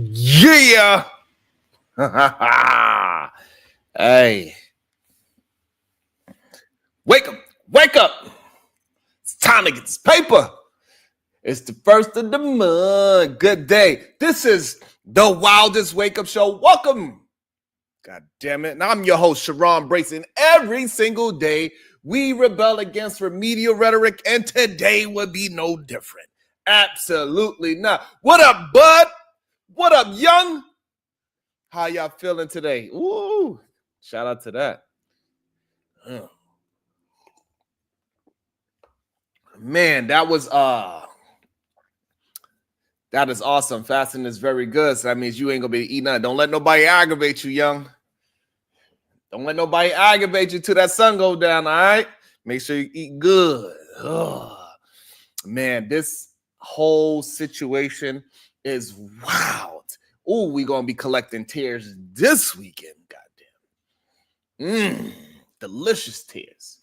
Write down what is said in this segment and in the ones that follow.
Yeah. Hey, wake up, wake up. It's time to get this paper. It's the first of the month. Good day. This is the wildest wake up show. Welcome. God damn it. And I'm your host, Sharon Brayson. Every single day, we rebel against remedial rhetoric, and today would be no different. Absolutely not. What up, bud? What up, young? How y'all feeling today? Ooh, shout out to that. Man, that is awesome. Fasting is very good. So that means you ain't gonna be eating nothing. Don't let nobody aggravate you, young. Don't let nobody aggravate you till that sun go down. All right. Make sure you eat good. Man, this whole situation is wild. Oh, we gonna be collecting tears this weekend. Goddamn. Delicious tears.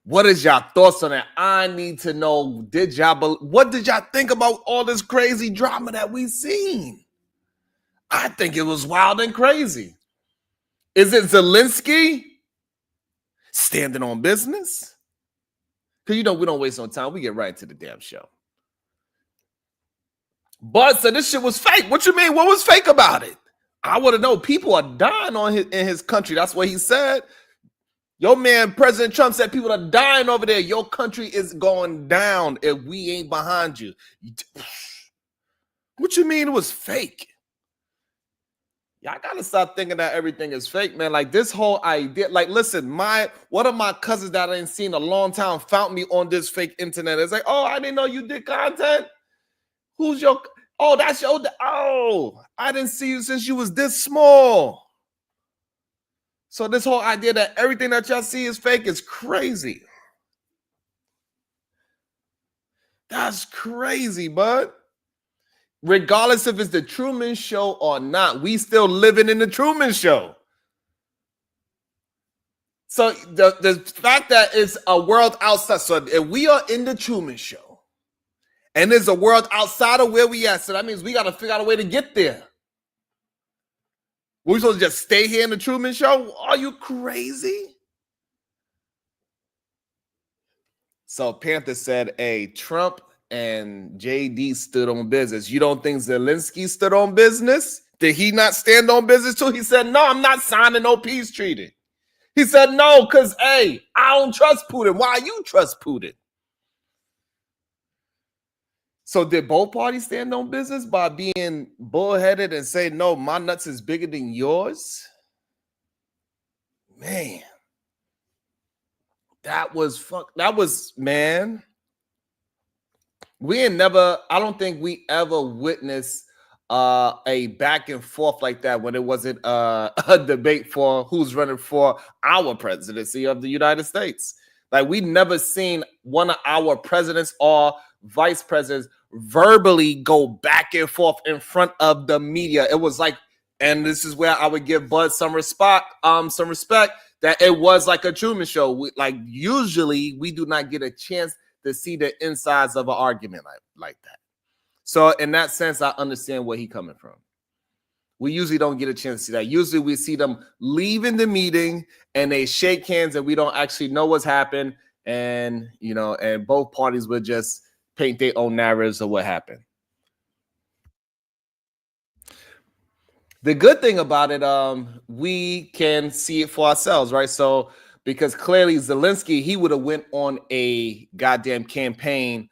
What is y'all thoughts on that? I need to know. What did y'all think about all this crazy drama that we seen? I think it was wild and crazy. Is it Zelensky standing on business? Because we don't waste no time. We get right into the damn show. But so this shit was fake. What you mean? What was fake about it? I want to know. People are dying in his country. That's what he said. Your man, President Trump, said people are dying over there. Your country is going down if we ain't behind you. What you mean it was fake? Y'all gotta stop thinking that everything is fake, man. Like this whole idea, like, listen, one of my cousins that I ain't seen a long time found me on this fake internet. It's like, oh, I didn't know you did content. Who's your? Oh, that's your. Oh, I didn't see you since you was this small. So this whole idea that everything that y'all see is fake is crazy. That's crazy, bud. Regardless if it's the Truman Show or not, we still living in the Truman Show. So the fact that it's a world outside, so if we are in the Truman Show and there's a world outside of where we at, so that means we got to figure out a way to get there. We're supposed to just stay here in the Truman Show? Are you crazy? So Panther said, hey, Trump and JD stood on business. You don't think Zelensky stood on business? Did he not stand on business too? He said, no, I'm not signing no peace treaty. He said, no, because, hey, I don't trust Putin. Why you trust Putin? So did both parties stand on business by being bullheaded and say, no, my nuts is bigger than yours? Man. That was, man. I don't think we ever witnessed a back and forth like that when it wasn't a debate for who's running for our presidency of the United States. Like, we never seen one of our presidents or vice presidents verbally go back and forth in front of the media. It was like, and this is where I would give Bud some respect, that it was like a Truman Show. Usually we do not get a chance to see the insides of an argument like that. So in that sense, I understand where he's coming from. We usually don't get a chance to see that. Usually we see them leaving the meeting and they shake hands and we don't actually know what's happened. And, and both parties would just paint their own narratives of what happened. The good thing about it, we can see it for ourselves, right? So, because clearly Zelensky, he would have went on a goddamn campaign,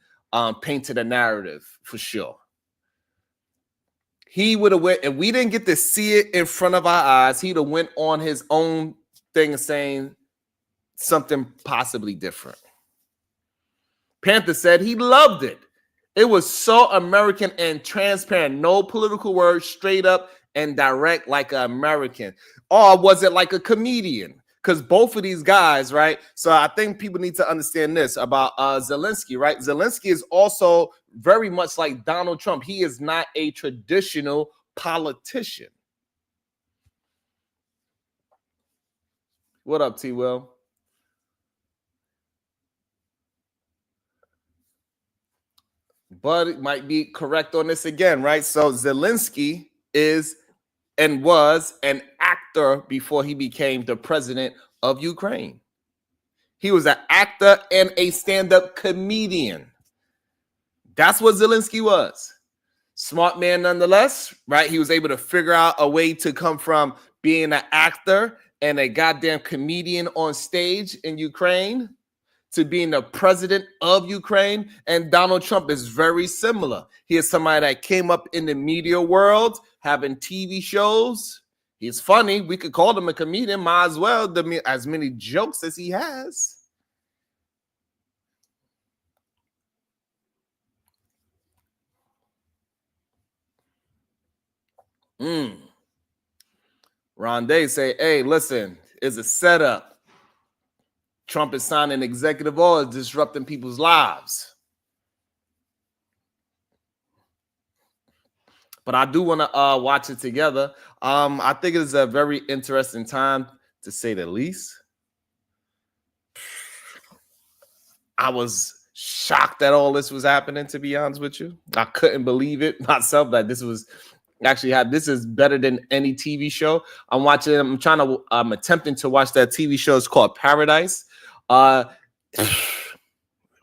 painted a narrative for sure. He would have went, and we didn't get to see it in front of our eyes. He'd have went on his own thing and saying something possibly different. Panther said he loved it. It was so American and transparent. No political words, straight up and direct like an American. Or was it like a comedian? Because both of these guys, right? So I think people need to understand this about Zelensky, right? Zelensky is also very much like Donald Trump. He is not a traditional politician. What up, T-Will? But it might be correct on this again, right? So Zelensky is and was an actor before he became the president of Ukraine. He was an actor and a stand-up comedian. That's what Zelensky was. Smart man nonetheless, right? He was able to figure out a way to come from being an actor and a goddamn comedian on stage in Ukraine to being the president of Ukraine. And Donald Trump is very similar. He is somebody that came up in the media world, having TV shows. He's funny. We could call him a comedian, might as well, as many jokes as he has. Rondé say, hey, listen, it's a setup. Trump is signing executive orders disrupting people's lives. But I do want to watch it together. I think it is a very interesting time, to say the least. I was shocked that all this was happening, to be honest with you. I couldn't believe it myself that this was actually happening. This is better than any TV show. I'm attempting to watch that TV show. It's called Paradise. It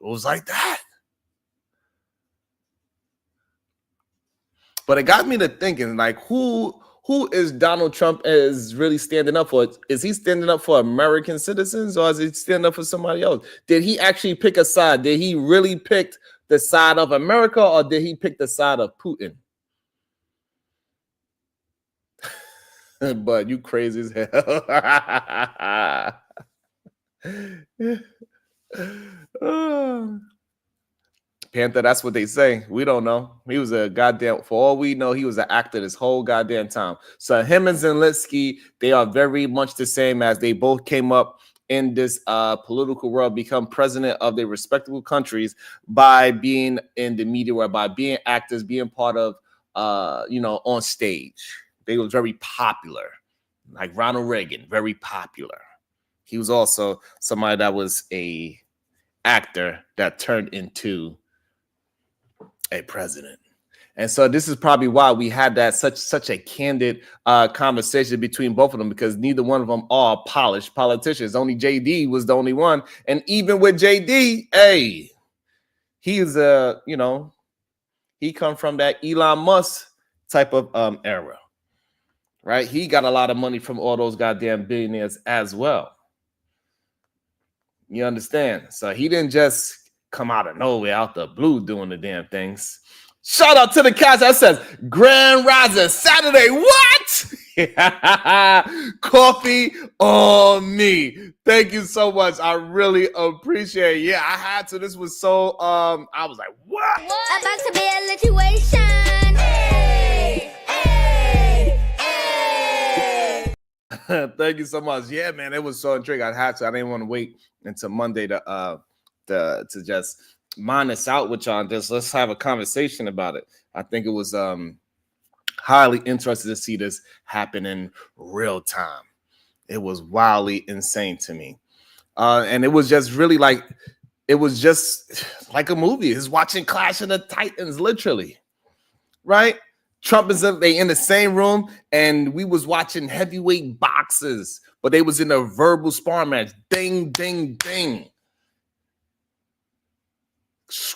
was like that. But it got me to thinking, like, who is Donald Trump is really standing up for? Is he standing up for American citizens, or is he standing up for somebody else? Did he actually pick a side? Did he really pick the side of America, or did he pick the side of Putin? But you crazy as hell. Panther, that's what they say. We don't know. He was a goddamn, for all we know, he was an actor this whole goddamn time. So him and Zelensky, they are very much the same, as they both came up in this political world, become president of their respectable countries by being in the media world, by being actors, being part of, on stage. They were very popular, like Ronald Reagan, very popular. He was also somebody that was a actor that turned into a president. And so this is probably why we had that such a candid conversation between both of them, because neither one of them are polished politicians. Only JD was the only one. And even with JD, hey, he is he come from that Elon Musk type of era, right? He got a lot of money from all those goddamn billionaires as well. You understand? So he didn't just come out of nowhere, out the blue, doing the damn things. Shout out to the cast that says Grand Rising Saturday. What? Coffee on me. Thank you so much. I really appreciate it. Yeah, I had to. This was so I was like, what? About to be a situation. Hey, hey, hey. Thank you so much. Yeah, man, it was so intriguing. I had to. I didn't want to wait until Monday to just mine this out with y'all. Just let's have a conversation about it. I think it was highly interested to see this happen in real time. It was wildly insane to me. And it was just really like, it was just like a movie. It's watching Clash of the Titans, literally, right? Trump is they in the same room, and we was watching heavyweight boxers, but they was in a verbal spar match. Ding, ding, ding.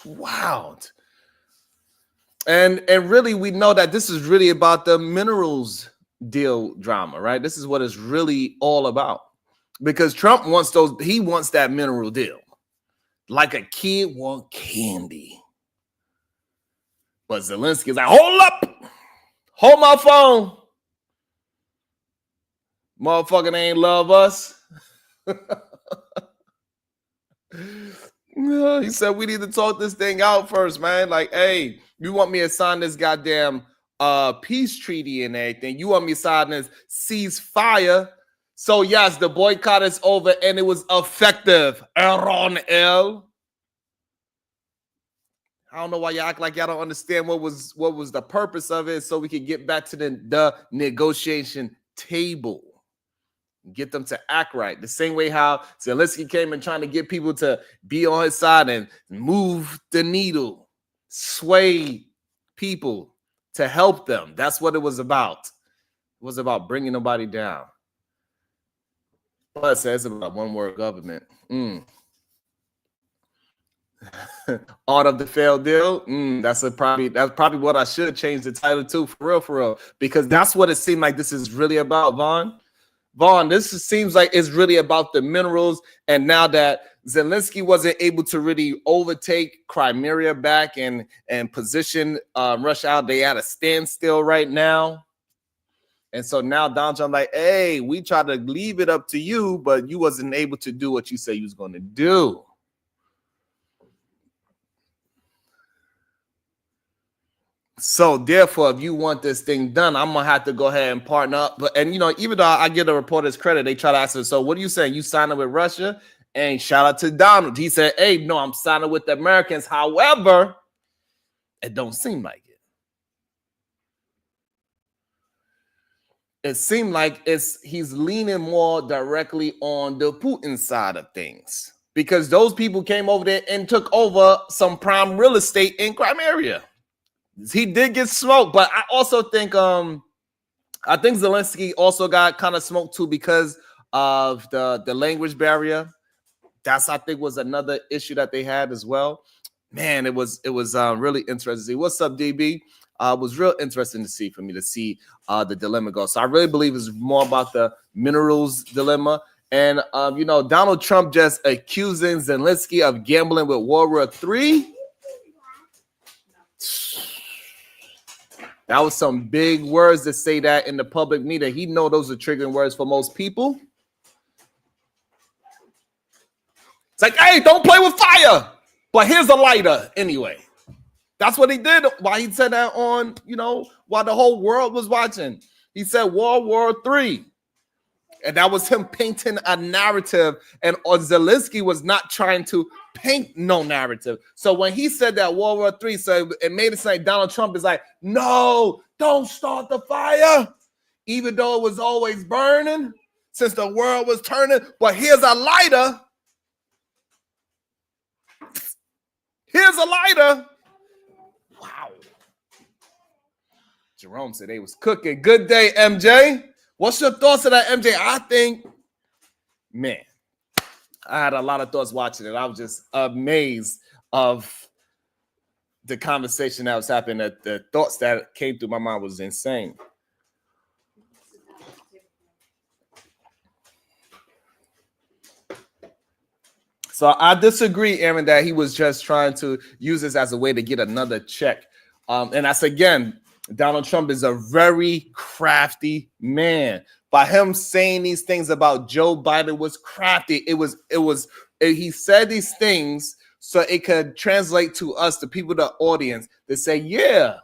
Wild. And really, we know that this is really about the minerals deal drama, right? This is what it's really all about, because Trump wants he wants that mineral deal like a kid wants candy. But Zelensky is like, hold up, hold my phone. Motherfucker ain't love us. He said, we need to talk this thing out first, man. Like, hey, you want me to sign this goddamn peace treaty and everything. You want me to sign this ceasefire. So, yes, the boycott is over and it was effective. Aaron L. I don't know why you act like y'all don't understand what was the purpose of it, so we could get back to the negotiation table. Get them to act right. The same way how Zelensky came and trying to get people to be on his side and move the needle, sway people to help them. That's what it was about. It was about bringing nobody down. But it says about one world government. Art of the failed deal. That's probably what I should change the title to, for real, because that's what it seemed like this is really about, Vaughn. This seems like it's really about the minerals. And now that Zelensky wasn't able to really overtake Crimea back and position Russia out, they at a standstill right now. And so now Donald Trump like, hey, we tried to leave it up to you, but you wasn't able to do what you said you was going to do. So therefore, if you want this thing done, I'm gonna have to go ahead and partner up. But even though I give the reporters credit, they try to ask us, so what are you saying? You signing with Russia? And shout out to Donald. He said, hey, no, I'm signing with the Americans. However, it don't seem like it. It seemed like he's leaning more directly on the Putin side of things, because those people came over there and took over some prime real estate in Crimea. He did get smoked, but I also think Zelensky also got kind of smoked too because of the language barrier. That's, I think, was another issue that they had as well. Man, it was really interesting to see. What's up, DB? It was real interesting to see the dilemma go. So I really believe it's more about the minerals dilemma. And Donald Trump just accusing Zelensky of gambling with World War III. That was some big words to say that in the public meeting. He know those are triggering words for most people. It's like, hey, don't play with fire. But here's a lighter anyway. That's what he did. Why he said that on, while the whole world was watching. He said World War III. And that was him painting a narrative. And Zelensky was not trying to paint no narrative. So when he said that World War III, so it made it like Donald Trump is like, no, don't start the fire. Even though it was always burning since the world was turning. But here's a lighter. Here's a lighter. Wow. Jerome said they was cooking. Good day, MJ. What's your thoughts on that, MJ? I think, man, I had a lot of thoughts watching it. I was just amazed of the conversation that was happening. The thoughts that came through my mind was insane. So I disagree, Aaron, that he was just trying to use this as a way to get another check. And that's, again, Donald Trump is a very crafty man. By him saying these things about Joe Biden was crafty. He said these things so it could translate to us, the people, the audience, to say, yeah,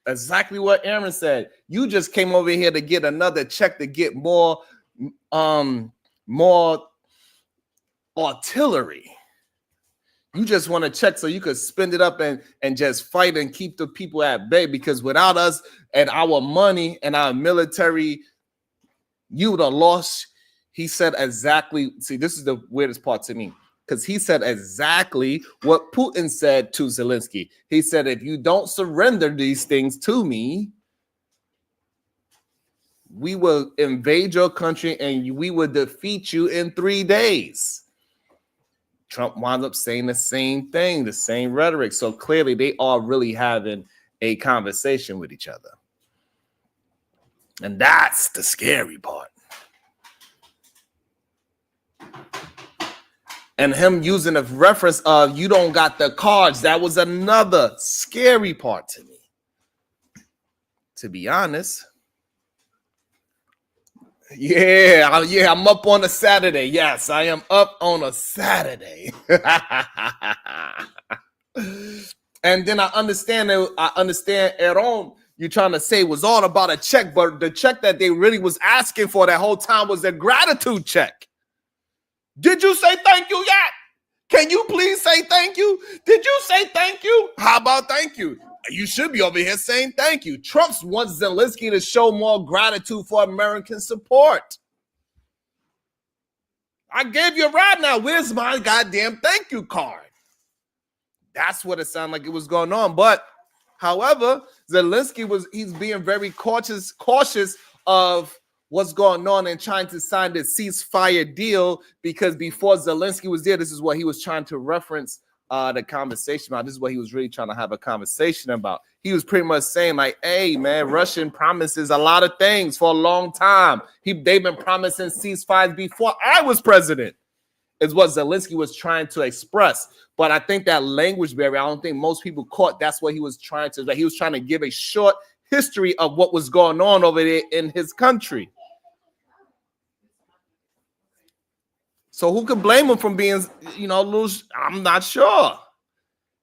exactly what Aaron said. You just came over here to get another check to get more artillery. You just want to check so you could spend it up and just fight and keep the people at bay, because without us and our money and our military, you would have lost. He said exactly. See, this is the weirdest part to me, because he said exactly what Putin said to Zelensky. He said, if you don't surrender these things to me, we will invade your country and we will defeat you in 3 days. Trump wound up saying the same thing, the same rhetoric. So clearly they are really having a conversation with each other. And that's the scary part. And him using a reference of you don't got the cards. That was another scary part to me. To be honest. Yeah, I'm up on a Saturday. Yes, I am up on a Saturday. And then I understand, Aaron, you're trying to say it was all about a check, but the check that they really was asking for that whole time was a gratitude check. Did you say thank you yet? Can you please say thank you? Did you say thank you? How about thank you? You should be over here saying thank you. Trump wants Zelensky to show more gratitude for American support. I gave you a ride now. Where's my goddamn thank you card? That's what it sounded like it was going on. But, however, Zelensky he's being very cautious of what's going on and trying to sign this ceasefire deal, because before Zelensky was there, this is what he was trying to reference the conversation about. This is what he was really trying to have a conversation about. He was pretty much saying like, hey, man, Russian promises a lot of things for a long time. They've been promising ceasefires before I was president, is what Zelensky was trying to express. But I think that language barrier, I don't think most people caught that's what he was trying to, like he was trying to give a short history of what was going on over there in his country. So who could blame him from being, loose? I'm not sure.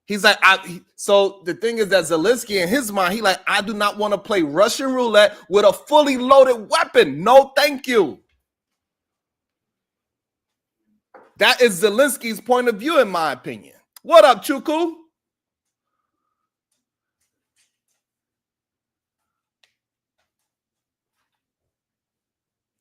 He's like, so the thing is that Zelensky in his mind, he like, I do not want to play Russian roulette with a fully loaded weapon. No, thank you. That is Zelensky's point of view, in my opinion. What up, Chuku?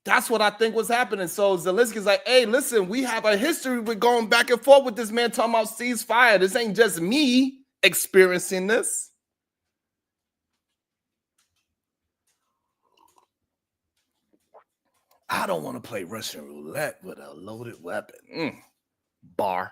That's what I think was happening. So Zelensky's like, hey, listen, we have a history with going back and forth with this man talking about ceasefire. This ain't just me experiencing this. I don't want to play Russian roulette with a loaded weapon. Bar.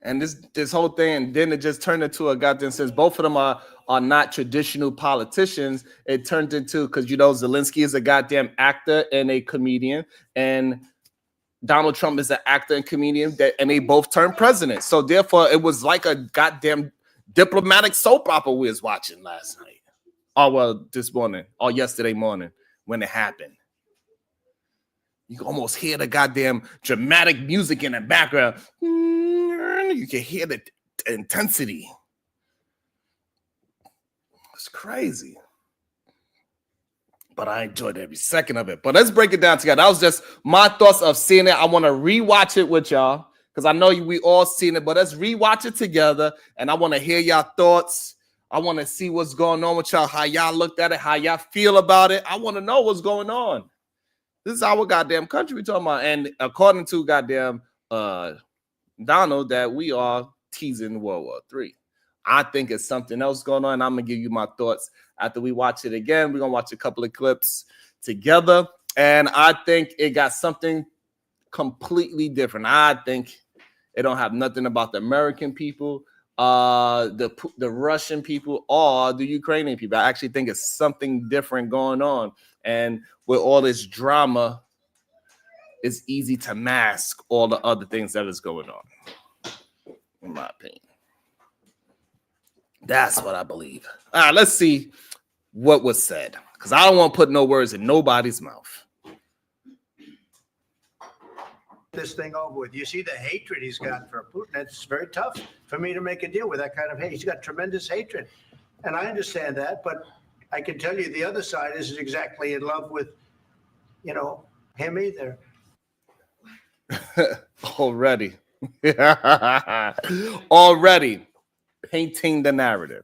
And this whole thing, then it just turned into a goddamn, since both of them are not traditional politicians, it turned into, because Zelensky is a goddamn actor and a comedian, and Donald Trump is an actor and comedian, and they both turned president. So therefore, it was like a goddamn diplomatic soap opera we was watching last night. Oh, well, this morning, or yesterday morning when it happened. You can almost hear the goddamn dramatic music in the background. You can hear the intensity. It's crazy. But I enjoyed every second of it. But let's break it down together. That was just my thoughts of seeing it. I want to rewatch it with y'all, because I know we all seen it, but let's rewatch it together. And I want to hear y'all thoughts. I want to see what's going on with y'all, how y'all looked at it, how y'all feel about it. I want to know what's going on. This is our goddamn country we're talking about. And according to goddamn Donald, that we are teasing World War III. I think it's something else going on, and I'm going to give you my thoughts after we watch it again. We're going to watch a couple of clips together, and I think it got something completely different. I think it don't have nothing about the American people, the Russian people, or the Ukrainian people. I actually think it's something different going on, and with all this drama, it's easy to mask all the other things that is going on, in my opinion. That's what I believe. All right, let's see what was said, because I don't want to put no words in nobody's mouth. This thing over with. You see the hatred he's got for Putin. It's very tough for me to make a deal with that kind of hate. He's got tremendous hatred. And I understand that, but I can tell you the other side isn't exactly in love with, him either. Already. Already painting the narrative.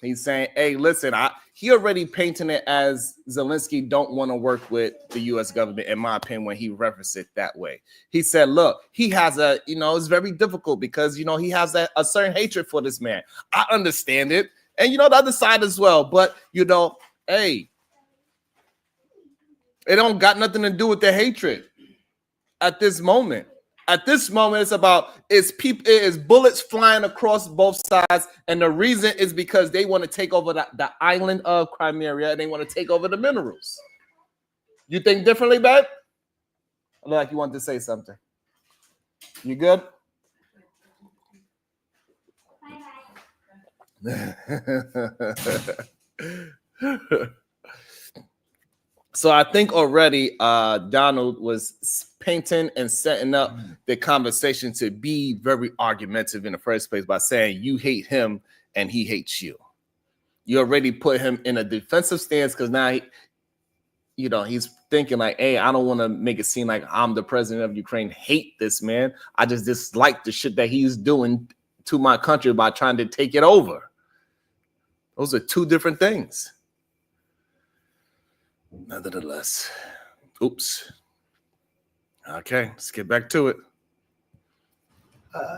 He's saying, hey, listen, he already painting it as Zelensky don't want to work with the U.S. government, in my opinion, when he referenced it that way. He said, look, he has it's very difficult because, he has a certain hatred for this man. I understand it. And, the other side as well. But, hey, it don't got nothing to do with the hatred at this moment. At this moment, it's about it's bullets flying across both sides, and the reason is because they want to take over the island of Crimea, and they want to take over the minerals. You think differently, babe? I look like you want to say something. You good? So I think already Donald was painting and setting up the conversation to be very argumentative in the first place by saying you hate him and he hates you. You already put him in a defensive stance because now he's thinking like, hey, I don't want to make it seem like I'm the president of Ukraine. Hate this man. I just dislike the shit that he's doing to my country by trying to take it over. Those are two different things. Nevertheless, oops. Okay, let's get back to it.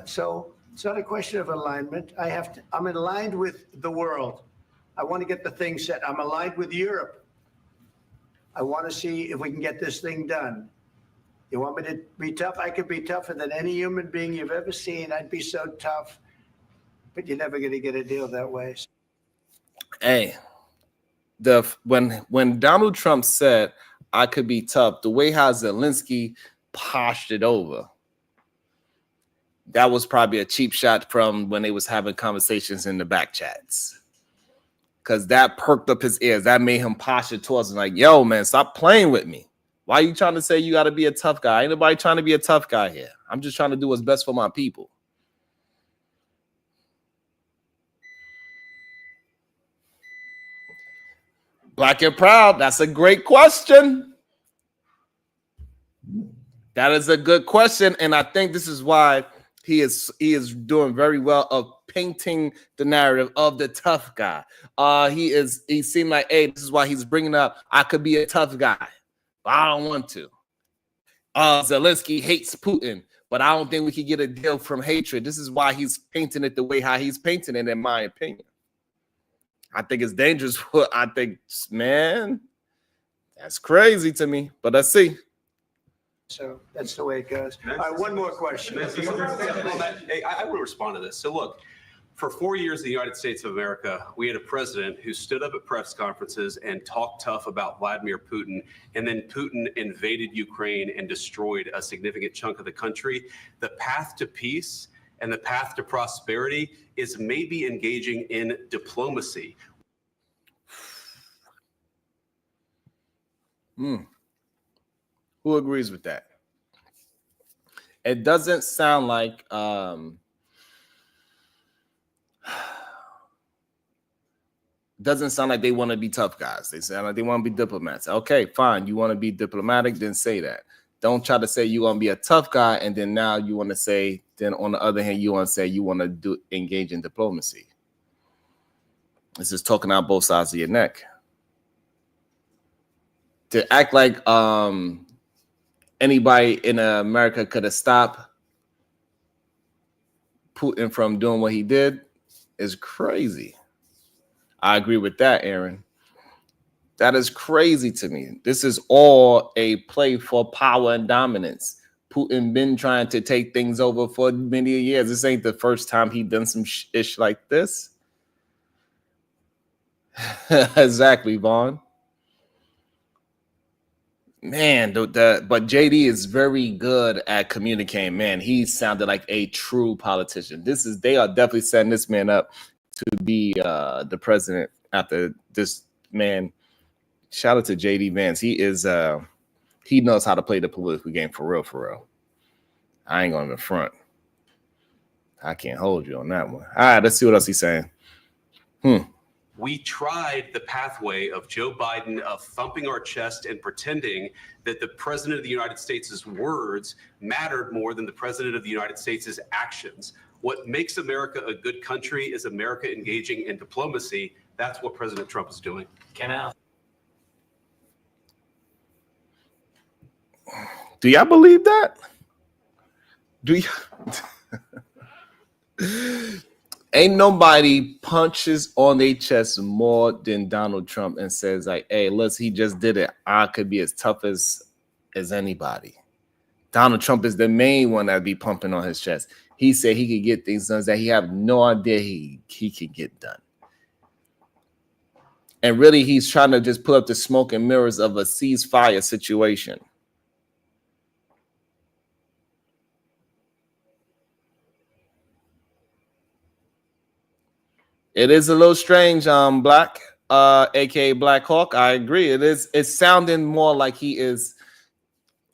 So it's not a question of alignment. I'm aligned with the world. I want to get the thing set. I'm aligned with Europe. I want to see if we can get this thing done. You want me to be tough? I could be tougher than any human being you've ever seen. I'd be so tough, but you're never going to get a deal that way. Hey, when Donald Trump said I could be tough, the way how Zelensky poshed it over, that was probably a cheap shot from when they was having conversations in the back chats. Because that perked up his ears. That made him posture towards him like, yo, man, stop playing with me. Why are you trying to say you got to be a tough guy? Ain't nobody trying to be a tough guy here. I'm just trying to do what's best for my people. Black and proud. That's a great question. That is a good question. And I think this is why he is doing very well of painting the narrative of the tough guy. He seemed like, hey, this is why he's bringing up, I could be a tough guy, but I don't want to. Zelensky hates Putin, but I don't think we can get a deal from hatred. This is why he's painting it the way how he's painting it, in my opinion. I think it's dangerous. I think, man, that's crazy to me, but let's see. So that's the way it goes. All right, one more question. Hey, I want to respond to this. So look, for 4 years in the United States of America, we had a president who stood up at press conferences and talked tough about Vladimir Putin, and then Putin invaded Ukraine and destroyed a significant chunk of the country. The path to peace and the path to prosperity is maybe engaging in diplomacy. Who agrees with that? It doesn't sound like they want to be tough guys. They sound like they want to be diplomats. Okay, fine. You want to be diplomatic, then say that. Don't try to say you want to be a tough guy, and then now you want to say, then on the other hand, you want to say you want to engage in diplomacy. This is talking out both sides of your neck. To act like anybody in America could have stopped Putin from doing what he did is crazy. I agree with that, Aaron. That is crazy to me. This is all a play for power and dominance. Putin been trying to take things over for many years. This ain't the first time he done some ish like this. Exactly, Vaughn. Man, but JD is very good at communicating. Man, he sounded like a true politician. They are definitely setting this man up to be the president after this man. Shout out to JD Vance. He knows how to play the political game for real, for real. I ain't going to front. I can't hold you on that one. All right, let's see what else he's saying. We tried the pathway of Joe Biden of thumping our chest and pretending that the president of the United States' words mattered more than the president of the United States' actions. What makes America a good country is America engaging in diplomacy. That's what President Trump is doing. Do y'all believe that? Do you? Ain't nobody punches on their chest more than Donald Trump and says like, hey, listen, he just did it. I could be as tough as anybody. Donald Trump is the main one that be pumping on his chest. He said he could get things done that he have no idea he can get done. And really, he's trying to just put up the smoke and mirrors of a ceasefire situation. It is a little strange, Black, aka Black Hawk. I agree. It is. It's sounding more like he is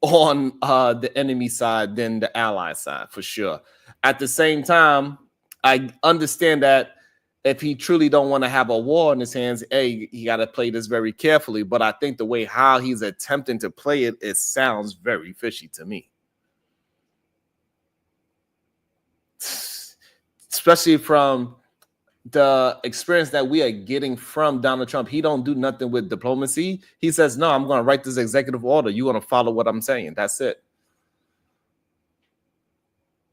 on the enemy side than the ally side, for sure. At the same time, I understand that if he truly don't want to have a war in his hands, he got to play this very carefully. But I think the way how he's attempting to play it, it sounds very fishy to me. Especially from the experience that we are getting from Donald Trump. He don't do nothing with diplomacy. He says, no, I'm going to write this executive order. You're going to follow what I'm saying. That's it.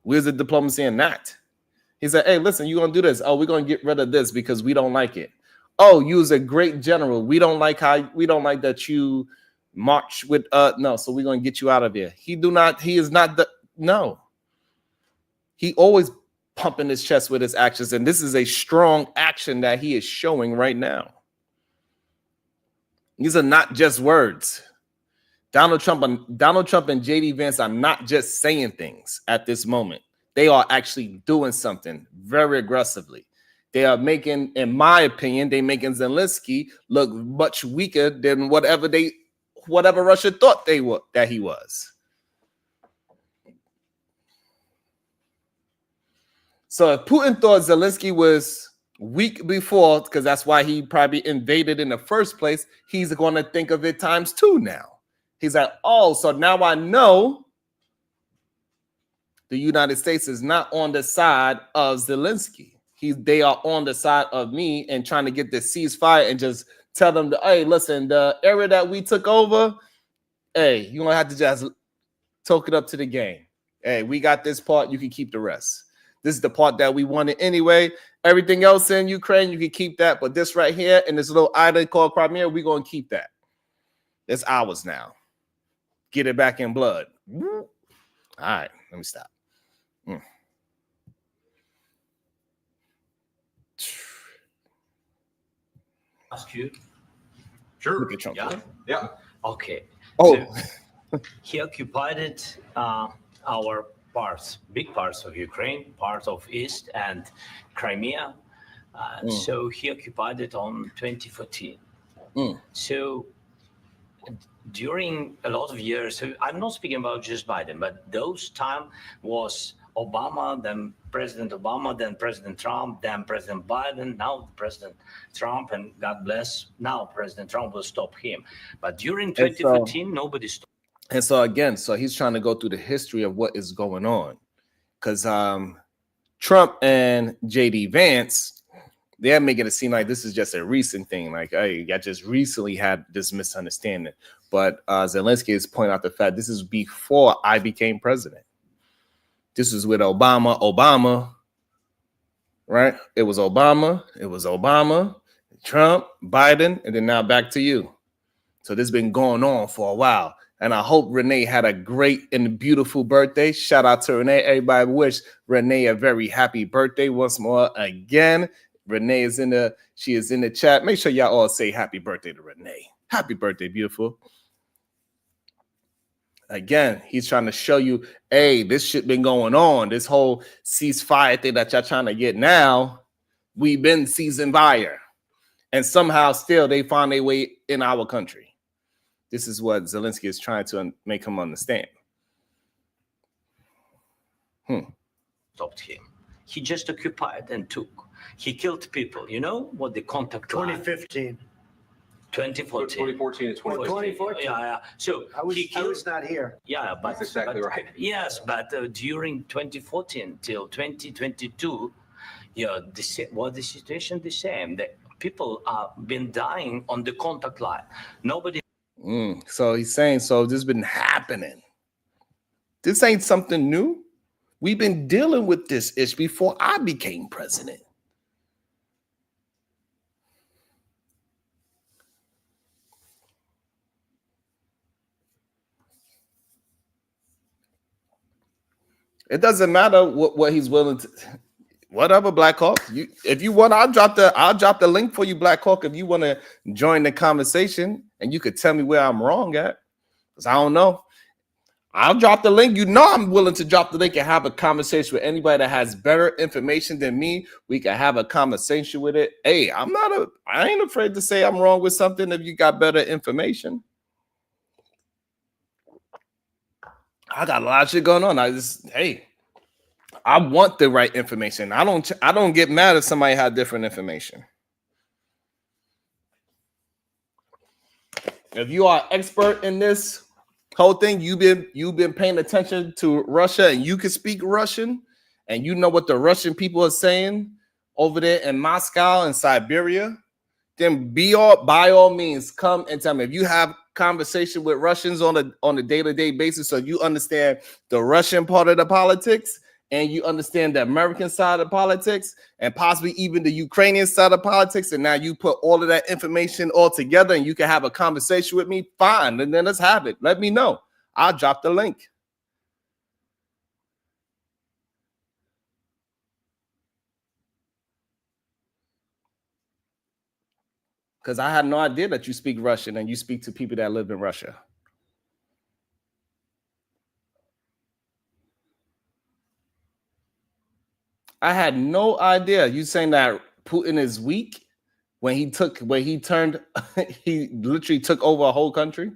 Where's the diplomacy in that? He said, hey, listen, you're going to do this. Oh, we're going to get rid of this because we don't like it. Oh, you was a great general. We don't like that you march with, no, so we're going to get you out of here. He is not no. He always pumping his chest with his actions. And this is a strong action that he is showing right now. These are not just words. Donald Trump and JD Vance are not just saying things at this moment. They are actually doing something very aggressively. They are making, in my opinion, making Zelensky look much weaker than whatever Russia thought that he was. So if Putin thought Zelensky was weak before, because that's why he probably invaded in the first place, he's going to think of it times 2 now. He's like, oh, so now I know the United States is not on the side of Zelensky. They are on the side of me and trying to get this ceasefire and just tell them, hey, listen, the area that we took over, hey, you're going to have to just talk it up to the game. Hey, we got this part. You can keep the rest. This is the part that we wanted anyway. Everything else in Ukraine, you can keep that. But this right here in this little island called Crimea, we're going to keep that. It's ours now. Get it back in blood. All right, let me stop. Ask you? Sure. Look at Trump. Yeah. Okay. Oh, So he occupied our parts, big parts of Ukraine, part of East and Crimea. So he occupied it on 2014. So during a lot of years, so I'm not speaking about just Biden, but those time was Obama, then President Obama, then President Trump, then President Biden, now President Trump, and God bless, now President Trump will stop him. But during 2014, nobody stopped. And so again, so he's trying to go through the history of what is going on. Because Trump and JD Vance, they're making it seem like this is just a recent thing. Like, hey, I just recently had this misunderstanding. But Zelensky is pointing out the fact this is before I became president. This is with Obama, right? It was Obama, Trump, Biden, and then now back to you. So this has been going on for a while. And I hope Renee had a great and beautiful birthday. Shout out to Renee. Everybody wish Renee a very happy birthday once more again. Renee is in the chat. Make sure y'all all say happy birthday to Renee. Happy birthday, beautiful. Again, he's trying to show you, hey, this shit been going on. This whole ceasefire thing that y'all trying to get now, we've been seasoned fire. And somehow still they find their way in our country. This is what Zelensky is trying to make him understand. Stopped him. He just occupied and took. He killed people. You know what the contact line? 2015. 2014. 2014 and 2014. 2014. Yeah. So I was not here. Yeah, but That's exactly right. Yes, but during 2014 till 2022, the situation the same. The people have been dying on the contact line. Nobody. So he's saying, so this has been happening. This ain't something new. We've been dealing with this issue before I became president. It doesn't matter what he's willing to. Whatever, Black Hawk. If you want, I'll drop the link for you, Black Hawk. If you want to join the conversation, and you could tell me where I'm wrong at, because I don't know. I'll drop the link. You know, I'm willing to drop the link and have a conversation with anybody that has better information than me. We can have a conversation with it. Hey, I ain't afraid to say I'm wrong with something if you got better information. I got a lot of shit going on. I want the right information. I don't get mad if somebody had different information. If you are expert in this whole thing, you've been paying attention to Russia, and you can speak Russian, and you know what the Russian people are saying over there in Moscow and Siberia, then by all means come and tell me. If you have conversation with Russians on a day-to-day basis, so you understand the Russian part of the politics, and you understand the American side of politics and possibly even the Ukrainian side of politics, and now you put all of that information all together and you can have a conversation with me, fine. And then let's have it. Let me know. I'll drop the link. Because I had no idea that you speak Russian and you speak to people that live in Russia. I had no idea. You saying that Putin is weak when he turned, he literally took over a whole country.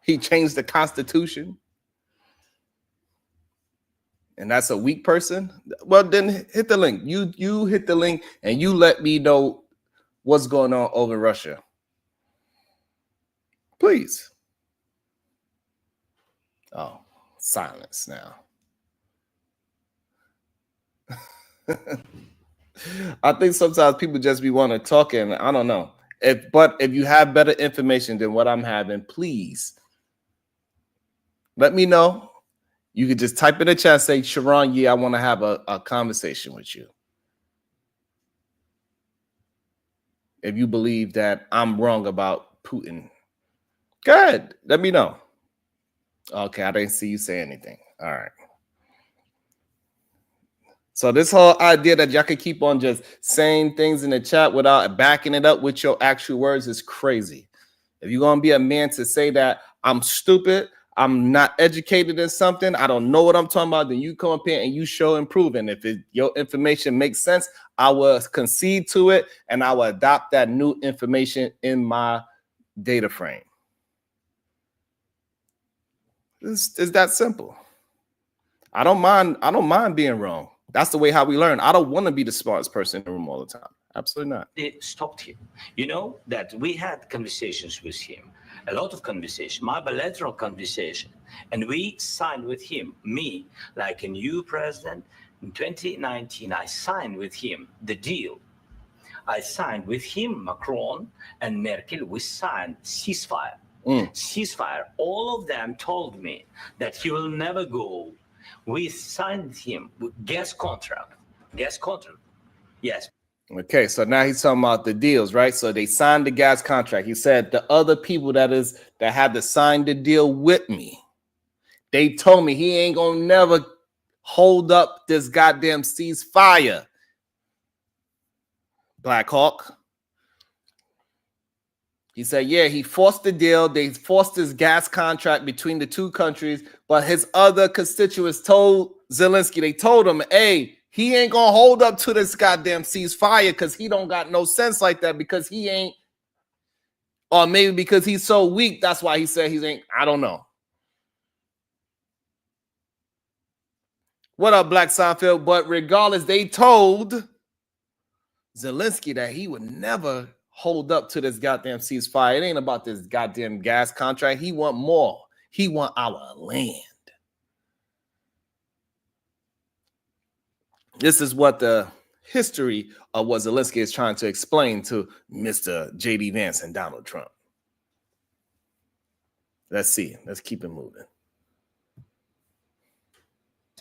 He changed the constitution. And that's a weak person. Well, then hit the link. You hit the link and you let me know what's going on over in Russia. Please. Oh, silence now. I think sometimes people just be want to talk, and I don't know. But if you have better information than what I'm having, please let me know. You could just type in the chat, say, Sharon, yeah, I want to have a conversation with you. If you believe that I'm wrong about Putin, go ahead. Let me know. Okay, I didn't see you say anything. All right. So this whole idea that y'all can keep on just saying things in the chat without backing it up with your actual words is crazy. If you're going to be a man to say that I'm stupid, I'm not educated in something, I don't know what I'm talking about, then you come up here and you show and prove. And if your information makes sense, I will concede to it and I will adopt that new information in my data frame. It's that simple. I don't mind being wrong. That's the way how we learn. I don't want to be the smartest person in the room all the time. Absolutely not. They stopped him. You know that we had conversations with him, a lot of conversation, my bilateral conversation, and we signed with him, me, like a new president. In 2019, I signed with him the deal. I signed with him, Macron and Merkel, we signed ceasefire. Ceasefire. All of them told me that he will never go. We signed him with gas contract. Gas contract. Yes. Okay, so now he's talking about the deals, right? So they signed the gas contract. He said the other people that had to sign the deal with me, they told me he ain't gonna never hold up this goddamn ceasefire. Black Hawk. He said, yeah, he forced the deal. They forced this gas contract between the two countries, but his other constituents told Zelensky, they told him, hey, he ain't gonna hold up to this goddamn ceasefire because he don't got no sense like that because he ain't, or maybe because he's so weak, that's why he said he ain't, I don't know. What up, Black Seinfeld? But regardless, they told Zelensky that he would never hold up to this goddamn ceasefire. It ain't about this goddamn gas contract. He want more. He want our land. This is what the history of what Zelensky is trying to explain to Mr. J.D. Vance and Donald Trump. Let's see. Let's keep it moving.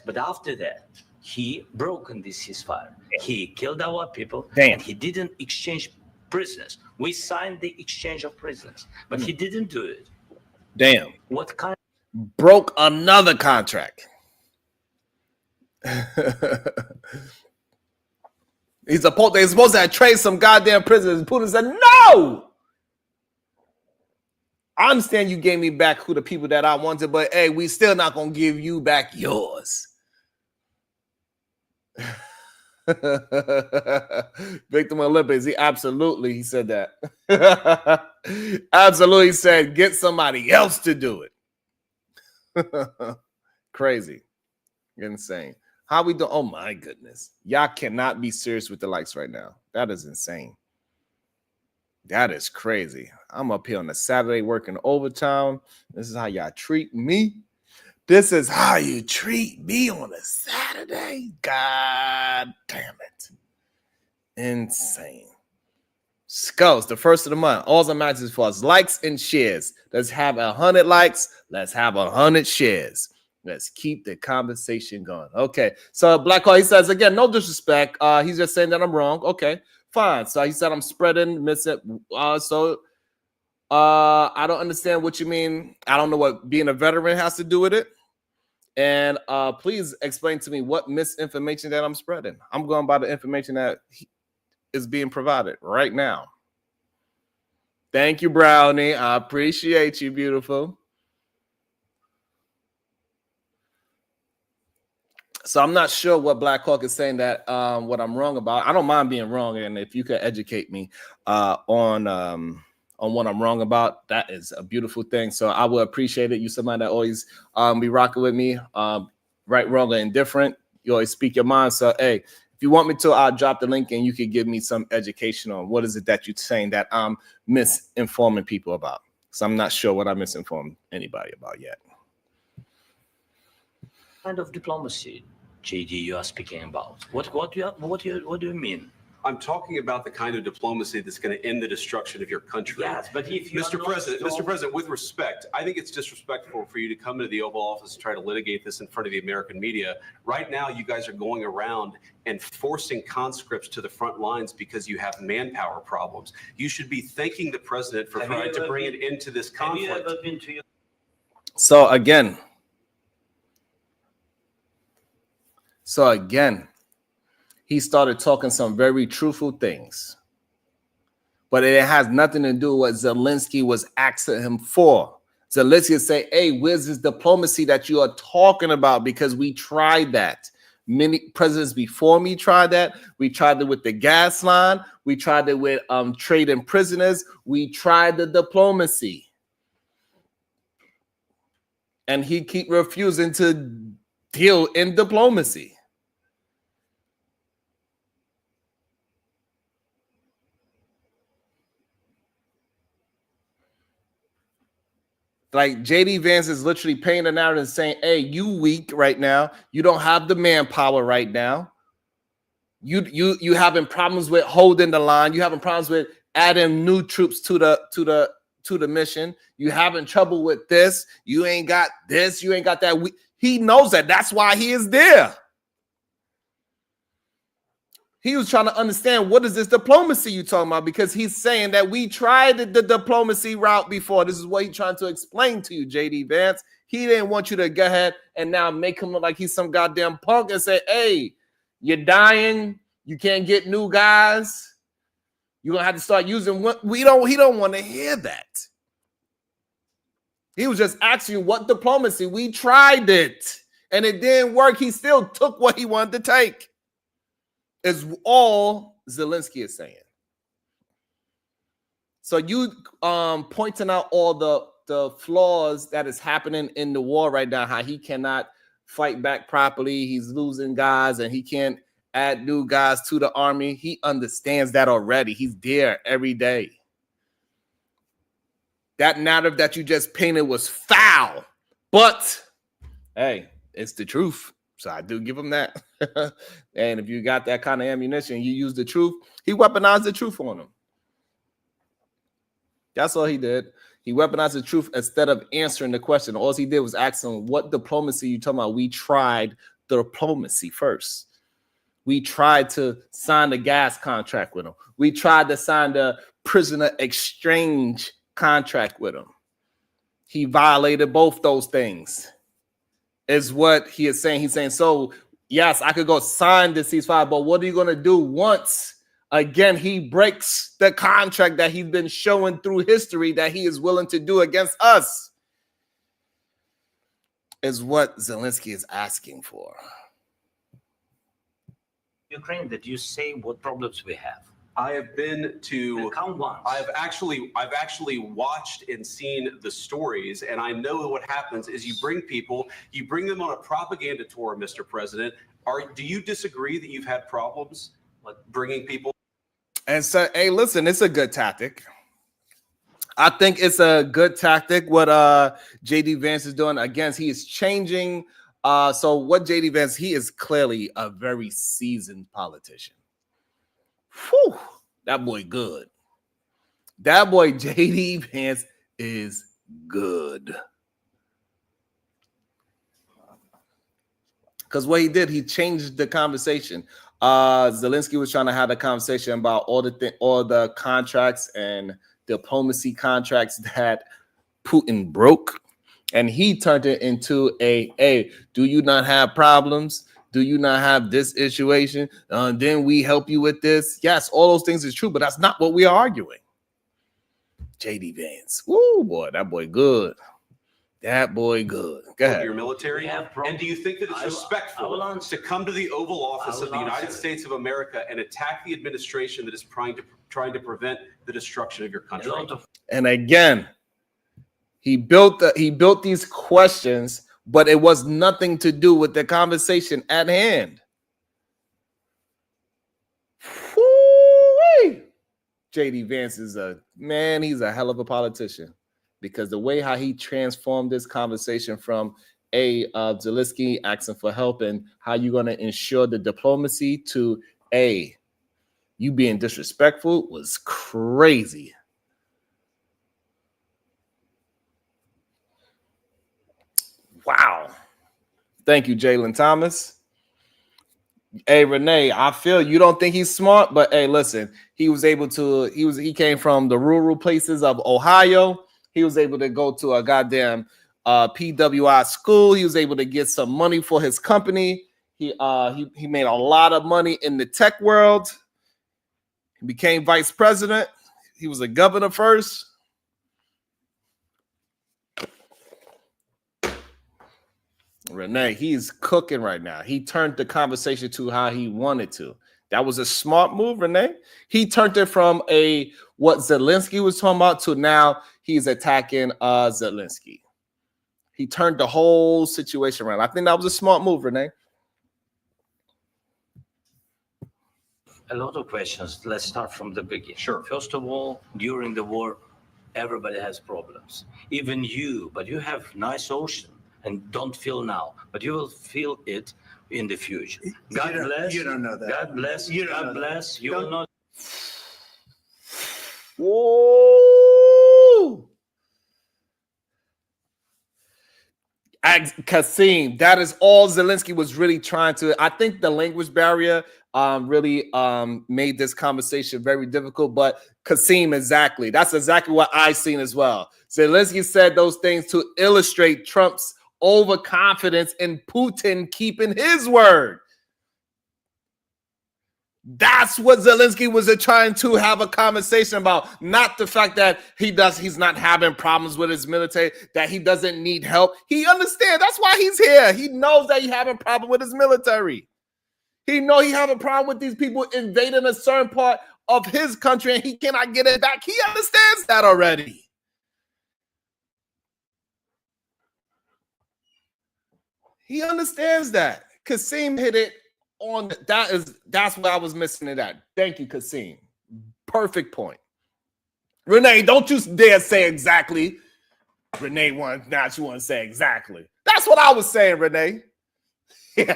But after that, he broken this ceasefire. He killed our people. Damn. And he didn't exchange prisoners. We signed the exchange of prisoners, but he didn't do it. Damn. What kind? Broke another contract. They're supposed to have traded some goddamn prisoners. Putin said, no! I understand you gave me back who the people that I wanted, but hey, we still not going to give you back yours. Victim Olympics. He said that. Absolutely said, get somebody else to do it. Crazy. Insane. How we do? Oh my goodness. Y'all cannot be serious with the likes right now. That is insane. That is crazy. I'm up here on a Saturday working overtime. This is how y'all treat me. This is how you treat me on a Saturday. God damn it. Insane. Skulls, the first of the month. All I'm asking for is likes and shares. Let's have 100 likes. Let's have 100 shares. Let's keep the conversation going. Okay. So Black Hawk, he says again, no disrespect. He's just saying that I'm wrong. Okay, fine. So he said I'm spreading I don't understand what you mean. I don't know what being a veteran has to do with it. And please explain to me what misinformation that I'm spreading. I'm going by the information that is being provided right now. Thank you, Brownie. I appreciate you, beautiful. So I'm not sure what Black Hawk is saying that what I'm wrong about. I don't mind being wrong, and if you could educate me on what I'm wrong about, that is a beautiful thing. So I would appreciate it. You somebody that always be rocking with me, right, wrong, or indifferent. You always speak your mind. So hey, if you want me to, I'll drop the link and you can give me some education on what is it that you're saying that I'm misinforming people about. So I'm not sure what I misinformed anybody about yet. Kind of diplomacy, JD, you are speaking about. What do you mean? I'm talking about the kind of diplomacy that's going to end the destruction of your country. Yes, but if you Mr. President, with respect, I think it's disrespectful for you to come into the Oval Office and try to litigate this in front of the American media. Right now, you guys are going around and forcing conscripts to the front lines because you have manpower problems. You should be thanking the president for trying to bring it into this conflict. Have you ever been to So again, he started talking some very truthful things, but it has nothing to do with what Zelensky was asking him for. Zelensky say, hey, where's this diplomacy that you are talking about? Because we tried that. Many presidents before me tried that. We tried it with the gas line. We tried it with trading prisoners. We tried the diplomacy. And he keep refusing to deal in diplomacy. Like JD Vance is literally painting a narrative and saying, hey, you weak right now. You don't have the manpower right now. You having problems with holding the line. You having problems with adding new troops to the mission. You having trouble with this. You ain't got this. You ain't got that. He knows that. That's why he is there. He was trying to understand what is this diplomacy you talking about, because he's saying that we tried the diplomacy route before. This is what he's trying to explain to you, JD Vance. He didn't want you to go ahead and now make him look like he's some goddamn punk and say, hey, you're dying. You can't get new guys. You're going to have to start using what he don't want to hear that. He was just asking you what diplomacy. We tried it and it didn't work. He still took what he wanted to take. Is all Zelensky is saying. So you pointing out all the flaws that is happening in the war right now, how he cannot fight back properly, he's losing guys, and he can't add new guys to the army. He understands that already. He's there every day. That narrative that you just painted was foul, but hey, it's the truth. So I do give him that. And if you got that kind of ammunition, you use the truth. He weaponized the truth on him. That's all he did. He weaponized the truth instead of answering the question. All he did was ask him, what diplomacy you talking about? We tried the diplomacy first. We tried to sign the gas contract with him. We tried to sign the prisoner exchange contract with him. He violated both those things. Is what he is saying. He's saying, so yes, I could go sign the ceasefire, but what are you going to do once again he breaks the contract that he's been showing through history that he is willing to do against us? Is what Zelensky is asking for. Ukraine, did you say what problems we have? I have been to. Count once. I've actually watched and seen the stories, and I know what happens is you bring them on a propaganda tour, Mr. President. Do you disagree that you've had problems with bringing people? And so, hey, listen, it's a good tactic. I think it's a good tactic what JD Vance is doing. Again, he is changing. So what JD Vance, he is clearly a very seasoned politician. Whew, that boy good. That boy JD Vance is good. Because what he did, he changed the conversation. Zelensky was trying to have a conversation about all the contracts and diplomacy contracts that Putin broke, and he turned it into hey, do you not have problems? Do you not have this situation? Then we help you with this. Yes, all those things is true, but that's not what we are arguing. JD Vance, woo boy, that boy good. That boy good. Go ahead. Your military. And do you think that it's respectful to come to the Oval Office of the United States of America and attack the administration that is trying to prevent the destruction of your country? And again, he built these questions, but it was nothing to do with the conversation at hand. Woo-wee. JD Vance is he's a hell of a politician, because the way how he transformed this conversation from Zelensky asking for help and how you're going to ensure the diplomacy to you being disrespectful was crazy. Wow. Thank you, Jalen Thomas. Hey, Renee, I feel you don't think he's smart, but hey, listen, he came from the rural places of Ohio. He was able to go to a goddamn PWI school. He was able to get some money for his company. He made a lot of money in the tech world. He became vice president. He was a governor first. Renee, he's cooking right now. He turned the conversation to how he wanted to. That was a smart move, Renee. He turned it from what Zelensky was talking about to now he's attacking Zelensky. He turned the whole situation around. I think that was a smart move, Renee. A lot of questions. Let's start from the beginning. Sure. First of all, during the war, everybody has problems. Even you, but you have nice ocean and don't feel now, but you will feel it in the future. God bless. You don't know that. God bless. You don't God know bless. that. You will not. Whoa. Kasim, that is all Zelensky was really trying to. I think the language barrier really made this conversation very difficult. But Kasim, exactly. That's exactly what I seen as well. Zelensky said those things to illustrate Trump's overconfidence in Putin keeping his word. That's what Zelensky was trying to have a conversation about, not the fact that he's not having problems with his military, that he doesn't need help. He understands. That's why he's here. He knows that he having a problem with his military. He knows he having a problem with these people invading a certain part of his country and he cannot get it back. He understands that already. He understands that. Kasim hit it on. That's what I was missing it at. Thank you, Kasim. Perfect point. Renee, don't you dare say exactly. Renee want to say exactly. That's what I was saying, Renee. That's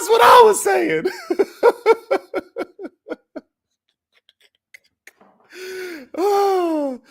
what I was saying. Oh.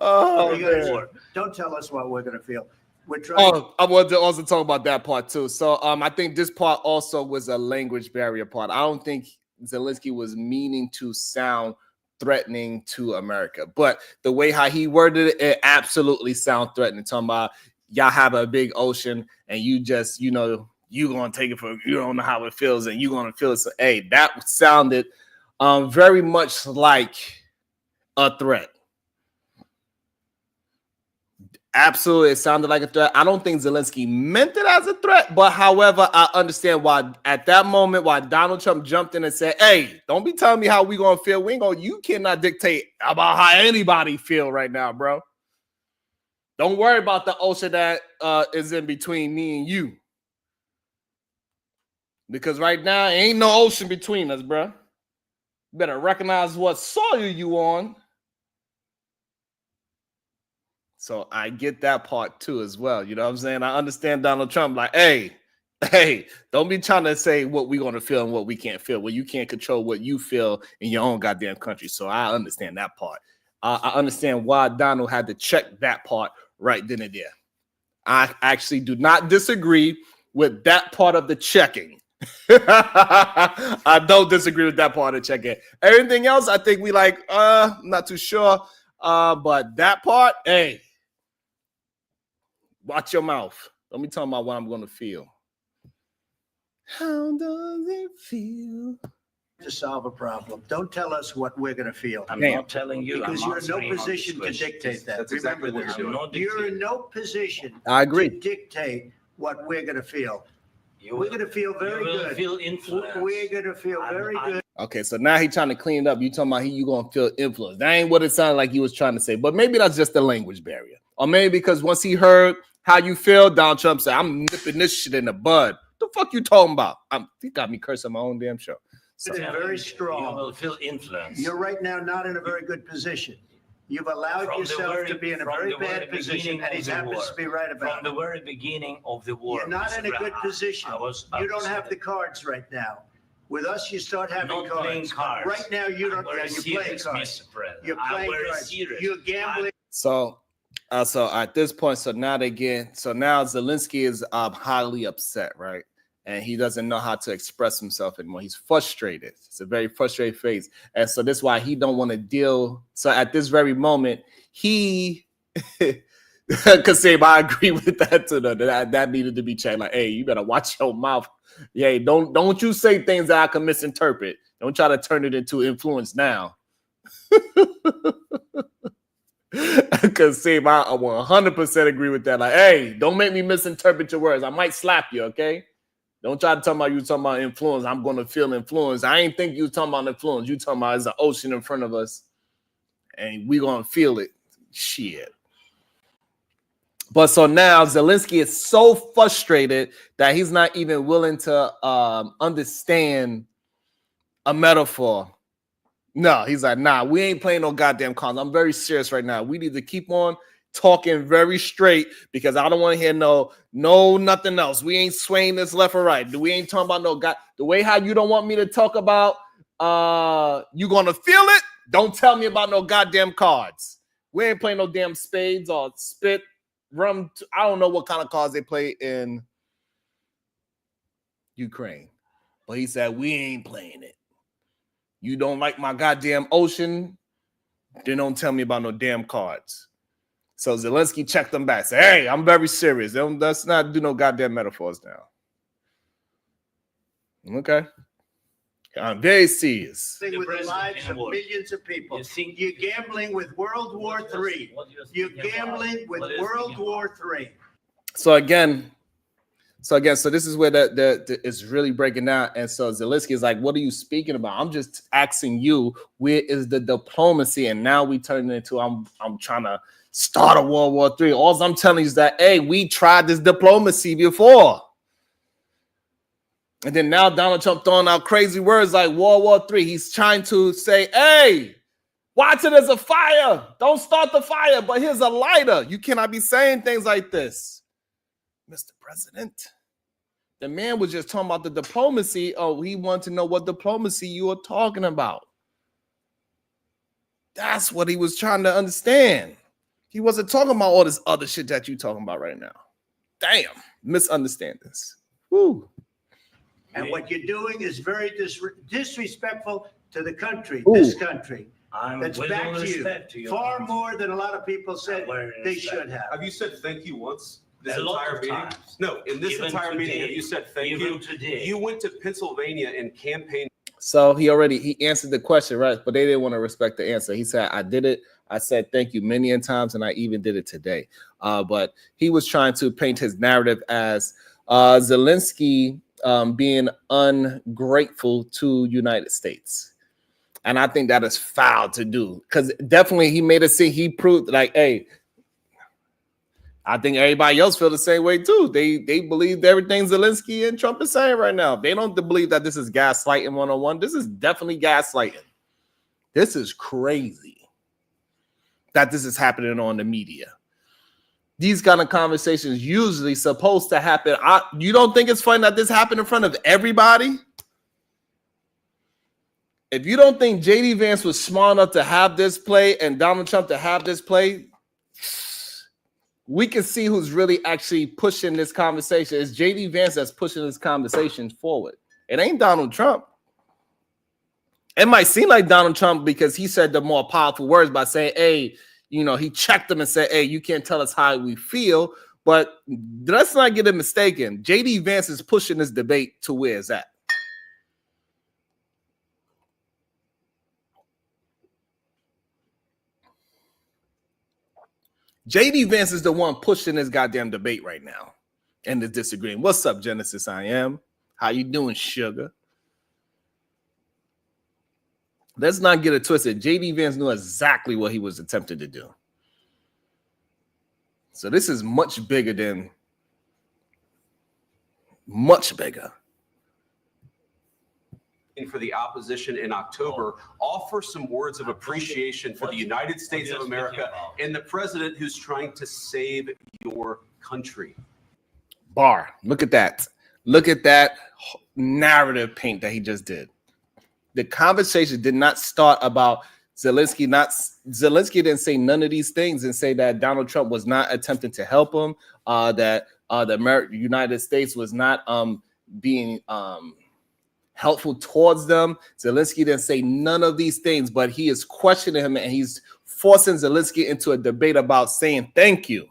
Oh, man. Don't tell us what we're going to feel. We're trying. I want to also talk about that part too. So I think this part also was a language barrier part. I don't think Zelensky was meaning to sound threatening to America, but the way how he worded it, it absolutely sound threatening. Talking about y'all have a big ocean and you just, you're going to take it for, you don't know how it feels and you're going to feel it. So, hey, that sounded very much like a threat. Absolutely, it sounded like a threat. I don't think Zelensky meant it as a threat, but however, I understand why at that moment, why Donald Trump jumped in and said, hey, don't be telling me how we going to feel. You cannot dictate about how anybody feel right now, bro. Don't worry about the ocean that is in between me and you. Because right now, ain't no ocean between us, bro. Better recognize what soil you on. So I get that part too as well. You know what I'm saying? I understand Donald Trump like, hey, don't be trying to say what we're going to feel and what we can't feel. Well, you can't control what you feel in your own goddamn country. So I understand that part. I understand why Donald had to check that part right then and there. I actually do not disagree with that part of the checking. I don't disagree with that part of checking. Everything else, I think we like, I'm not too sure. But that part, hey, watch your mouth. Don't be talking about what I'm going to feel. How does it feel to solve a problem? Don't tell us what we're going to feel. I'm not telling you. Because I'm you're in no answering on position this to question. dictate that. That's exactly Remember what this. you're doing. You're in no position I agree. to dictate what we're going to feel. You We're will- going to feel very you will good. feel influenced. We're going to feel very good. Okay, so now he's trying to clean it up. You talking about you going to feel influenced. That ain't what it sounded like you was trying to say. But maybe that's just the language barrier. Or maybe because once he heard how you feel, Donald Trump said, I'm nipping this shit in the bud. The fuck you talking about? You got me cursing my own damn show. So, It's very You strong. will feel influence. You're right now not in a very good position. You've allowed From the yourself very- to be in a from very the very bad position, beginning and he of the happens war. to be right about From the it. very beginning of the war. You're not Mr. in a good Brown, position. I You don't was- have the cards right now. With us, you start having not playing cards. cards. Right now, you I'm don't. very Yeah, you're playing serious, cards. Mr. President. You're I'm playing very cards. serious. You're gambling. so at this point, so now Zelensky is highly upset, right? And he doesn't know how to express himself anymore. He's frustrated. It's a very frustrated phase. And so that's why he don't want to deal. So at this very moment, he could say, I agree with that too. That needed to be checked. Like, hey, you better watch your mouth. Yeah, don't you say things that I can misinterpret. Don't try to turn it into influence now. Because I 100% agree with that. Like, hey, don't make me misinterpret your words. I might slap you, okay? Don't try to talk about you talking about influence. I'm going to feel influence. I ain't think you talking about influence. You talking about there's an ocean in front of us, and we going to feel it. Shit. But so now Zelensky is so frustrated that he's not even willing to understand a metaphor. No, he's like, nah, we ain't playing no goddamn cons. I'm very serious right now. We need to keep on talking very straight because I don't want to hear no nothing else. We ain't swaying this left or right. We ain't talking about no god. The way how you don't want me to talk about you gonna feel it. Don't tell me about no goddamn cards. We ain't playing no damn spades or spit rum. I don't know what kind of cards they play in Ukraine, but he said we ain't playing it. You don't like my goddamn ocean, then don't tell me about no damn cards. So Zelensky checked them back. Say, hey, I'm very serious. Let's not do no goddamn metaphors now. Okay. I'm very serious. With the president lives in of war. millions of people. You think- You're gambling with World War III. You're gambling with World War III. So this is where the it's really breaking down. And so Zelensky is like, what are you speaking about? I'm just asking you, where is the diplomacy? And now we turn it into I'm trying to start a World War III. All I'm telling you is that, hey, we tried this diplomacy before. And then now Donald Trump throwing out crazy words like World War III. He's trying to say, hey, watch it as a fire. Don't start the fire, but here's a lighter. You cannot be saying things like this. Mr. President, the man was just talking about the diplomacy. Oh, he wanted to know what diplomacy you were talking about. That's what he was trying to understand. He wasn't talking about all this other shit that you talking about right now. Damn, misunderstandings. Woo. And what you're doing is very disrespectful to the country, Ooh. this country. I'm That's with back all to respect to you. you. Far more than a lot of people said Very they respect. should have. Have you said thank you once? This A lot entire of meeting? times. No, in this Even entire meeting, today. have you said thank Even you? today. You went to Pennsylvania and campaigned. So he answered the question, right? But they didn't want to respect the answer. He said, I did it. I said thank you many times, and I even did it today. But he was trying to paint his narrative as Zelensky being ungrateful to United States. And I think that is foul to do because definitely he made it seem he proved like, hey, I think everybody else feel the same way too. They believe everything Zelensky and Trump is saying right now. They don't believe that this is gaslighting 101. This is definitely gaslighting. This is crazy that this is happening on the media. these kind of conversations usually supposed to happen. You don't think it's funny that this happened in front of everybody? If you don't think J.D. Vance was smart enough to have this play and Donald Trump to have this play, we can see who's really actually pushing this conversation. It's J.D. Vance that's pushing this conversation forward. It ain't Donald Trump. It might seem like Donald Trump because he said the more powerful words by saying, hey, you know, he checked them and said, hey, you can't tell us how we feel. But let's not get it mistaken. J.D. Vance is pushing this debate to where it's at. J.D. Vance is the one pushing this goddamn debate right now and is disagreeing. What's up, Genesis? I am. How you doing, sugar? Let's not get it twisted. J.D. Vance knew exactly what he was attempting to do. So this is much bigger than, much bigger. For the opposition in October, offer some words of appreciation for the United States of America and the president who's trying to save your country. Bar. Look at that. Look at that narrative paint that he just did. The conversation did not start about Zelensky. Zelensky didn't say none of these things and say that Donald Trump was not attempting to help him, that the United States was not being helpful towards them. Zelensky didn't say none of these things, but he is questioning him and he's forcing Zelensky into a debate about saying thank you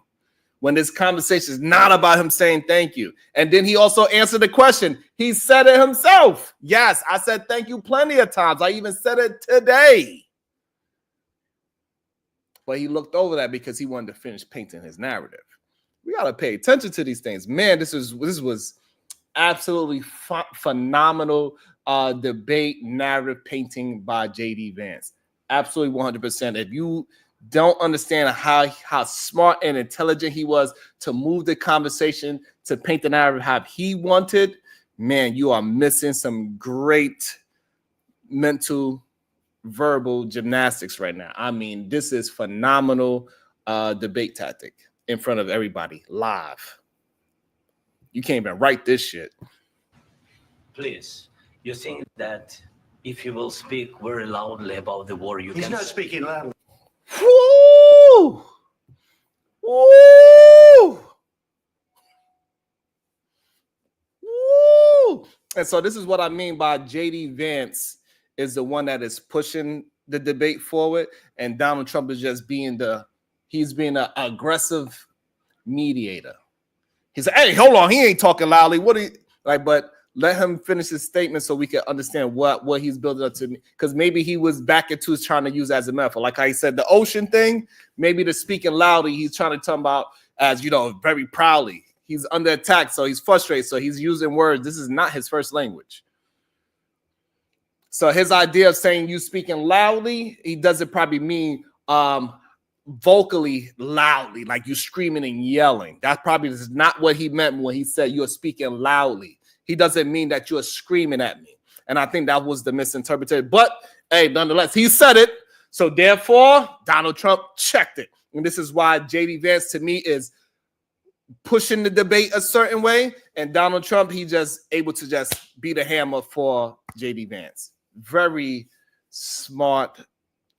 when this conversation is not about him saying thank you. And then he also answered the question. He said it himself. Yes, I said thank you plenty of times. I even said it today. But he looked over that because he wanted to finish painting his narrative. We got to pay attention to these things. Man, this was absolutely phenomenal debate narrative painting by J.D. Vance. Absolutely 100%. If you don't understand how smart and intelligent he was to move the conversation to paint the narrative how he wanted, man, you are missing some great mental verbal gymnastics right now. I mean, this is phenomenal debate tactic in front of everybody live. You can't even write this shit. Please, you think that if you will speak very loudly about the war, He's not speaking loudly. Woo! Woo! Woo! And so this is what I mean by J.D. Vance is the one that is pushing the debate forward, and Donald Trump is just being he's being an aggressive mediator. He said, hey, hold on, he ain't talking loudly. What are you like? But let him finish his statement so we can understand what he's building up to. Because maybe he was back into trying to use as a metaphor. Like I said, the ocean thing, maybe the speaking loudly, he's trying to talk about as, you know, very proudly. He's under attack, so he's frustrated. So he's using words. This is not his first language. So his idea of saying you speaking loudly, he doesn't probably mean vocally loudly, like you screaming and yelling. That probably is not what he meant when he said you're speaking loudly. He doesn't mean that you're screaming at me. And I think that was the misinterpretation. But hey, nonetheless, he said it. So therefore, Donald Trump checked it. And this is why J.D. Vance to me is pushing the debate a certain way. And Donald Trump, he just able to just be the hammer for J.D. Vance. Very smart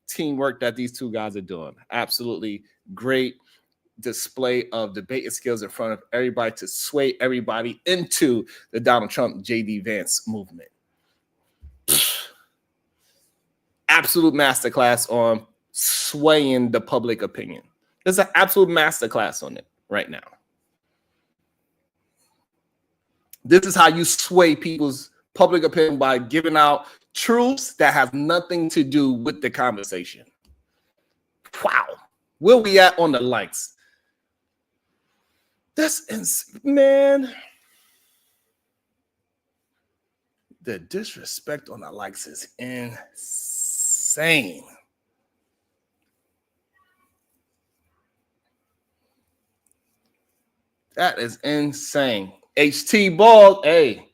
teamwork that these two guys are doing. Absolutely great display of debating skills in front of everybody to sway everybody into the Donald Trump J.D. Vance movement. Absolute masterclass on swaying the public opinion. There's an absolute masterclass on it right now. This is how you sway people's public opinion by giving out truths that have nothing to do with the conversation. Wow. Where we at on the likes? Man. The disrespect on the likes is insane. That is insane. HT Ball, hey.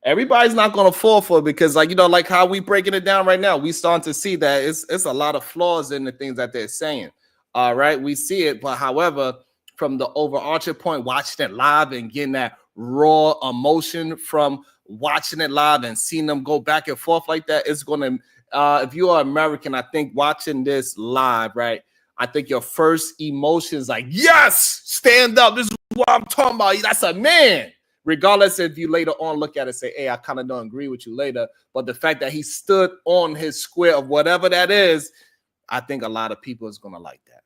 Everybody's not going to fall for it because, like, you know, like how we breaking it down right now, we starting to see that it's a lot of flaws in the things that they're saying. All right, we see it. But however, from the overarching point, watching it live and getting that raw emotion from watching it live and seeing them go back and forth like that, it's going to, if you are American, I think watching this live, right, I think your first emotion is like, yes, stand up. This is what I'm talking about. That's a man. Regardless if you later on look at it and say, hey, I kind of don't agree with you later. But the fact that he stood on his square of whatever that is, I think a lot of people is going to like that.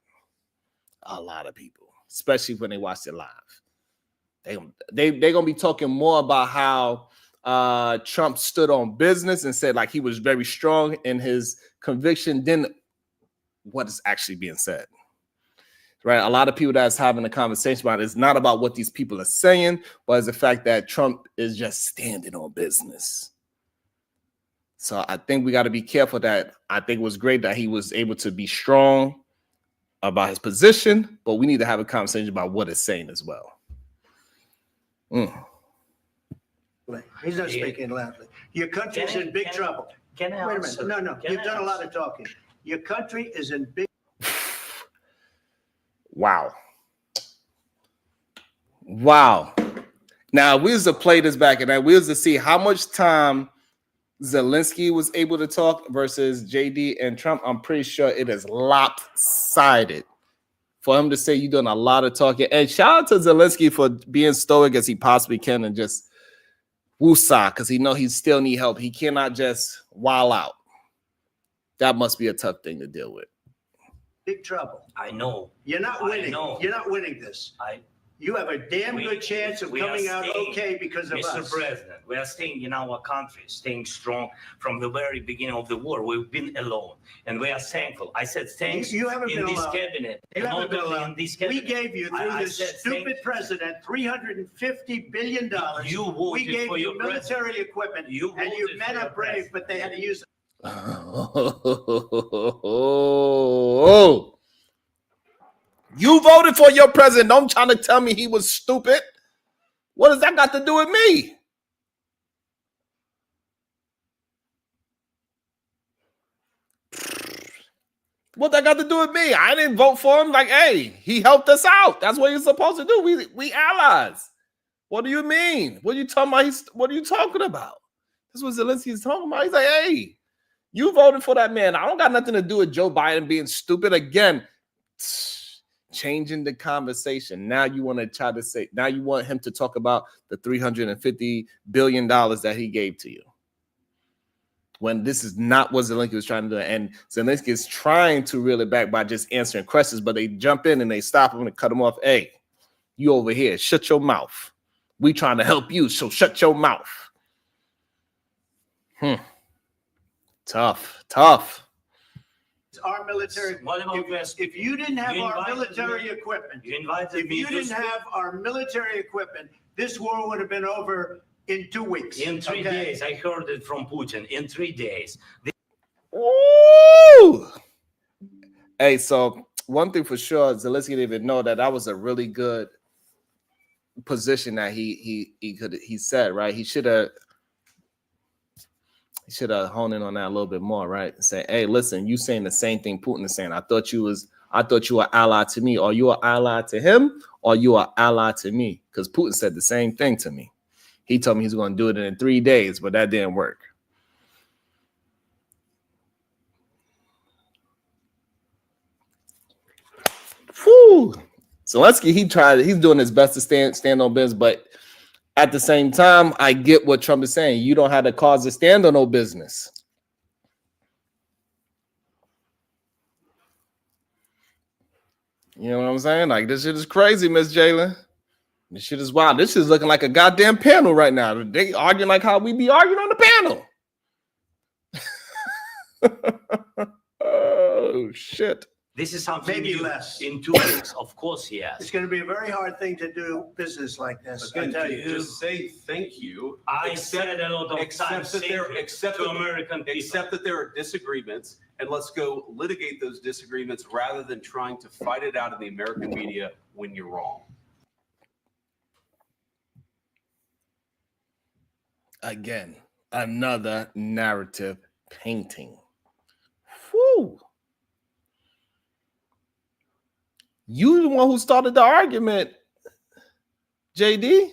A lot of people, especially when they watch it live. They're going to be talking more about how Trump stood on business and said like he was very strong in his conviction than what is actually being said. Right? A lot of people that's having a conversation about it, it's not about what these people are saying, but it's the fact that Trump is just standing on business. So I think we got to be careful that I think it was great that he was able to be strong about his position, but we need to have a conversation about what it's saying as well. He's not speaking loudly. Your country's in big trouble. Can I Wait a answer? minute. No. Can You've I done a lot answer? of talking. Your country is in big. Wow. Now, we was to play this back, and we was to see how much time Zelensky was able to talk versus JD and Trump. I'm pretty sure it is lopsided for him to say you're doing a lot of talking. And shout out to Zelensky for being stoic as he possibly can and just woosah, because he know he still need help. He cannot just wild out. That must be a tough thing to deal with. Big trouble. I know. You're not winning. know. You're not winning this. You have a damn good chance of we are coming out staying, okay because of Mr. us. President, we are staying in our country, staying strong from the very beginning of the war. We've been alone, and we are thankful. I said thanks You haven't in been this alone. cabinet. You and haven't not been only alone. in this We cabinet. gave you, through I this said stupid president, $350 billion. You voted we gave for you your military equipment, You and your voted men for are your brave, president. but they had to use. You voted for your president. Don't try to tell me he was stupid. What does that got to do with me? What that got to do with me? I didn't vote for him. Like, hey, he helped us out. That's what he's supposed to do. We allies. What do you mean? What are you talking about? What are you talking about? That's what Zelensky is talking about. He's like, hey, you voted for that man. I don't got nothing to do with Joe Biden being stupid. Again, changing the conversation. Now you want to try to say, now you want him to talk about the $350 billion that he gave to you. When this is not what Zelensky was trying to do. And Zelensky is trying to reel it back by just answering questions, but they jump in and they stop him and cut him off. Hey, you over here, shut your mouth. We trying to help you, so shut your mouth. Tough. Our military. What about If you didn't have You our invited military me- equipment, You invited if me you to didn't have our military equipment, this war would have been over in 2 weeks. in 3 okay? days. I heard it from Putin. In 3 days. Woo! Hey, so one thing for sure, Zelensky didn't even know that was a really good position that he said, right? He should have honed in on that a little bit more, right? And say, hey, listen, you saying the same thing Putin is saying. I thought you were allied to me. Are you an ally to him, or you are ally to me? Because Putin said the same thing to me. He told me he's going to do it in 3 days, but that didn't work. Whew. Zelensky, he's doing his best to stand on business, but at the same time, I get what Trump is saying. You don't have the cause to stand on no business. You know what I'm saying? Like, this shit is crazy, Miss Jalen. This shit is wild. This is looking like a goddamn panel right now. They arguing like how we be arguing on the panel. Oh, shit. This is something Maybe new less. in 2 weeks. Of course, yes. It's going to be a very hard thing to do business like this. I tell you. Just say thank you. I said a lot of times to American people. Accept that there are disagreements, and let's go litigate those disagreements rather than trying to fight it out in the American media when you're wrong. Again, another narrative painting. Whew. You the one who started the argument, JD.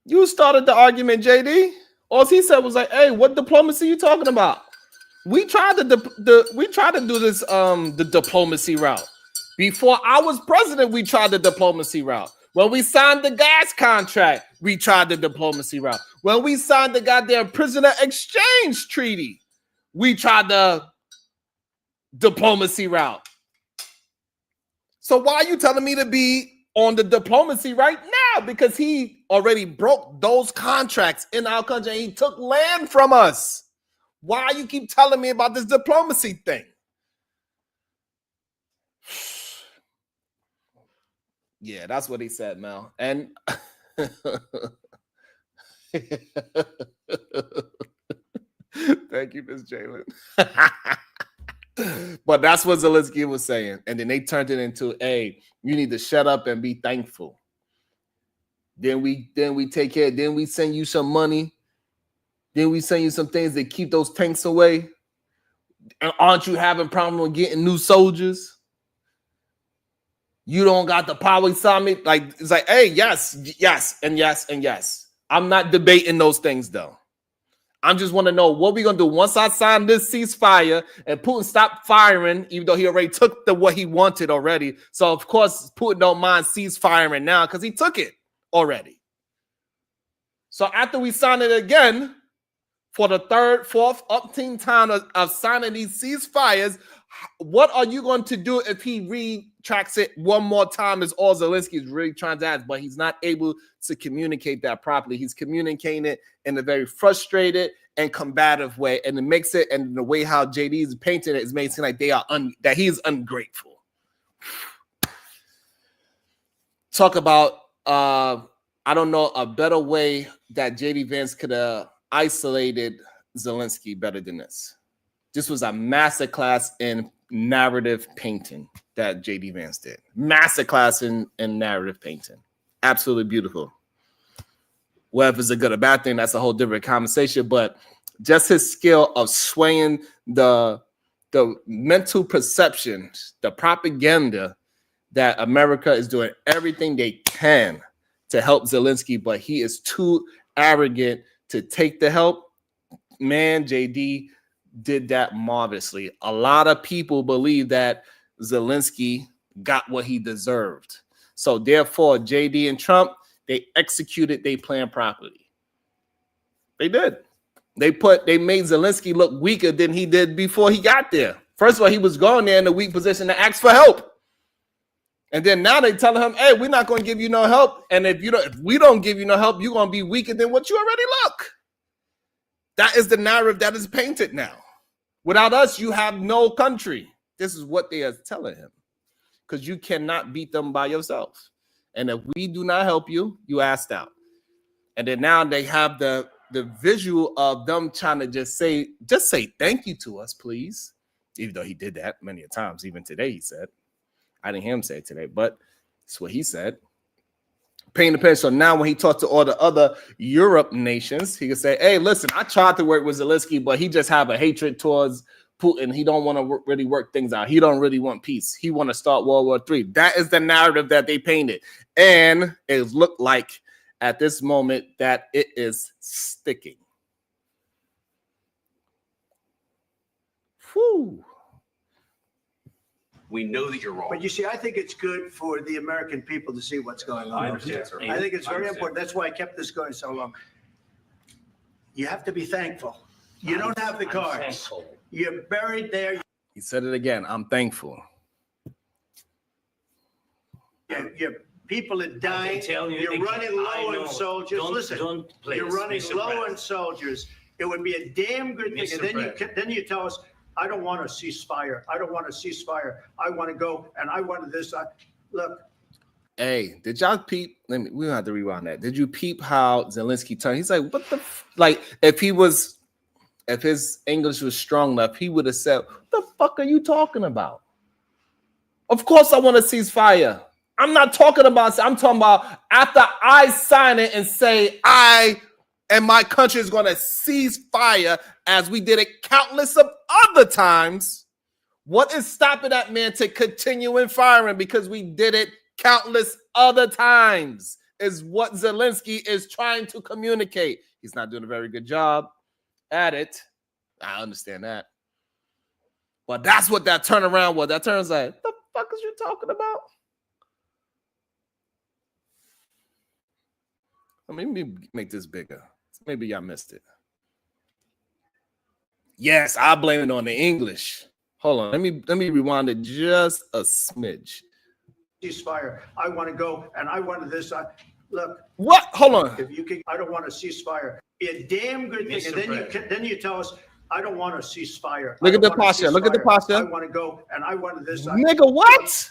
You started the argument, JD. All he said was like, "Hey, what diplomacy you talking about?" We tried to do this the diplomacy route. Before I was president, we tried the diplomacy route. When we signed the gas contract, we tried the diplomacy route. When we signed the goddamn prisoner exchange treaty, we tried the diplomacy route. So why are you telling me to be on the diplomacy right now? Because he already broke those contracts in our country and he took land from us. Why you keep telling me about this diplomacy thing? Yeah, that's what he said, Mel. And thank you, Ms. Jalen. But that's what Zelensky was saying. And then they turned it into, hey, you need to shut up and be thankful. Then we take care. Then we send you some money. Then we send you some things that keep those tanks away. And aren't you having problem with getting new soldiers? You don't got the power summit. Like, it's like, hey, yes, and yes, and yes. I'm not debating those things, though. I just want to know what we're going to do once I sign this ceasefire and Putin stop firing, even though he already took what he wanted already. So, of course, Putin don't mind ceasefiring now because he took it already. So after we sign it again, for the third, fourth, umpteenth time of signing these ceasefires, what are you going to do if he retracts it one more time? Is all Zelensky is really trying to ask, but he's not able to communicate that properly. He's communicating it in a very frustrated and combative way, and it makes it, and the way how JD is painting it is making it seem like that he is ungrateful. Talk about I don't know a better way that JD Vance could have isolated Zelensky better than this. This was a masterclass in narrative painting that JD Vance did. Masterclass in narrative painting. Absolutely beautiful. Whether it's a good or bad thing, that's a whole different conversation. But just his skill of swaying the mental perception, the propaganda that America is doing everything they can to help Zelensky, but he is too arrogant to take the help. Man, JD did that marvelously. A lot of people believe that Zelensky got what he deserved. So therefore, JD and Trump, they executed their plan properly. They did. They made Zelensky look weaker than he did before he got there. First of all, he was going there in a weak position to ask for help. And then now they telling him, hey, we're not going to give you no help. And if we don't give you no help, you're going to be weaker than what you already look. That is the narrative that is painted now. Without us, you have no country. This is what they are telling him. Because you cannot beat them by yourself. And if we do not help you, you asked out. And then now they have the visual of them trying to just say thank you to us, please. Even though he did that many a times. Even today, he said. I didn't hear him say it today, but it's what he said. Paint the picture. So now when he talked to all the other Europe nations, he could say, hey, listen, I tried to work with Zelensky, but he just have a hatred towards Putin. He don't want to really work things out. He don't really want peace. He want to start World War III. That is the narrative that they painted. And it looked like at this moment that it is sticking. Whew. We know that you're wrong. But you see, I think it's good for the American people to see what's going on. I understand, sir. I think it's very important. That's why I kept this going so long. You have to be thankful. You don't have the cards. You're buried there. He said it again. I'm thankful. Your people are dying. You're running low on soldiers. Listen, you're running low on soldiers. It would be a damn good thing. And then you tell us, I don't want a ceasefire. I don't want a ceasefire. I want to go and I wanted this. Look. Hey, did y'all peep? We don't have to rewind that. Did you peep how Zelensky turned? He's like, what the like if his English was strong enough, he would have said, what the fuck are you talking about? Of course I want a ceasefire. I'm talking about after I sign it and say I and my country is going to cease fire as we did it countless of other times. What is stopping that man to continue in firing? Because we did it countless other times, is what Zelensky is trying to communicate. He's not doing a very good job at it. I understand that. But that's what that turnaround was. That turns like, the fuck is you talking about? Let me make this bigger. Maybe y'all missed it. Yes, I blame it on the English. Hold on. Let me rewind it just a smidge. Ceasefire. I want to go, and I wanted this. Look. What? Hold on. If you can, I don't want a ceasefire. Be a damn good thing, and then you tell us, I don't want a ceasefire. Look at the posture. Look at the posture. I want to go, and I wanted this. Nigga, what?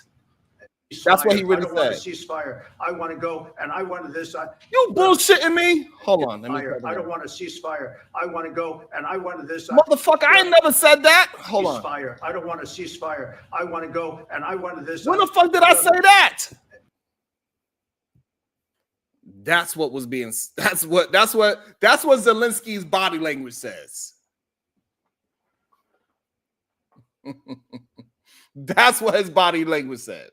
That's what he really said. I don't want a ceasefire. I want to go, and I wanted this. You bullshitting me? Hold on. I don't want a ceasefire. I want to go, and I wanted this. Motherfucker, I ain't never said that. Hold on. Ceasefire. I don't want a ceasefire. I want to go, and I wanted this. When the fuck did I say that? That's what was being. That's what Zelensky's body language says. That's what his body language said.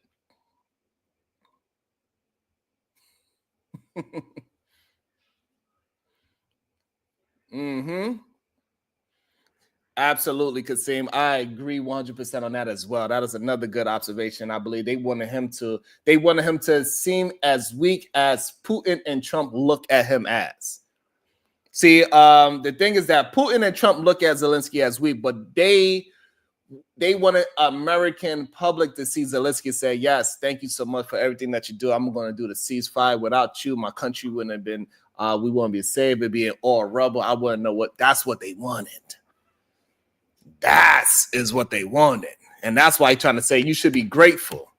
Absolutely, Kasim. I agree 100% on that as well. That is another good observation. I believe they wanted him to seem as weak as Putin and Trump look at him as. See, the thing is that Putin and Trump look at Zelensky as weak, but they wanted American public to see Zelensky say, yes, thank you so much for everything that you do. I'm going to do the ceasefire. Without you, my country wouldn't have been, we wouldn't be saved. It'd be an all rubble. I wouldn't know what, that's what they wanted. That is what they wanted. And that's why he's trying to say, you should be grateful.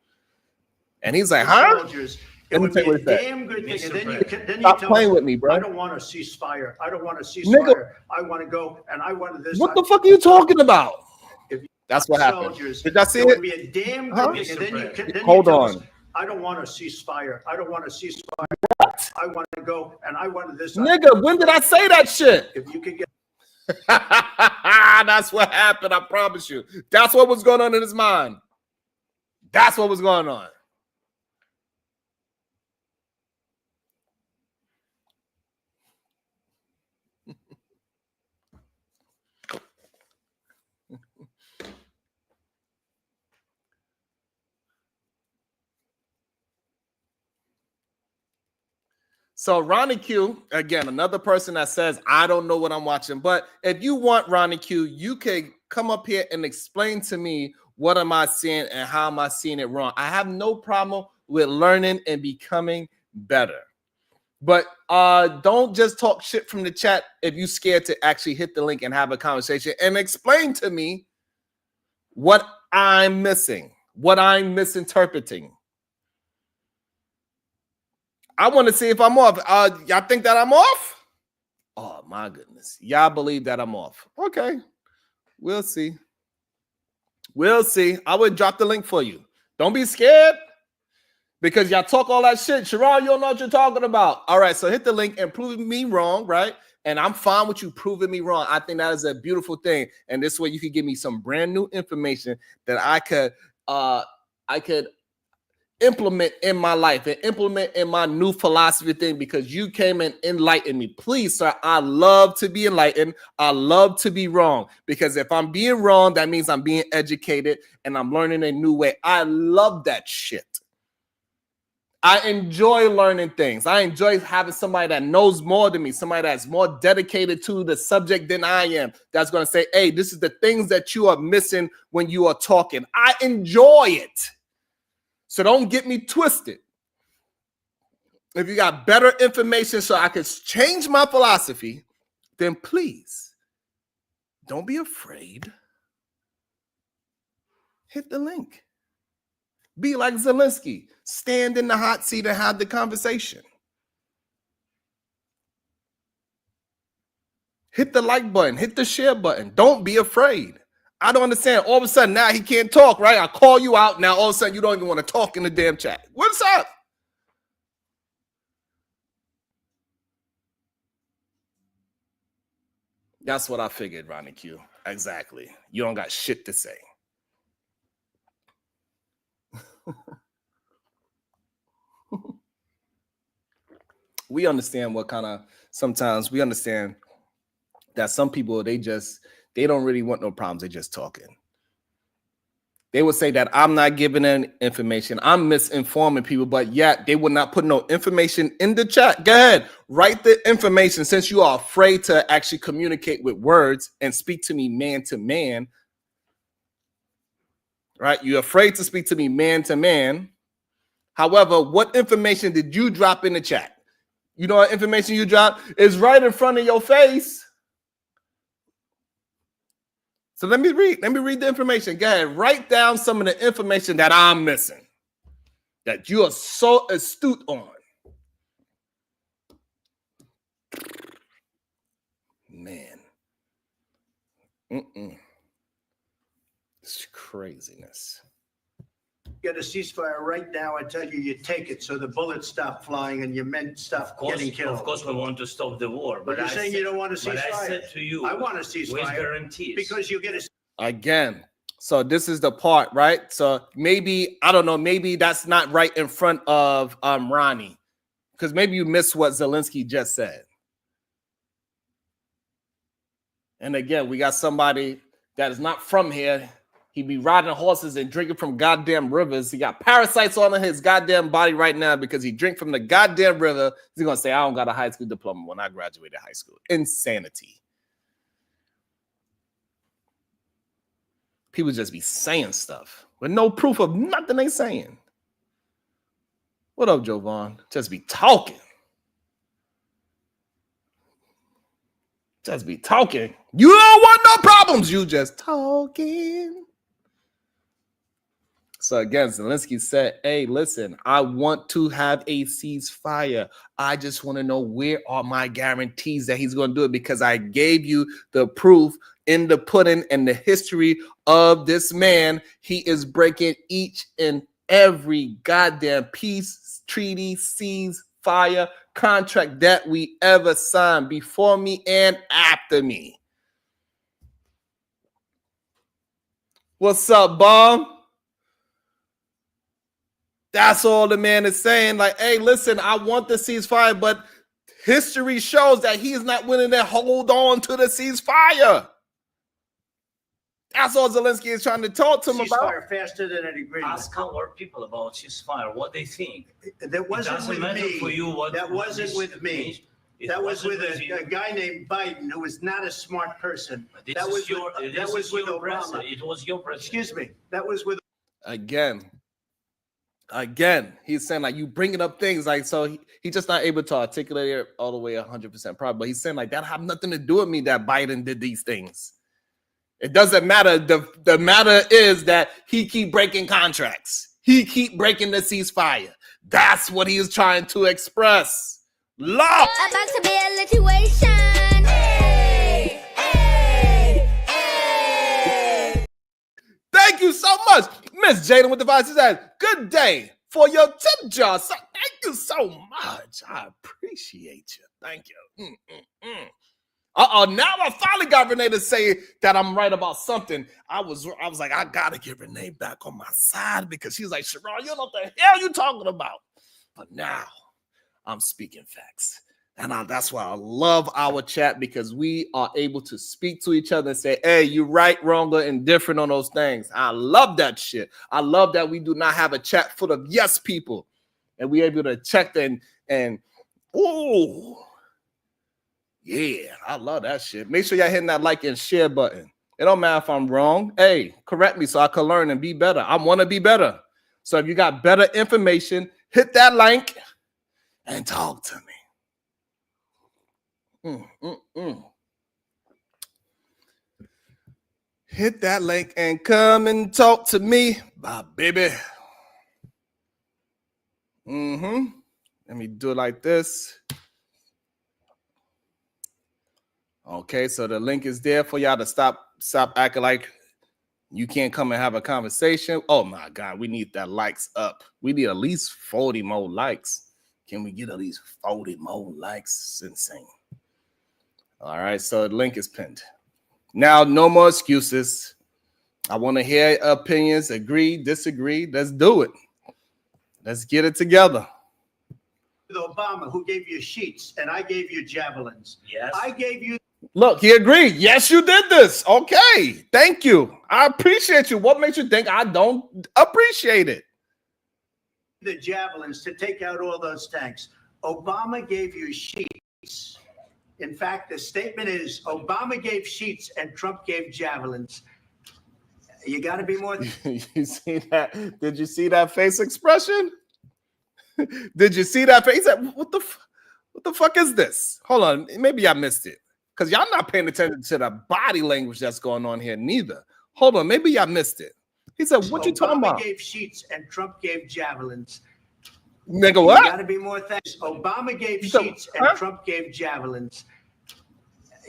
And he's like, huh? Soldiers, it would be a damn good thing. And then you stop tell playing us, with me, bro. I don't want a ceasefire. I don't want a ceasefire. Nigga. I want to go, and I wanted this. What the fuck are you talking about? That's what happened. Did y'all see it? It would be a damn good thing. And then hold you tell on. us, I don't want a ceasefire. I don't want a ceasefire. What? I want to go, and I wanted this. Nigga, when did I say that shit? If you could get. That's what happened, I promise you. That's what was going on in his mind. That's what was going on. So Ronnie Q, again, another person that says, I don't know what I'm watching. But if you want, Ronnie Q, you can come up here and explain to me what am I seeing and how am I seeing it wrong. I have no problem with learning and becoming better. But don't just talk shit from the chat if you're scared to actually hit the link and have a conversation and explain to me what I'm missing, what I'm misinterpreting. I want to see if I'm off. Y'all think that I'm off? Oh, my goodness. Y'all believe that I'm off. Okay. We'll see. We'll see. I would drop the link for you. Don't be scared because y'all talk all that shit. Sharon, you don't know what you're talking about. All right, so hit the link and prove me wrong, right? And I'm fine with you proving me wrong. I think that is a beautiful thing. And this way you could give me some brand new information that I could implement in my life and implement in my new philosophy thing because you came and enlightened me. Please, sir, I love to be enlightened. I love to be wrong because if I'm being wrong, that means I'm being educated and I'm learning a new way. I love that shit. I enjoy learning things. I enjoy having somebody that knows more than me, somebody that's more dedicated to the subject than I am, that's going to say, hey, this is the things that you are missing when you are talking. I enjoy it. So don't get me twisted. If you got better information so I can change my philosophy, then please don't be afraid. Hit the link. Be like Zelensky. Stand in the hot seat and have the conversation. Hit the like button. Hit the share button. Don't be afraid. I don't understand. All of a sudden, now he can't talk, right? I call you out. Now, all of a sudden, you don't even want to talk in the damn chat. What's up? That's what I figured, Ronnie Q. Exactly. You don't got shit to say. We understand what kind of, sometimes we understand that some people, they don't really want no problems. They just talking. They would say that I'm not giving them information. I'm misinforming people, but yet they would not put no information in the chat. Go ahead, write the information. Since you are afraid to actually communicate with words and speak to me man to man, right? You're afraid to speak to me man to man. However, what information did you drop in the chat? You know what information you dropped is right in front of your face. So let me read the information. Go ahead, write down some of the information that I'm missing, that you are so astute on. Man. It's craziness. Get a ceasefire right now. I tell you, you take it so the bullets stop flying and your men stop getting killed. Of course, we want to stop the war. But you're saying you don't want to ceasefire. But I said to you, I want a ceasefire. With guarantees. Because you get a Again, so this is the part, right? So maybe, I don't know, maybe that's not right in front of Ronnie, because maybe you missed what Zelensky just said. And again, we got somebody that is not from here. He be riding horses and drinking from goddamn rivers. He got parasites on his goddamn body right now because he drink from the goddamn river. He's going to say, I don't got a high school diploma when I graduated high school. Insanity. People just be saying stuff with no proof of nothing they saying. What up, Jovan? Just be talking. Just be talking. You don't want no problems. You just talking. So again, Zelensky said, hey, listen, I want to have a ceasefire. I just want to know where are my guarantees that he's going to do it, because I gave you the proof in the pudding and the history of this man. He is breaking each and every goddamn peace treaty, ceasefire contract that we ever signed before me and after me. What's up, Bob? That's all the man is saying. Like, hey, listen, I want the ceasefire, but history shows that he is not willing to hold on to the ceasefire. That's all Zelensky is trying to talk to him about. ceasefire faster than an agreement. Ask our people about ceasefire, what they think. That wasn't with me. For you what that wasn't with me. That was with a guy named Biden, who was not a smart person. That was with Obama. It was your president. Excuse me. That was with. Again, he's saying like you bringing up things like, so he's just not able to articulate it all the way 100% probably. But he's saying like that have nothing to do with me that Biden did these things. It doesn't matter. The matter is that he keep breaking contracts. He keep breaking the ceasefire. That's what he is trying to express. Love. About to be a situation. Hey, hey, hey. Thank you so much. Miss Jaden with the Vice says, good day for your tip jar. So thank you so much. I appreciate you. Thank you. Now I finally got Renee to say that I'm right about something. I was like, I gotta get Renee back on my side because she's like, Sharon, you know what the hell you talking about? But now I'm speaking facts. And that's why I love our chat, because we are able to speak to each other and say, hey, you're right, wrong, or indifferent on those things. I love that shit. I love that we do not have a chat full of yes people. And we're able to check and ooh, yeah, I love that shit. Make sure y'all hitting that like and share button. It don't matter if I'm wrong. Hey, correct me so I can learn and be better. I want to be better. So if you got better information, hit that like and talk to me. Hit that link and come and talk to me, bye, baby. Let me do it like this. Okay, so the link is there for y'all to stop acting like you can't come and have a conversation. Oh my God, we need that likes up. We need at least 40 more likes. Can we get at least 40 more likes? It's insane. All right, so the link is pinned. Now, no more excuses. I want to hear opinions, agree, disagree. Let's do it. Let's get it together. With Obama, who gave you sheets, and I gave you javelins. Yes. I gave you Look, he agreed. Yes, you did this. Okay. Thank you. I appreciate you. What makes you think I don't appreciate it? the javelins to take out all those tanks. Obama gave you sheets. In fact, the statement is Obama gave sheets and Trump gave javelins. You got to be more. You see that? Did you see that face expression? Did you see that face? What the fuck is this? Hold on, maybe I missed it because y'all not paying attention to the body language that's going on here neither. Hold on, maybe y'all missed it. He said, "What you talking about?" Obama gave sheets and Trump gave javelins. Nigga, what? You got to be more thanks. Obama gave sheets and Trump gave javelins.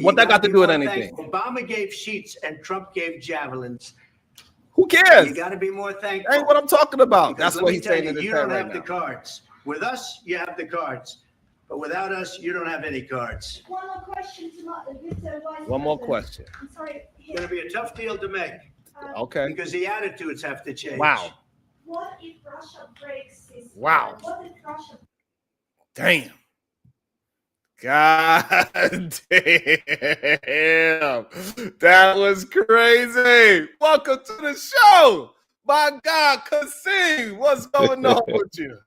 What that got to do with anything? Obama gave sheets and Trump gave javelins. Who cares? You got to be more thankful. Ain't what I'm talking about. Because That's what he's saying in you his don't head have right the now. cards. With us, you have the cards. But without us, you don't have any cards. One more question to Mr. Vice One more President. question. I'm sorry. It's going to be a tough deal to make Okay. because the attitudes have to change. Wow. What if Russia breaks his? Wow. What if Russia? Damn. God damn. That was crazy. Welcome to the show. My God, Kasim, what's going on with you?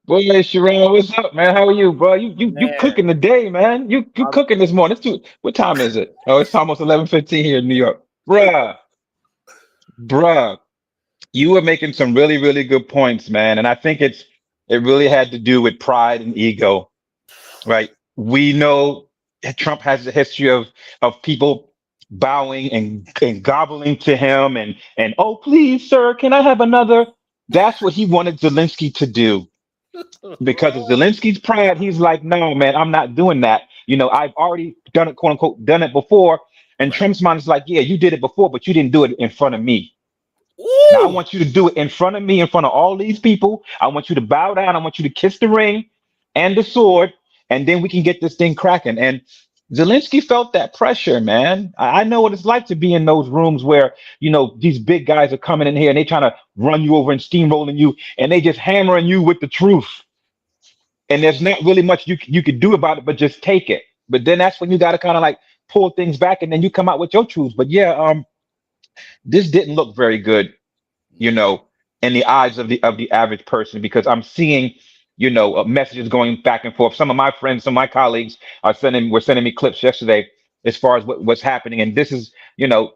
Boy, Sharon, what's up, man? How are you, bro? You Man. cooking the day, man. You cooking this morning. What time is it? Oh, it's almost 11:15 here in New York. Bruh, you were making some really, really good points, man. And I think it really had to do with pride and ego, right? We know that Trump has a history of people bowing and gobbling to him and oh, please, sir, can I have another? That's what he wanted Zelensky to do. Because of Zelensky's pride, he's like, no, man, I'm not doing that. You know, I've already done it, quote unquote, done it before. And Trump's mind is like, yeah, you did it before, but you didn't do it in front of me. Now I want you to do it in front of me, in front of all these people. I want you to bow down. I want you to kiss the ring and the sword, and then we can get this thing cracking. And Zelensky felt that pressure, man. I know what it's like to be in those rooms where, you know, these big guys are coming in here and they trying to run you over and steamrolling you, and they just hammering you with the truth. And there's not really much you could do about it, but just take it. But then that's when you got to kind of like pull things back, and then you come out with your truths. But yeah, this didn't look very good, you know, in the eyes of the average person, because I'm seeing, you know, messages going back and forth. Some of my friends, some of my colleagues were sending me clips yesterday as far as what's happening, and this is, you know,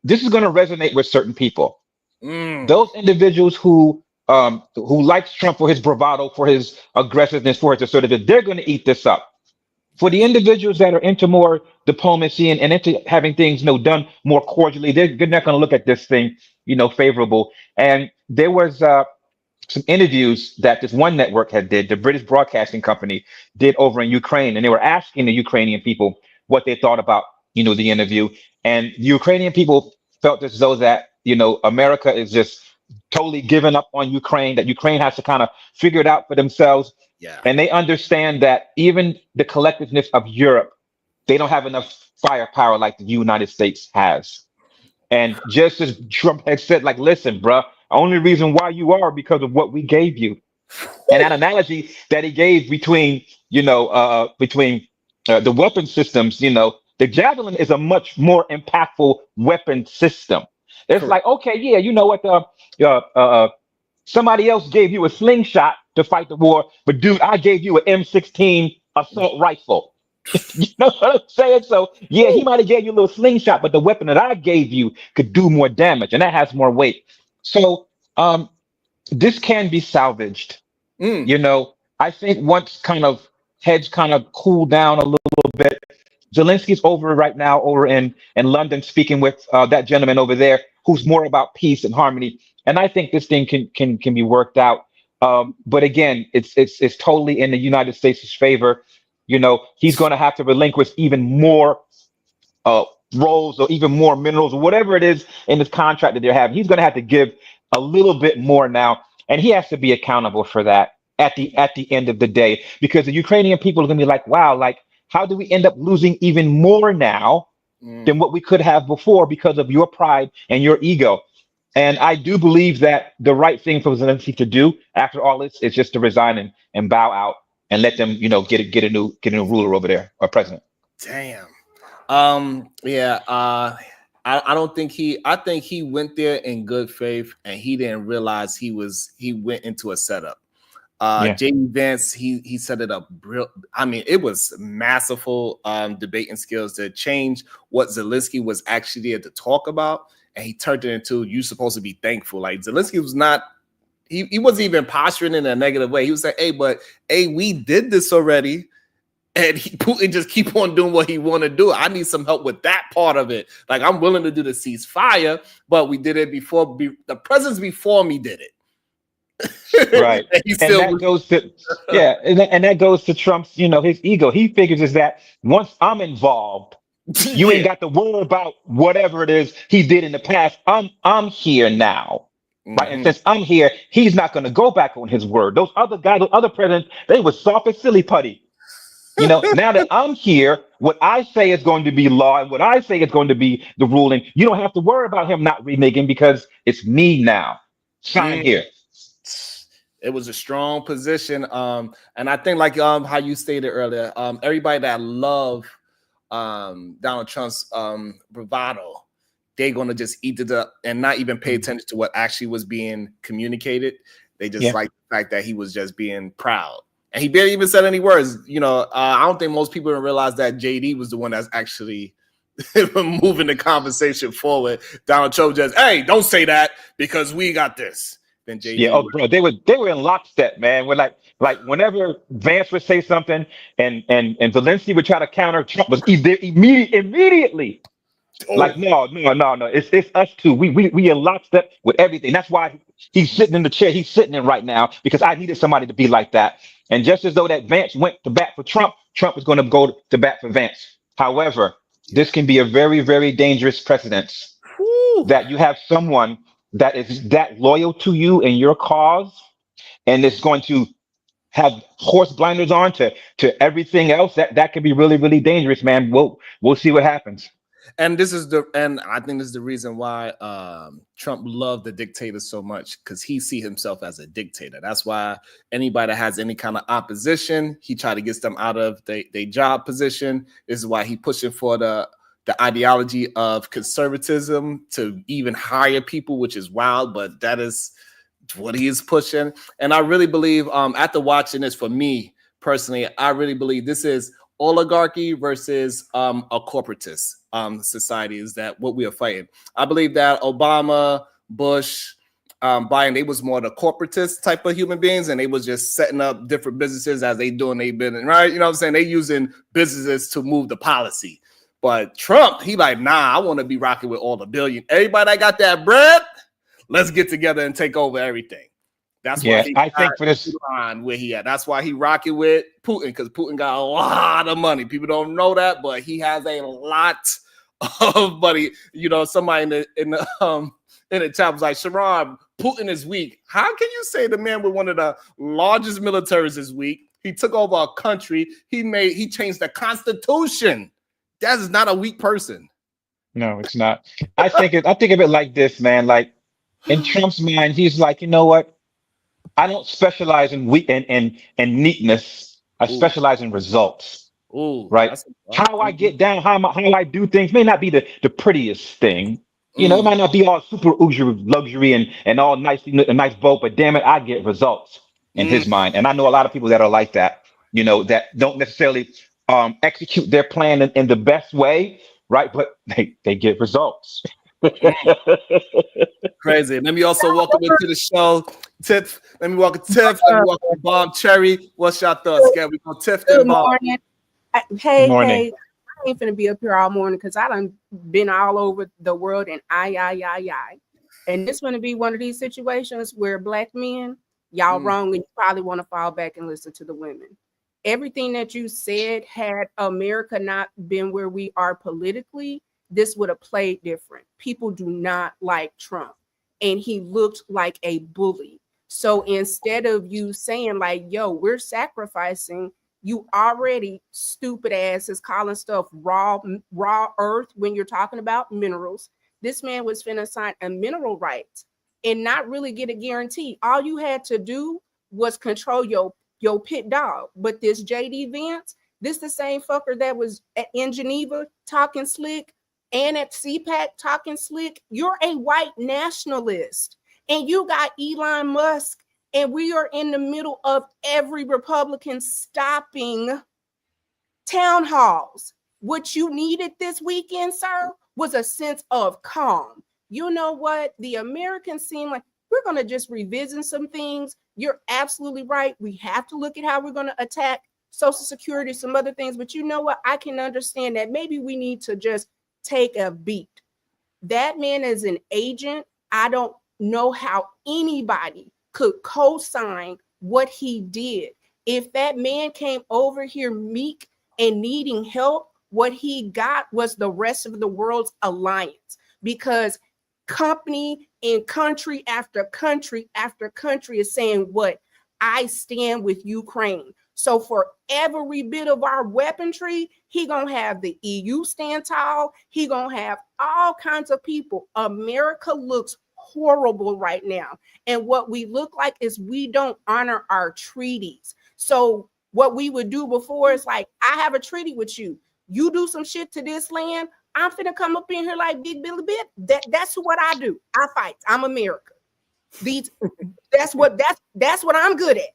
this is going to resonate with certain people. Those individuals who likes Trump for his bravado, for his aggressiveness, for his assertiveness, they're going to eat this up. For the individuals that are into more diplomacy and into having things, you know, done more cordially, they're not going to look at this thing, you know, favorable. And there was some interviews that this one network did, the British Broadcasting Company did over in Ukraine, and they were asking the Ukrainian people what they thought about, you know, the interview. And the Ukrainian people felt as though that, you know, America is just totally giving up on Ukraine, that Ukraine has to kind of figure it out for themselves. Yeah. And they understand that even the collectiveness of Europe, they don't have enough firepower like the United States has. And just as Trump had said, like, listen, bruh, only reason why you are because of what we gave you. And that analogy that he gave between, you know, the weapon systems, you know, the Javelin is a much more impactful weapon system. It's like, okay, yeah, you know what, somebody else gave you a slingshot to fight the war, but dude, I gave you an M16 assault rifle. You know what I'm saying? So yeah, he might have gave you a little slingshot, but the weapon that I gave you could do more damage, and that has more weight. So this can be salvaged. You know, I think once heads kind of cool down a little bit. Zelensky's over right now over in London, speaking with that gentleman over there who's more about peace and harmony. And I think this thing can be worked out. But again, it's totally in the United States' favor. You know, he's going to have to relinquish even more roles or even more minerals or whatever it is in this contract that they're having. He's going to have to give a little bit more now, and he has to be accountable for that at the end of the day, because the Ukrainian people are going to be like, wow, like, how do we end up losing even more now than what we could have before because of your pride and your ego? And I do believe that the right thing for Zelensky to do after all this is just to resign and bow out and let them, get a new ruler over there, or president. Damn. Yeah. I don't think I think he went there in good faith and he didn't realize he went into a setup. Yeah. JD Vance, he set it up. I mean, it was masterful debating skills to change what Zelensky was actually there to talk about, and he turned it into "you supposed to be thankful." Like Zelensky was not, he wasn't even posturing in a negative way. He was saying, "Hey, we did this already." And Putin just keep on doing what he want to do. I need some help with that part of it. Like, I'm willing to do the ceasefire, but we did it before. The presidents before me did it. Right. And that goes to, yeah, and that goes to Trump's, his ego. He figures is that once I'm involved, you ain't got to worry about whatever it is he did in the past. I'm here now. Right. And since I'm here, he's not going to go back on his word. Those other guys, those other presidents, they were soft as silly putty. Now that I'm here, what I say is going to be law and what I say is going to be the ruling. You don't have to worry about him not reneging because it's me now. Sign here. It was a strong position. And I think like how you stated earlier, everybody that love Donald Trump's bravado, they're gonna just eat it up and not even pay attention to what actually was being communicated. They just like the fact that he was just being proud. And he barely even said any words. I don't think most people realize that JD was the one that's actually moving the conversation forward. Donald Trump just, hey, don't say that because we got this. Then JD. Yeah, bro, they were in lockstep, man. We're like whenever Vance would say something and Zelensky would try to counter, Trump was immediately. Like, no. It's us two. We in lockstep with everything. That's why he's sitting in the chair he's sitting in right now, because I needed somebody to be like that. And just as though that Vance went to bat for Trump, Trump is going to go to bat for Vance. However, this can be a very, very dangerous precedent that you have someone that is that loyal to you and your cause, and it's going to have horse blinders on to everything else. That could be really, really dangerous, man. We'll see what happens. And I think this is the reason why Trump loved the dictator so much, because he see himself as a dictator. That's why anybody that has any kind of opposition, he try to get them out of their job position. This is why he pushing for the ideology of conservatism to even hire people, which is wild, but that is what he is pushing. And I really believe after watching this, for me personally, I really believe this is oligarchy versus a corporatist society. Is that what we are fighting? I believe that Obama, Bush, Biden, they was more the corporatist type of human beings, and they was just setting up different businesses as they doing their business, right? You know what I'm saying? They using businesses to move the policy. But Trump, he like, nah, I want to be rocking with all the billion. Everybody that got that bread, let's get together and take over everything. That's why I think for this line where he at. That's why he rocking with Putin, because Putin got a lot of money. People don't know that, but he has a lot of money. Somebody in the chat was like, Sharon, Putin is weak. How can you say the man with one of the largest militaries is weak? He took over a country. He changed the constitution. That is not a weak person. No, it's not. I think of it like this, man. Like in Trump's mind, he's like, you know what? I don't specialize in neatness. I specialize in results. Ooh, right? How I get down, how I do things may not be the prettiest thing. It might not be all super luxury and all nice boat, but damn it, I get results in his mind. And I know a lot of people that are like that, that don't necessarily execute their plan in the best way, right? But they get results. Crazy. Let me also welcome into the show, Tiff. Let me welcome Tiff. Let me welcome Bomb Cherry. What's your thoughts? Can we go Tiff and Bomb? Hey, I ain't finna be up here all morning because I done been all over the world and and this gonna be one of these situations where black men, y'all wrong, and you probably want to fall back and listen to the women. Everything that you said, had America not been where we are politically, this would have played different. People do not like Trump, and he looked like a bully. So instead of you saying like, yo, we're sacrificing, you already stupid ass is calling stuff raw earth when you're talking about minerals. this man was finna sign a mineral rights and not really get a guarantee. All you had to do was control your pit dog. But this JD Vance, this the same fucker that was in Geneva talking slick and at CPAC talking slick. You're a white nationalist and you got Elon Musk, and we are in the middle of every Republican stopping town halls. What you needed this weekend, sir, was a sense of calm. You know what? The Americans seem like we're going to just revisit some things. You're absolutely right. We have to look at how we're going to attack Social Security, some other things. But you know what? I can understand that maybe we need to just take a beat. That man is an agent. I don't know how anybody could co-sign what he did. If that man came over here meek and needing help, what he got was the rest of the world's alliance, because company and country after country after country is saying what? I stand with Ukraine. So for every bit of our weaponry, he gonna have the EU stand tall. He gonna have all kinds of people. America looks horrible right now. And what we look like is we don't honor our treaties. So what we would do before is like, I have a treaty with you. You do some shit to this land, I'm finna come up in here like Big Billy Bit. That's what I do. I fight. I'm America. That's what I'm good at.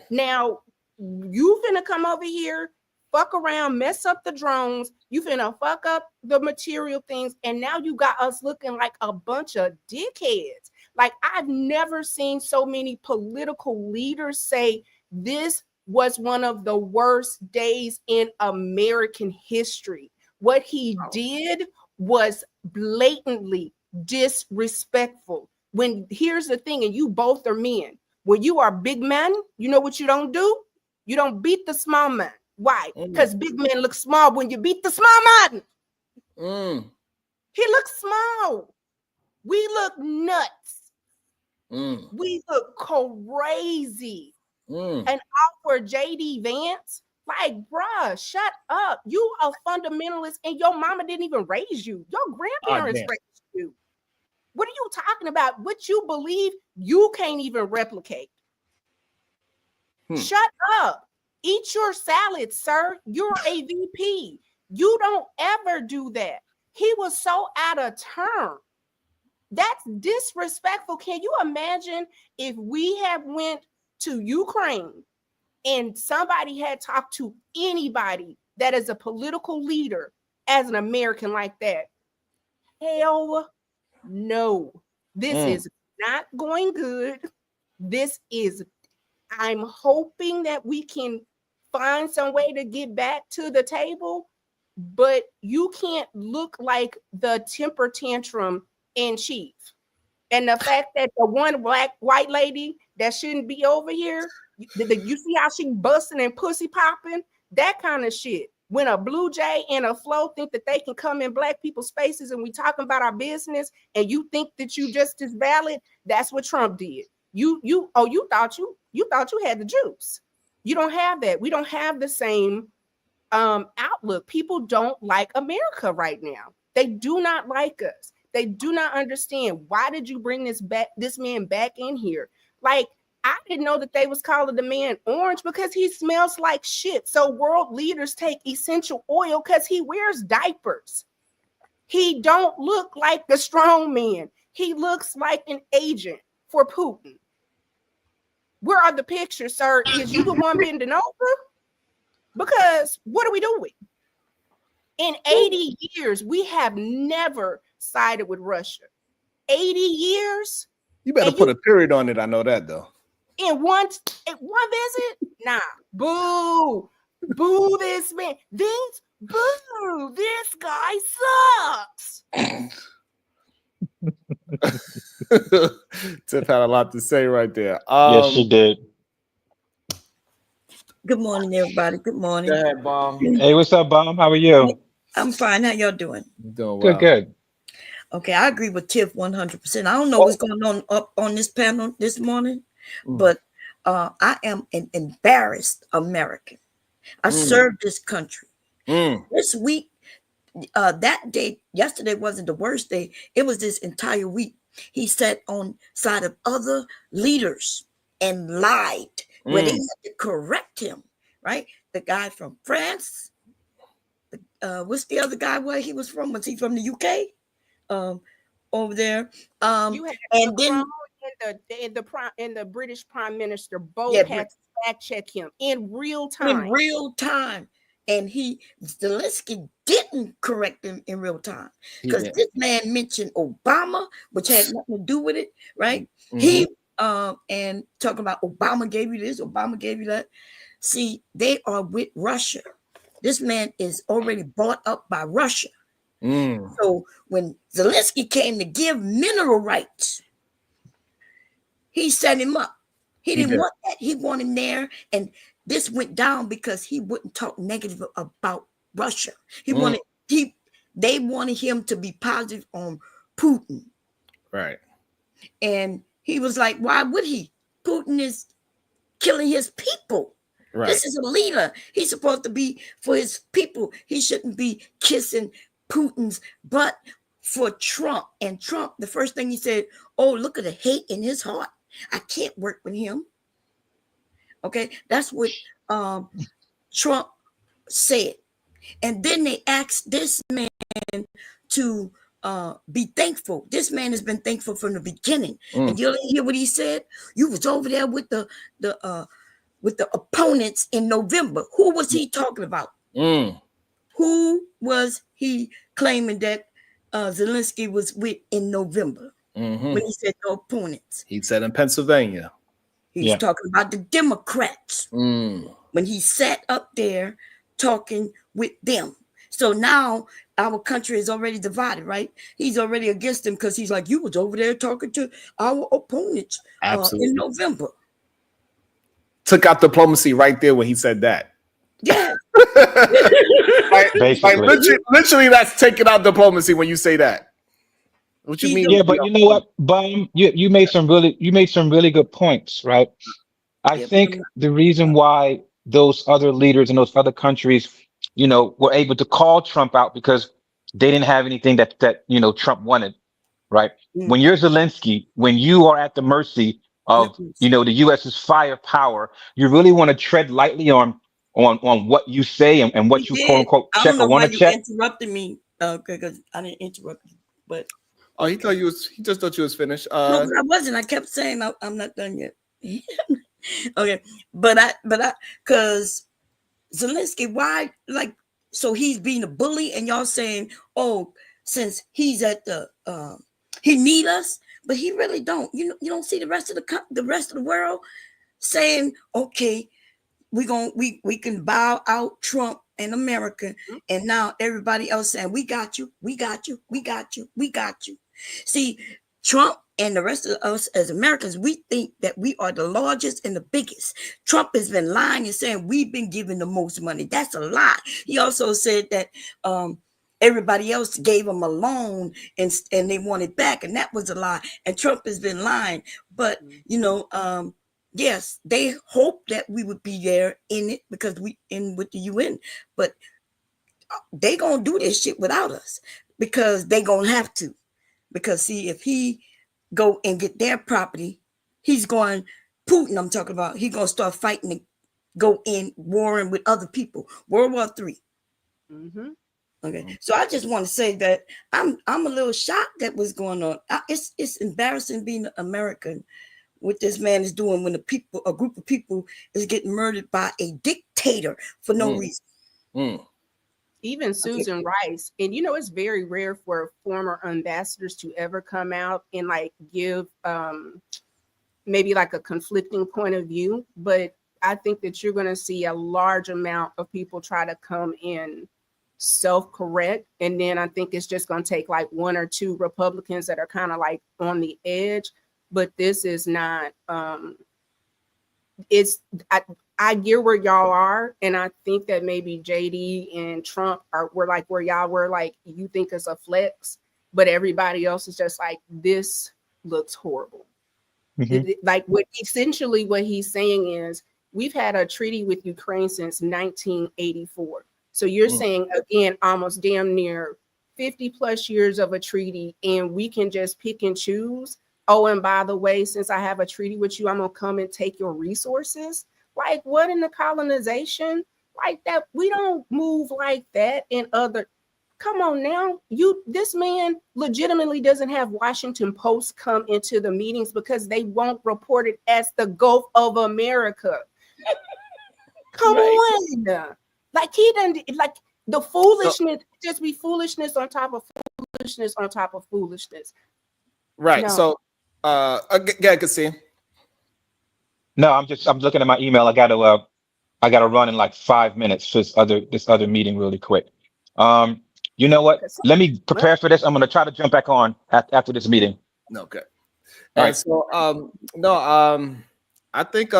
Now, you finna come over here, fuck around, mess up the drones. You finna fuck up the material things. And now you got us looking like a bunch of dickheads. Like, I've never seen so many political leaders say this was one of the worst days in American history. What he did was blatantly disrespectful. When here's the thing, and you both are men. When you are big man, you know what you don't do? You don't beat the small man. Why? Because big men look small when you beat the small man. He looks small. We look nuts. We look crazy. And all for JD Vance, like, bruh, shut up. You a fundamentalist and your mama didn't even raise you. Your grandparents raised you. What are you talking about? What you believe you can't even replicate. Shut up. Eat your salad, sir. You're a VP. You don't ever do that. He was so out of turn. That's disrespectful. Can you imagine if we have went to Ukraine and somebody had talked to anybody that is a political leader as an American like that? Hell no. This is not going good. I'm hoping that we can find some way to get back to the table, but you can't look like the temper tantrum in chief. And the fact that the one white lady that shouldn't be over here, you see how she busting and pussy popping? That kind of shit. When a Blue Jay and a Flo think that they can come in black people's spaces and we talking about our business and you think that you just as valid, that's what Trump did. You thought you had the juice. You don't have that. We don't have the same outlook. People don't like America right now. They do not like us. They do not understand. Why did you bring this man back in here? Like, I didn't know that they was calling the man orange because he smells like shit. So world leaders take essential oil because he wears diapers. He don't look like the strong man. He looks like an agent for Putin. Where are the pictures, sir? Is you the one bending over? Because what are we doing? In 80 years, we have never sided with Russia. 80 years? You better put a period on it. I know that, though. In one visit? Nah. Boo. Boo this man. Boo. This guy sucks. Tiff had a lot to say right there. Yes, she did. Good morning, everybody. Good morning. Go ahead, Bomb. Hey, what's up, Bomb? How are you? I'm fine. How y'all doing? Doing well. Good. Okay, I agree with Tiff 100%. I don't know what's going on up on this panel this morning, but I am an embarrassed American. I served this country. This week, that day, yesterday wasn't the worst day. It was this entire week. He sat on side of other leaders and lied where they had to correct him, right? The guy from France, what's the other guy where he was from? Was he from the UK? Over there. You had And then and the British Prime Minister both Yeah, had to fact check him in real time. in real time. And Zelensky didn't correct him in real time because this man mentioned Obama, which had nothing to do with it, right? He and talking about Obama gave you this, Obama gave you that. See, they are with Russia. This man is already bought up by Russia. So when Zelensky came to give mineral rights, he set him up. He didn't want that. He wanted him there. And this went down because he wouldn't talk negative about Russia. They wanted him to be positive on Putin. Right. And he was like, why would he? Putin is killing his people. Right. This is a leader. He's supposed to be for his people. He shouldn't be kissing Putin's butt for Trump. And Trump, the first thing he said, oh, look at the hate in his heart. I can't work with him. Okay, that's what Trump said. And then they asked this man to be thankful. This man has been thankful from the beginning. And you hear what he said? You was over there with the opponents in November. Who was he talking about? Who was he claiming that Zelensky was with in November when he said the opponents? He said in Pennsylvania. He's talking about the Democrats when he sat up there talking with them. So now our country is already divided, right? He's already against them because he's like, you was over there talking to our opponents in November. Took out diplomacy right there when he said that. Yeah. literally, that's taking out diplomacy when you say that. What you mean? Yeah, but you know what, Bum? You made some really good points, right? I think the reason why those other leaders in those other countries, were able to call Trump out because they didn't have anything that Trump wanted, right? When you're Zelensky, when you are at the mercy of the U.S.'s firepower, you really want to tread lightly on what you say and what you quote unquote check or want to check. Interrupted me because I didn't interrupt you, but he just thought you was finished. No, but I wasn't. I kept saying I'm not done yet. Okay, but I because Zelensky, why so he's being a bully and y'all saying, oh, since he's at the he need us, but he really don't. You don't see the rest of the world saying, okay, we can bow out Trump and America, and now everybody else saying we got you. See, Trump and the rest of us as Americans, we think that we are the largest and the biggest. Trump has been lying and saying we've been giving the most money. That's a lie. He also said that everybody else gave him a loan and they want it back, and that was a lie. And Trump has been lying. But yes, they hope that we would be there in it because we in with the UN, but they gonna do this shit without us because they gonna have to. Because see, if he go and get their property, he's going, Putin I'm talking about, he's going to start fighting and go in warring with other people. World War III. Okay. So I just want to say that I'm a little shocked that what's going on. It's embarrassing being American, what this man is doing when a group of people is getting murdered by a dictator for no reason. Even Susan Rice, and it's very rare for former ambassadors to ever come out and give maybe a conflicting point of view. But I think that you're going to see a large amount of people try to come in self-correct, and then I think it's just going to take one or two Republicans that are kind of on the edge. But this is not. I get where y'all are, and I think that maybe JD and Trump were where y'all were, you think it's a flex, but everybody else is just this looks horrible. What he's saying is we've had a treaty with Ukraine since 1984. So you're saying again, almost damn near 50 plus years of a treaty, and we can just pick and choose. Oh, and by the way, since I have a treaty with you, I'm gonna come and take your resources. Like what in the colonization? Like that, we don't move like that in other. Come on now, this man legitimately doesn't have Washington Post come into the meetings because they won't report it as the Gulf of America. Come on, like he doesn't like the foolishness. Just be foolishness on top of foolishness on top of foolishness. Right. No. So, yeah, I can see. No, I'm looking at my email. I gotta run in like 5 minutes for this other meeting really quick. You know what? Let me prepare for this. I'm gonna try to jump back on after this meeting. Okay. All And right. so, I think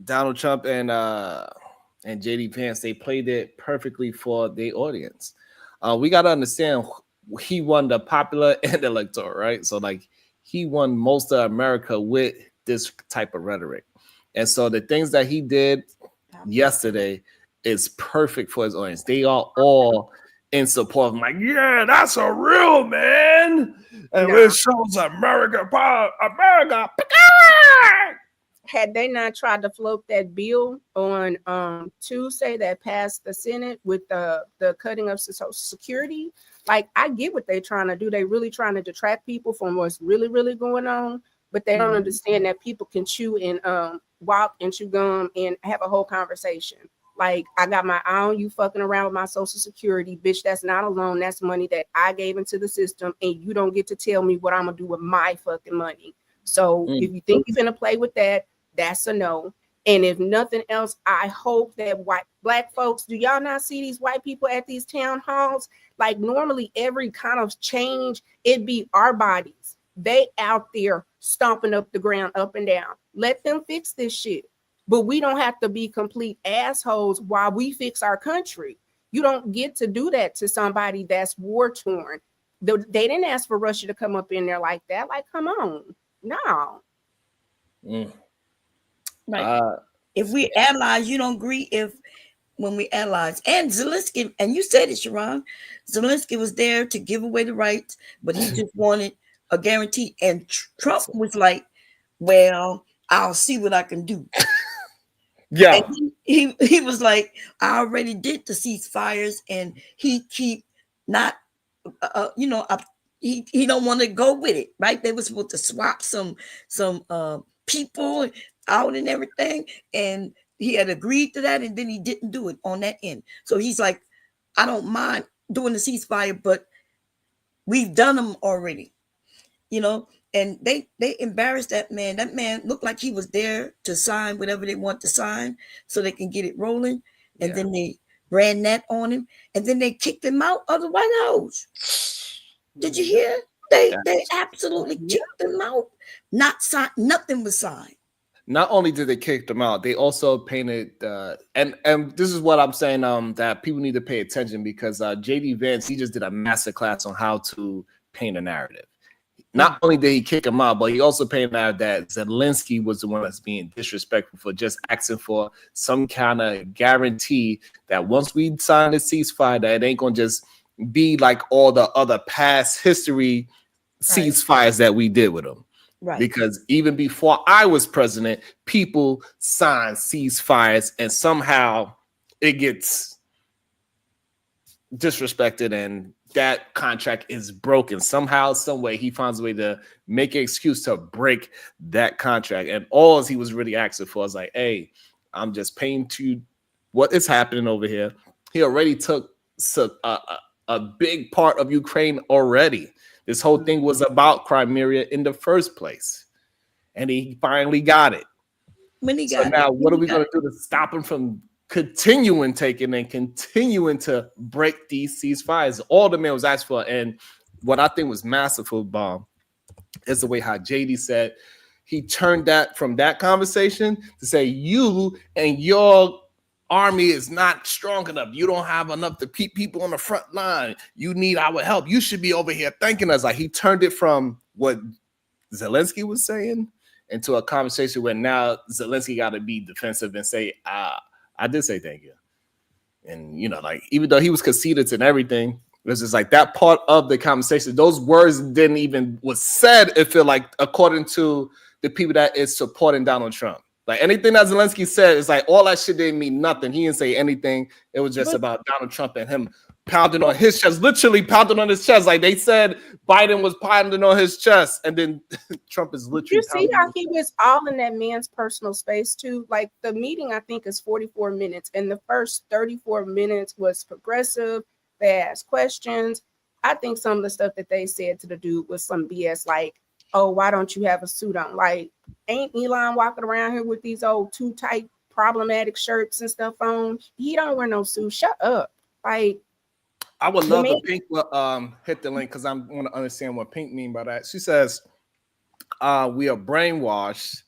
Donald Trump and JD Vance, they played it perfectly for the audience. We got to understand he won the popular and electoral, right? So like he won most of America with this type of rhetoric. And so the things that he did yesterday is perfect for his audience. They are all in support of him, like, yeah, that's a real man. And it shows America power, America. Had they not tried to float that bill on Tuesday that passed the Senate with the cutting of Social Security, like I get what they're trying to do. They really trying to detract people from what's really, really going on, but they don't understand that people can chew and walk and chew gum and have a whole conversation. Like I got my eye on you fucking around with my Social Security, bitch. That's not a loan. That's money that I gave into the system, and you don't get to tell me what I'm gonna do with my fucking money. So if you think you're gonna play with that, that's a no. And if nothing else, I hope that black folks, do y'all not see these white people at these town halls? Like normally every kind of change, it be our bodies. They out there stomping up the ground up and down. Let them fix this shit. But we don't have to be complete assholes while we fix our country. You don't get to do that to somebody that's war torn. They didn't ask for Russia to come up in there like that. Like, come on. No. Right. If we allies, you don't agree when we allies. And Zelensky, and you said it, Sharon, Zelensky was there to give away the rights, but he just wanted a guarantee. And Trump was like, well, I'll see what I can do. Yeah. And he was like, I already did the ceasefires, and he keep not, he don't want to go with it, right? They were supposed to swap some people out and everything, and he had agreed to that, and then he didn't do it on that end. So he's like, I don't mind doing the ceasefire, but we've done them already, and they embarrassed that man. That man looked like he was there to sign whatever they want to sign so they can get it rolling, and then they ran that on him, and then they kicked him out of the White House. Did you hear? They absolutely kicked him out. Not signed, nothing was signed. Not only did they kick them out, they also painted, and this is what I'm saying, that people need to pay attention, because JD Vance, he just did a master class on how to paint a narrative. Not only did he kick him out, but he also painted out that Zelensky was the one that's being disrespectful for just asking for some kind of guarantee that once we sign the ceasefire, that it ain't gonna just be like all the other past history ceasefires that we did with them. Right. Because even before I was president, people signed ceasefires, and somehow it gets disrespected, and that contract is broken. Somehow, some way, he finds a way to make an excuse to break that contract. And all he was really asking for is like, hey, I'm just paying to what is happening over here. He already took a big part of Ukraine already. This whole thing was about Crimea in the first place, and he finally got it. Now, what are we going to do to stop him from continuing taking and continuing to break these ceasefires? All the man was asked for, and what I think was masterful, Bob, is the way how JD said he turned that from that conversation to say you and your army is not strong enough. You don't have enough to keep people on the front line. You need our help. You should be over here thanking us. Like he turned it from what Zelensky was saying into a conversation where now Zelensky got to be defensive and say, I did say thank you. And like even though he was conceited and everything, it was just like that part of the conversation. Those words didn't even was said. It feel like according to the people that is supporting Donald Trump. Like anything that Zelensky said is like all that shit didn't mean nothing. He didn't say anything. It was just about Donald Trump and him pounding on his chest, literally pounding on his chest. Like they said, Biden was pounding on his chest, and then Trump is literally. You see how he was all in that man's personal space too. Like the meeting, I think, is 44 minutes, and the first 34 minutes was progressive. They asked questions. I think some of the stuff that they said to the dude was some BS, like, "Oh, why don't you have a suit on?" Like, ain't Elon walking around here with these old too tight, problematic shirts and stuff on? He don't wear no suit. Shut up. Like, I would love if Pink will hit the link because I want to understand what Pink mean by that. She says, "We are brainwashed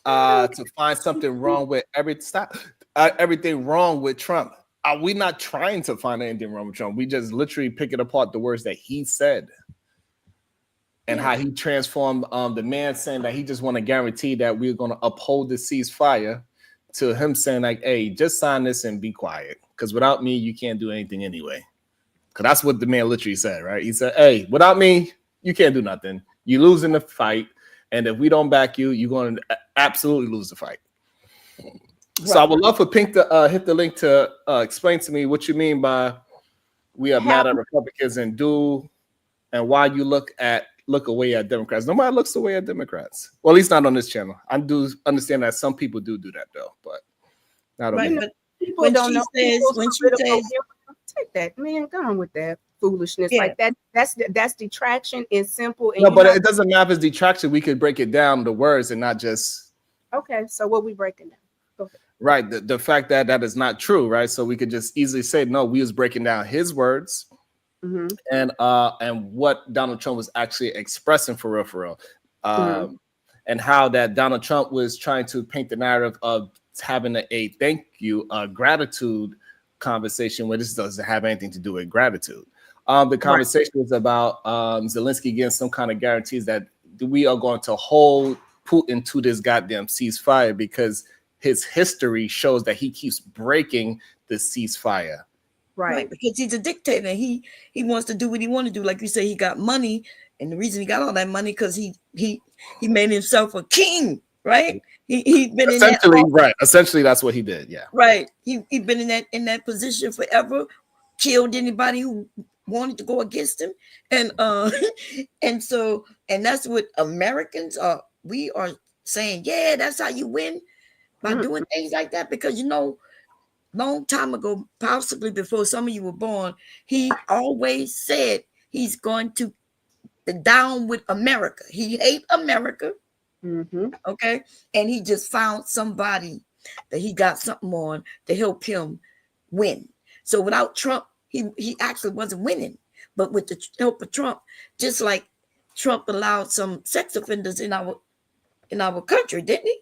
to find something wrong with everything wrong with Trump." Are we not trying to find anything wrong with Trump? We just literally picking apart the words that he said and how he transformed the man saying that he just want to guarantee that we're going to uphold the ceasefire to him saying like, "Hey, just sign this and be quiet. Because without me, you can't do anything anyway." Because that's what the man literally said, right? He said, "Hey, without me, you can't do nothing. You lose in the fight. And if we don't back you, you're going to absolutely lose the fight." Right. So I would love for Pink to hit the link to explain to me what you mean by we are mad at Republicans and why you look away at Democrats. Nobody looks away at Democrats. Well, at least not on this channel. I do understand that some people do that though, but not on me. People don't know. When she says, take that, man, go on with that foolishness. Yeah. Like that's detraction. It's simple. And no, but it doesn't matter if it's detraction. We could break it down, the words, and not just. Okay, so what we breaking down? Go ahead. Right, the fact that is not true, right? So we could just easily say, no, we was breaking down his words, and what Donald Trump was actually expressing for real, and how that Donald Trump was trying to paint the narrative of having a thank you, gratitude conversation where this doesn't have anything to do with gratitude. The conversation was about Zelensky getting some kind of guarantees that we are going to hold Putin to this goddamn ceasefire because his history shows that he keeps breaking the ceasefire. Right, because he's a dictator. He wants to do what he want to do. Like you say, he got money, and the reason he got all that money because he made himself a king. Right, he been essentially in that right. Essentially, that's what he did. Yeah, right. He been in that position forever. Killed anybody who wanted to go against him, and that's what Americans are. We are saying, yeah, that's how you win. By doing things like that, because long time ago, possibly before some of you were born, he always said he's going to down with America. He hate America, okay, and he just found somebody that he got something on to help him win. So without Trump, he actually wasn't winning, but with the help of Trump, just like Trump allowed some sex offenders in our country, didn't he?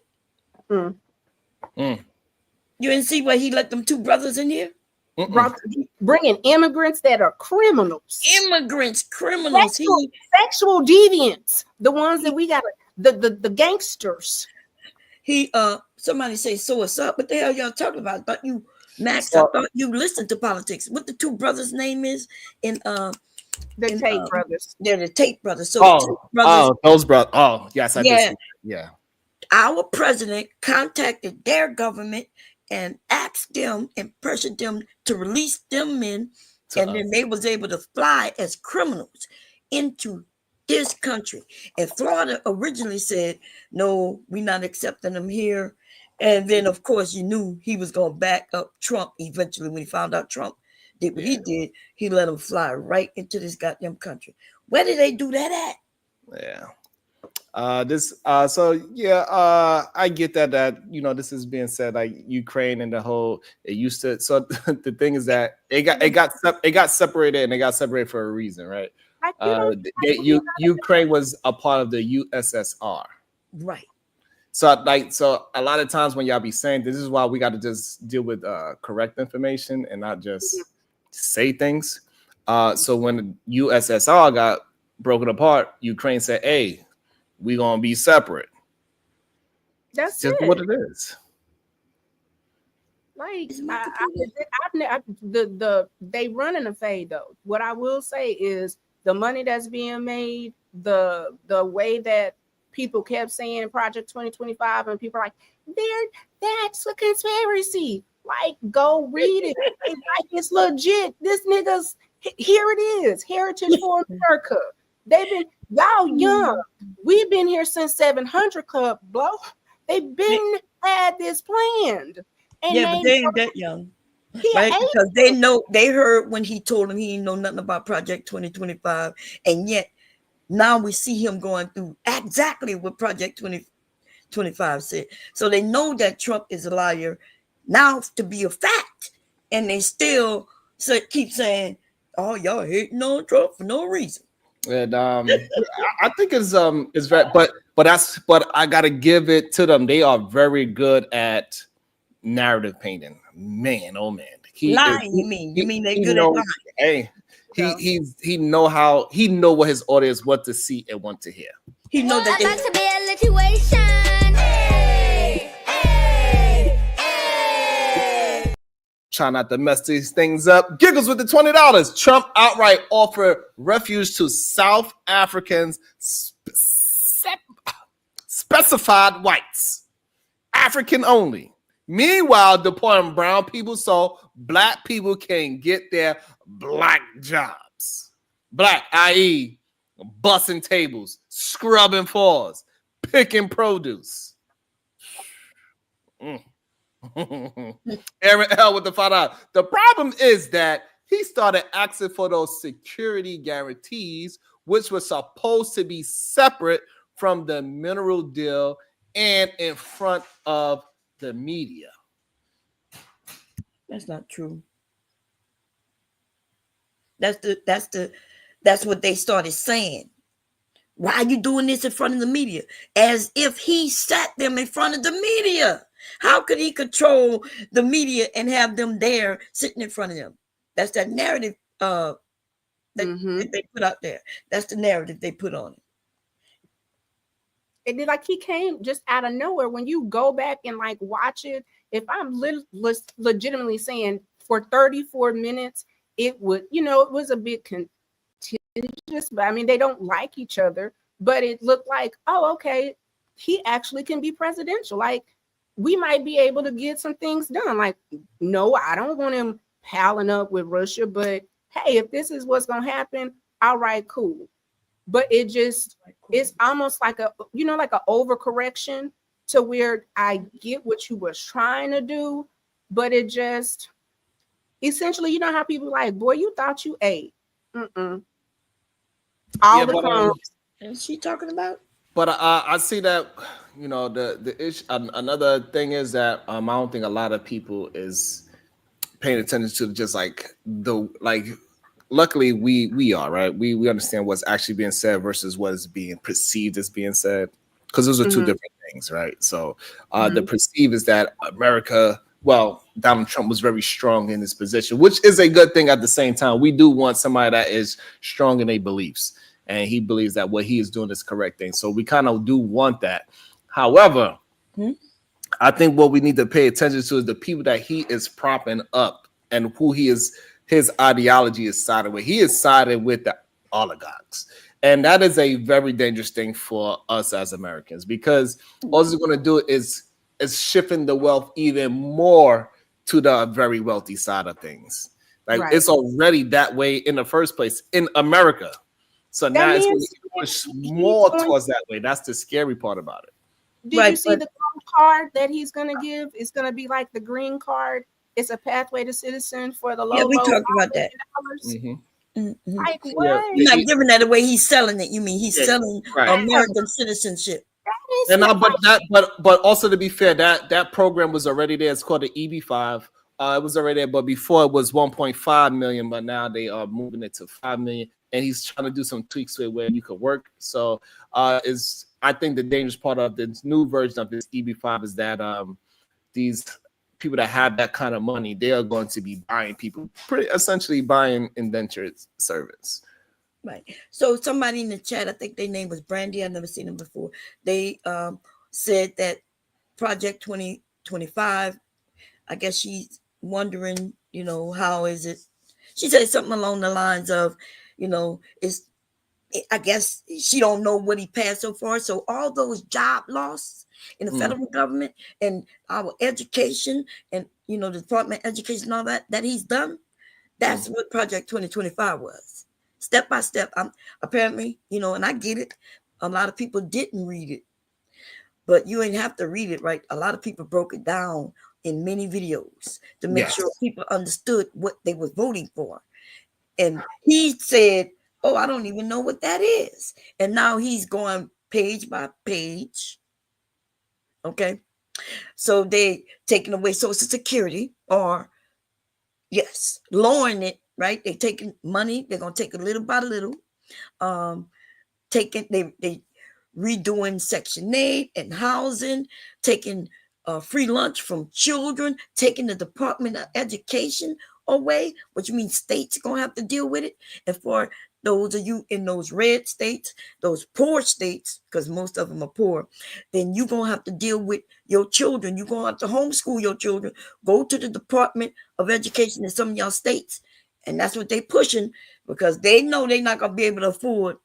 You didn't see where he let them two brothers in here? Bringing immigrants that are criminals. Criminals. Sexual deviants. The ones that we got, the gangsters. Somebody say, so what's up? What the hell y'all talking about? I thought you, Max, I thought you listened to politics. What the two brothers' name is? The Tate brothers. They're the Tate brothers. So those brothers. Oh, yes, I did. Yeah. Our president contacted their government and asked them and pressured them to release them men, and then they was able to fly as criminals into this country. And Florida originally said, no, we're not accepting them here. And then, of course, you knew he was going to back up Trump eventually when he found out Trump did what he did. He let them fly right into this goddamn country. Where did they do that at? Yeah. I get that this is being said, like Ukraine and the whole it used to. So the thing is that it got separated, and they got separated for a reason, right? Ukraine was a part of the USSR, right? So a lot of times when y'all be saying this is why we got to just deal with correct information and not just say things. So when the USSR got broken apart, Ukraine said, "Hey, we're gonna be separate." That's just it. what it is. Like Is it not computer? they running a fade though. What I will say is the money that's being made, the way that people kept saying Project 2025, and people are like, that's a conspiracy. Like, go read it. Like, it's legit. This nigga's here it is. Heritage for America. They've been y'all young. We've been here since 700 Club, bro. They've been had this planned. And Yeah, but they ain't that young. Right? Because they know, they heard when he told them he didn't know nothing about Project 2025. And yet now we see him going through exactly what Project 2025 said. So they know that Trump is a liar now to be a fact. And they still keep saying, oh, y'all hating on Trump for no reason. And I think it's very, but I gotta give it to them. They are very good at narrative painting. Man, oh man. Lying, you mean they're good at lying. Hey, he know what his audience want to see and want to hear. He know that About to be a situation. Try not to mess these things up. Giggles with the $20. Trump outright offered refuge to South Africans specified whites, African only. Meanwhile, deporting brown people so black people can get their black jobs. Black, i.e., bussing tables, scrubbing floors, picking produce. Aaron L with the $5. The problem is that he started asking for those security guarantees, which were supposed to be separate from the mineral deal and in front of the media. That's not true. That's what they started saying. Why are you doing this in front of the media? As if he sat them in front of the media. How could he control the media and have them there sitting in front of them? That's that narrative that they put out there. That's the narrative they put on it. And then, like, he came just out of nowhere. When you go back and like watch it, if I'm legitimately saying for 34 minutes, it would, it was a bit contentious, but I mean, they don't like each other, but it looked like, oh, okay, he actually can be presidential. Like, we might be able to get some things done. Like, no, I don't want him palling up with Russia, but hey, if this is what's going to happen, all right, cool. But it's almost like like an overcorrection to where I get what you was trying to do, but it just essentially, how people like, boy, you thought you ate. All the crumbs. Is she talking about? But I see that, the issue. Another thing is that I don't think a lot of people is paying attention to just luckily we are, right. We understand what's actually being said versus what is being perceived as being said, because those are two different things, right? So the perceive is that America, well, Donald Trump was very strong in his position, which is a good thing. At the same time, we do want somebody that is strong in their beliefs. And he believes that what he is doing is correct thing. So we kind of do want that. However, I think what we need to pay attention to is the people that he is propping up and who his ideology is sided with. He is sided with the oligarchs. And that is a very dangerous thing for us as Americans, because all it's going to do is shifting the wealth even more to the very wealthy side of things. Like, it's already that way in the first place in America. So now it's going to push more towards that way. That's the scary part about it. Did you see the gold card that he's going to give? It's going to be like the green card. It's a pathway to citizen for the low. Yeah, we talked about that. Like, what? He's not giving that away. He's selling it. You mean he's selling American citizenship? But also, to be fair, that program was already there. It's called the EB5. It was already there, but before it was 1.5 million, but now they are moving it to 5 million. And he's trying to do some tweaks with where you could work. So I think the dangerous part of this new version of this EB5 is that these people that have that kind of money, they are going to be buying people, essentially buying indentured servants. Right. So somebody in the chat, I think their name was Brandy. I've never seen them before. They said that Project 2025, I guess she's wondering, how is it? She said something along the lines of, I guess she don't know what he passed so far. So all those job loss in the federal government and our education and, the Department of Education and all that he's done, that's what Project 2025 was. Step by step. Apparently, and I get it. A lot of people didn't read it, but you ain't have to read it, right? A lot of people broke it down in many videos to make sure people understood what they were voting for. And he said, oh, I don't even know what that is. And now he's going page by page. Okay. So they taking away Social Security or, yes, lowering it, right? They taking money. They're going to take it little by little. They redoing Section 8 and housing, taking free lunch from children, taking the Department of Education away, which means states are going to have to deal with it. And for those of you in those red states, those poor states, because most of them are poor, then you're going to have to deal with your children. You're going to have to homeschool your children. Go to the Department of Education in some of y'all states. And that's what they're pushing because they know they're not going to be able to afford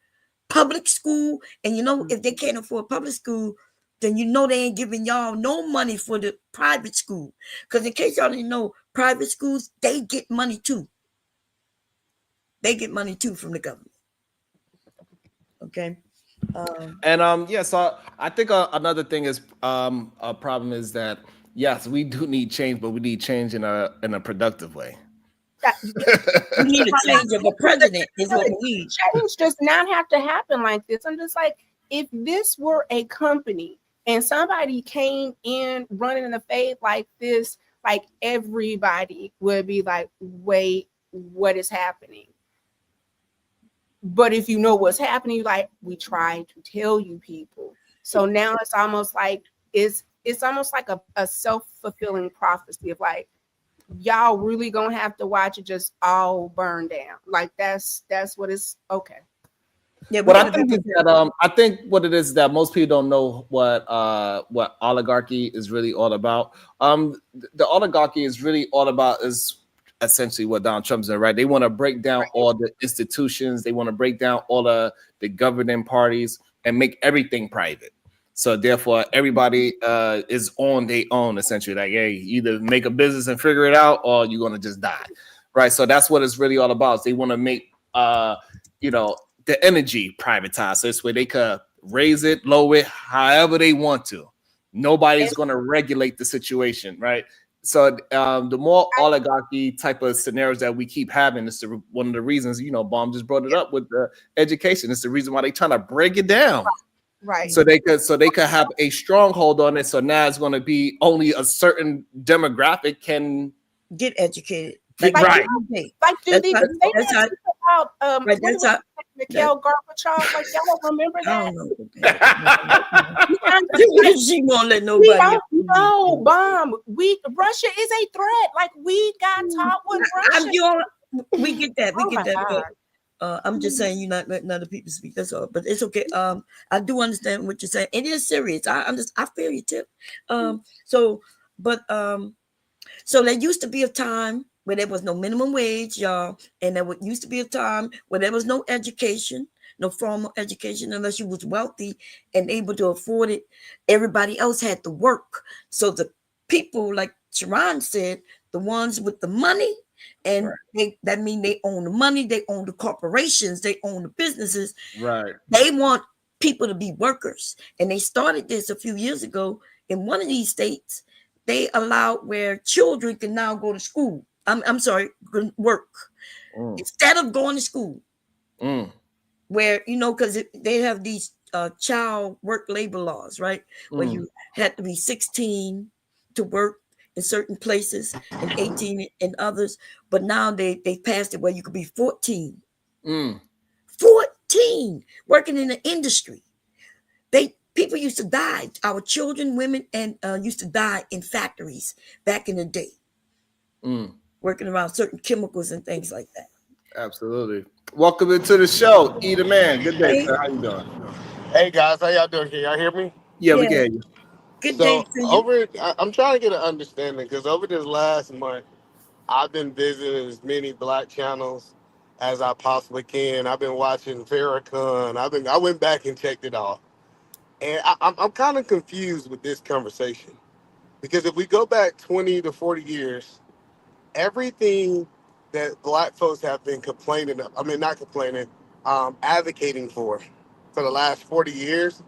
public school. And if they can't afford public school, then they ain't giving y'all no money for the private school. Because in case y'all didn't know, private schools, they get money too. They get money too from the government. Okay. So I think another thing is a problem is that yes, we do need change, but we need change in a productive way. We need a change of a president is what we need. Change does not have to happen like this. I'm just like, if this were a company and somebody came in running in the faith like this, like everybody would be like, wait, what is happening? But if you know what's happening, like we try to tell you people. So now it's almost like it's almost like a self-fulfilling prophecy of like, y'all really gonna have to watch it just all burn down. Like that's what it's okay. Yeah, but I think is that I think what it is that most people don't know what oligarchy is really all about. The oligarchy is really all about is essentially what Donald Trump's doing, right? They want to break down all the institutions, they want to break down all the governing parties and make everything private. So therefore, everybody is on their own, essentially. Like, hey, either make a business and figure it out, or you're gonna just die, right? So that's what it's really all about. They want to make, the energy privatized, so this way they could raise it, lower it, however they want to. Nobody's gonna regulate the situation, right? So the more oligarchy type of scenarios that we keep having is one of the reasons. Baum just brought it up with the education. It's the reason why they're trying to break it down. Right. So they could have a stronghold on it. So now it's going to be only a certain demographic can get educated. Like do they about Mikhail Gorbachev? Like y'all don't remember that? She won't let nobody. No, Bomb. Russia is a threat. Like we got taught what Russia. We get that. We get that. I'm just saying you're not letting other people speak. That's all. But it's okay. I do understand what you're saying. It is serious. I feel you too. So there used to be a time where there was no minimum wage, y'all, and there used to be a time where there was no education, no formal education, unless you was wealthy and able to afford it. Everybody else had to work. So the people, like Sharon said, the ones with the money. And that means they own the money, they own the corporations, they own the businesses. Right. They want people to be workers. And they started this a few years ago in one of these states. They allowed where children can now go to school. I'm sorry, work instead of going to school. Where, because they have these child work labor laws, right? Where you had to be 16 to work in certain places and 18 in others, but now they passed it where you could be 14. 14 working in the industry. People used to die. Our children, women, and used to die in factories back in the day, working around certain chemicals and things like that. Absolutely. Welcome into the show, E-The Man. Good day, sir. How you doing? Hey guys, how y'all doing? Can y'all hear me? Yeah, we can hear you. Good day So to you. I'm trying to get an understanding because over this last month, I've been visiting as many black channels as I possibly can. I've been watching Farrakhan. I went back and checked it all, and I'm kind of confused with this conversation because if we go back 20 to 40 years, everything that black folks have been complaining of, I mean, not complaining, advocating for the last 40 years,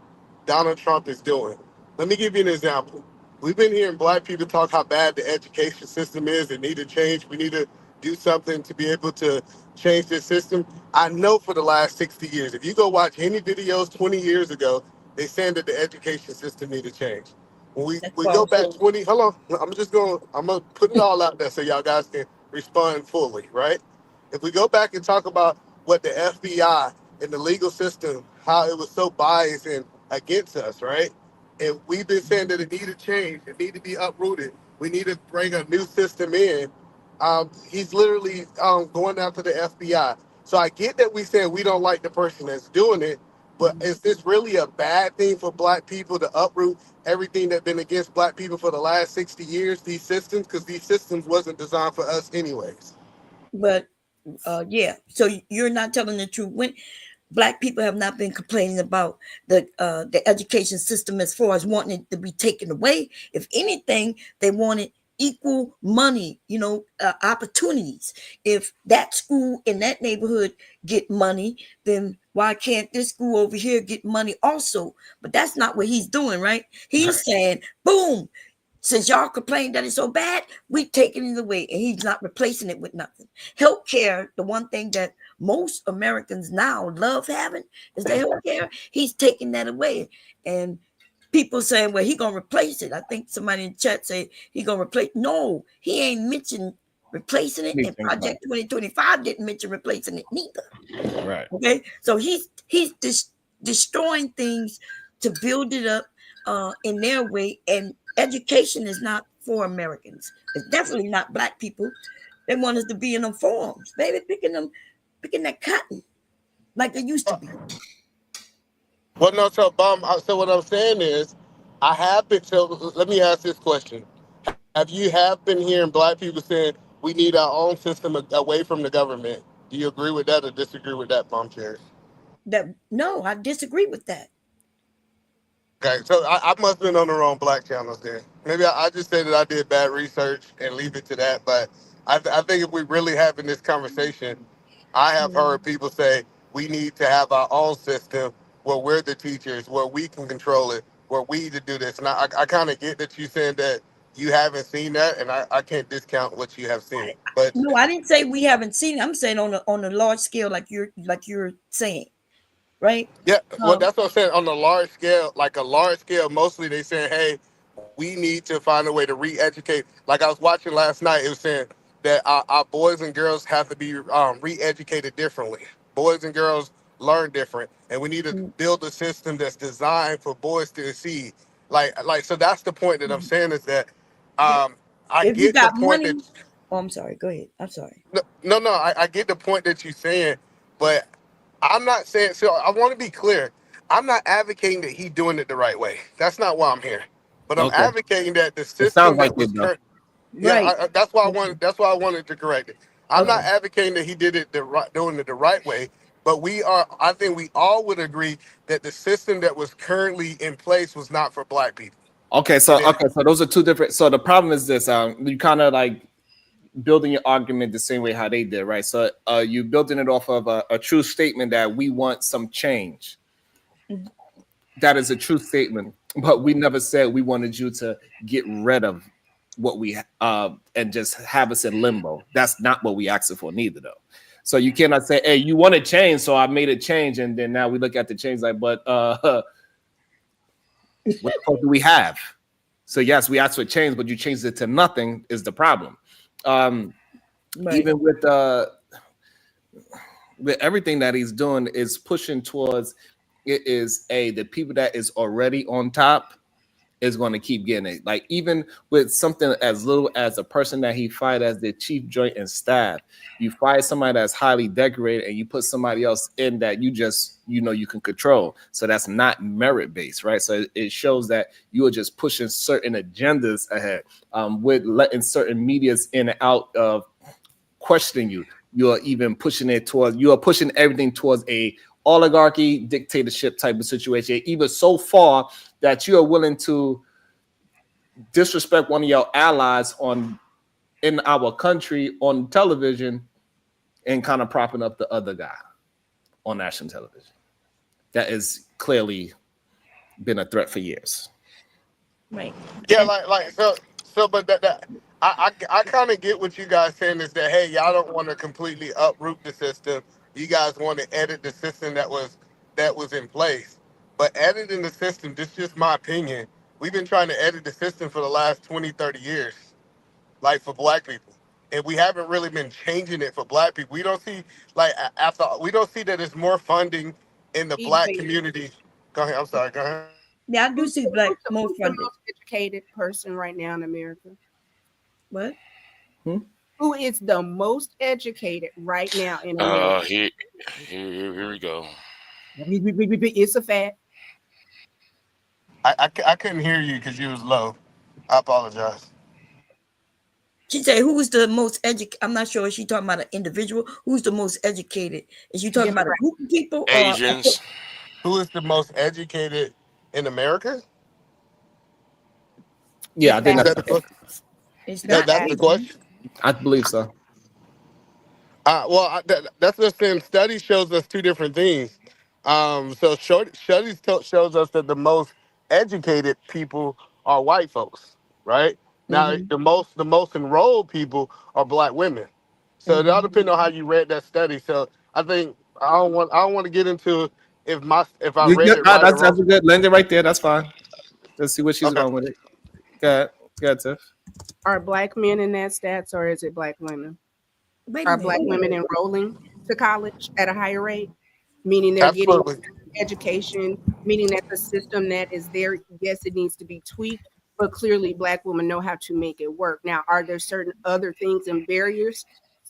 Donald Trump is doing. Let me give you an example. We've been hearing black people talk how bad the education system is. It need to change. We need to do something to be able to change this system. I know for the last 60 years, if you go watch any videos 20 years ago, they saying that the education system need to change. When That's we go false. back 20, hold on, I'm gonna put it all out there so y'all guys can respond fully, right? If we go back and talk about what the FBI and the legal system, how it was so biased and against us, right? And we've been saying that it need to change, it need to be uprooted. We need to bring a new system in. He's literally going after the FBI. So I get that we said we don't like the person that's doing it, but is this really a bad thing for black people to uproot everything that's been against black people for the last 60 years, these systems? Because these systems wasn't designed for us anyways. But yeah, so you're not telling the truth. When black people have not been complaining about the education system as far as wanting it to be taken away. If anything, they wanted equal money, opportunities. If that school in that neighborhood get money, then why can't this school over here get money also? But that's not what he's doing, right? He's saying, boom, since y'all complain that it's so bad, we taking it away, and he's not replacing it with nothing. Healthcare, the one thing that most Americans now love having is the healthcare. He's taking that away, and people saying, "Well, he gonna replace it." I think somebody in the chat say he gonna replace. No, he ain't mentioned replacing it, and Project 2025 didn't mention replacing it neither. Right. Okay, so he's destroying things to build it up in their way, and education is not for Americans. It's definitely not black people. They want us to be in them forums, baby, picking that cotton like they used to be. Well, no, so so what I'm saying is, I have been. So let me ask this question: have been hearing black people saying we need our own system away from the government? Do you agree with that or disagree with that, Bomb Cherry? No, I disagree with that. Okay, so I must have been on the wrong black channels then. Maybe I just say that I did bad research and leave it to that. But I think if we really having this conversation, I have heard people say we need to have our own system where we're the teachers, where we can control it, where we need to do this. And I kind of get that you saying that you haven't seen that, and I can't discount what you have seen. But No, I didn't say we haven't seen it. I'm saying on a large scale, like you're saying, right? yeah, well, that's what I'm saying. On a large scale, like a large scale, mostly they saying, hey, we need to find a way to re-educate. Like I was watching last night, it was saying that our boys and girls have to be re-educated differently. Boys and girls learn different, and we need to build a system that's designed for boys to see. So that's the point that I'm saying is that I If you get the got point money, that I'm sorry. Go ahead. I'm sorry. no, I get the point that you're saying, but I'm not saying. So I want to be clear. I'm not advocating that he's doing it the right way. That's not why I'm here. But I'm Okay. advocating that the It sounds system like that was it though. current. Right. Yeah, that's why I wanted. That's why I wanted to correct it. I'm Okay. not advocating that he did it doing it the right way. But we are. I think we all would agree that the system that was currently in place was not for black people. Okay, And so then, those are two different. So the problem is this: you kind of like building your argument the same way how they did, right? So you building it off of a true statement that we want some change. That is a true statement, but we never said we wanted you to get rid of what we and just have us in limbo. That's not what we asked for neither, though. So you cannot say, "Hey, you want to change, so I made a change," and then now we look at the change like, "But what the fuck do we have?" So yes, we asked for change, but you changed it to nothing. Is the problem? Right. Even with everything that he's doing is pushing towards it is the people that is already on top is going to keep getting it. Like even with something as little as a person that he fired as the chief joint and staff, you fire somebody that's highly decorated and you put somebody else in that you you can control. So that's not merit based, right? So it shows that you are just pushing certain agendas ahead, with letting certain medias in and out of questioning you. You are even pushing everything towards a oligarchy dictatorship type of situation, even so far that you are willing to disrespect one of your allies in our country on television and kind of propping up the other guy on national television. That has clearly been a threat for years. Right. Yeah, but I kind of get what you guys saying is that, hey, y'all don't want to completely uproot the system. You guys want to edit the system that was in place. But editing the system, this is just my opinion. We've been trying to edit the system for the last 20, 30 years, like for black people. And we haven't really been changing it for black people. We don't see we don't see that it's more funding in the black community. Go ahead. I'm sorry. Go ahead. Yeah, I do see black more Who's the funded. most educated person right now in America? What? Who is the most educated right now in America? Here we go. It's a fact. I couldn't hear you because you was low. I apologize. She said, "Who is the most educated?" I'm not sure. Is she talking about an individual? Who's the most educated? Is she talking about a group of people? Asians. Who is the most educated in America? Yeah, I think Is that's that the question? It's not That's the question. I believe so. That's what saying. Study shows us two different things. So studies shows us that the most educated people are white folks, right? Now the most enrolled people are black women. So it all depends on how you read that study. So I think I don't want to get into if I read it right or That's wrong. a good landing right there. That's fine. Let's see where she's Okay. going with it. Go ahead, Tiff. Are black men in that stats, or is it black women? Wait a Are minute. black women enrolling to college at a higher rate? Meaning they're getting Absolutely. education, meaning that the system that is there, yes, it needs to be tweaked, but clearly black women know how to make it work. Now, are there certain other things and barriers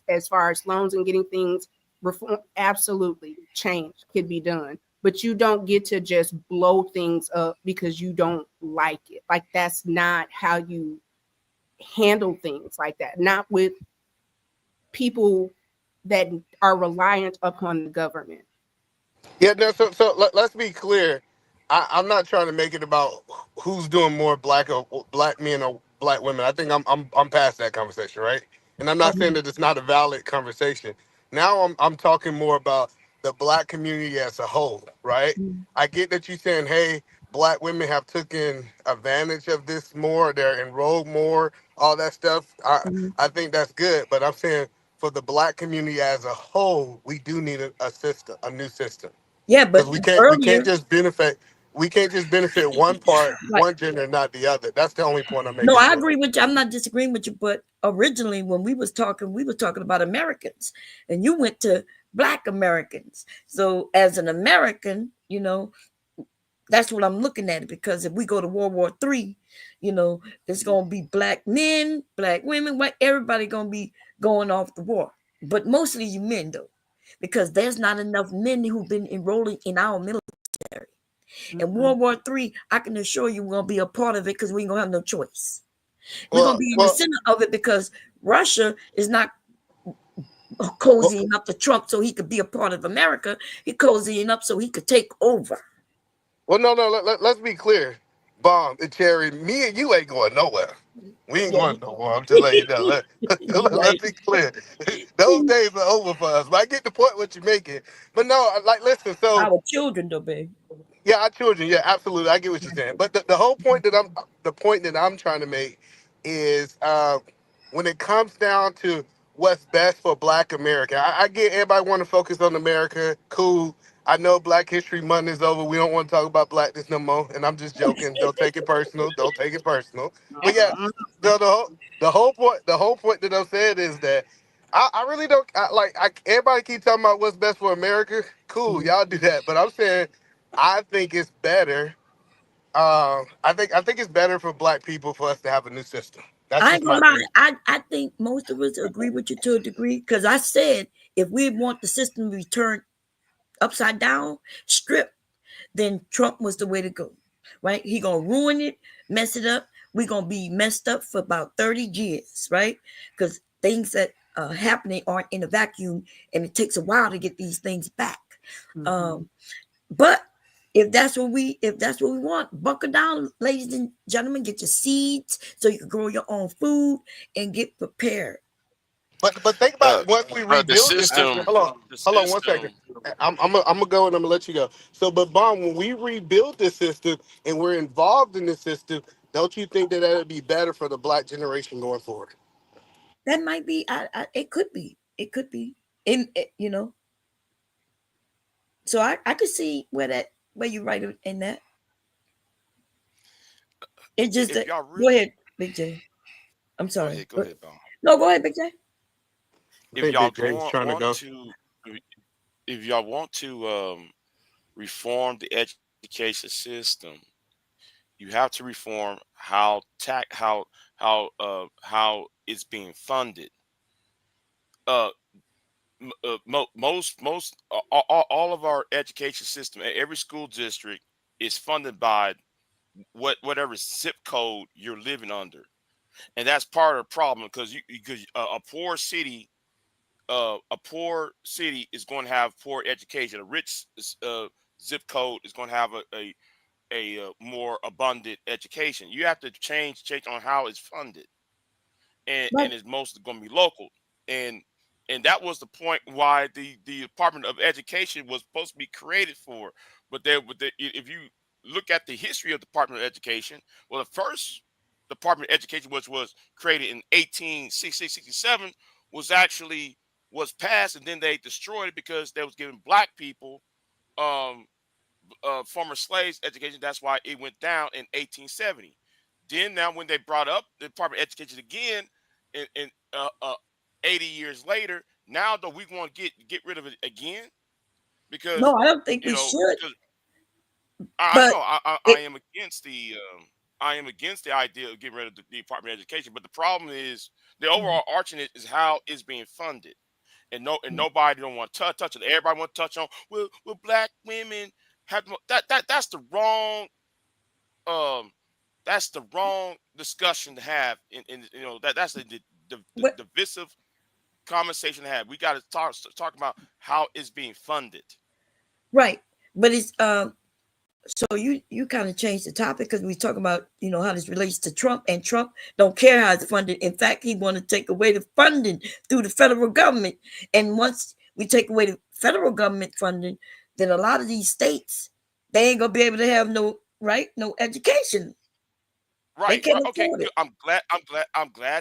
as far as loans and getting things reform? Absolutely, change could be done, but you don't get to just blow things up because you don't like it. Like, that's not how you handle things like that. Not with people that are reliant upon the government. Yeah, no, let's be clear. I'm not trying to make it about who's doing more black men or black women. I think I'm past that conversation, right? And I'm not saying that it's not a valid conversation. Now I'm talking more about the black community as a whole, right? I get that you're saying, hey, black women have taken advantage of this more, they're enrolled more, all that stuff. I think that's good, but I'm saying for the black community as a whole, we do need a system, a new system. Yeah, Because but we earlier, can't just benefit one part, like, one gender, not the other. That's the only point I'm no, making. I agree with you. I'm not disagreeing with you, but originally when we were talking about Americans, and you went to Black Americans. So as an American, that's what I'm looking at. Because if we go to World War III, it's gonna be black men, black women, white, everybody gonna be going off the war. But mostly you men though, because there's not enough men who've been enrolling in our military. And World War III, I can assure you we're gonna be a part of it because we ain't gonna have no choice. We're gonna be in the center of it because Russia is not cozying up to Trump so he could be a part of America. He cozying up so he could take over. Well, no. Let's be clear, Bomb and Cherry. Me and you ain't going nowhere. We ain't going nowhere. I'm just letting you know. Let's be clear. Those days are over for us. But I get the point what you're making. But no, listen. So our children, though, babe. yeah, our children. Yeah, absolutely. I get what you're saying. But the whole point the point that I'm trying to make is when it comes down to what's best for Black America. I get everybody want to focus on America. Cool. I know Black History Month is over. We don't want to talk about blackness no more. And I'm just joking. Don't take it personal. Don't take it personal. But yeah, the whole point that I'm saying is that I really don't everybody keep talking about what's best for America. Cool, y'all do that. But I'm saying I think it's better. I think it's better for Black people for us to have a new system. That's I just ain't my gonna thing. lie. I think most of us agree with you to a degree because I said if we want the system to return upside down, stripped, then Trump was the way to go, right? He gonna ruin it, mess it up. We're gonna be messed up for about 30 years, right? Because things that are happening aren't in a vacuum, and it takes a while to get these things back. But if that's what we want, buckle down, ladies and gentlemen, get your seeds so you can grow your own food and get prepared. But think about once we The rebuild this system, system. Hold on 1 second. I'm gonna go and I'm gonna let you go. So, but Bomb, when we rebuild this system and we're involved in this system, don't you think that would be better for the Black generation going forward? That might be. It could be. It could be. You know. So I could see where you write it in that. It's just that. Go ahead, Big J. I'm sorry. Go ahead, Bob. No, go ahead, Big J. If y'all want to reform the education system, you have to reform how it's being funded. Most all of our education system, every school district is funded by whatever zip code you're living under, and that's part of the problem because a poor city is going to have poor education. A rich zip code is going to have a more abundant education. You have to change on how it's funded, and it's mostly going to be local. And that was the point why the Department of Education was supposed to be created for. But if you look at the history of the Department of Education, well, the first Department of Education, which was created in 1867, was passed, and then they destroyed it because they was giving black people former slaves education. That's why it went down in 1870. Then now when they brought up the Department of Education again in 80 years later, now though we want to get rid of it again because no, I don't think we should. I am against the idea of getting rid of the Department of Education, but the problem is the overall arching is how it's being funded, and nobody don't want to touch it. Everybody want to touch on will black women have that's the wrong discussion to have. In that's the divisive conversation to have. We got to talk about how it's being funded. Right, but it's so you kind of changed the topic because we talk about how this relates to Trump, and Trump don't care how it's funded. In fact, he want to take away the funding through the federal government, and once we take away the federal government funding, then a lot of these states, they ain't gonna be able to have no education. Right. Okay. I'm glad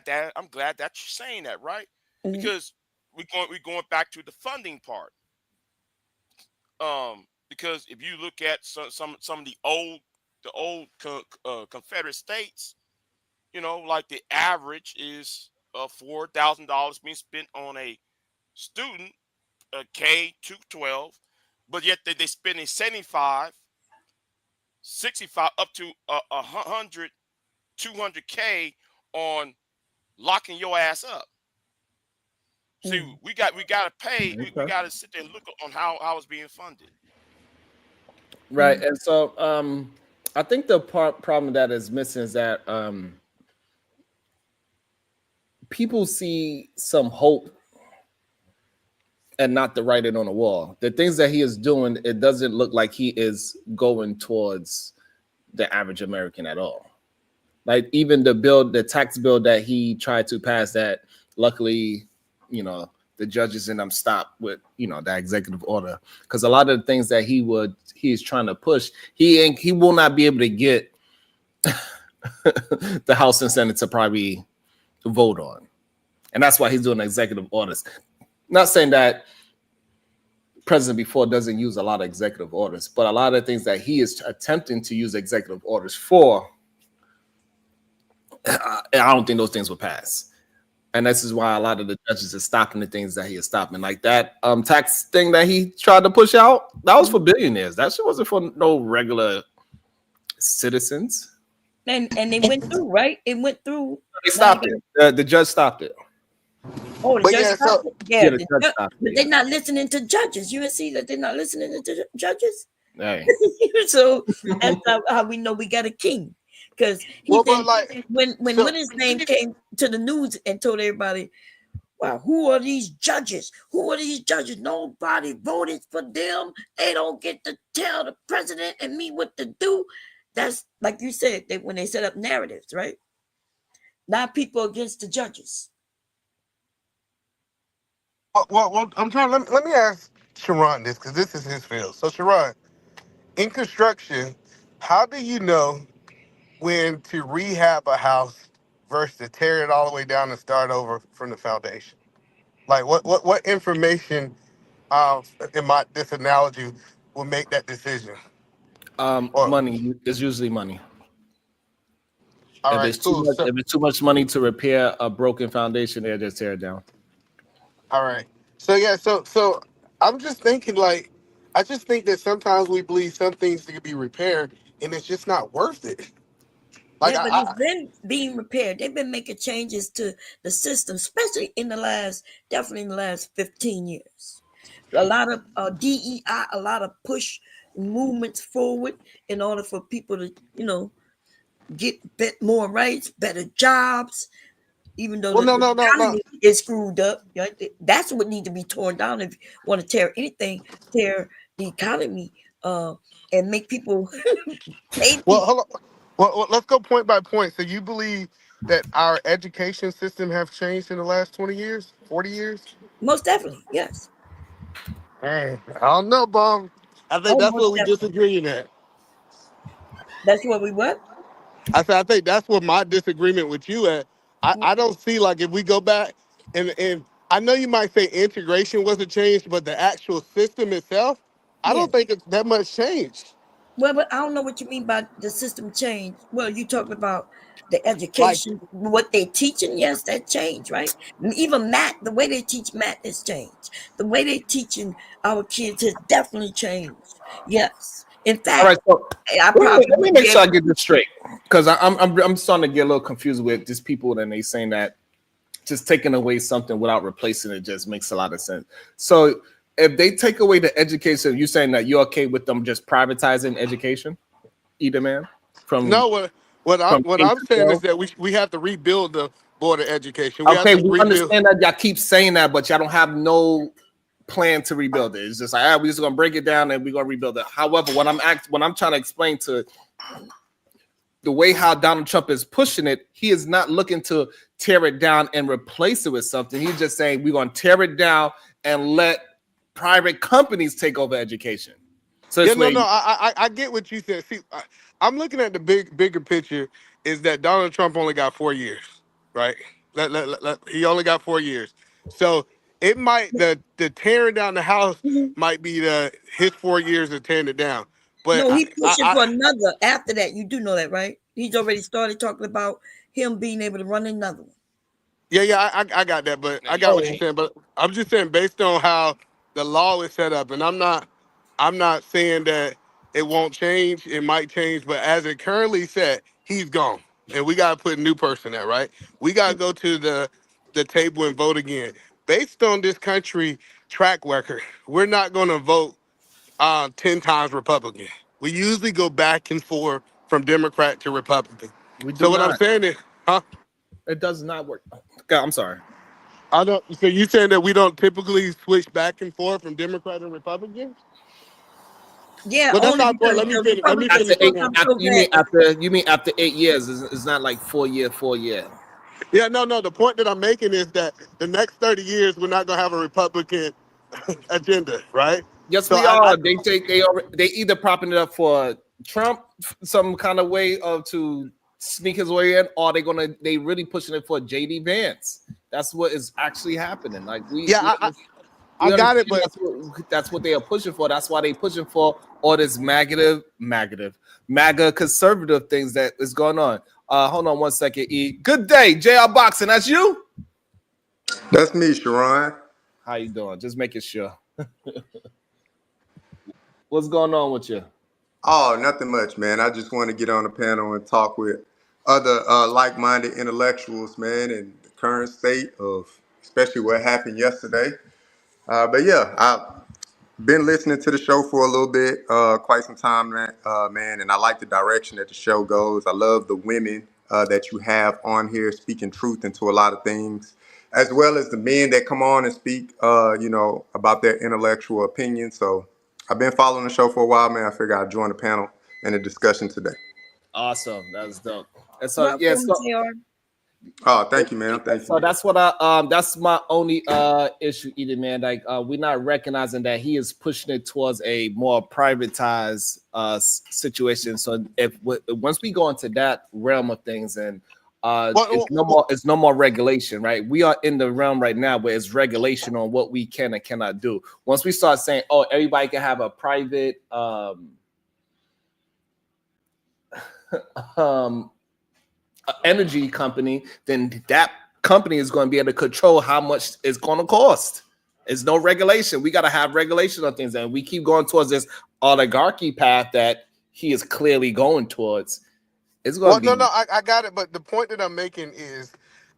that you're saying that, right? Mm-hmm. Because we're going back to the funding part. Because if you look at some of the old Confederate states, like the average is $4,000 being spent on a student, K to 12, but yet they spending 75, 65 up to 100, 200K on locking your ass up. See, we got to pay. We got to sit there and look on how it's being funded. Right, and so I think the problem that is missing is that people see some hope and not the writing on the wall. The things that he is doing, it doesn't look like he is going towards the average American at all. Like even the tax bill that he tried to pass, that luckily, the judges and them stopped with, that executive order, because a lot of the things that he's trying to push, he will not be able to get the House and Senate to probably vote on, and that's why he's doing executive orders. Not saying that president before doesn't use a lot of executive orders, but a lot of things that he is attempting to use executive orders for, I don't think those things will pass. And this is why a lot of the judges are stopping the things that he is stopping. Like that tax thing that he tried to push out, that was for billionaires. That shit wasn't for no regular citizens. And it went through, right? It went through. They stopped it. The judge stopped it. Oh, the But judge yeah, stopped so it? Yeah, the judge stopped it, but they're not listening to judges. You see that they're not listening to judges. Hey. So that's how we know we got a king, because he well, but then like, when so what his name came to the news and told everybody, "Wow, who are these judges? Who are these judges? Nobody voted for them. They don't get to tell the president and me what to do." That's like you said, when they set up narratives, right? Now people against the judges. well, I'm trying. Let me ask Sharon this because this is his field. So Sharon, in construction, how do you know when to rehab a house versus to tear it all the way down and start over from the foundation? Like what information in my this analogy will make that decision? Or Money is usually money. all If right, it's too cool. much, So if it's too much money to repair a broken foundation, they'll just tear it down. all right. So yeah, so I'm just thinking like I just think that sometimes we believe some things can be repaired and it's just not worth it. Like Yeah, but it's been being repaired. They've been making changes to the system, especially definitely in the last 15 years. A lot of DEI, a lot of push movements forward in order for people to, get more rights, better jobs, even though well the no. economy is screwed up. Right? That's what needs to be torn down. If you want to tear anything, tear the economy and make people pay Well, people. hold on. Well, let's go point by point. So you believe that our education system have changed in the last 20 years, 40 years? Most definitely, yes. Hey, I don't know, Bob. I think that's Almost what we definitely. disagree in at. That's what we what? I said I think that's what my disagreement with you at. I don't see like if we go back and I know you might say integration wasn't changed, but the actual system itself, I Yeah. don't think it's that much changed. Well, but I don't know what you mean by the system change. Well, you talking about the Like education, what they teaching. Yes, that changed, right? Even math, the way they teach math has changed. The way they teaching our kids has definitely changed. Yes. In All fact, right, so I let probably me wouldn't make be sure able I to. get this straight because I'm starting to get a little confused with just people and they saying that just taking away something without replacing it just makes a lot of sense. So if they take away the education, you're saying that you're okay with them just privatizing education, either man, from no, what K I'm to saying is 12? that we have to rebuild the board of education. We have Okay, to we rebuild. understand that y'all keep saying that, but y'all don't have no plan to rebuild it. It's just like, we're just gonna break it down and we're gonna rebuild it. However, when I'm trying to explain to the way how Donald Trump is pushing it, he is not looking to tear it down and replace it with something. He's just saying we're gonna tear it down and let private companies take over education. So Yeah, this no, way, no. I get what you said. See, I'm looking at the bigger picture. Is that Donald Trump only got 4 years, right? He only got 4 years. So it might the tearing down the house Mhm. might be his 4 years of tearing it down. But No, he pushing for another after that. You do know that, right? He's already started talking about him being able to run another one. yeah, I got that, but Now I you got Oh, what you're saying. But I'm just saying based on how the law is set up, and I'm not saying that it won't change. It might change, but as it currently set, he's gone, and we got to put a new person there, right? We got to go to the table and vote again. Based on this country track record, we're not going to vote 10 times Republican. We usually go back and forth from Democrat to Republican. we do So what I'm not. saying is, huh? It does not work. God, I'm sorry. I don't. So you saying that we don't typically switch back and forth from Democrat and Republican? yeah, But that's only not the point. because Let me the finish. Let me Republicans After finish the fuck eight, up point. after so bad. you mean after 8 years? It's not like 4 year, 4 year. Yeah, no. The point that I'm making is that the next 30 years we're not gonna have a Republican agenda, right? Yes, So we I are. They either propping it up for Trump some kind of way of to sneak his way in, or they really pushing it for JD Vance. That's what is actually happening. Like yeah, I we got it, understand but that's what they are pushing for. That's why they pushing for all this MAGA conservative things that is going on. Hold on one second. E. Good day, JR Boxing. That's you. That's me, Sharon. How you doing? Just making sure. What's going on with you? Oh, nothing much, man. I just want to get on the panel and talk with other like-minded intellectuals, man, and the current state of especially what happened yesterday. But yeah, I've been listening to the show for a little bit, quite some time, man, and I like the direction that the show goes. I love the women that you have on here speaking truth into a lot of things, as well as the men that come on and speak, about their intellectual opinion. So I've been following the show for a while, man. I figured I'd join the panel and the discussion today. Awesome. That was dope. And so yeah, Welcome, so JR. Oh, thank you, man. Thank so you. that's what that's my only issue, Eden, man. Like we're not recognizing that he is pushing it towards a more privatized situation. So once we go into that realm of things, and it's no more regulation, right? We are in the realm right now where it's regulation on what we can and cannot do. Once we start saying, oh, everybody can have a private energy company, then that company is going to be able to control how much it's going to cost. There's no regulation. We got to have regulation on things, and we keep going towards this oligarchy path that he is clearly going towards. It's going to be. No, I got it. But the point that I'm making is,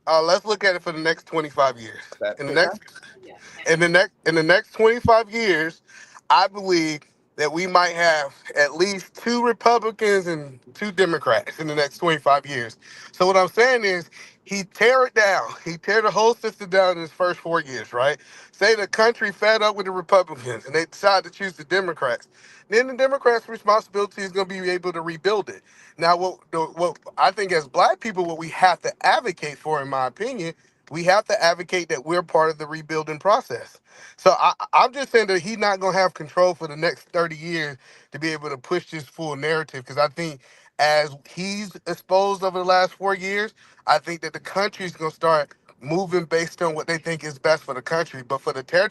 let's look at it for the next 25 years. In the next 25 years, I believe that we might have at least 2 Republicans and 2 Democrats in the next 25 years. So what I'm saying is, he tear it down. He tear the whole system down in his first 4 years, right? Say the country fed up with the Republicans and they decide to choose the Democrats. Then the Democrats' responsibility is going to be able to rebuild it. Now, what I think as Black people, what we have to advocate for, in my opinion, we have to advocate that we're part of the rebuilding process. So I'm just saying that he's not going to have control for the next 30 years to be able to push this full narrative. Because I think as he's exposed over the last 4 years, I think that the country's going to start moving based on what they think is best for the country. But for the tear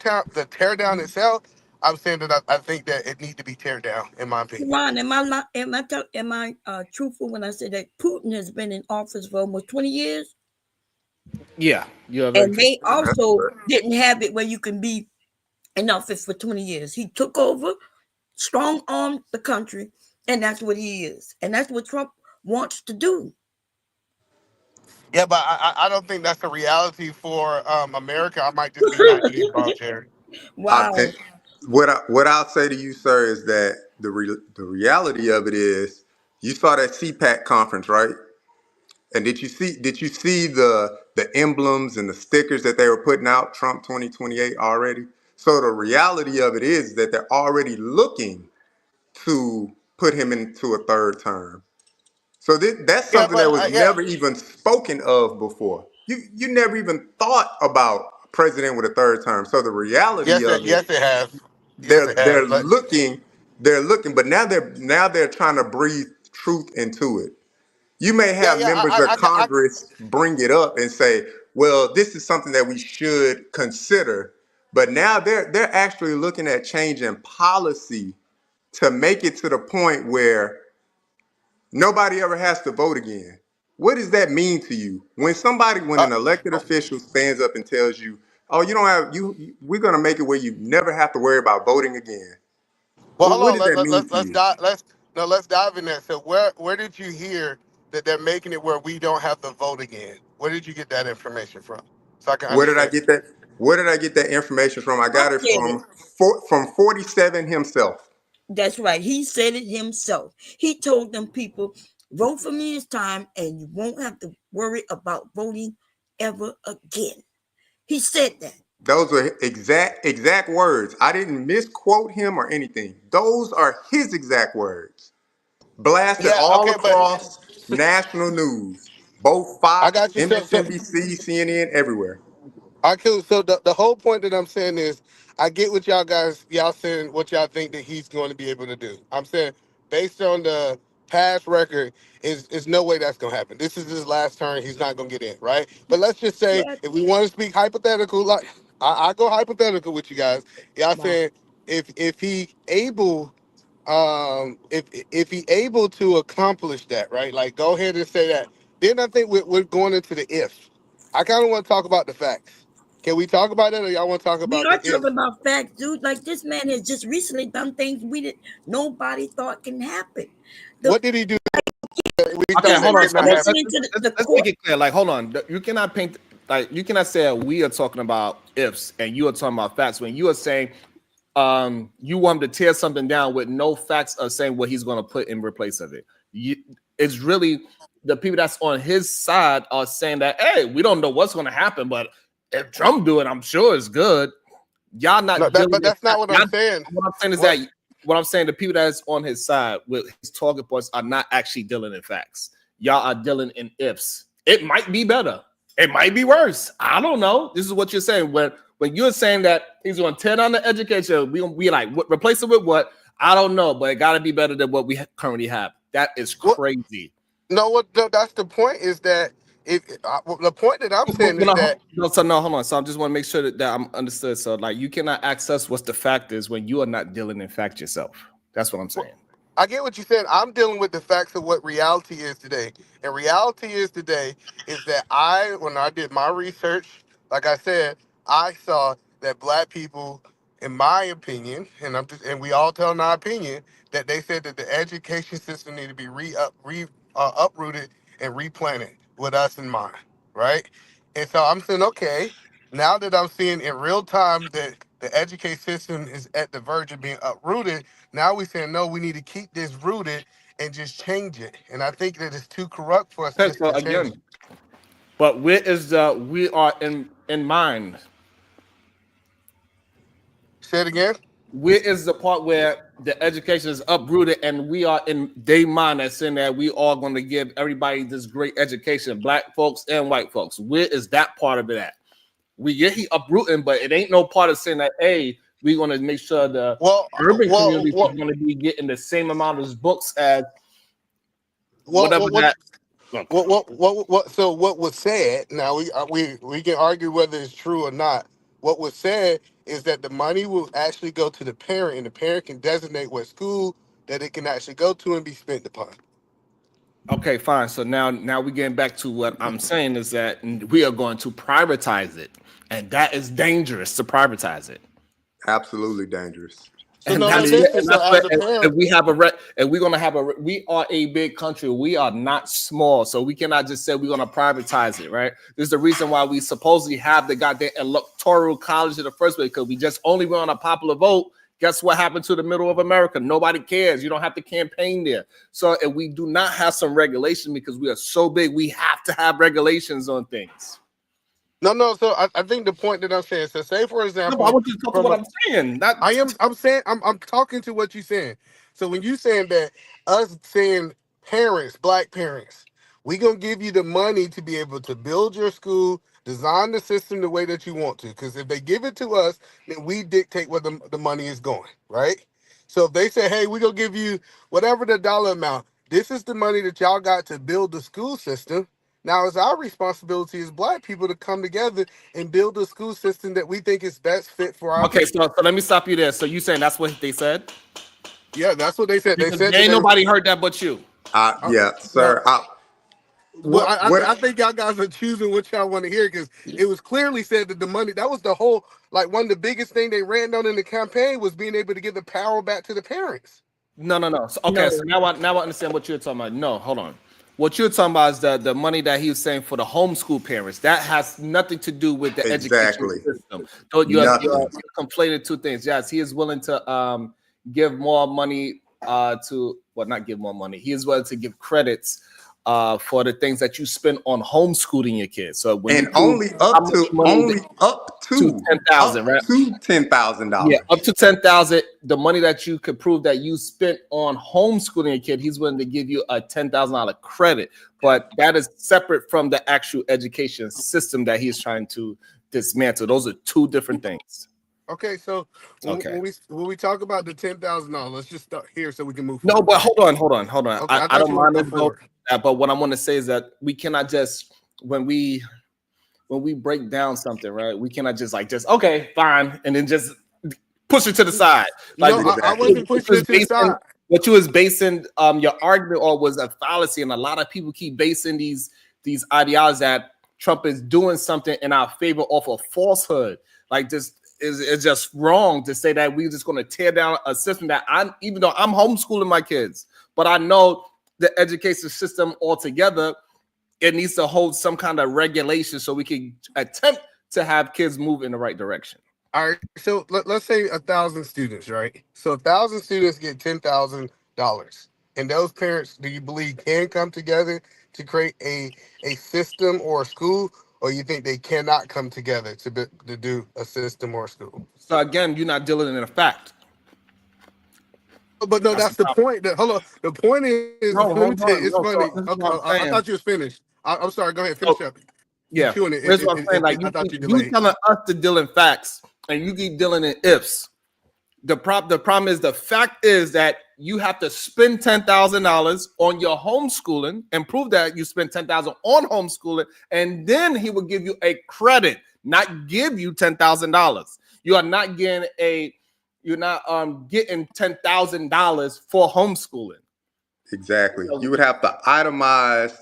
down itself, I'm saying that I think that it needs to be teared down, in my opinion. Ron, am I truthful when I say that Putin has been in office for almost 20 years? Yeah, and they also didn't have it where you can be in office for 20 years. He took over, strong armed the country, and that's what he is. And that's what Trump wants to do. Yeah, but I don't think that's a reality for America. I might just be naive about Jerry. Wow. What I'll say to you, sir, is that the reality of it is, you saw that CPAC conference, right? And did you see the emblems and the stickers that they were putting out, Trump 2028 already? So the reality of it is that they're already looking to put him into a third term. So that's something that was never even spoken of before. You never even thought about a president with a third term. So the reality of it, yes, it has. They're looking, but now they're trying to breathe truth into it. You may have members of Congress bring it up and say, well, this is something that we should consider. But now they're actually looking at changing policy to make it to the point where nobody ever has to vote again. What does that mean to you? When an elected official stands up and tells you, oh, we're going to make it where you never have to worry about voting again. Well, what hold does that mean to you? let's dive in there. So where did you hear that they're making it where we don't have to vote again? Where did you get that information from? So I can Where did I understand. get that? Where did I get that information from? I got it from 47 himself. That's right. He said it himself. He told them people, vote for me this time and you won't have to worry about voting ever again. He said that. Those are exact words. I didn't misquote him or anything. Those are his exact words. Blasted all across national news. Both Fox, MSNBC, CNN, everywhere. So the whole point that I'm saying is, I get what y'all saying, what y'all think that he's going to be able to do. I'm saying, based on the past record, is no way that's going to happen. This is his last turn. He's not going to get in, right? But let's just say, if we want to speak hypothetical, like I go hypothetical with you guys. Y'all saying if he able, if he able to accomplish that, right? Like, go ahead and say that. Then I think we're going into the if. I kind of want to talk about the facts. Can we talk about that, or y'all want to talk about We are talking about facts, dude. Like, this man has just recently done things nobody thought can happen. What did he do? Okay, hold on. Let's make it clear. Like, hold on. You cannot paint. you cannot say that we are talking about ifs and you are talking about facts when you are saying you want him to tear something down with no facts of saying what he's going to put in replace of it. It's really the people that's on his side are saying that, hey, we don't know what's going to happen, but if Trump do it, I'm sure it's good. Y'all not. No, but that's not what I'm saying. What I'm saying is that what I'm saying, the people that's on his side with his talking points are not actually dealing in facts. Y'all are dealing in ifs. It might be better. It might be worse. I don't know. This is what you're saying. When you're saying that he's going to tear down the education, we like replace it with what? I don't know, but it got to be better than what we currently have. That is crazy. No, that's the point. Is that the point that I'm saying is that hold on. So I just want to make sure that I'm understood. So like you cannot access what the fact is when you are not dealing in fact yourself. That's what I'm saying. I get what you said. I'm dealing with the facts of what reality is today. And reality is today is that when I did my research, like I said, I saw that black people, in my opinion, and we all tell our opinion, that they said that the education system need to be uprooted and replanted with us in mind, right? And so I'm saying, okay, now that I'm seeing in real time that the education system is at the verge of being uprooted, now we're saying, no, we need to keep this rooted and just change it. And I think that it's too corrupt for us just to change it. But where is the we are in mind? Say it again. Where is the part where the education is uprooted and we are in their mind that's saying that we are going to give everybody this great education, black folks and white folks? Where is that part of it at? He uprooting, but it ain't no part of saying that, hey, we're going to make sure the urban community is going to be getting the same amount of books as whatever that. So what was said? Now we can argue whether it's true or not. What was said is that the money will actually go to the parent, and the parent can designate what school that it can actually go to and be spent upon. Okay, fine. So now we're getting back to what I'm saying is that we are going to privatize it, and that is dangerous to privatize it. Absolutely dangerous. So And no, that's listen, it. so as a parent, We are a big country. We are not small, so we cannot just say we're going to privatize it, right? There's the reason why we supposedly have the goddamn electoral college in the first place, because we just only went on a popular vote. Guess what happened to the middle of America? Nobody cares. You don't have to campaign there. So if we do not have some regulation because we are so big, we have to have regulations on things. No. So I think the point that I'm saying. So say for example, No, I want you to talk to what I'm saying. I'm talking to what you're saying. So when you saying that us saying parents, black parents, we gonna give you the money to be able to build your school, design the system the way that you want to. Because if they give it to us, then we dictate where the money is going, right? So if they say, hey, we're gonna give you whatever the dollar amount, this is the money that y'all got to build the school system. Now it's our responsibility as black people to come together and build a school system that we think is best fit for our people. So let me stop you there. So you saying that's what they said? Yeah, that's what they said. They said ain't nobody heard that but you. Yeah, sir. I think y'all guys are choosing what y'all want to hear, because it was clearly said that the money, that was the whole, like one of the biggest thing they ran down in the campaign was being able to give the power back to the parents. No. So now I understand what you're talking about. No, hold on. What you're talking about is the money that he was saying for the homeschool parents. That has nothing to do with the education system. So you're conflating two things. Yes, he is willing to give more money not give more money. He is willing to give credits for the things that you spend on homeschooling your kids. So when only up to 10,000, right? To $10,000. Yeah, up to 10,000. The money that you could prove that you spent on homeschooling your kid, he's willing to give you a $10,000 credit. But that is separate from the actual education system that he's trying to dismantle. Those are two different things. Okay, so when we talk about the $10,000, let's just start here so we can move forward. No, but hold on. Okay, I don't mind this vote. But what I want to say is that we cannot just when we break down something, right? We cannot just okay, fine, and then just push it to the side. Like I wasn't pushing it to the side. What you was basing your argument on was a fallacy, and a lot of people keep basing these ideologies that Trump is doing something in our favor off of falsehood. Like this is just wrong to say that we're just going to tear down a system that even though I'm homeschooling my kids, but I know the education system altogether it needs to hold some kind of regulation so we can attempt to have kids move in the right direction. All right, so let's say 1,000 students, right? So 1,000 students get $10,000, and those parents, do you believe, can come together to create a system or a school, or you think they cannot come together to do a system or a school? So again, you're not dealing in a fact. But no, that's the point. Hold on. The point is, No, let me tell you, on. it's No, funny. so this is Okay, what I'm I saying. thought you was finished. I'm sorry. Go ahead, finish up. Yeah, Chewing it. here's what I'm saying. Like I thought you you delayed. telling us to deal in facts, and you keep dealing in ifs. The problem is the fact is that you have to spend $10,000 on your homeschooling and prove that you spent $10,000 on homeschooling, and then he will give you a credit, not give you $10,000. You are not getting you're not getting $10,000 for homeschooling. Exactly. You would have to itemize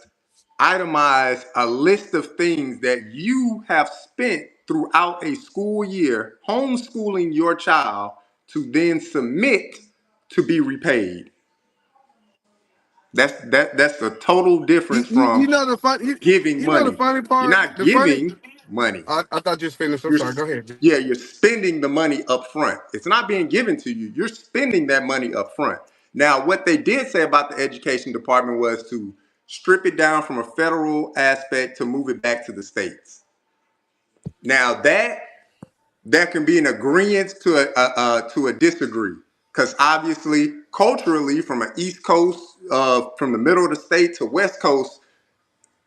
a list of things that you have spent throughout a school year homeschooling your child to then submit to be repaid. That's a total difference from You know the funny. giving You know the money. funny You're part. not The funny. giving money. I thought you was finished. I'm You're, sorry. Go ahead. yeah, you're spending the money up front. It's not being given to you. You're spending that money up front. Now, what they did say about the education department was to strip it down from a federal aspect to move it back to the states. Now that can be an agreement to a disagree, because obviously culturally, from an East Coast, from the middle of the state to West Coast,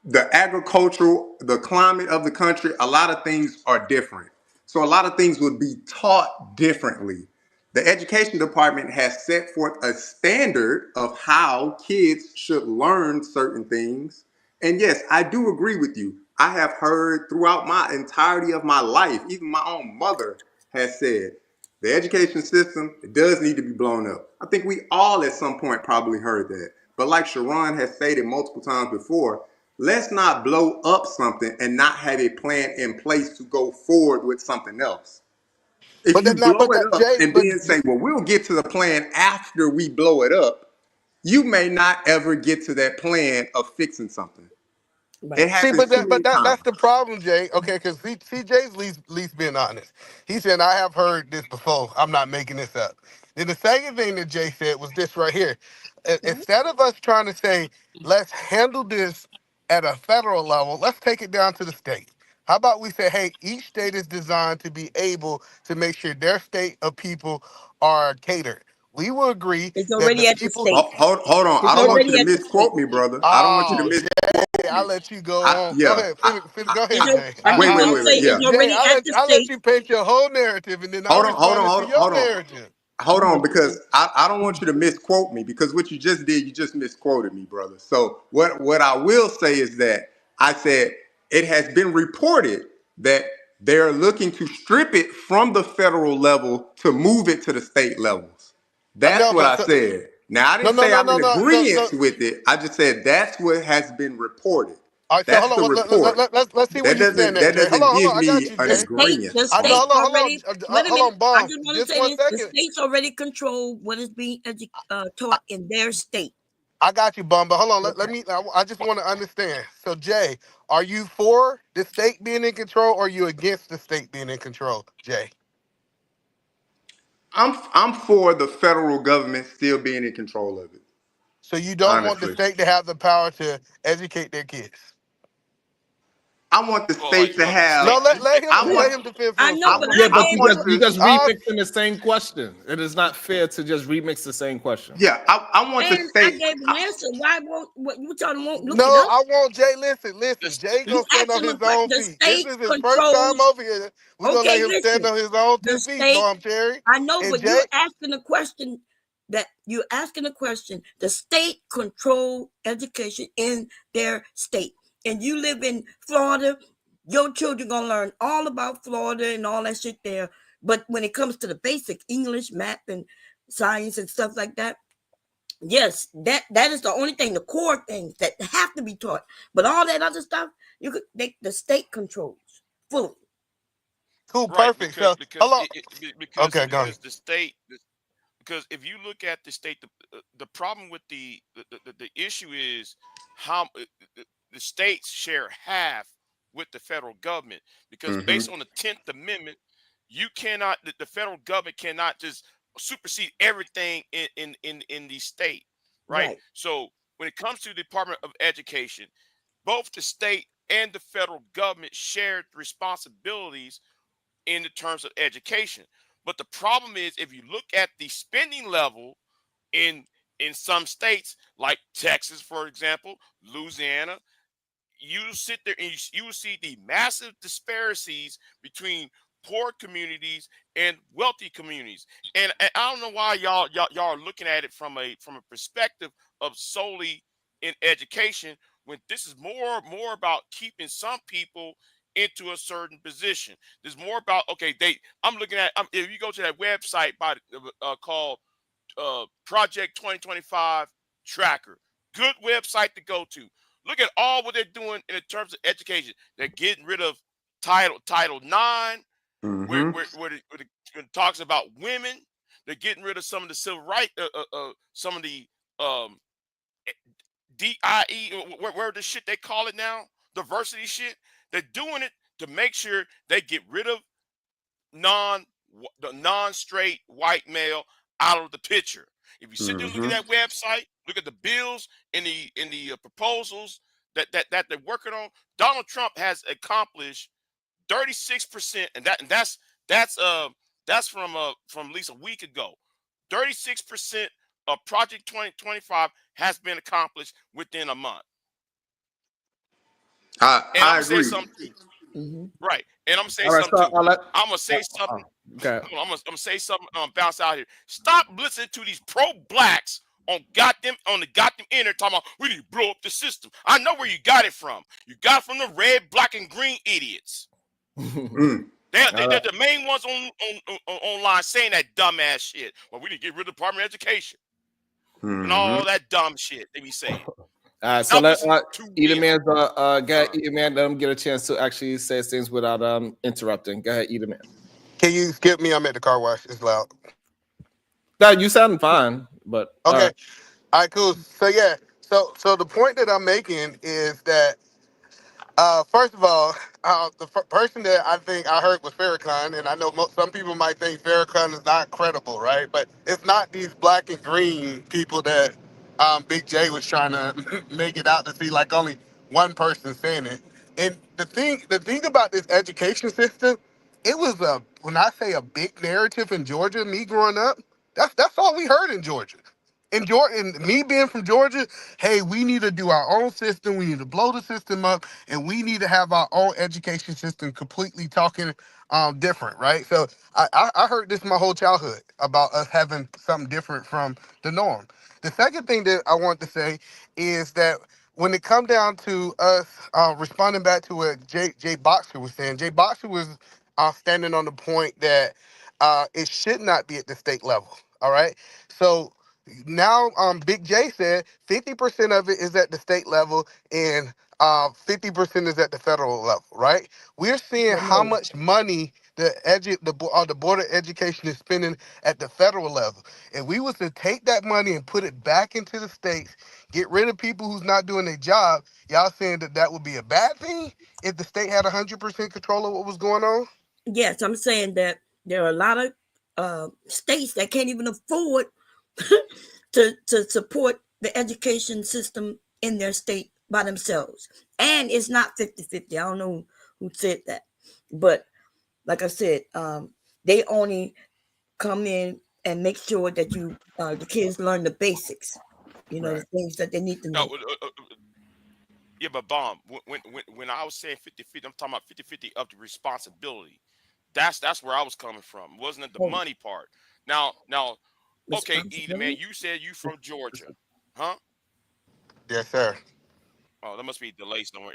the agricultural, the climate of the country, a lot of things are different. So a lot of things would be taught differently. The education department has set forth a standard of how kids should learn certain things. And yes, I do agree with you. I have heard throughout my entirety of my life, even my own mother has said, the education system, it does need to be blown up. I think we all at some point probably heard that. But like Sharon has stated multiple times before, let's not blow up something and not have a plan in place to go forward with something else. If But you that not. blow But it that up Jay. and But then say, well, we'll get to the plan after we blow it up, you may not ever get to that plan of fixing something. It see, happens too many times. that's the problem, Jay. Okay, because CJ's least being honest. He said, I have heard this before. I'm not making this up. Then the second thing that Jay said was this right here. Instead of us trying to say, let's handle this at a federal level, let's take it down to the state. How about we say, hey, each state is designed to be able to make sure their state of people are catered. We will agree It's that the already at the people. state. Hold on. I It's don't want you already to at the state. misquote me, brother. I don't want you to Oh, misquote Jay, I'll me. let you go on. Go ahead. Go ahead, It's Jay. I just want to say Yeah. it's Jay, already at the I'll let state. you paint your whole narrative, and then I'll Hold on, hold respond on, to hold on, your hold on. narrative. Hold on, because I don't want you to misquote me, because what you just did, you just misquoted me, brother. So what I will say is that I said it has been reported that they're looking to strip it from the federal level to move it to the state levels. That's No, what but I said. Now I no, didn't no, say no, I'm no, in no, no, no. agreement with it. I just said that's what has been reported. All right, so That's hold the on. report. Let's see where you stand at, That Jay. doesn't Hold give on. I got me you, an The Jay. state, agreement the on state it. already. Wait a Hold minute. on, I Bomb. just want to Just say 1 this: the second. states already control what is being taught in their state. I got you, Bomb. But hold on. Let Okay. me. I just want to understand. So, Jay, are you for the state being in control, or are you against the state being in control, Jay? I'm for the federal government still being in control of it. So you don't want the Honestly, state to have the power to educate their kids? I want the Well, state to the have. No, state, I let want. him defend for I know, himself. but Yeah, I but I gave want you the. just remixing the same question. It is not fair to just remix the same question. Yeah, I want the and I state. gave an answer. Why won't what you told them won't look No, it up? I want Jay. Listen. the, Jay You gonna stand asked on them his a question. own The feet. This state is his first time controls. over here. We're gonna let Okay, him stand listen. on his own The 2 feet, state. Bomb Cherry. I know, And but Jay, you're asking a question that you're asking a question. The state control education in their state, and you live in Florida. Your children gonna learn all about Florida and all that shit there. But when it comes to the basic English, math, and science and stuff like that, yes, that is the only thing, the core things that have to be taught. But all that other stuff, the state controls fully. cool, right, perfect. So, hello. Okay, go ahead. because the state, because if you look at the state, the problem with the issue is how the states share half with the federal government, because based on the 10th Amendment, you cannot, the federal government cannot just supersede everything in the state, right? Right. So when it comes to the Department of Education, both the state and the federal government shared responsibilities in the terms of education. But the problem is, if you look at the spending level in some states like Texas, for example, Louisiana, you sit there and you will see the massive disparities between poor communities and wealthy communities. And I don't know why y'all are looking at it from a perspective of solely in education, when this is more about keeping some people into a certain position. There's more about, okay, I'm looking at, if you go to that website by called Project 2025 Tracker, good website to go to. Look at all what they're doing in terms of education. They're getting rid of Title IX, where it talks about women. They're getting rid of some of the civil rights, some of the DIE, where the shit they call it now, diversity shit. They're doing it to make sure they get rid of the non-straight white male out of the picture. If you sit there and look at that website, look at the bills and the proposals that they're working on, Donald Trump has accomplished 36%, and that's from at least a week ago. 36% of Project 2025 has been accomplished within a month. I agree. Right. And I'm gonna say All right, something so too. I'm gonna say something. Okay. I'm gonna say something. Bounce out here. Stop listening to these pro-blacks on the goddamn internet talking about we need to blow up the system. I know where you got it from. You got it from the red, black, and green idiots. They're the main ones online saying that dumbass shit. Well, we need to get rid of the Department of Education and all that dumb shit they be saying. So let Edom Man, go ahead, Edom Man, let him get a chance to actually say things without interrupting. Go ahead, Edom Man. Can you skip me? I'm at the car wash. It's loud. No, you sound fine, but okay. All right, cool. So yeah, so the point that I'm making is that first of all, the person that I think I heard was Farrakhan, and I know some people might think Farrakhan is not credible, right? But it's not these black and green people that Big J was trying to make it out to see like only one person saying it. And the thing about this education system, it was when I say a big narrative in Georgia, me growing up, that's all we heard in Georgia. In Georgia, and me being from Georgia, hey, we need to do our own system. We need to blow the system up, and we need to have our own education system completely talking different, right? So I heard this my whole childhood about us having something different from the norm. The second thing that I want to say is that when it come down to us responding back to what Jay Boxer was saying, Jay Boxer was standing on the point that it should not be at the state level, all right? So now Big J said 50% of it is at the state level and 50% is at the federal level, right? We're seeing how much money the Board of Education is spending at the federal level. If we was to take that money and put it back into the states, get rid of people who's not doing their job, y'all saying that would be a bad thing if the state had 100% control of what was going on? Yes, I'm saying that there are a lot of states that can't even afford to support the education system in their state by themselves. And it's not 50-50. I don't know who said that. But like I said, they only come in and make sure that the kids learn the basics, the things that they need to know. Yeah, but Bomb, when I was saying 50-50, I'm talking about 50-50 of the responsibility. That's where I was coming from. It wasn't the money part. Now, okay, Edom Man, you said you from Georgia, huh? Yes, sir. Oh, there must be a delay somewhere.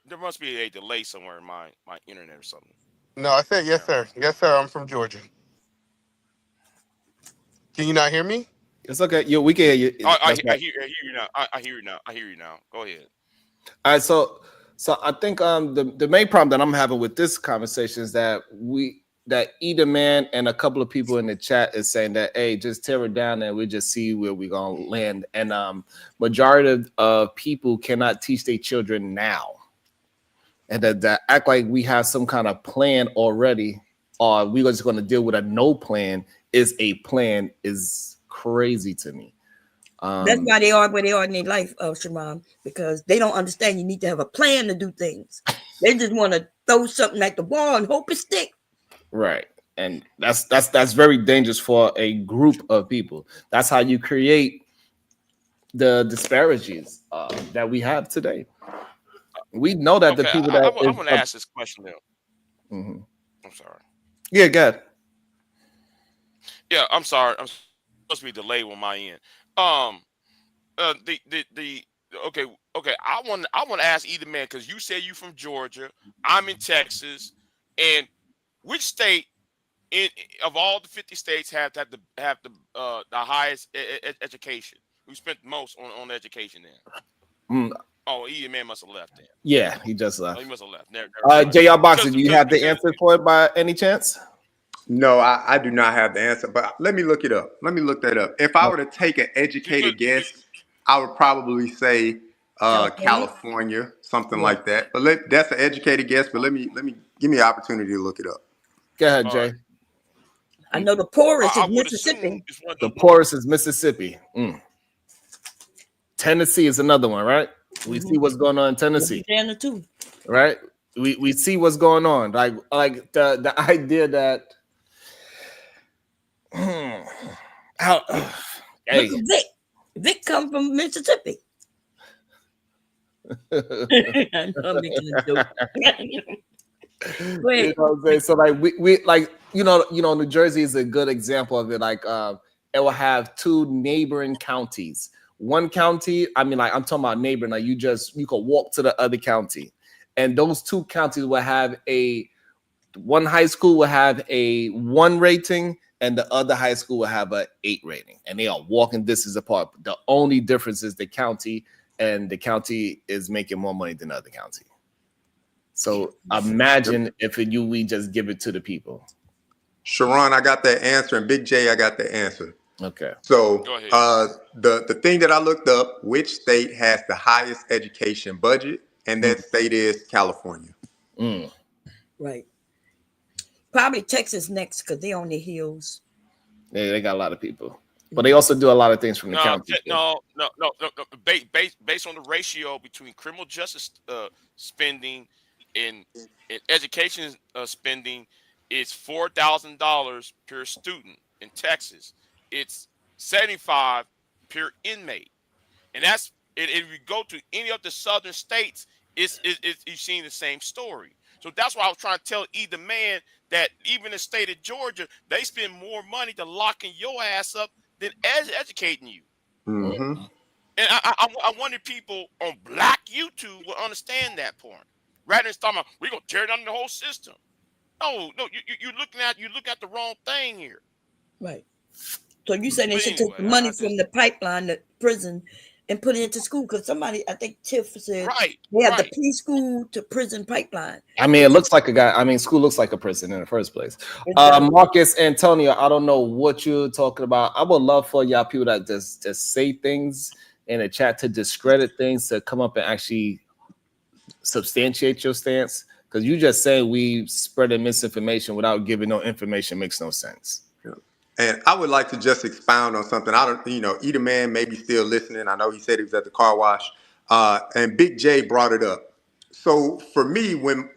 There must be a delay somewhere in my internet or something. No, I said yes, sir. Yes, sir. I'm from Georgia. Can you not hear me? It's okay. We can hear you. I hear you now. I hear you now. Go ahead. All right, so I think the main problem that I'm having with this conversation is that that Either Man and a couple of people in the chat is saying that, hey, just tear it down and we just see where we're gonna land. And majority of people cannot teach their children now, and that act like we have some kind of plan already, or we're just gonna deal with a no plan is a plan is crazy to me. That's why they are where they are in their life, Sharon, because they don't understand you need to have a plan to do things. They just want to throw something at the wall and hope it sticks. Right. And that's very dangerous for a group of people. That's how you create the disparities that we have today. We know that the people that I want to ask this question now. Mm-hmm. I'm sorry. Yeah, go ahead. Yeah, I'm sorry. I'm supposed to be delayed on my end. Okay. I want to ask Either Man, because you say you from Georgia, I'm in Texas, and which state of all the 50 states have the highest education? Who spent the most on education then? Oh, Either Man must have left then. Yeah, he just left. Oh, he must have left. JR Boxer, do you have the answer for it by any chance? No, I do not have the answer, but let me look it up. Let me look that up. If I were to take an educated guess, I would probably say California, something like that. But that's an educated guess. But let me give me an opportunity to look it up. Go ahead, Jay. I know the poorest is Mississippi. The poorest is Mississippi. Tennessee is another one, right? We see what's going on in Tennessee. Louisiana too. Right? We see what's going on. Like the idea that how hey. Look at Vic comes from Mississippi. I know I'm making a joke. You know what I'm saying? So like we like you know New Jersey is a good example of it. Like it will have two neighboring counties. One county, I mean, like I'm talking about neighboring, like you could walk to the other county, and those two counties will have one high school will have a 1 rating, and the other high school will have a 8 rating, and they are walking distance apart. The only difference is the county, and the county is making more money than the other county. So imagine if we just give it to the people. Sharon, I got that answer, and Big J, I got the answer. Okay. So the thing that I looked up, which state has the highest education budget, and that state is California. Right. Probably Texas next because they're on the hills. They got a lot of people, but they also do a lot of things from the county. No. Based on the ratio between criminal justice spending and education spending, it's $4,000 per student in Texas. It's $75 per inmate, and that's if you go to any of the southern states, it's you've seen the same story. So that's why I was trying to tell Either Man that even the state of Georgia, they spend more money to locking your ass up than educating you. Mm-hmm. And I wonder people on Black YouTube will understand that point, rather than talking about we're gonna tear down the whole system. No, you're looking at the wrong thing here. Right. So you saying they should take the money from the pipeline, the prison, and put it into school? Because somebody, I think Tiff said, they have the preschool to prison pipeline. I mean, it looks like a guy. I mean, school looks like a prison in the first place. Marcus Antonio, I don't know what you're talking about. I would love for y'all people that just say things in the chat to discredit things to come up and actually substantiate your stance. Because you just saying we spreading misinformation without giving no information makes no sense. And I would like to just expound on something. Either Man may be still listening. I know he said he was at the car wash. And Big J brought it up. So for me, when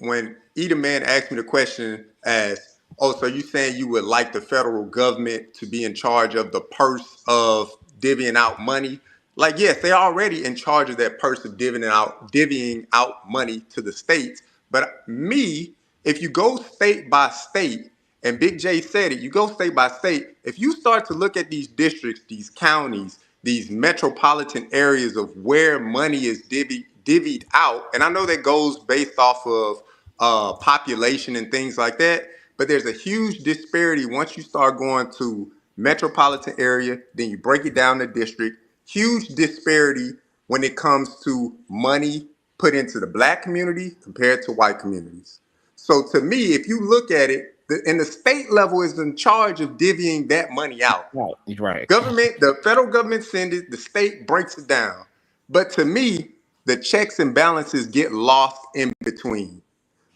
Either Man asked me the question as, so you saying you would like the federal government to be in charge of the purse of divvying out money? Like, yes, they're already in charge of that purse of divvying out money to the states. But if you go state by state, and Big J said it, you go state by state, if you start to look at these districts, these counties, these metropolitan areas of where money is divvied out, and I know that goes based off of population and things like that, but there's a huge disparity once you start going to metropolitan area, then you break it down to district, huge disparity when it comes to money put into the Black community compared to white communities. So to me, if you look at it, and the state level is in charge of divvying that money out. Right. Government, the federal government sends it, the state breaks it down. But to me, the checks and balances get lost in between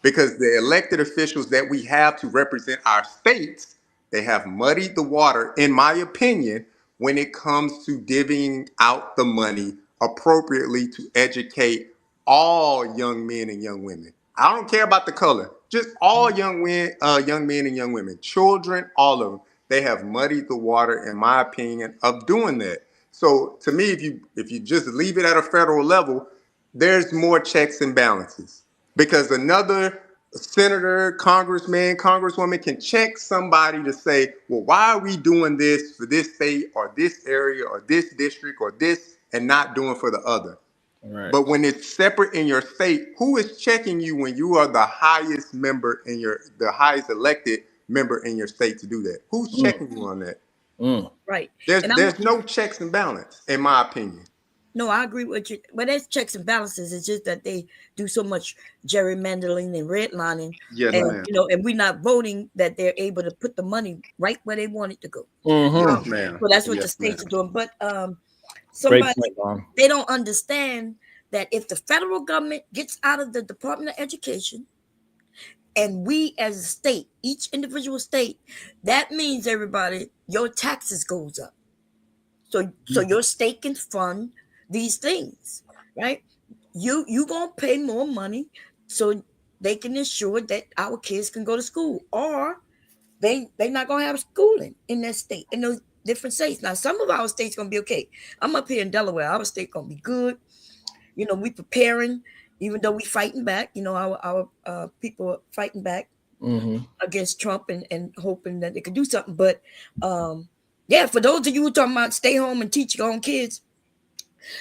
because the elected officials that we have to represent our states, they have muddied the water, in my opinion, when it comes to divvying out the money appropriately to educate all young men and young women. I don't care about the color, just all young men and young women, children, all of them. They have muddied the water, in my opinion, of doing that. So to me, if you just leave it at a federal level, there's more checks and balances because another senator, congressman, congresswoman can check somebody to say, well, why are we doing this for this state or this area or this district or this and not doing for the other? Right. But when it's separate in your state, who is checking you when you are the highest member in the highest elected member in your state to do that? Who's checking you on that? Right. There's no checks and balance, in my opinion. No, I agree with you. But there's checks and balances. It's just that they do so much gerrymandering and redlining. Yes, and ma'am. and we're not voting that they're able to put the money right where they want it to go. Yes, ma'am. So that's what the states are doing. But somebody they don't understand that if the federal government gets out of the Department of Education and we as a state, each individual state, that means everybody, your taxes goes up. So your state can fund these things, right? You gonna pay more money so they can ensure that our kids can go to school, or they not gonna have schooling in that state, in those different states. Now, some of our states gonna be okay. I'm up here in Delaware. Our state gonna be good. We preparing, even though we fighting back. Our people are fighting back against Trump and hoping that they could do something. But yeah, for those of you who talking about stay home and teach your own kids,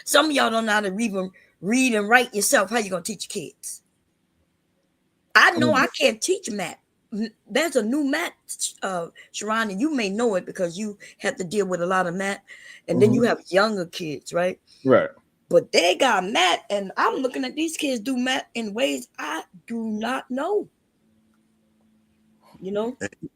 some of y'all don't know how to even read and write yourself. How you gonna teach your kids? I know I can't teach math. There's a new math, Sharon, and you may know it because you have to deal with a lot of math, and then you have younger kids, right? Right. But they got math, and I'm looking at these kids do math in ways I do not know.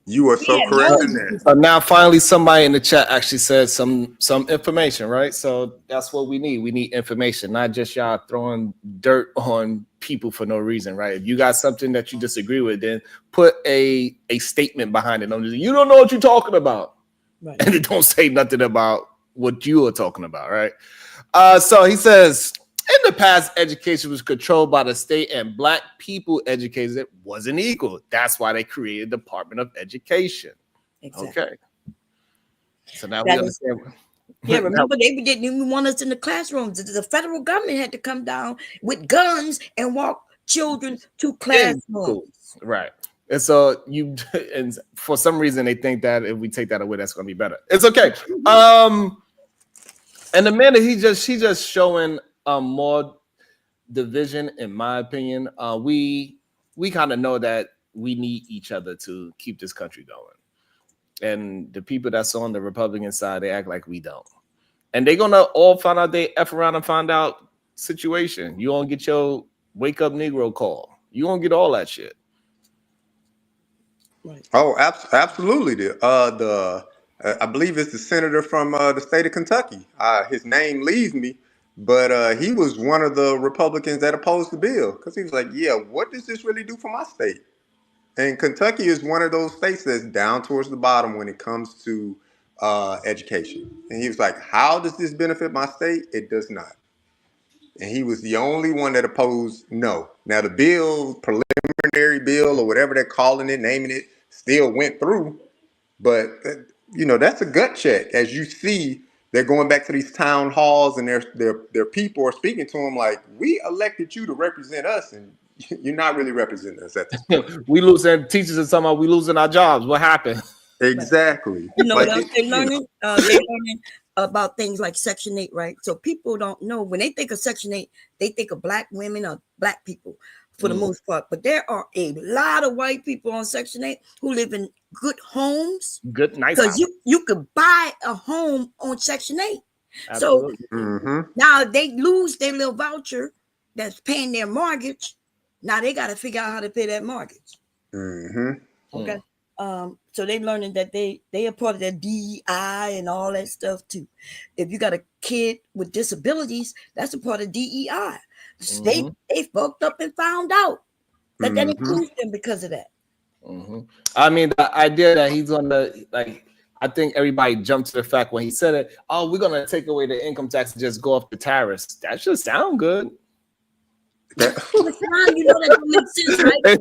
You are so correct in that. So now finally somebody in the chat actually said some information, right? So that's what we need. We need information, not just y'all throwing dirt on people for no reason, right? If you got something that you disagree with, then put a statement behind it. You don't know what you're talking about. Right. And it don't say nothing about what you are talking about, right? So he says, in the past, education was controlled by the state and black people educated wasn't equal. That's why they created the Department of Education. Exactly. Okay. So now we understand. Yeah, remember they didn't even want us in the classrooms. The federal government had to come down with guns and walk children to classrooms. Right. And so and for some reason they think that if we take that away, that's going to be better. It's okay. And the minute she just showing more division, in my opinion. We kind of know that we need each other to keep this country going. And the people that's on the Republican side, they act like we don't. And they're gonna all find out they F around and find out situation. You gonna get your wake up Negro call. You gonna get all that shit. Right. Oh, absolutely. I believe it's the senator from the state of Kentucky. His name leaves me. But he was one of the Republicans that opposed the bill because he was like, yeah, what does this really do for my state? And Kentucky is one of those states that's down towards the bottom when it comes to education. And he was like, how does this benefit my state? It does not. And he was the only one that opposed no. Now, the bill, preliminary bill or whatever they're calling it, naming it, still went through. But, that's a gut check. As you see, they're going back to these town halls and their people are speaking to them like, we elected you to represent us and you're not really representing us at this point. We losing teachers and somehow we losing our jobs. What happened? Exactly. What else they're learning? They're learning about things like Section 8, right? So people don't know when they think of Section 8, they think of black women or black people for the most part. But there are a lot of white people on Section 8 who live in good homes. Good, nice. Because you could buy a home on Section 8. Absolutely. So now they lose their little voucher that's paying their mortgage. Now they got to figure out how to pay that mortgage. Okay. So they learning that they are part of that DEI and all that stuff too. If you got a kid with disabilities, that's a part of DEI. They fucked up and found out that that includes them because of that. I mean, the idea that he's gonna I think everybody jumped to the fact when he said it. Oh, we're gonna take away the income tax and just go off the tariffs. That should sound good. You know that don't make sense, right?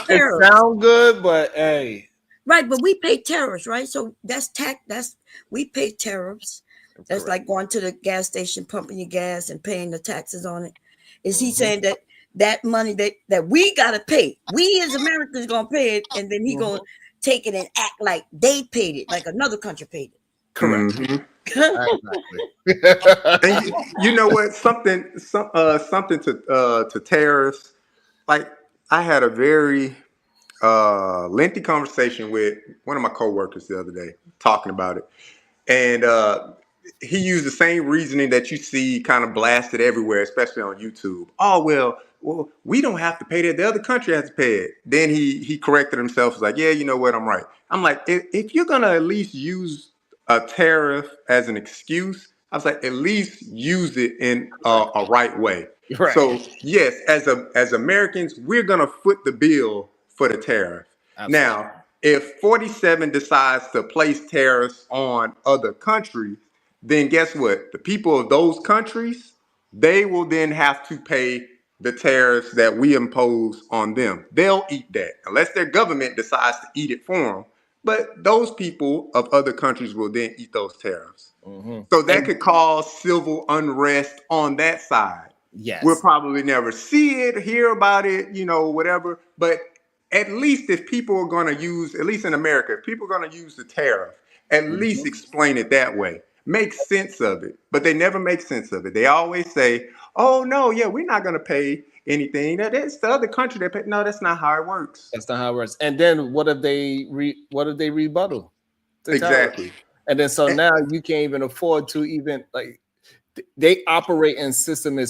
It sounds good, but hey, right. But we pay tariffs, right? So that's tax. We pay tariffs. That's like going to the gas station, pumping your gas, and paying the taxes on it. Is he saying that money that we gotta pay, we as Americans gonna pay it, and then he gonna take it and act like they paid it, like another country paid it? Correct. And you know what? Something to tariffs. Like, I had a very lengthy conversation with one of my coworkers the other day, talking about it, and he used the same reasoning that you see kind of blasted everywhere, especially on YouTube. Oh, well, we don't have to pay that. The other country has to pay it. Then he corrected himself. He's like, yeah, you know what? I'm right. I'm like, if you're gonna at least use a tariff as an excuse, I was like, at least use it in a right way. Right. So yes, as Americans, we're gonna foot the bill for the tariff. Absolutely. Now, if 47 decides to place tariffs on other countries, then guess what? The people of those countries, they will then have to pay the tariffs that we impose on them. They'll eat that unless their government decides to eat it for them. But those people of other countries will then eat those tariffs. So that could cause civil unrest on that side. Yes. We'll probably never see it, hear about it, whatever. But at least if people are going to use, at least in America, if people are going to use the tariff, at least explain it that way. Make sense of it. But they never make sense of it. They always say, oh, no, yeah, we're not going to pay anything. That's the other country that pay. No, that's not how it works. That's not how it works. And then what if they rebuttal? Exactly. And then so now you can't even afford to even they operate in system it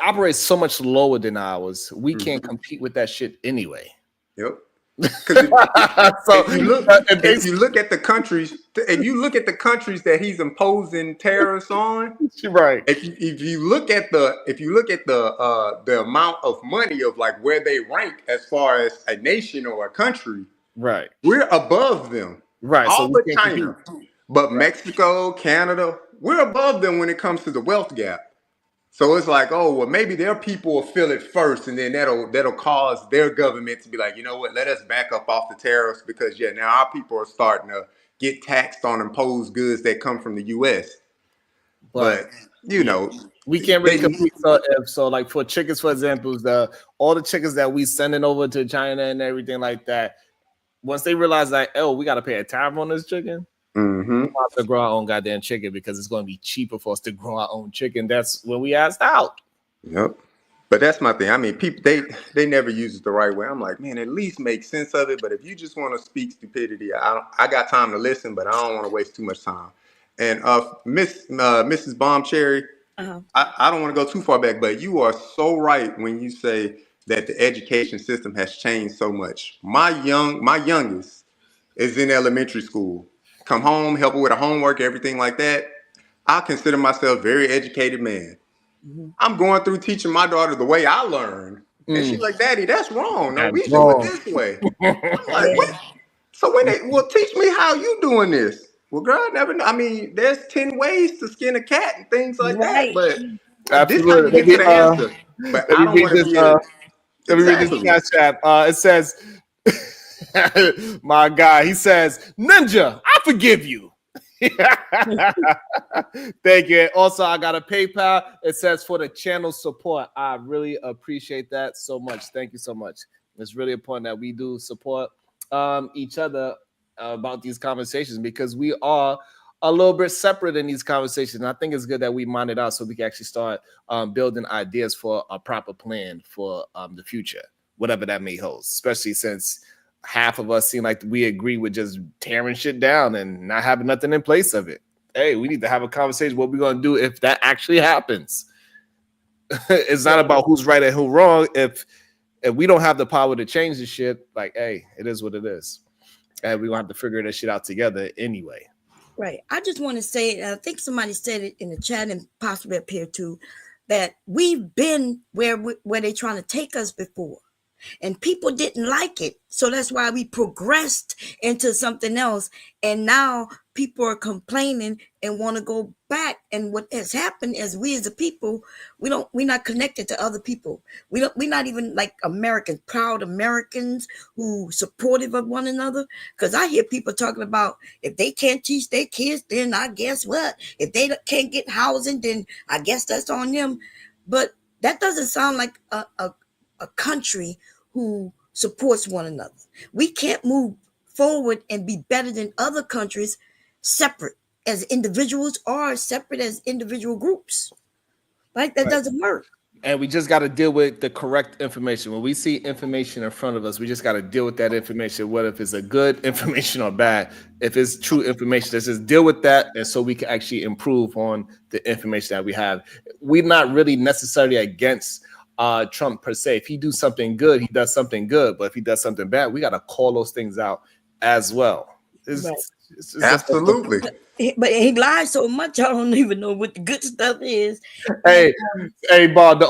operates so much lower than ours. We can't compete with that shit anyway. Yep. Because if you look at the countries, that he's imposing tariffs on, right? If you look at the amount of money of like where they rank as far as a nation or a country, right? We're above them, right? All so but China, but Mexico, Canada, we're above them when it comes to the wealth gap. So it's like, oh, well, maybe their people will feel it first, and then that'll cause their government to be like, you know what, let us back up off the tariffs because now our people are starting to get taxed on imposed goods that come from the U.S. But we can't really compete. So like for chickens, for example, all the chickens that we sending over to China and everything like that, once they realize that, oh, we got to pay a tariff on this chicken. We have to grow our own goddamn chicken because it's going to be cheaper for us to grow our own chicken. That's when we asked out. Yep. But that's my thing. I mean, people they never use it the right way. I'm like, man, at least make sense of it. But if you just want to speak stupidity, I got time to listen, but I don't want to waste too much time. And Mrs. Bombcherry, I don't want to go too far back, but you are so right when you say that the education system has changed so much. My youngest is in elementary school. Come home, help her with her homework, everything like that. I consider myself a very educated man. I'm going through teaching my daughter the way I learned. And she's like, Daddy, that's wrong. No, we do it this way. I'm like, what? So teach me how you doing this. Well, girl, I never know. I mean, there's 10 ways to skin a cat and things like that. But this is how you get to the answer. But I don't want to be let me read this chat. It says, my guy, he says, Ninja, I forgive you. Thank you. Also, I got a PayPal. It says for the channel support. I really appreciate that so much. Thank you so much. It's really important that we do support each other about these conversations because we are a little bit separate in these conversations. And I think it's good that we mine it out so we can actually start building ideas for a proper plan for the future, whatever that may hold, especially since half of us seem like we agree with just tearing shit down and not having nothing in place of it. Hey, we need to have a conversation. What we're going to do if that actually happens. It's not about who's right and who's wrong. If if we don't have the power to change the shit, like, hey, it is what it is. And we're gonna have to figure this shit out together anyway. Right. I just want to say, I think somebody said it in the chat and possibly up here too, that we've been where they're trying to take us before. And people didn't like it. So that's why we progressed into something else. And now people are complaining and want to go back. And what has happened is we as a people, we're not connected to other people. We're not even like Americans, proud Americans who supportive of one another. Because I hear people talking about if they can't teach their kids, then I guess what? If they can't get housing, then I guess that's on them. But that doesn't sound like a country who supports one another. We can't move forward and be better than other countries separate as individuals or separate as individual groups. Like that doesn't work. And we just got to deal with the correct information. When we see information in front of us, we just got to deal with that information, whether if it's a good information or bad. If it's true information, let's just deal with that, and so we can actually improve on the information that we have. We're not really necessarily against Trump per se. If he do something good, he does something good. But if he does something bad, we got to call those things out as well. It's Absolutely. But he lies so much, I don't even know what the good stuff is. Hey, Bob,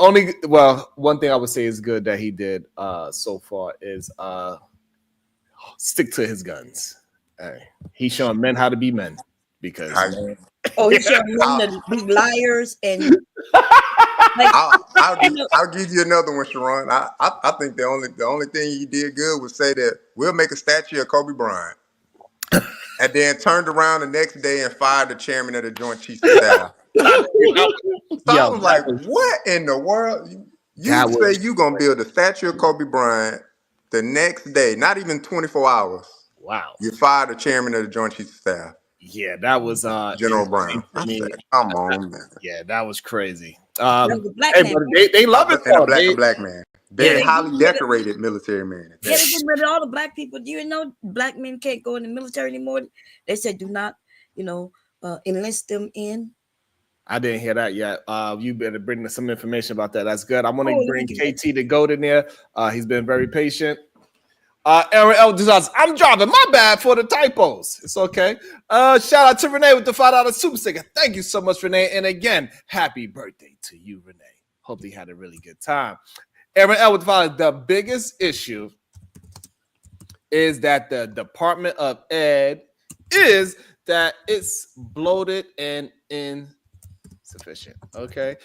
one thing I would say is good that he did so far is stick to his guns. Hey, he's showing men how to be men because he's showing men to be liars and I'll give you another one, Sharon. I think the only thing he did good was say that we'll make a statue of Kobe Bryant. And then turned around the next day and fired the chairman of the Joint Chiefs of Staff. I was like, what in the world? You say you're going to build a statue of Kobe Bryant the next day, not even 24 hours. Wow. You fired the chairman of the Joint Chiefs of Staff. Yeah, that was General Brown. I said, come on, man. Yeah, that was crazy. They love it. And a black man. Very highly decorated military man. Yeah, they get rid of all the black people. Do you know black men can't go in the military anymore? They said do not, enlist them in. I didn't hear that yet. You better bring some information about that. That's good. I'm going to bring KT the GOAT in there. He's been very patient. Aaron L. Desires, I'm driving. My bad for the typos. It's okay. Shout out to Renee with the $5 super sticker. Thank you so much, Renee. And again, happy birthday to you, Renee. Hope you had a really good time. Aaron L. with the biggest issue is that the Department of Ed is that it's bloated and insufficient. Okay.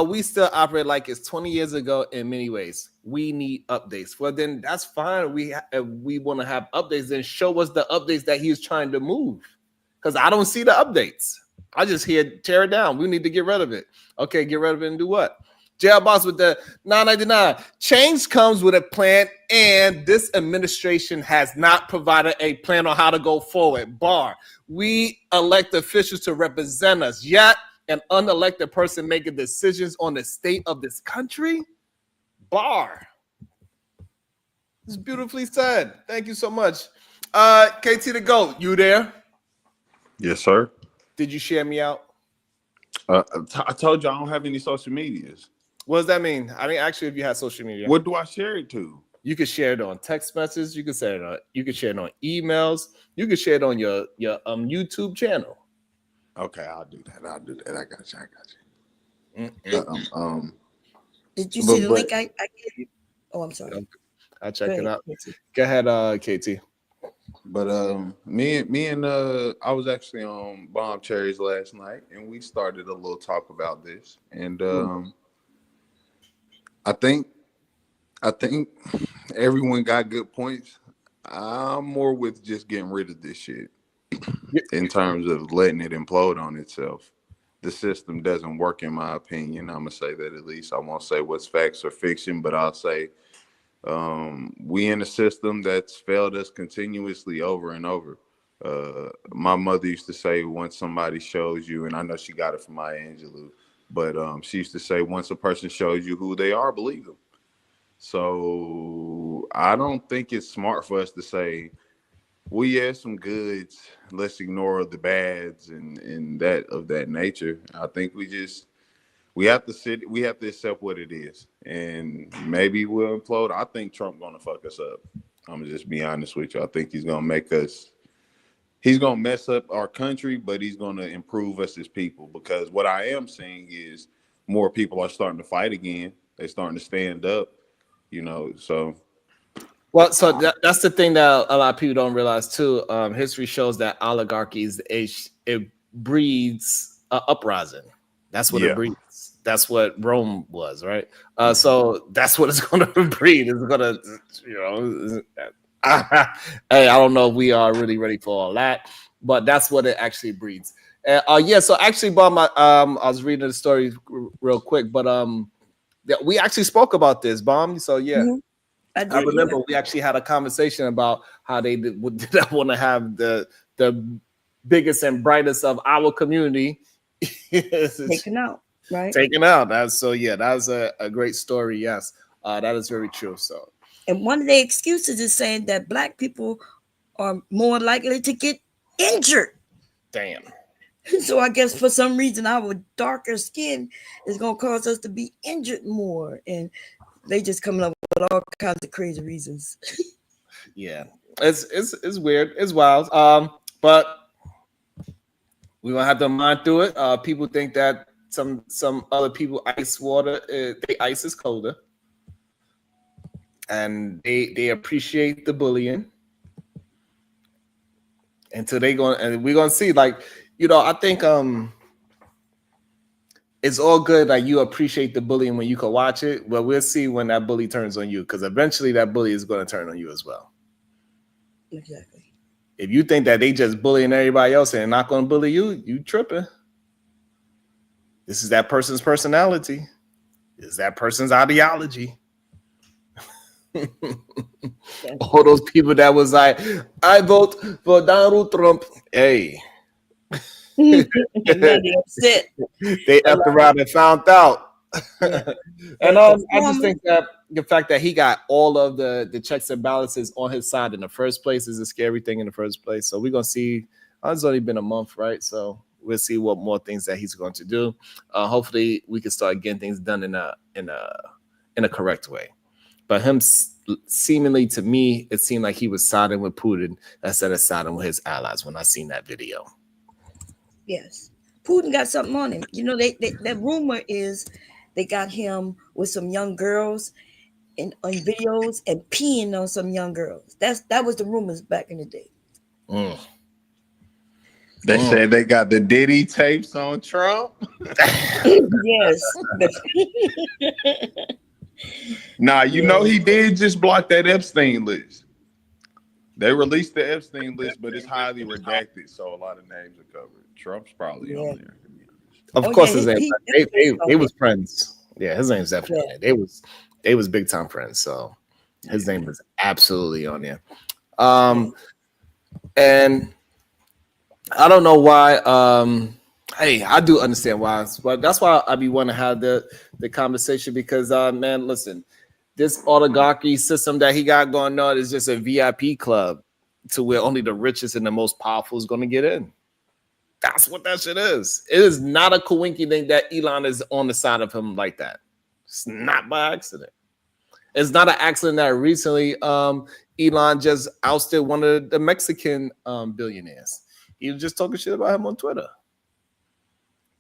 We still operate like it's 20 years ago in many ways. We need updates. Well, then that's fine. We want to have updates. Then show us the updates that he's trying to move. Because I don't see the updates. I just hear tear it down. We need to get rid of it. Okay, get rid of it and do what? Jail Boss with the 999. Change comes with a plan, and this administration has not provided a plan on how to go forward. Bar. We elect officials to represent us, yet an unelected person making decisions on the state of this country. Bar. It's beautifully said. Thank you so much. KT the GOAT, you there? Yes, sir. Did you share me out? I told you I don't have any social medias. What does that mean? I didn't ask you if you had social media. What do I share it to? You can share it on text messages. You can share it on emails. You can share it on your YouTube channel. Okay, I'll do that. I got you. Did you see the link I gave you? Oh, I'm sorry. I'll check it out. Go ahead, KT. But me and I was actually on Bomb Cherries last night, and we started a little talk about this. And I think everyone got good points. I'm more with just getting rid of this shit in terms of letting it implode on itself. The system doesn't work, in my opinion. I'm gonna say that at least. I won't say what's facts or fiction, but I'll say we in a system that's failed us continuously over and over. My mother used to say, once somebody shows you, and I know she got it from Maya Angelou, but she used to say, once a person shows you who they are, believe them. So I don't think it's smart for us to say, we have some goods, let's ignore the bads and that of that nature. I think we we have to accept what it is, and maybe we'll implode. I think Trump gonna fuck us up. I'm gonna just be honest with you. I think he's gonna mess up our country, but he's gonna improve us as people, because what I am seeing is more people are starting to fight again. They're starting to stand up, so. Well, so that's the thing that a lot of people don't realize too. History shows that oligarchies, it breeds uprising. That's what it breeds. That's what Rome was, right? So that's what it's going to breed. It's going to, hey, I don't know if we are really ready for all that, but that's what it actually breeds. Yeah. So actually, Bob, I was reading the story real quick, but we actually spoke about this, Bomb. So yeah. Mm-hmm. I remember we actually had a conversation about how they did not want to have the biggest and brightest of our community taken out, right? Taken out. That's a great story. Yes, that is very true. So, and one of the excuses is saying that Black people are more likely to get injured. Damn. So I guess for some reason our darker skin is gonna cause us to be injured more, and they just coming up with all kinds of crazy reasons. Yeah, it's weird, it's wild. But we're gonna have to mind through it. People think that some other people ice water. They ice is colder, and they appreciate the bullying. Until we're gonna see. Like, I think it's all good that you appreciate the bullying when you can watch it, but we'll see when that bully turns on you, because eventually that bully is going to turn on you as well. Exactly. If you think that they just bullying everybody else and not going to bully you, you tripping. This is that person's personality. This is that person's ideology. All those people that was like, I vote for Donald Trump. Hey. They upset. They effed around and found out. Yeah. And I just think that the fact that he got all of the checks and balances on his side in the first place is a scary thing in the first place. So we're gonna see. It's only been a month, right? So we'll see what more things that he's going to do. Hopefully, we can start getting things done in a correct way. But him seemingly, to me, it seemed like he was siding with Putin instead of siding with his allies when I seen that video. Yes, Putin got something on him. That rumor is they got him with some young girls on videos and peeing on some young girls. That was the rumors back in the day. They said they got the Diddy tapes on Trump. Yes. Nah, he did just block that Epstein list. They released the Epstein list, but it's highly redacted, so a lot of names are covered. Trump's probably on there. Of course, his name. They was friends. Yeah, his name's definitely on there. They was big time friends. So his name was absolutely on there. And I don't know why. Hey, I do understand why, but that's why I be wanting to have the conversation, because man, listen, this oligarchy system that he got going on is just a VIP club to where only the richest and the most powerful is going to get in. That's what that shit is. It is not a coincidence that Elon is on the side of him like that. It's not by accident. It's not an accident that recently Elon just ousted one of the Mexican billionaires. He was just talking shit about him on Twitter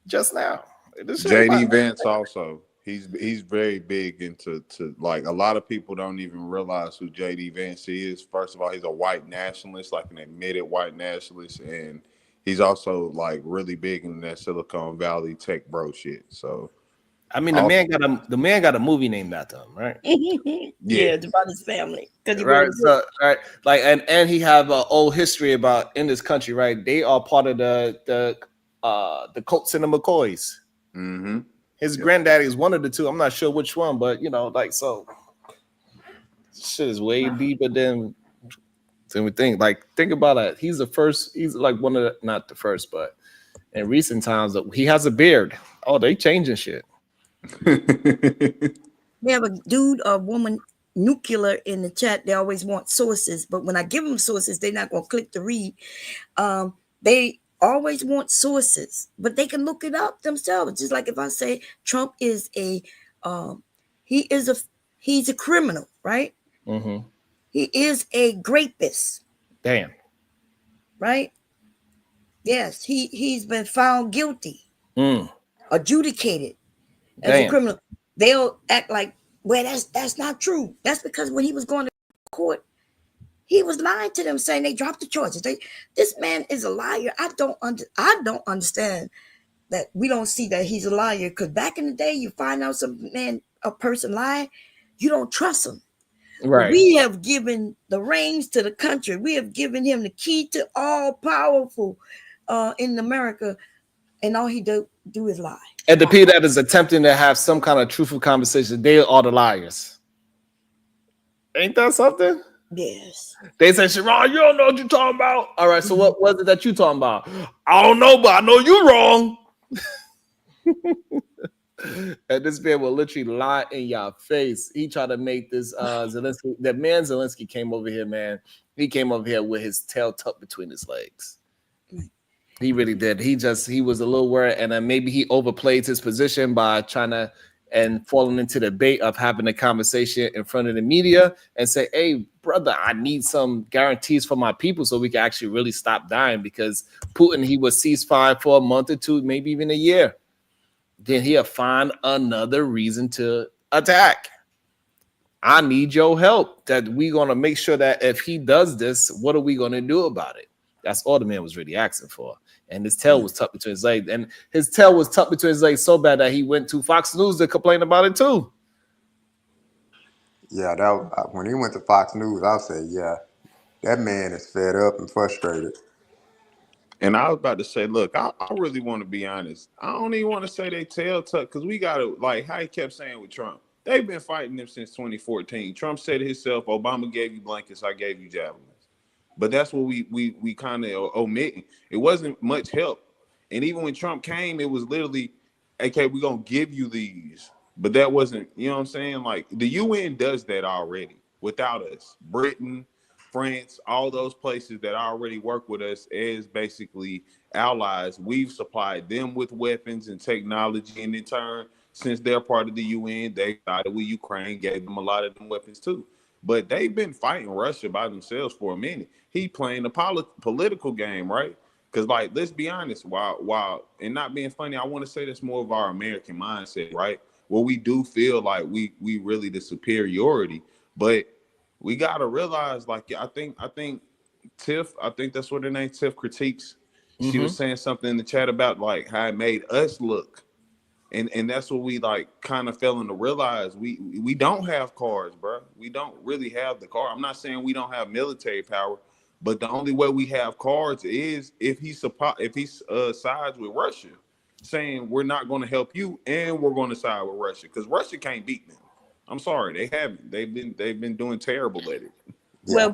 just now. JD Vance also. He's very big into like, a lot of people don't even realize who JD Vance is. First of all, he's a white nationalist, like an admitted white nationalist, and he's also like really big in that Silicon Valley tech bro shit. So I mean, the man got a movie named after him, right? Yeah, it's about his family. Right. So, right. Like, and he have an old history about in this country, right? They are part of the Colts and the McCoys. Mm-hmm. His granddaddy is one of the two. I'm not sure which one, but like, so shit is way deeper than we think. Like, think about it. He's the first. He's like one of the, not the first, but in recent times, he has a beard. Oh, they changing shit. We have a dude or woman nuclear in the chat. They always want sources, but when I give them sources, they're not going to click to read. They always want sources, but they can look it up themselves. Just like if I say Trump is he's a criminal, right? Mm-hmm. He is a rapist. Damn. Right? Yes, he's been found guilty, adjudicated as a criminal. They'll act like, well, that's not true. That's because when he was going to court, he was lying to them, saying they dropped the charges. This man is a liar. I don't understand that we don't see that he's a liar. Because back in the day, you find out a person lying, you don't trust him. Right. We have given the reins to the country. We have given him the key to all powerful in America, and all he do is lie. And the people that is attempting to have some kind of truthful conversation, they are the liars. Ain't that something? Yes. They say, Sharon, you don't know what you're talking about. All right, so what was it that you talking about? I don't know, but I know you're wrong. And this man will literally lie in your face. He tried to make this Zelensky. That man Zelensky came over here, man. He came over here with his tail tucked between his legs. He really did. He was a little worried, and then maybe he overplayed his position by trying to and falling into the bait of having a conversation in front of the media and say, hey, brother, I need some guarantees for my people so we can actually really stop dying, because Putin, he was ceasefire for a month or two, maybe even a year. Then he'll find another reason to attack. I need your help. That we're going to make sure that if he does this, what are we going to do about it? That's all the man was really asking for. And his tail was tucked between his legs. And his tail was tucked between his legs so bad that he went to Fox News to complain about it too. Yeah, when he went to Fox News, I'll say, yeah, that man is fed up and frustrated. And I was about to say, look, I really want to be honest. I don't even want to say they tail tuck, because we got to, like how he kept saying with Trump. They've been fighting them since 2014. Trump said himself, Obama gave you blankets, I gave you javelins. But that's what we kind of omitting. It wasn't much help. And even when Trump came, it was literally, okay, we're going to give you these. But that wasn't, you know what I'm saying? Like, the UN does that already without us. Britain, France, all those places that already work with us as basically allies, we've supplied them with weapons and technology. And in turn, since they're part of the UN, they started with Ukraine, gave them a lot of them weapons too. But they've been fighting Russia by themselves for a minute. He playing the political game, right? Because, like, let's be honest, while and not being funny, I want to say that's more of our American mindset, right? Where we do feel like we really the superiority, but we gotta realize, like, I think Tiff, I think that's what her name, Tiff Critiques. She was saying something in the chat about like how it made us look. And that's what we like kind of failing to realize. We don't have cars, bro. We don't really have the car. I'm not saying we don't have military power, but the only way we have cards is if he sides with Russia, saying we're not going to help you and we're going to side with Russia, because Russia can't beat them. I'm sorry, they haven't. They've been doing terrible at it. Well,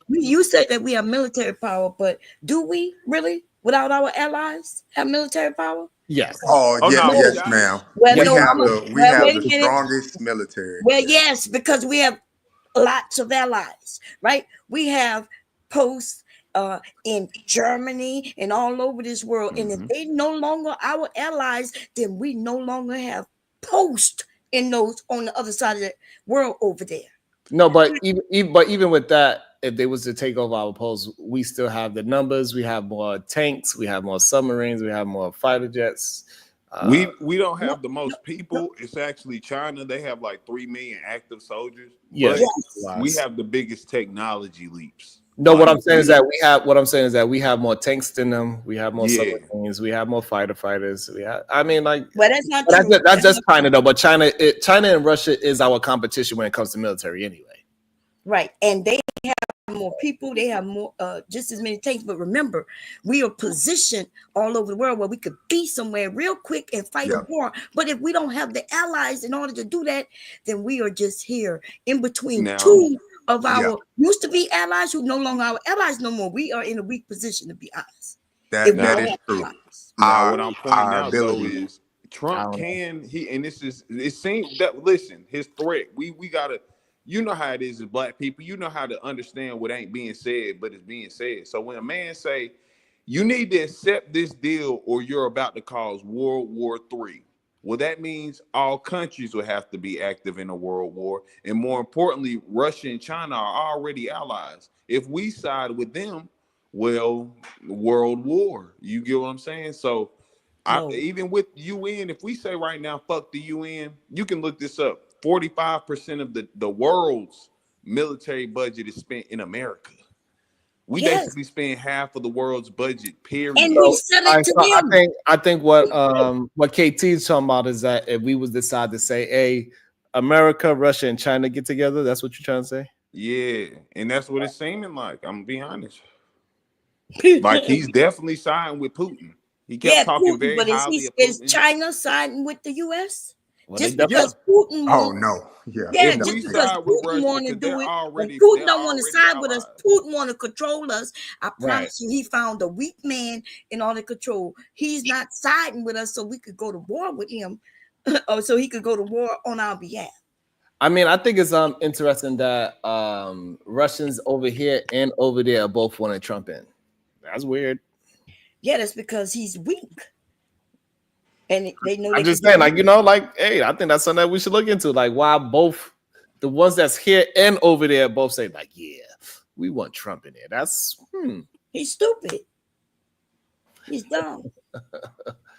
you said that we have military power, but do we really, without our allies, have military power? Yes. Yes, ma'am. Well, we have the strongest military. Well, yes, because we have lots of allies, right? We have posts in Germany and all over this world. And if they no longer our allies, then we no longer have posts in those on the other side of the world over there. No, but even with that, if they was to take over our posts, we still have the numbers. We have more tanks. We have more submarines. We have more fighter jets. We don't have the most people. It's actually China. They have like 3 million active soldiers. Yes. We have the biggest technology leaps. No, what I'm saying is that we have more tanks than them. We have more submarines. We have more fighter fighters. Well, that's not true. That's just China though. But China and Russia is our competition when it comes to military anyway. Right, and they have more people. They have more, just as many tanks. But remember, we are positioned all over the world where we could be somewhere real quick and fight a war. But if we don't have the allies in order to do that, then we are just here in between two of our used to be allies who no longer our allies no more. We are in a weak position, to be honest. That is true. Now, what I'm pointing out though is Trump and it seems that, listen, his threat, we gotta, you know how it is as Black people, you know how to understand what ain't being said, but it's being said. So when a man say, you need to accept this deal or you're about to cause World War III. Well, that means all countries will have to be active in a world war. And more importantly, Russia and China are already allies. If we side with them, well, world war. You get what I'm saying? So even with UN, if we say right now, fuck the UN, you can look this up. 45% of the world's military budget is spent in America. We basically spend half of the world's budget, period. And we sell it to them. I think what KT's talking about is that if we was decide to say, hey, America, Russia, and China get together, that's what you're trying to say? Yeah, and that's what it's seeming like. I'm gonna be honest. Like he's definitely siding with Putin. He kept talking very highly of Putin. Is China siding with the U.S.? Well, just because Putin Oh no. Yeah, just because Putin want to do it, when Putin don't want to side with us, Putin want to control us. I promise you, he found a weak man in order to control. He's not siding with us so we could go to war with him, or so he could go to war on our behalf. I mean, I think it's interesting that Russians over here and over there both wanted Trump in. That's weird. Yeah, that's because he's weak. And they know. I'm just saying, like, you know, like, hey, I think that's something that we should look into. Like, why both the ones that's here and over there both say, like, yeah, we want Trump in there. That's he's stupid. He's dumb.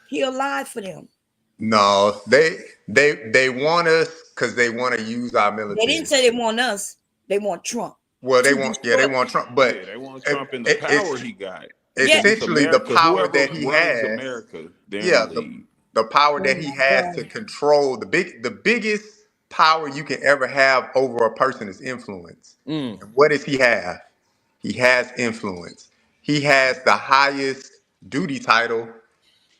He'll lie for them. No, they want us because they want to use our military. They didn't say they want us. They want Trump. Well, they want Trump, but they want Trump in the power he got. Essentially, the power that he has. America, the power that he has to control the biggest power you can ever have over a person is influence. And what does he have? He has influence. He has the highest duty title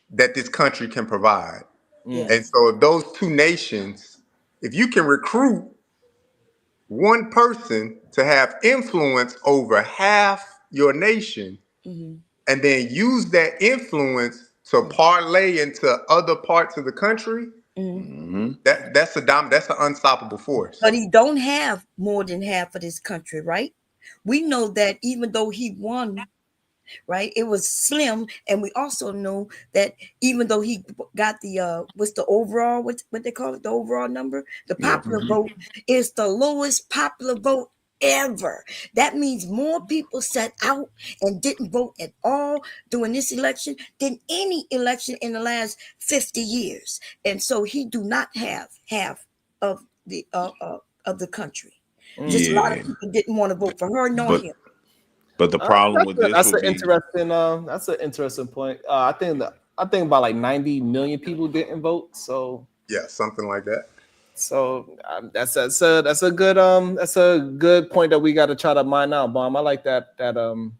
that this country can provide. And so if those two nations, if you can recruit one person to have influence over half your nation, and then use that influence to parlay into other parts of the country, that's an unstoppable force. But he don't have more than half of this country, right? We know that even though he won, right, it was slim, and we also know that even though he got the what's the overall, what they call it, the overall number, the popular vote is the lowest popular vote ever. That means more people sat out and didn't vote at all during this election than any election in the last 50 years. And so he do not have half of the country. Just a lot of people didn't want to vote for her nor him. But the problem with this that's an interesting point. I think about like 90 million people didn't vote. So yeah, something like that. So that's a good point that we got to try to mine out, Bomb. I like that. And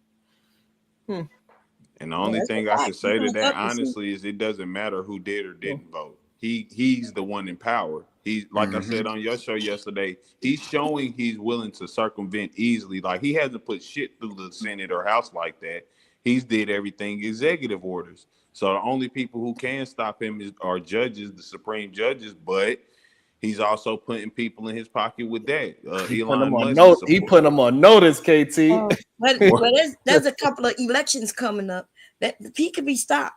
the only thing I can say to that, honestly, is it doesn't matter who did or didn't vote. He's the one in power. He's like I said on your show yesterday, he's showing he's willing to circumvent easily. Like he hasn't put shit through the Senate or House like that. He's did everything executive orders. So the only people who can stop him are judges, the Supreme judges, but he's also putting people in his pocket with that. He put them on notice, KT. But there's a couple of elections coming up that he could be stopped,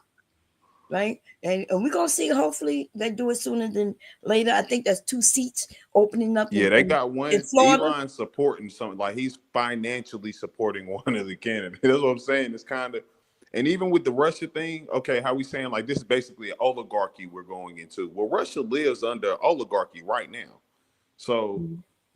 right? And we're gonna see. Hopefully, they do it sooner than later. I think there's 2 seats opening up. Yeah, they got one. Elon's supporting something, like he's financially supporting one of the candidates. That's what I'm saying. It's kind of. And even with the Russia thing, okay, how we saying like this is basically an oligarchy we're going into. Well, Russia lives under oligarchy right now. So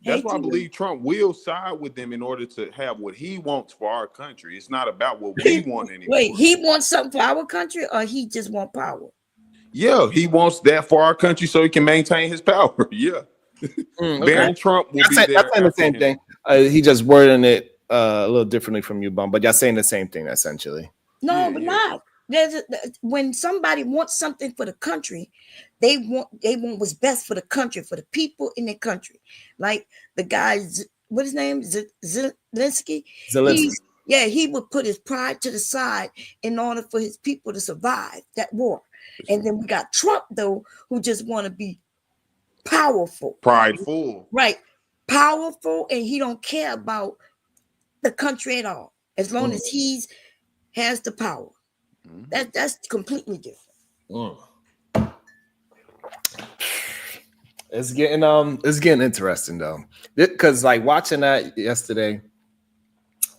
that's why I believe Trump will side with them in order to have what he wants for our country. It's not about what we want anymore. Wait, he wants something for our country or he just want power? Yeah, he wants that for our country so he can maintain his power. Yeah. Baron Trump will be there. That's saying the same thing. He just wording it a little differently from you, Bum, but y'all saying the same thing essentially. No, but not. When somebody wants something for the country, they want what's best for the country, for the people in the country. Like the guy, what his name? Zelensky. He would put his pride to the side in order for his people to survive that war. And then we got Trump, though, who just want to be powerful, prideful, right? Powerful, and he don't care about the country at all. As long as he's has the power. That's completely different. It's getting interesting though, because like watching that yesterday,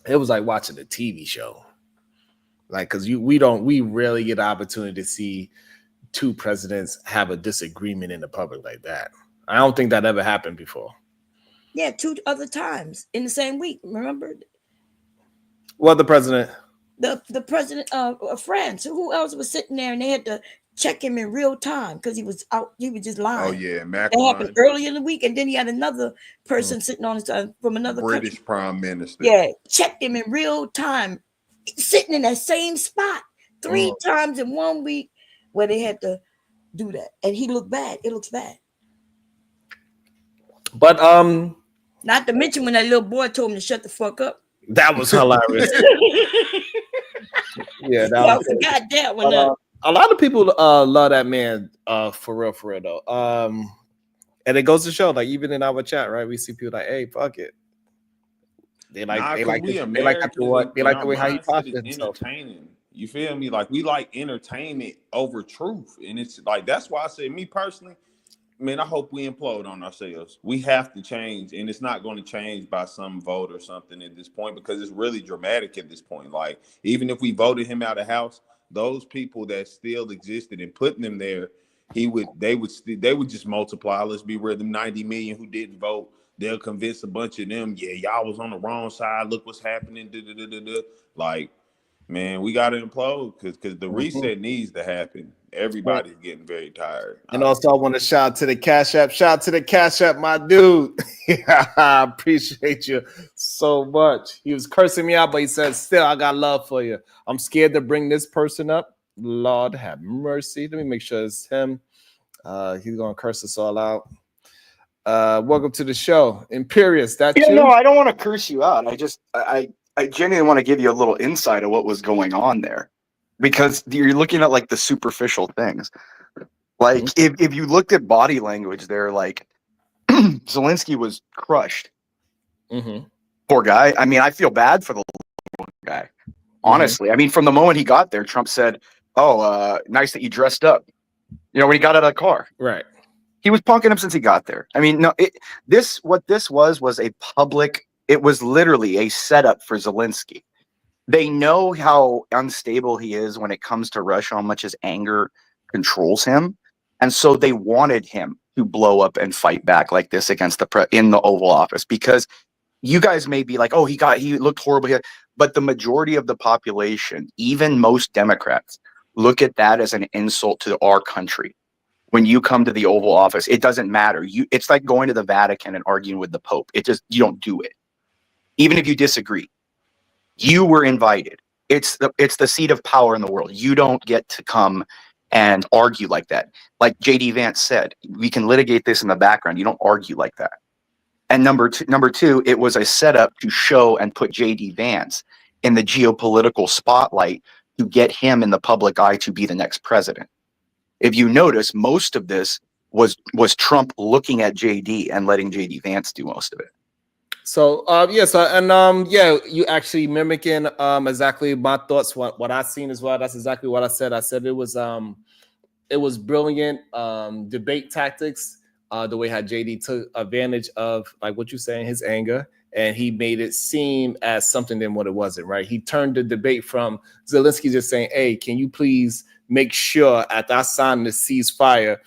it was like watching a TV show. Like, because we rarely get the opportunity to see two presidents have a disagreement in the public like that. I don't think that ever happened before. Yeah, 2 other times in the same week. Remember? Well, the president. The president of France. Who else was sitting there and they had to check him in real time because he was out. He was just lying. Oh yeah, That Macron, happened earlier in the week, and then he had another person sitting on his from another British country. Prime Minister. Yeah, checked him in real time, sitting in that same spot 3 times in 1 week, where they had to do that, and he looked bad. It looks bad. But not to mention when that little boy told him to shut the fuck up. That was hilarious. Yeah, I forgot that one. A lot of people love that man for real though. And it goes to show, like, even in our chat, right? We see people like, hey, fuck it. They like the way how he postured himself. Entertaining. You feel me? Like, we like entertainment over truth. And it's like, that's why I said, me personally, man, I hope we implode on ourselves. We have to change, and it's not going to change by some vote or something at this point, because it's really dramatic at this point. Like, even if we voted him out of house, those people that still existed and putting them there, they would just multiply. Let's be real, them 90 million who didn't vote, they'll convince a bunch of them, yeah, y'all was on the wrong side. Look what's happening. Like, man, we got to implode because the reset needs to happen. Everybody's getting very tired. And also, I want to shout out to the Cash App. Shout out to the Cash App, my dude. I appreciate you so much. He was cursing me out, but he said, still, I got love for you. I'm scared to bring this person up. Lord have mercy. Let me make sure it's him. He's going to curse us all out. Welcome to the show. Imperious, that's you? No, I don't want to curse you out. I genuinely want to give you a little insight of what was going on there, because you're looking at like the superficial things. Like if you looked at body language there, like Zelensky was crushed. Poor guy. I mean, I feel bad for the guy. Honestly, I mean, from the moment he got there, Trump said, "Oh, nice that you dressed up." You know, when he got out of the car, right? He was punking him since he got there. I mean, no, what this was a public. It was literally a setup for Zelensky. They know how unstable he is when it comes to Russia, how much his anger controls him. And so they wanted him to blow up and fight back like this against in the Oval Office, because you guys may be like, oh, he looked horrible here. But the majority of the population, even most Democrats, look at that as an insult to our country. When you come to the Oval Office, it doesn't matter. It's like going to the Vatican and arguing with the Pope. You don't do it. Even if you disagree, you were invited. It's the seat of power in the world. You don't get to come and argue like that. Like JD Vance said, we can litigate this in the background. You don't argue like that. And number two, it was a setup to show and put JD Vance in the geopolitical spotlight to get him in the public eye to be the next president. If you notice, most of this was Trump looking at JD and letting JD Vance do most of it. So you actually mimicking exactly my thoughts, what I seen as well. That's exactly what I said. I said it was brilliant debate tactics, the way how JD took advantage of, like what you're saying, his anger, and he made it seem as something than what it wasn't, right? He turned the debate from Zelensky just saying, hey, can you please make sure at that sign the ceasefire,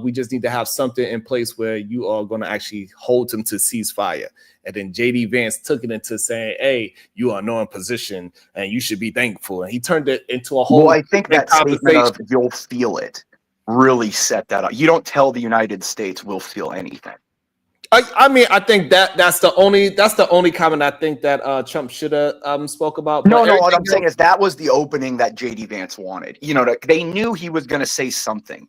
we just need to have something in place where you are going to actually hold him to ceasefire. And then JD Vance took it into saying, hey, you are no in position and you should be thankful. And he turned it into a whole. Well, I think that statement of you'll feel it really set that up. You don't tell the United States we'll feel anything. I mean, I think that's the only comment I think that Trump should have spoke about. No, what I'm saying is that was the opening that JD Vance wanted. You know, they knew he was going to say something.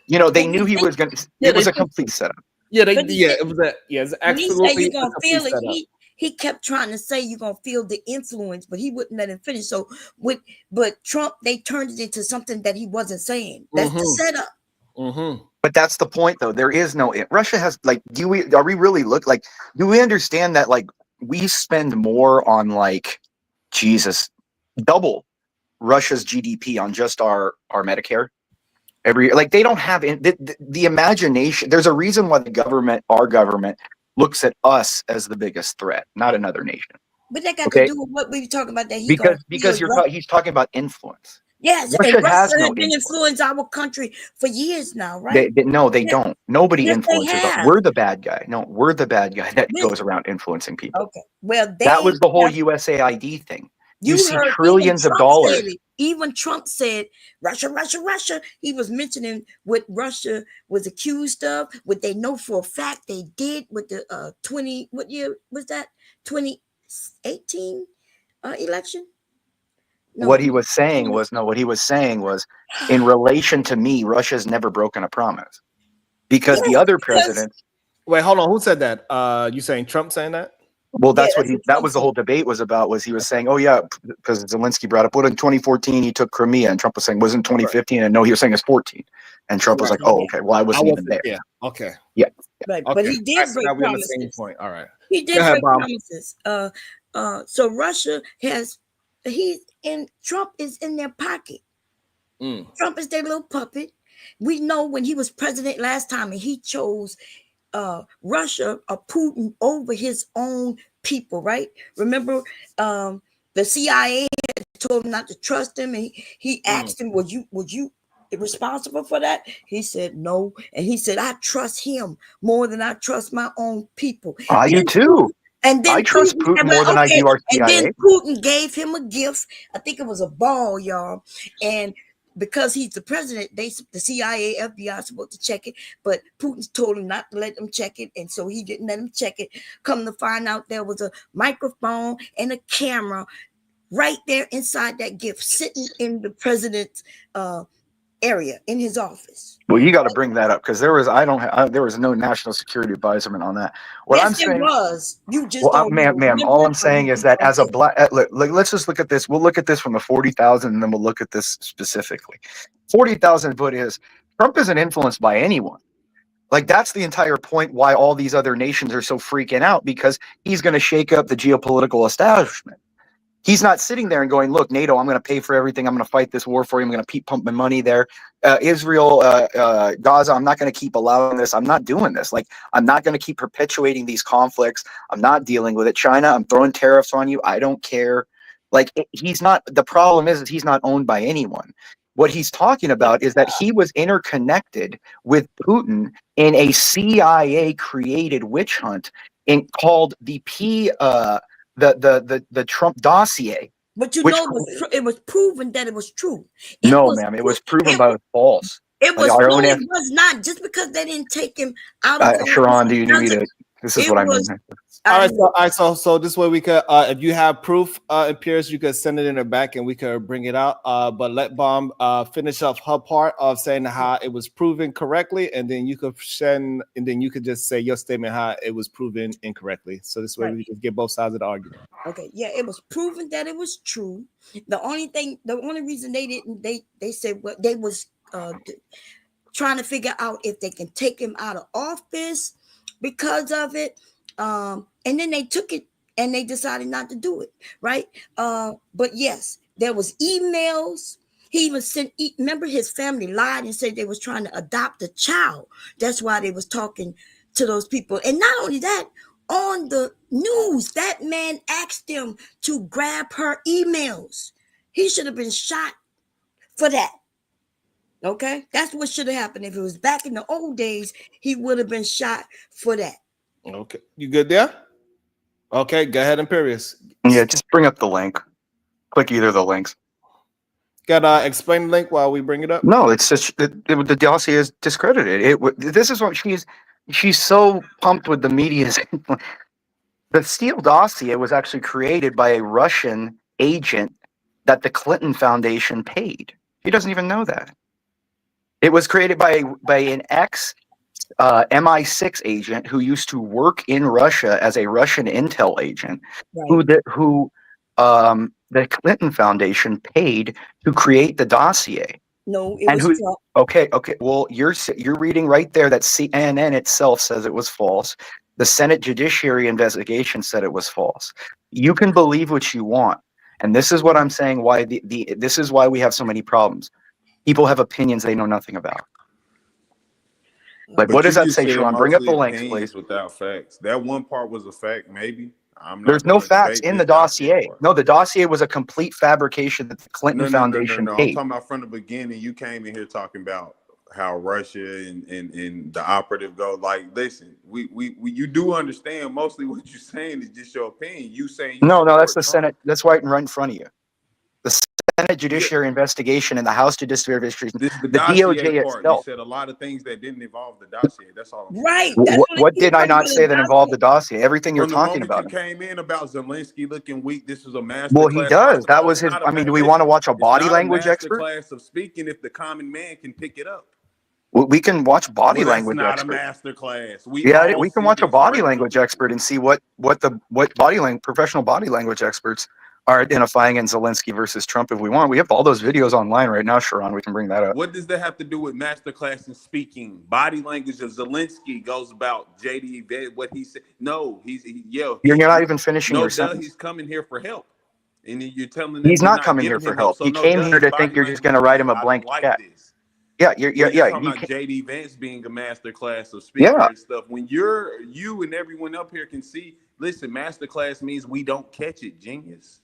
You know, they knew he was going to. It was a complete setup. It's absolutely. You're gonna feel it. He kept trying to say you're gonna feel the influence, but he wouldn't let him finish. So but Trump, they turned it into something that he wasn't saying. That's the setup. But that's the point, though. There is no Russia has like. Do we understand that like we spend more on like Jesus double Russia's GDP on just our Medicare every year. Like they don't have the imagination. There's a reason why our government looks at us as the biggest threat, not another nation. But that got to Okay, do with what we were talking about. That because he's talking about influence. Yes, and Russia has Russia no has been influence. influencing our country for years now, right? No, they don't. Nobody Yes, they influences us. have. We're the bad guy. No, we're the bad guy that Listen. goes around influencing people. Okay, well, That was the whole have, USAID thing. You see heard trillions of Trump dollars. said it. Even Trump said Russia, Russia, Russia. He was mentioning what Russia was accused of, what they know for a fact they did with the 20. What year was that? 2018 election. No. What he was saying was in relation to me, Russia's never broken a promise because the other presidents. Wait, hold on. Who said that? You saying Trump saying that? Well, that's what that was the whole debate was about. Was he was saying, oh yeah, because Zelensky brought up, well, in 2014 he took Crimea, and Trump was saying, wasn't 2015? And no, he was saying it's 14, and Trump was like, oh, okay, well, I wasn't even there. Yeah, okay, yeah, right. Okay. But he did break now we're on the promises. same point. All right, he did break promises. So Russia has Trump is in their pocket. Trump is their little puppet. We know when he was president last time, and he chose Russia or Putin over his own people, right? Remember, the CIA had told him not to trust him, and he asked him, "Would you responsible for that?" He said no, and he said, "I trust him more than I trust my own people." I do too. And then I trust Putin more than I do our CIA. And then Putin gave him a gift. I think it was a ball, y'all, and because he's the president, the CIA, FBI is supposed to check it, but Putin told him not to let them check it, and so he didn't let them check it. Come to find out, there was a microphone and a camera right there inside that gift, sitting in the president's area in his office. Well, you got to bring that up because there was there was no national security advisement on that. What I'm saying was you just ma'am. All I'm saying is that as a black, let's just look at this. We'll look at this from the 40,000, and then we'll look at this specifically. 40,000 foot is Trump isn't influenced by anyone. Like that's the entire point why all these other nations are so freaking out, because he's going to shake up the geopolitical establishment. He's not sitting there and going, look, NATO, I'm going to pay for everything. I'm going to fight this war for you. I'm going to keep pumping money there. Israel, Gaza, I'm not going to keep allowing this. I'm not doing this. Like, I'm not going to keep perpetuating these conflicts. I'm not dealing with it. China, I'm throwing tariffs on you. I don't care. Like, he's not, the problem is he's not owned by anyone. What he's talking about is that he was interconnected with Putin in a CIA-created witch hunt called the the Trump dossier. But you know, it was proven that it was true. Ma'am, it was proven by false. It was it was not just because they didn't take him out of Sharon, do you need me to? This is what I mean. All right, so this way we could, if you have proof, Pierce, you could send it in the back and we could bring it out. But let Bomb finish up her part of saying how it was proven correctly, and then you could just say your statement how it was proven incorrectly. So this way we just get both sides of the argument. Okay, yeah, it was proven that it was true. The only reason they said what they was trying to figure out if they can take him out of office because of it. And then they took it and they decided not to do it, right? But yes, there was emails. He even sent, remember his family lied and said they was trying to adopt a child. That's why they was talking to those people. And not only that, on the news, that man asked them to grab her emails. He should have been shot for that. Okay? That's what should have happened. If it was back in the old days, he would have been shot for that. Okay, you good there? Okay, go ahead, Imperious. Yeah, just bring up the link. Click either of the links. Gotta explain the link while we bring it up. No, it's just the dossier is discredited. This is what she's so pumped with the media's. The Steele dossier was actually created by a Russian agent that the Clinton Foundation paid. He doesn't even know that. It was created by an ex MI6 agent who used to work in Russia as a Russian intel agent, right, who the Clinton Foundation paid to create the dossier. No, it was Trump. Okay. Well, you're reading right there that CNN itself says it was false. The Senate Judiciary investigation said it was false. You can believe what you want. And this is what I'm saying, why this is why we have so many problems. People have opinions they know nothing about. Like, But what does you that just say, said Sharon? Bring up mostly the links, opinions please. without facts. That one part was a fact, maybe. I'm not There's no going to facts debate in this the dossier. part. No, the dossier was a complete fabrication that the Clinton Foundation I'm paid. talking about from the beginning. You came in here talking about how Russia and the operative go. Like, listen, we you do understand mostly what you're saying is just your opinion. You saying you No, that's support the Trump. Senate. That's right in front of you. The Senate Judiciary investigation and the House Judiciary investigation. This is the The dossier DOJ part. You itself. said a lot of things that didn't involve the dossier. That's all I'm saying. Right. That's What did I not say that involved the dossier? Everything you're From the talking moment you about. came in about Zelensky looking weak, this was a master Well, he class. does. First of That all, was it's his. not I mean, do we want to watch a body language master expert? class of speaking if the common man can pick it up. We can watch body Well, that's language not expert. a master class. We Yeah, all we can see watch a this body regularly. language expert and see what professional body language experts are identifying in Zelensky versus Trump if we want. We have all those videos online right now, Sharon. We can bring that up. What does that have to do with masterclass in speaking? Body language of Zelensky goes about JD, what he said. No, You're not even finishing your duh, sentence. he's coming here for help. And you're telling him He's you're not not coming here giving for him help. help. So He no, came duh, here his to think body you're just language going to write is, him a I blank don't like check. this. Yeah, We're just talking about JD Vance being a master class of speaker and stuff. When you and everyone up here can see, listen, master class means we don't catch it, genius.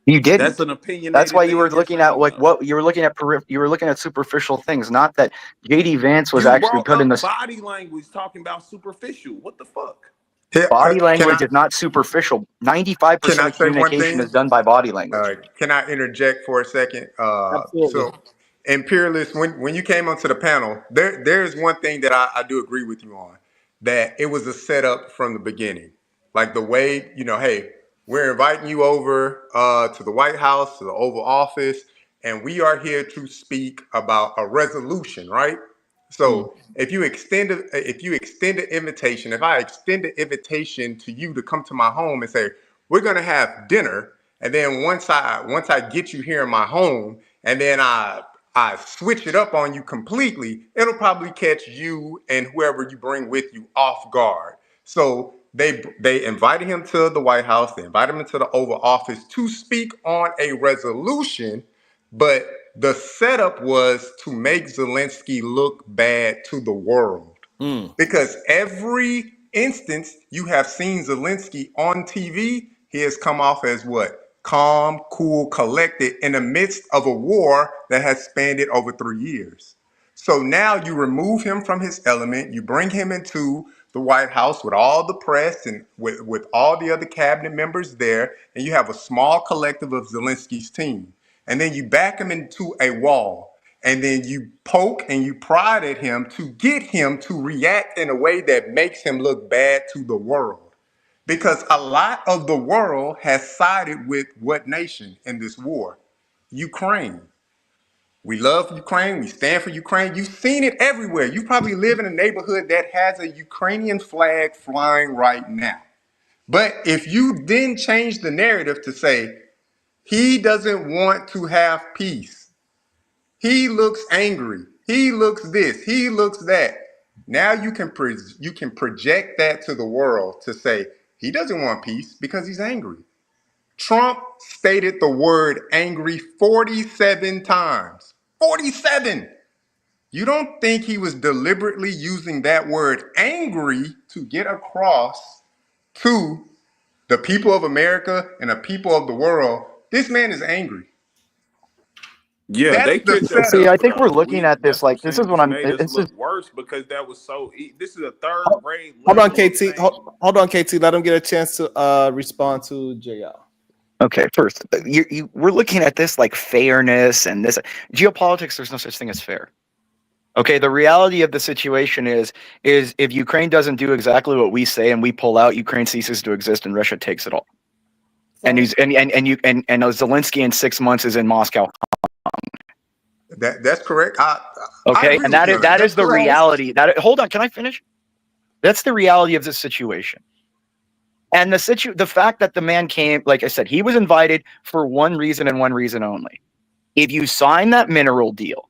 You didn't. That's an opinion. That's why you were looking at what you were looking at. You were looking at superficial things, not that JD Vance was actually put in the body language talking about superficial. What the fuck? Body language is not superficial. 95% of communication is done by body language. Can I interject for a second? Absolutely. So, Imperialist, when you came onto the panel, there's one thing that I do agree with you on, that it was a setup from the beginning. Like the way, hey, we're inviting you over to the White House, to the Oval Office, and we are here to speak about a resolution, right? So if you extend an invitation, if I extend an invitation to you to come to my home and say, we're gonna have dinner, and then once I get you here in my home, and then I switch it up on you completely, it'll probably catch you and whoever you bring with you off guard. So they invited him to the White House, they invited him into the Oval Office to speak on a resolution, but the setup was to make Zelensky look bad to the world. Because every instance you have seen Zelensky on TV, he has come off as what? Calm, cool, collected in the midst of a war that has spanned it over 3 years. So now you remove him from his element, you bring him into the White House with all the press and with all the other cabinet members there, and you have a small collective of Zelensky's team. And then you back him into a wall. And then you poke and you prod at him to get him to react in a way that makes him look bad to the world. Because a lot of the world has sided with what nation in this war? Ukraine. We love Ukraine. We stand for Ukraine. You've seen it everywhere. You probably live in a neighborhood that has a Ukrainian flag flying right now. But if you then change the narrative to say, he doesn't want to have peace, he looks angry, he looks this, he looks that. Now you can project that to the world to say he doesn't want peace because he's angry. Trump stated the word angry 47 times. 47. You don't think he was deliberately using that word angry to get across to the people of America and the people of the world? This man is angry. Yeah, That's they the kicked us See, setup. I out think though. we're looking at this That's what I'm like this saying. is what This I'm. made us This is look worse because that was so. This is a third grade Hold on, level of KT. saying. Hold on, KT. Let him get a chance to respond to JL. Okay, first, we're looking at this like fairness and this geopolitics. There's no such thing as fair. Okay, the reality of the situation is if Ukraine doesn't do exactly what we say and we pull out, Ukraine ceases to exist and Russia takes it all. And Zelensky in 6 months is in Moscow. That's correct. I Okay, and that is the correct. reality. Hold on, can I finish? That's the reality of the situation. And the fact that the man came, like I said, he was invited for one reason and one reason only. If you sign that mineral deal,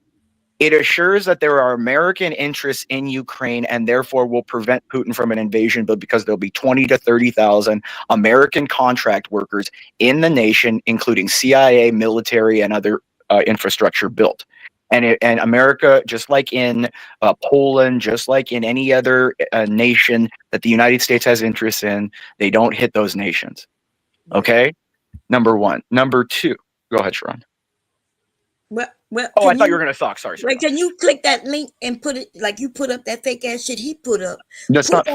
It assures that there are American interests in Ukraine and therefore will prevent Putin from an invasion, but because there'll be 20 to 30,000 American contract workers in the nation, including CIA, military, and other infrastructure built. And America, just like in Poland, just like in any other nation that the United States has interests in, they don't hit those nations. Okay? Number one. Number two. Go ahead, Sharon. Well, oh, I thought you were going to talk. Sorry. Like, can you click that link and put it, like you put up that fake ass shit he put up? That's not.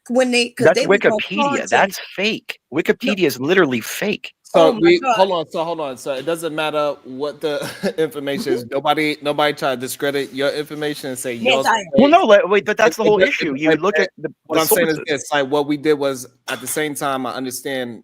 When that's they Wikipedia. That's fake. Wikipedia is literally fake. So hold on. So it doesn't matter what the information is. Nobody tried to discredit your information and say yours. Well, no, wait, but that's the whole issue. You look at what I'm saying is this: like what we did was at the same time. I understand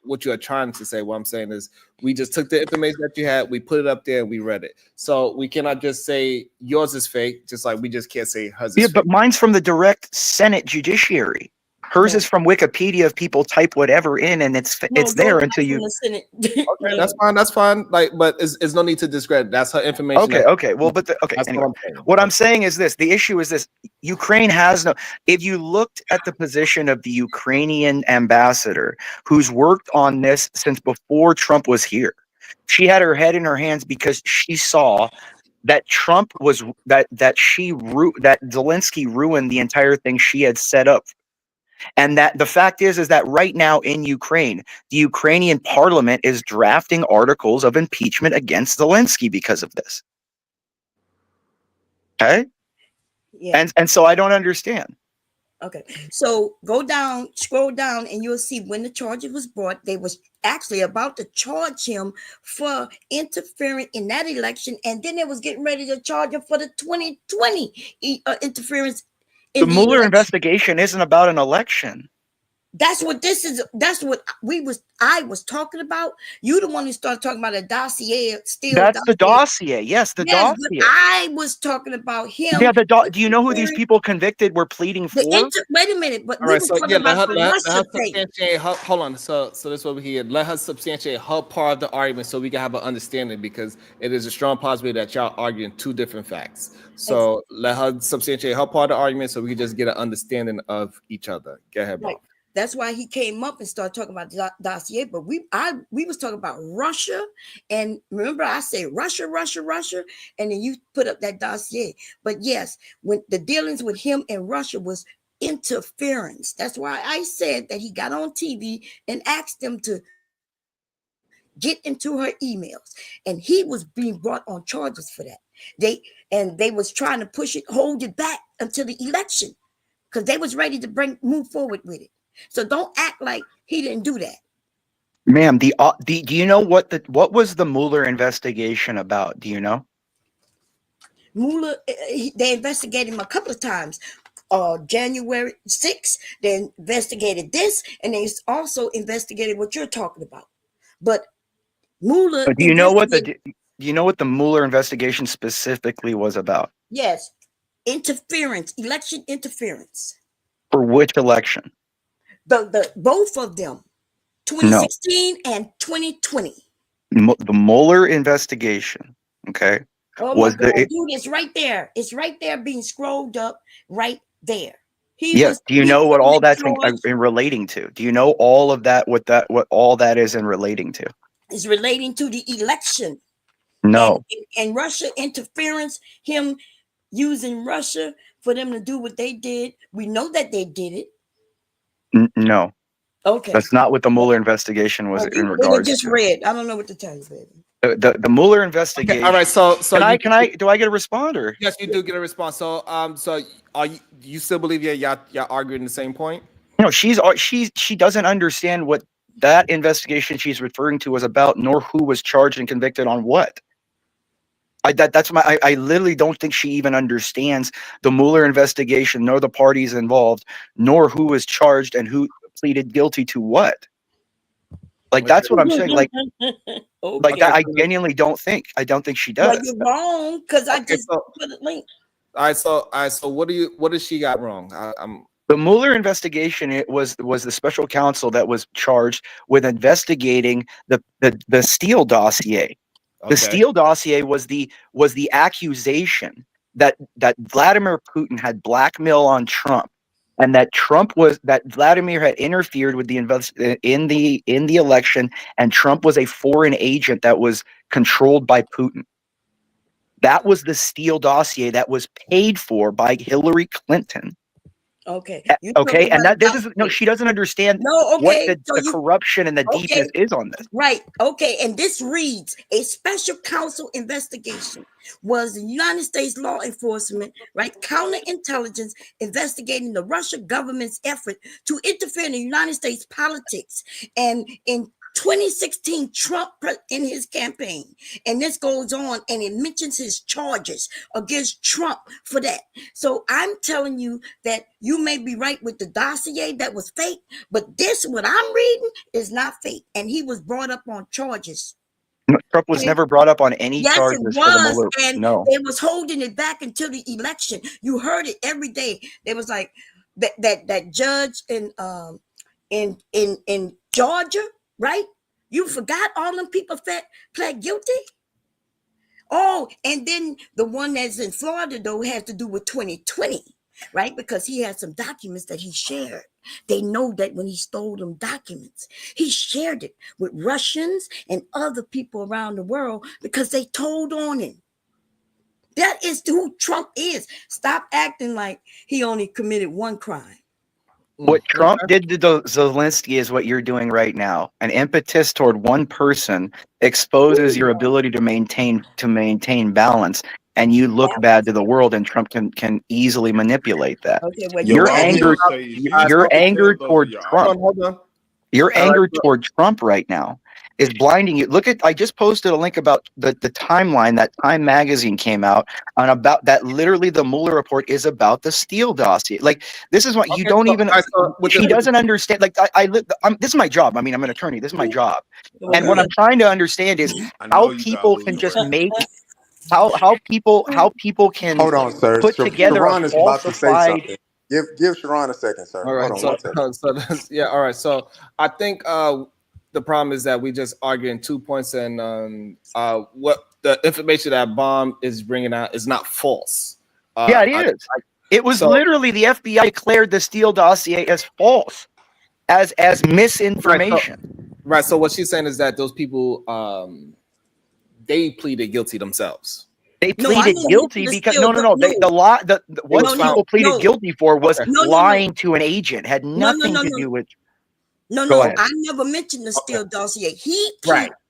what you are trying to say. What I'm saying is we just took the information that you had, we put it up there, and we read it. So we cannot just say yours is fake, just like we just can't say hers is fake. But mine's from the direct Senate judiciary. Hers is from Wikipedia. If people type whatever in, and it's there until you. Okay, that's fine. Like, but it's no need to discredit. That's her information. Okay. Well, but anyway, what I'm saying is this: the issue is this: Ukraine has no. If you looked at the position of the Ukrainian ambassador, who's worked on this since before Trump was here, she had her head in her hands because she saw that Trump was that Zelensky ruined the entire thing she had set up. And that the fact is that right now in Ukraine, the Ukrainian parliament is drafting articles of impeachment against Zelensky because of this. Okay? Yeah. And so I don't understand. Okay. So scroll down, and you'll see when the charges was brought, they was actually about to charge him for interfering in that election. And then they was getting ready to charge him for the 2020 interference. The Mueller investigation isn't about an election. That's what this is. That's what I was talking about. You the one who started talking about a dossier. That's the dossier. Yes, the dossier. But I was talking about him. Yeah, do you know who these people convicted were pleading for? Wait a minute. But all right, so yeah, let her substantiate. Hold on. So this is what we hear. Let her substantiate her part of the argument so we can have an understanding, because it is a strong possibility that y'all arguing two different facts. So let her substantiate her part of the argument so we can just get an understanding of each other. Go ahead, Bob. That's why he came up and started talking about the dossier. But we was talking about Russia, and remember I say Russia, and then you put up that dossier. But yes, when the dealings with him and Russia was interference. That's why I said that he got on TV and asked them to get into her emails, and he was being brought on charges for that. They was trying to hold it back until the election because they was ready to move forward with it. So don't act like he didn't do that. Ma'am, do you know what was the Mueller investigation about? Do you know? Mueller, they investigated him a couple of times. January 6th, they investigated this, and they also investigated what you're talking about. But Mueller. But do you know what the Mueller investigation specifically was about? Yes, interference, election interference. For which election? The both of them, 2016 and 2020. The Mueller investigation, okay? Oh my God, dude, it's right there. It's right there, being scrolled up, right there. Yes. Do you know what all that's in relating to? Do you know all of that? What all that is in relating to? It's relating to the election. No. And Russia interference, him using Russia for them to do what they did. We know that they did it. No. Okay. That's not what the Mueller investigation was in regards just to. read. I don't know what to tell you, baby. The Mueller investigation. Okay, all right. So do I get a responder? Yes, you do get a response. So so you still believe y'all arguing the same point? No, she doesn't understand what that investigation she's referring to was about, nor who was charged and convicted on what. I literally don't think she even understands the Mueller investigation, nor the parties involved, nor who was charged and who pleaded guilty to what. Like, that's what I'm saying. Like, okay. I genuinely don't think. I don't think she does. Well, you're wrong, because I just put a link. All right. So what does she got wrong? The Mueller investigation, it was the special counsel that was charged with investigating the Steele dossier. The Steele dossier was the accusation that Vladimir Putin had blackmail on Trump, and that Vladimir had interfered with the in the election, and Trump was a foreign agent that was controlled by Putin. That was the Steele dossier that was paid for by Hillary Clinton. Okay. Okay. And that this is she doesn't understand what the corruption and the deepness is on this. Right. Okay. And this reads a special counsel investigation was the United States law enforcement, right? Counterintelligence investigating the Russian government's effort to interfere in the United States politics. And in 2016, Trump in his campaign, and this goes on and it mentions his charges against Trump for that. So I'm telling you that you may be right with the dossier that was fake, but this, what I'm reading, is not fake. And he was brought up on charges. Trump was never brought up on any charges. Yes, it for the was, Mueller. and they was holding it back until the election. You heard it every day. There was like that judge in Georgia, right? You forgot all them people pled guilty? Oh, and then the one that's in Florida, though, has to do with 2020, right? Because he had some documents that he shared. They know that when he stole them documents, he shared it with Russians and other people around the world because they told on him. That is who Trump is. Stop acting like he only committed one crime. What Trump did to Zelensky is what you're doing right now. An impetus toward one person exposes your ability to maintain balance, and you look bad to the world. And Trump can easily manipulate that. Okay, well, your anger toward Trump. Hold on. Your anger toward Trump right now is blinding you. Look at, I just posted a link about the timeline that Time magazine came out on about that. Literally the Mueller report is about the Steele dossier. Like, this is what you don't even, he doesn't understand. Like this is my job. I mean, I'm an attorney. This is my job. And what I'm trying to understand is how people can just make, how people can hold on, sir. put together Sharon a is about to say falsified. something. Give Sharon a second, sir. All right. Hold on, So that's, yeah. All right. So I think the problem is that we just arguing 2 points, and what the information that Bomb is bringing out is not false. Yeah, it is. It was literally the FBI declared the Steele dossier as false, as misinformation. Right. So what she's saying is that those people, they pleaded guilty themselves. They pleaded guilty because what people pleaded guilty for was lying to an agent. Had nothing to do with. I never mentioned the Steele dossier. He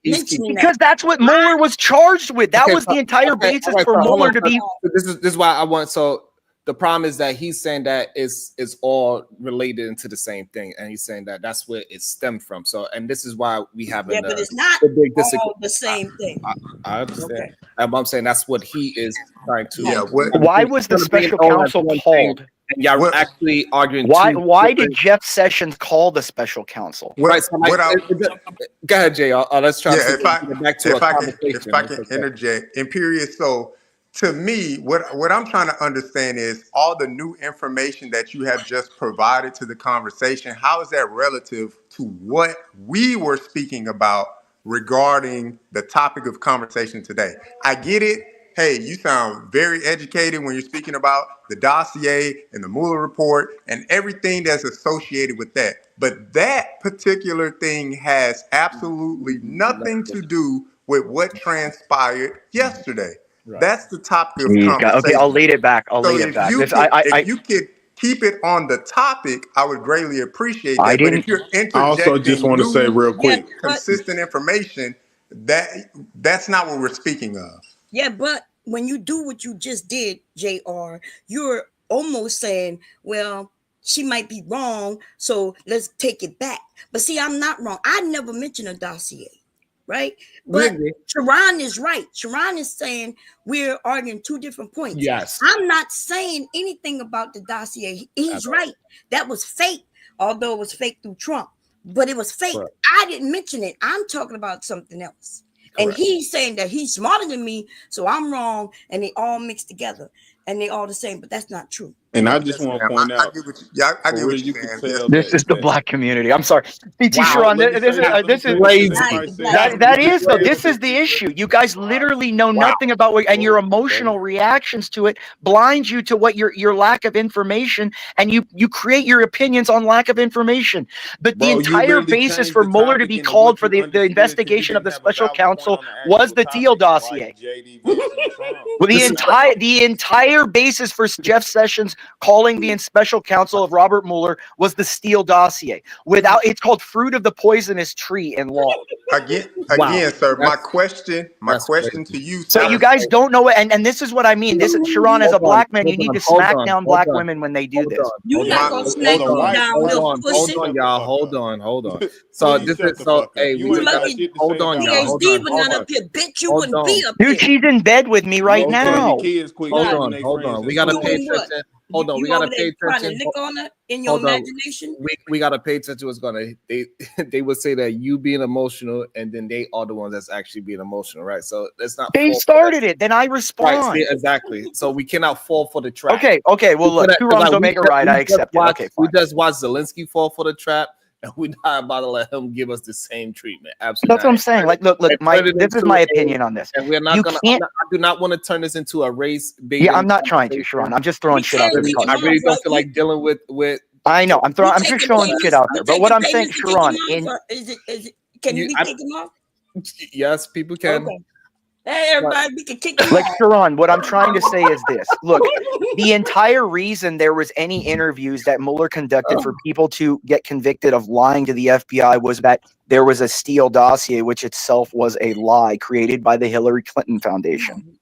mentioning because that's what Mueller was charged with. That was the entire basis for Mueller to be. This is why I want. So the problem is that he's saying that it's all related into the same thing, and he's saying that that's where it stemmed from. So, and this is why we have but it's not all the same thing. I understand. Okay. I'm saying that's what he is trying to. Yeah. Why was the special counsel called? And y'all were actually arguing. Why did Jeff Sessions call the special counsel? Right. So go ahead, Jay. Let's try to get back to a conversation. If I can interject, Imperious. So, to me, what I'm trying to understand is all the new information that you have just provided to the conversation. How is that relative to what we were speaking about regarding the topic of conversation today? I get it. Hey, you sound very educated when you're speaking about the dossier and the Mueller report and everything that's associated with that. But that particular thing has absolutely nothing to do with what transpired yesterday. Right. That's the topic of conversation. Okay, I'll lead it back. If you could keep it on the topic, I would greatly appreciate that. But if you're interjecting, I also just want to say real quick, consistent information, that's not what we're speaking of. Yeah, but when you do what you just did, JR, you're almost saying, well, she might be wrong, so let's take it back. But see, I'm not wrong. I never mentioned a dossier, right? But Sharon is right. Sharon is saying we're arguing two different points. Yes. I'm not saying anything about the dossier. He's right. That was fake, although it was fake through Trump. But it was fake. Correct. I didn't mention it. I'm talking about something else. Correct. And he's saying that he's smarter than me, so I'm wrong, and they all mix together. and they all the same, but that's not true. And I just Yes, want ma'am. to point I out, get what I for get real, what you you're can saying. tell Yes. This is the that black community. I'm sorry, BT Wow. Sharon. let me say This is crazy. Not somebody even said black. something. that You is can though. tell This is the issue. You guys literally know Wow. nothing about what, and your Whoa, emotional brother. reactions to it blind you to what your lack of information, and you create your opinions on lack of information. But the Bro, you entire literally basis changed for the Mueller to topic be into called what for you the understood because you investigation of didn't the have a special valid point counsel on the was actual the Teal topic, dossier. like JD Vance and Trump. Well, This is the entire basis for Jeff Sessions calling the special counsel of Robert Mueller was the Steele dossier. Without it's called fruit of the poisonous tree in law. wow. Again, sir. My That's question crazy. to you, So sir. you guys don't know it, and this is what I mean. This Sharon, as a black man, you need to Hold smack on, down hold black on, women when they do hold this. on, You're hold not on, gonna As smack a hold me on, white down, hold man, little on, please hold pussy. on, shut the y'all, fuck hold up. on, hold on. So Please this shut is the so. fuck up. Hey, You we ain't You got. got lucky shit to Hold say on, about y'all. my Hold PhD on, was people. hold not on, up here, bitch. You hold wouldn't be on. up Dude, here. she's in bed with me right Go tell your now. kids quit Hold Nah, calling on, their hold friends on. in We gotta school. pay doing what? attention. Hold on, we You gotta over there pay trying to attention. lick on her in your Hold on. imagination? We gotta pay attention to what's gonna they would say that you being emotional and then they are the ones that's actually being emotional, right? So let's not They fall for that. started it, then I Right, respond. see, exactly. So we cannot fall for the trap. Okay. Well, look, two wrongs don't make a right. I accept it. Okay, We fine. just watched Zelensky fall for the trap, and we're not about to let him give us the same treatment. Absolutely That's what not. I'm saying. Like, look, And turn it this is into my opinion on this. and we're not You gonna. can't. I do not want to turn this into a race Yeah, baiting I'm not trying to, conversation. Sharon. I'm just throwing We shit out there can't take because I him really off, don't right? feel like dealing with. I know I'm throwing. You I'm just taking throwing shit payments? out You there. But what taking I'm saying, payments to take Sharon, him in off? Or is it? Can we take him off? Yes, people can. Okay. Hey, But everybody, we can kick him like off. Sharon, what I'm trying to say is this. Look, the entire reason there was any interviews that Mueller conducted for people to get convicted of lying to the FBI was that there was a Steele dossier, which itself was a lie created by the Hillary Clinton Foundation.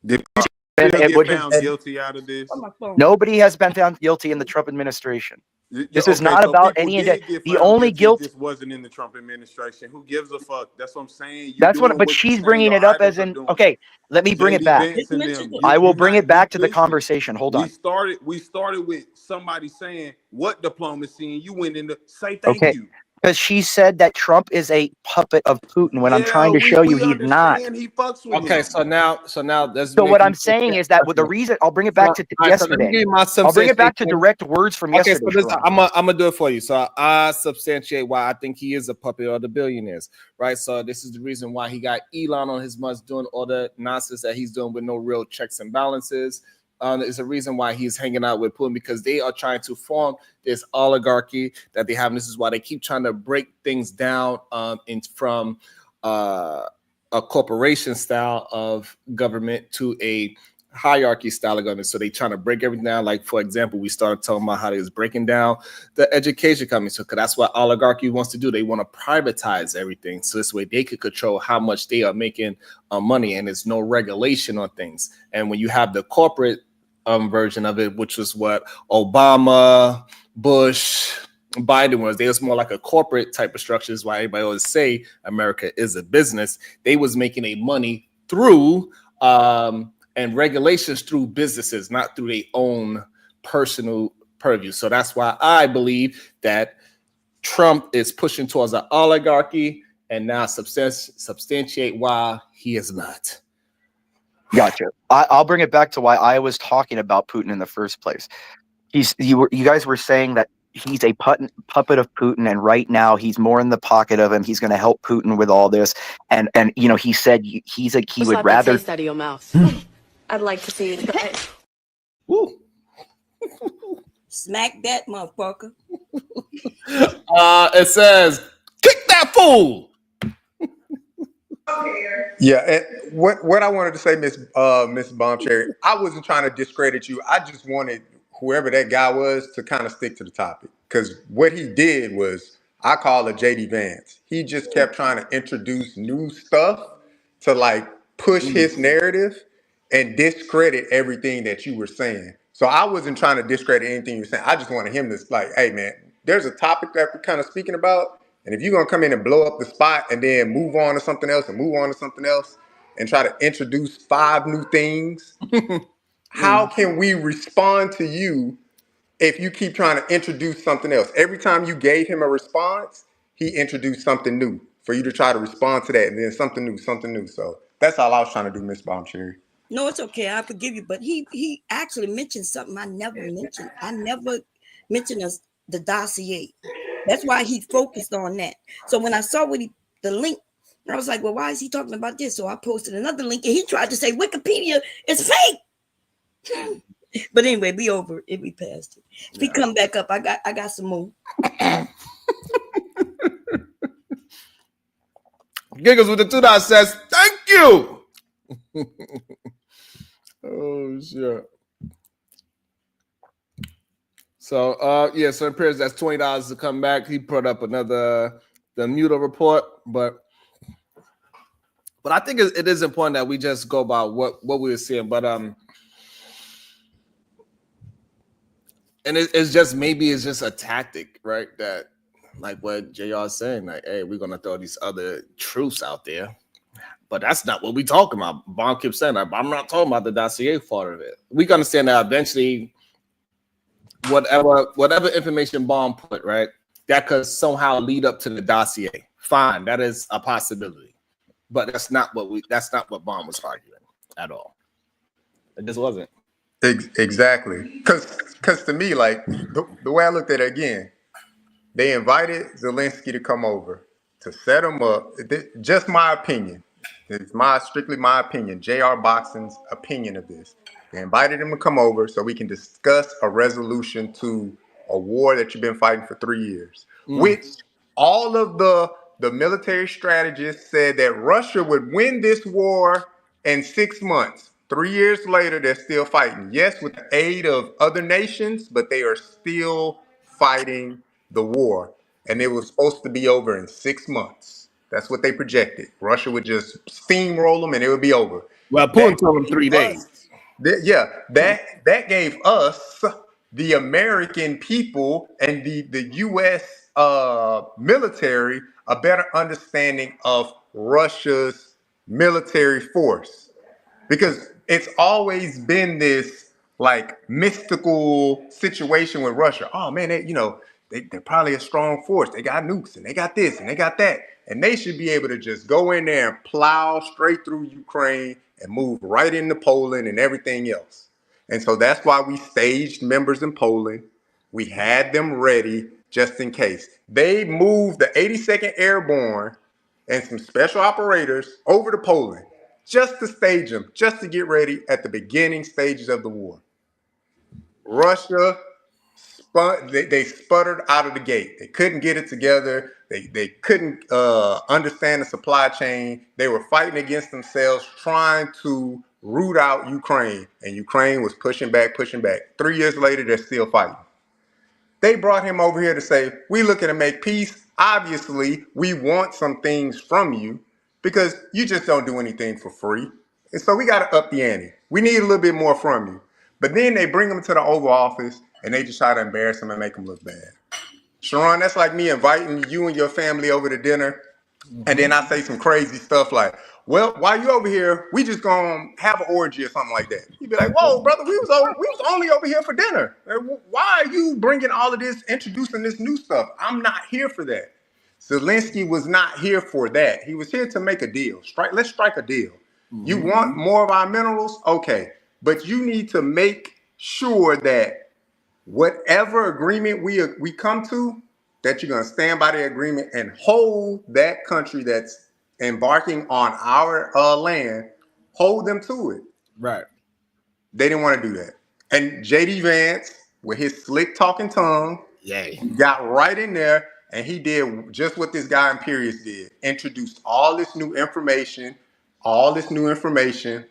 Did And people it get would found guilty out of this? On my phone. nobody has been found guilty in the Trump administration. This is Okay, not so about people any. did get The found only guilty, it guilt. just wasn't in the Trump administration. Who gives a fuck? That's what I'm saying. You That's what. doing But what you she's saying bringing your it up as idols are in. doing. Okay, let me bring it JD back. Vance and them. I will You bring not it back to the listen. conversation. Hold on. We started with somebody saying what diplomacy, and you went into say thank Okay. you. Because she said that Trump is a puppet of Putin when I'm Yeah, trying to show you we he's not. understand he fucks with okay, him. so now let's So make what I'm you saying is that with the reason I'll bring it back to all right, so let me yesterday. give you my I'll bring it back to substantiation. direct words from Okay, yesterday. so this, Sharon. I'm gonna do it for you. So I substantiate why I think he is a puppet of the billionaires, right? So this is the reason why he got Elon on his must doing all the nonsense that he's doing with no real checks and balances. It's a reason why he's hanging out with Putin because they are trying to form this oligarchy that they have. And this is why they keep trying to break things down from a corporation style of government to a hierarchy style of government. So they trying to break everything down. Like, for example, we started talking about how they was breaking down the education company. So that's what oligarchy wants to do. They want to privatize everything. So this way they could control how much they are making money and there's no regulation on things. And when you have the corporate version of it, which was what Obama, Bush, Biden was, they was more like a corporate type of structure. Is why everybody always say America is a business. They was making a money through and regulations through businesses, not through their own personal purview. So that's why I believe that Trump is pushing towards an oligarchy and now substantiate why he is not. Gotcha. I'll bring it back to why I was talking about Putin in the first place. You guys were saying that he's a puppet of Putin, and right now he's more in the pocket of him. He's going to help Putin with all this, and you know he said he would rather taste out of your mouth. I'd like to see you try it. Woo. Smack that motherfucker. It says, kick that fool. Yeah, and what I wanted to say, Miss Bombcherry, I wasn't trying to discredit you. I just wanted whoever that guy was to kind of stick to the topic because what he did was I call it JD Vance. He just kept trying to introduce new stuff to like push his narrative and discredit everything that you were saying. So I wasn't trying to discredit anything you were saying. I just wanted him to like, hey man, there's a topic that we're kind of speaking about. And if you're gonna come in and blow up the spot and then move on to something else and move on to something else and try to introduce 5 new things, how can we respond to you if you keep trying to introduce something else? Every time you gave him a response, he introduced something new for you to try to respond to that and then something new. So that's all I was trying to do, Miss Bombcherry. No, it's okay. I forgive you. But he actually mentioned something I never mentioned. I never mentioned the dossier. That's why he focused on that. So when I saw the link, I was like, well, why is he talking about this? So I posted another link, and he tried to say Wikipedia is fake. But anyway, we over it. We passed it. If he come back up, I got some more. Giggles with the $2 says, thank you. Oh shit. So so it appears that's $20 to come back. He put up the Muto report, but I think it is important that we just go by what we were seeing. But and it's just maybe it's just a tactic, right? That like what JR is saying, like, hey, we're gonna throw these other truths out there. But that's not what we're talking about. Bond keeps saying that, but I'm not talking about the dossier part of it. We can understand that eventually whatever information Bond put, right, that could somehow lead up to the dossier. Fine, that is a possibility. But that's not what Bond was arguing at all. It just wasn't. Exactly. Because to me, like, the way I looked at it again, they invited Zelensky to come over to set him up. Just my opinion. It's strictly my opinion. J.R. Boxing's opinion of this. They invited him to come over so we can discuss a resolution to a war that you've been fighting for 3 years, which all of the military strategists said that Russia would win this war in 6 months. 3 years later, they're still fighting. Yes, with the aid of other nations, but they are still fighting the war. And it was supposed to be over in 6 months. That's what they projected. Russia would just steamroll them and it would be over. Well, Putin told them 3 days. That gave us, the American people and the U.S. Military, a better understanding of Russia's military force. Because it's always been this like mystical situation with Russia. Oh man, they're probably a strong force. They got nukes and they got this and they got that. And they should be able to just go in there and plow straight through Ukraine and move right into Poland and everything else. And so that's why we staged members in Poland. We had them ready just in case. They moved the 82nd Airborne and some special operators over to Poland just to stage them, just to get ready at the beginning stages of the war. Russia, they sputtered out of the gate. They couldn't get it together. They couldn't understand the supply chain. They were fighting against themselves, trying to root out Ukraine. And Ukraine was pushing back. 3 years later, they're still fighting. They brought him over here to say, we looking to make peace. Obviously, we want some things from you because you just don't do anything for free. And so we got to up the ante. We need a little bit more from you. But then they bring him to the Oval Office and they just try to embarrass him and make him look bad. Sharon, that's like me inviting you and your family over to dinner. And then I say some crazy stuff like, well, while you over here, we just gonna have an orgy or something like that. You'd be like, whoa, brother, we was only over here for dinner. Why are you bringing all of this, introducing this new stuff? I'm not here for that. Zelensky was not here for that. He was here to make a deal. Let's strike a deal. You want more of our minerals? Okay. But you need to make sure that whatever agreement we come to, that you're going to stand by the agreement and hold that country that's embarking on our land, hold them to it. Right. They didn't want to do that. And JD Vance, with his slick talking tongue, got right in there and he did just what this guy Imperius did. Introduced all this new information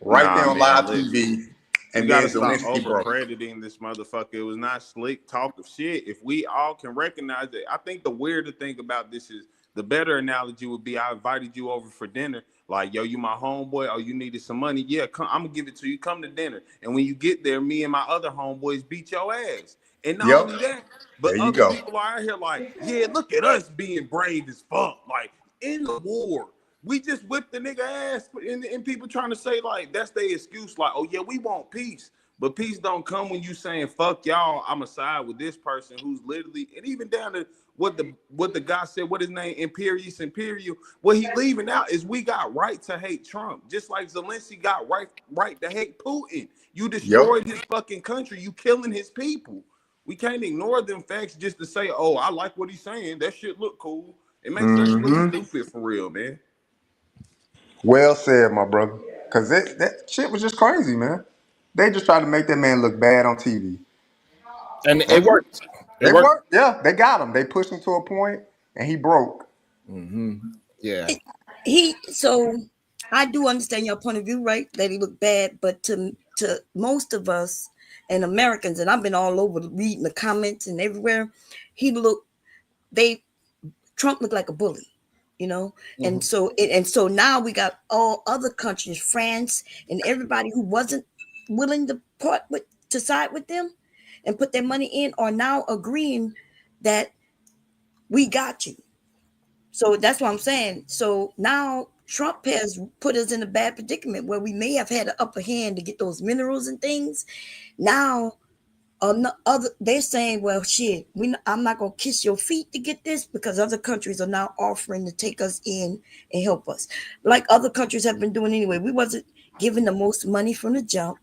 right there on live TV. And you gotta stop over-crediting this motherfucker. It was not slick talk of shit. If we all can recognize it, I think the weirder thing about this is the better analogy would be I invited you over for dinner. Like, yo, you my homeboy. Oh, you needed some money? Yeah, come, I'm gonna give it to you. Come to dinner. And when you get there, me and my other homeboys beat your ass. And not only that, but other people are out here like, yeah, look at us being brave as fuck. Like, in the war, we just whipped the nigga ass, and people trying to say like that's their excuse. Like, oh yeah, we want peace, but peace don't come when you saying fuck y'all. I'ma side with this person who's literally, and even down to what the guy said, what his name, Imperius Imperial. What he leaving out is we got right to hate Trump, just like Zelensky got right to hate Putin. You destroyed his fucking country. You killing his people. We can't ignore them facts just to say, oh, I like what he's saying. That shit look cool. It makes us look stupid for real, man. Well said, my brother. Cause that shit was just crazy, man. They just tried to make that man look bad on TV. And it worked. It worked. Yeah, they got him. They pushed him to a point, and he broke. Yeah. So I do understand your point of view, right? That he looked bad, but to most of us and Americans, and I've been all over reading the comments and everywhere, Trump looked like a bully, you know. And so now we got all other countries, France and everybody who wasn't willing to side with them and put their money in are now agreeing that we got you. So that's what I'm saying. So now Trump has put us in a bad predicament where we may have had an upper hand to get those minerals and things. Now, they're saying, well, shit, I'm not going to kiss your feet to get this, because other countries are now offering to take us in and help us. Like other countries have been doing anyway. We wasn't giving the most money from the jump.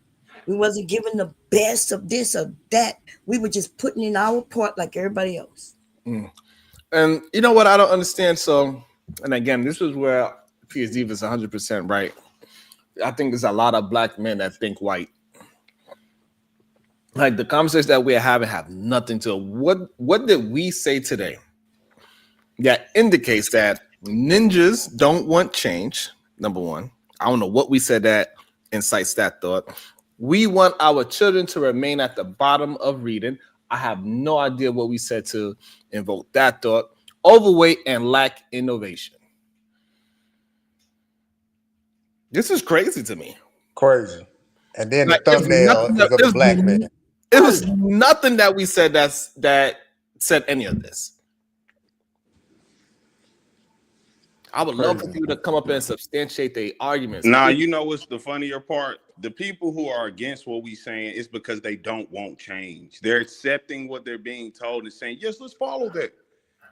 We wasn't giving the best of this or that. We were just putting in our part like everybody else. And you know what I don't understand? So, and again, this is where PSD is 100% right. I think there's a lot of black men that think white. Like the conversations that we're having have nothing to what did we say today that indicates that ninjas don't want change? Number one, I don't know what we said that incites that thought. We want our children to remain at the bottom of reading. I have no idea what we said to invoke that thought. Overweight and lack innovation. This is crazy to me. Crazy. And then the thumbnail is of a black man. It was nothing that we said that said any of this. I would love for people to come up and substantiate their arguments. Nah, you know what's the funnier part? The people who are against what we saying is because they don't want change. They're accepting what they're being told and saying, yes, let's follow that.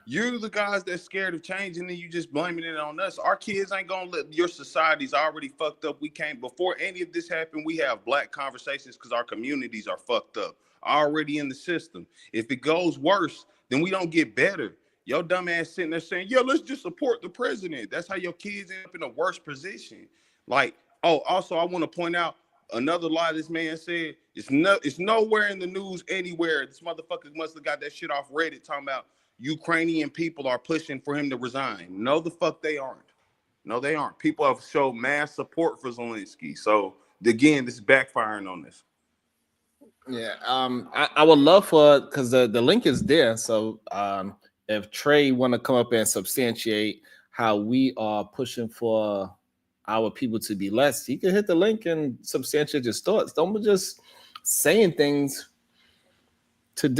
You're the guys that's scared of change, and then you just blaming it on us. Our kids ain't gonna let your society's already fucked up. We can't, before any of this happened, we have black conversations because our communities are fucked up, already in the system. If it goes worse, then we don't get better. Your dumb ass sitting there saying, yeah, let's just support the president. That's how your kids end up in a worse position. Like, oh, also, I want to point out another lie this man said. It's nowhere in the news anywhere. This motherfucker must have got that shit off Reddit talking about Ukrainian people are pushing for him to resign. No, the fuck they aren't. No, they aren't. People have showed mass support for Zelensky. So again, this is backfiring on this. Yeah, I would love for, because the link is there. So if Trey want to come up and substantiate how we are pushing for our people to be less, he can hit the link and substantiate his thoughts. Don't just saying things to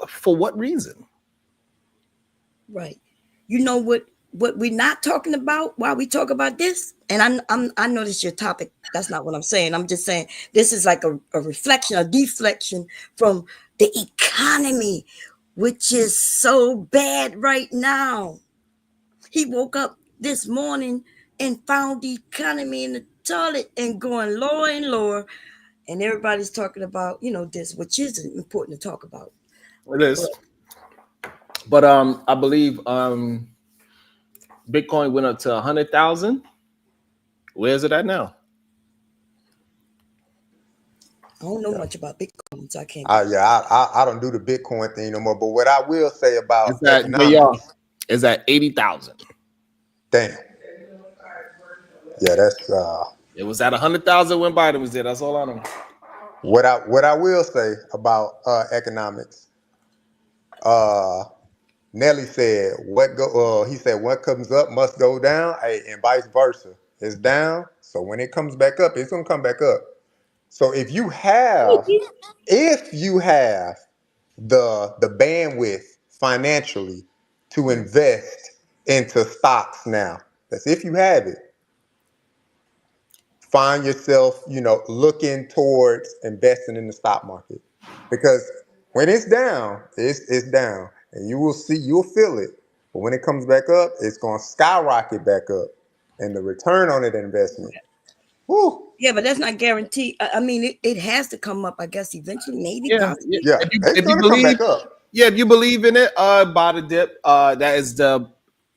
for what reason? Right. You know what we're not talking about while we talk about this? And I know this is your topic. That's not what I'm saying. I'm just saying this is like a reflection, a deflection from the economy, which is so bad right now. He woke up this morning and found the economy in the toilet and going lower and lower. And everybody's talking about, this, which is important to talk about. It is. But I believe Bitcoin went up to 100,000. Where is it at now? I don't know much about Bitcoin, so I can't. I don't do the Bitcoin thing no more. But what I will say about is at 80,000. Damn. Yeah, that's it was at 100,000 when Biden was there. That's all I know. What I will say about economics. Nelly said, he said, what comes up must go down, and vice versa. It's down, so when it comes back up, it's gonna come back up. So if you have the bandwidth financially to invest into stocks now, that's if you have it, find yourself, looking towards investing in the stock market, because when it's down, it's down. and you'll feel it. But when it comes back up, it's going to skyrocket back up, and the return on that investment. Woo. Yeah, but that's not guaranteed. I mean, it has to come up, I guess, eventually, maybe, Yeah, possibly. Yeah, it's if you going to come believe, back up. yeah, if you believe in it, buy the dip.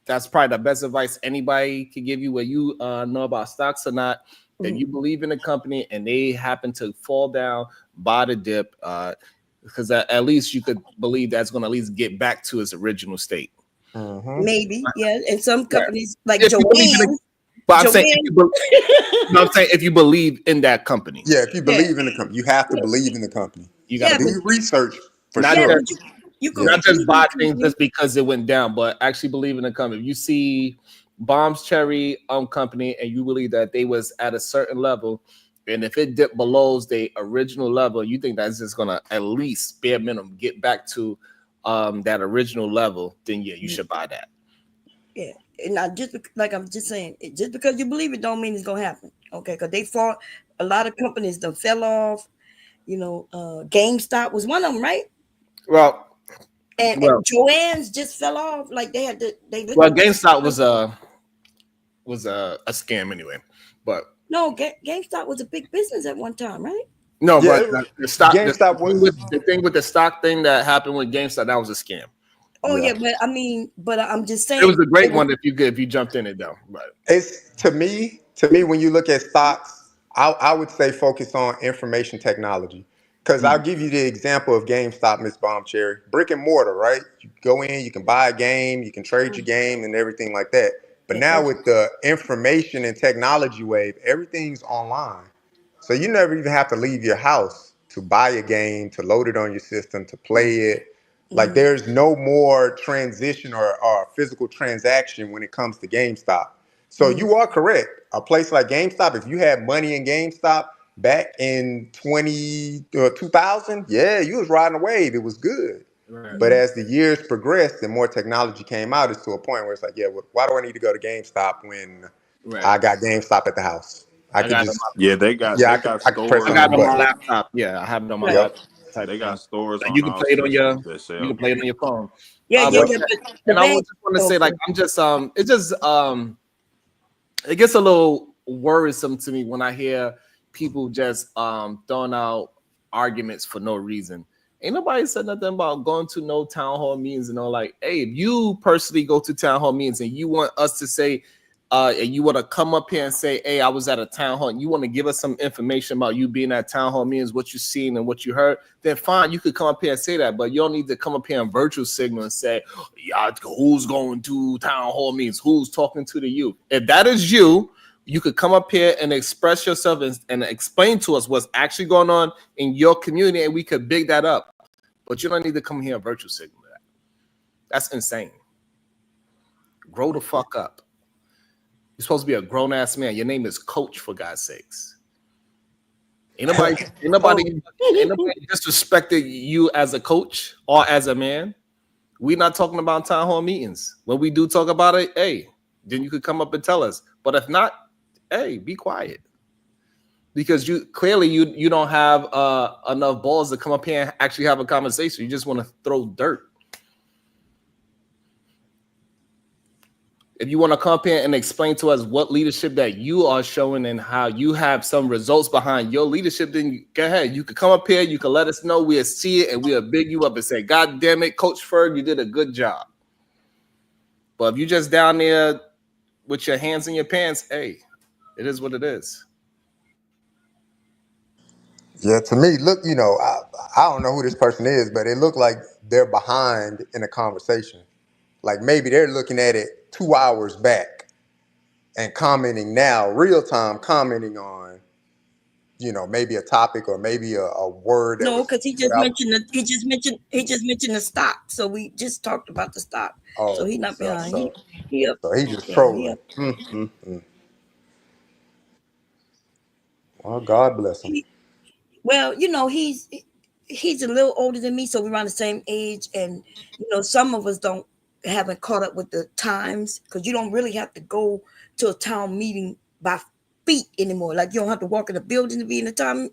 That's probably the best advice anybody can give you, whether you know about stocks or not. If you believe in the company and they happen to fall down, buy the dip, because at least you could believe that's going to at least get back to its original state. Maybe, yeah. And some companies like If you believe in Joanne. it, but I'm saying, Joanne. if you believe in that company. Yeah, if you believe in the company, you have to believe in the company. You got to do research for not sure. just, not just buy things just because it went down, but actually believe in the company. If you see Bomb's Cherry company and you believe that they was at a certain level, and if it dipped below the original level, you think that's just gonna at least bare minimum get back to that original level, then yeah, you should buy that. Yeah, and not just like I'm just saying, just because you believe it don't mean it's gonna happen. Okay, because they fought a lot of companies that fell off. You know, GameStop was one of them, right? Well, and Joanne's just fell off. Like they had to. GameStop was a scam anyway, but no, GameStop was a big business at one time, right? no, Yeah, but the stock, GameStop the thing with the stock thing that happened with GameStop, that was a scam. Oh yeah, but I mean, but I'm just saying It was a great one if you jumped in it though. Right. It's to me when you look at stocks, I would say focus on information technology. Because I'll give you the example of GameStop, Miss Bombcherry. Brick and mortar, right? You go in, you can buy a game, you can trade your game and everything like that. But now with the information and technology wave, everything's online. So you never even have to leave your house to buy a game, to load it on your system, to play it. Like there's no more transition or physical transaction when it comes to GameStop. So you are correct. A place like GameStop, if you had money in GameStop back in 2000, yeah, you was riding a wave. It was good. Right. But as the years progressed and more technology came out, it's to a point where it's like, yeah, why do I need to go to GameStop when I got GameStop at the house? I could just they got I could press stores. I got it on my button. laptop. Yeah, I have it on my Yep. laptop. They got stores on you can all play it on your systems that you sell can play it on your phone. Yeah, But but I just want to say, like, I'm just it just it gets a little worrisome to me when I hear people just throwing out arguments for no reason. Ain't nobody said nothing about going to no town hall meetings and all. Like, hey, if you personally go to town hall meetings and you want us to say, and you want to come up here and say, hey, I was at a town hall, and you want to give us some information about you being at town hall meetings, what you've seen and what you heard, then fine, you could come up here and say that. But you don't need to come up here and virtual signal and say, yeah, who's going to town hall meetings? Who's talking to the youth? If that is you, you could come up here and express yourself and explain to us what's actually going on in your community, and we could big that up. But you don't need to come here and virtual signal that. That's insane. Grow the fuck up. You're supposed to be a grown-ass man. Your name is Coach, for God's sakes. Ain't nobody disrespected you as a coach or as a man. We're not talking about town hall meetings. When we do talk about it, hey, then you could come up and tell us. But if not, hey, be quiet. Because you clearly you don't have enough balls to come up here and actually have a conversation. You just want to throw dirt. If you want to come up here and explain to us what leadership that you are showing and how you have some results behind your leadership, then go ahead. You could come up here, you can let us know, we'll see it, and we'll big you up and say, God damn it, Coach Ferg, you did a good job. But if you're just down there with your hands in your pants, hey, it is what it is. Yeah, to me, look, I don't know who this person is, but it looked like they're behind in a conversation. Like maybe they're looking at it 2 hours back and commenting now, real time, commenting on, maybe a topic or maybe a word. That no, because he just mentioned the stock. So we just talked about the stock. Oh, so he's not behind. So he up. So he just Yeah, trolling. Well, God bless him. Well, he's a little older than me, so we're around the same age, and some of us haven't caught up with the times because you don't really have to go to a town meeting by feet anymore. Like you don't have to walk in a building to be in a town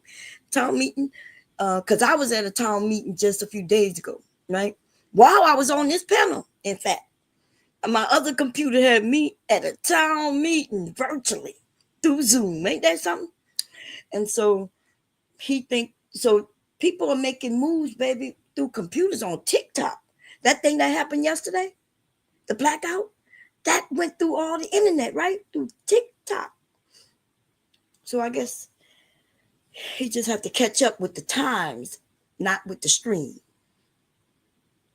meeting. Because I was at a town meeting just a few days ago, right? while I was on this panel. In fact, my other computer had me at a town meeting virtually through Zoom. Ain't that something? And so people are making moves, baby, through computers on TikTok. That thing that happened yesterday, the blackout, that went through all the internet, right? Through TikTok. So I guess he just have to catch up with the times, not with the stream.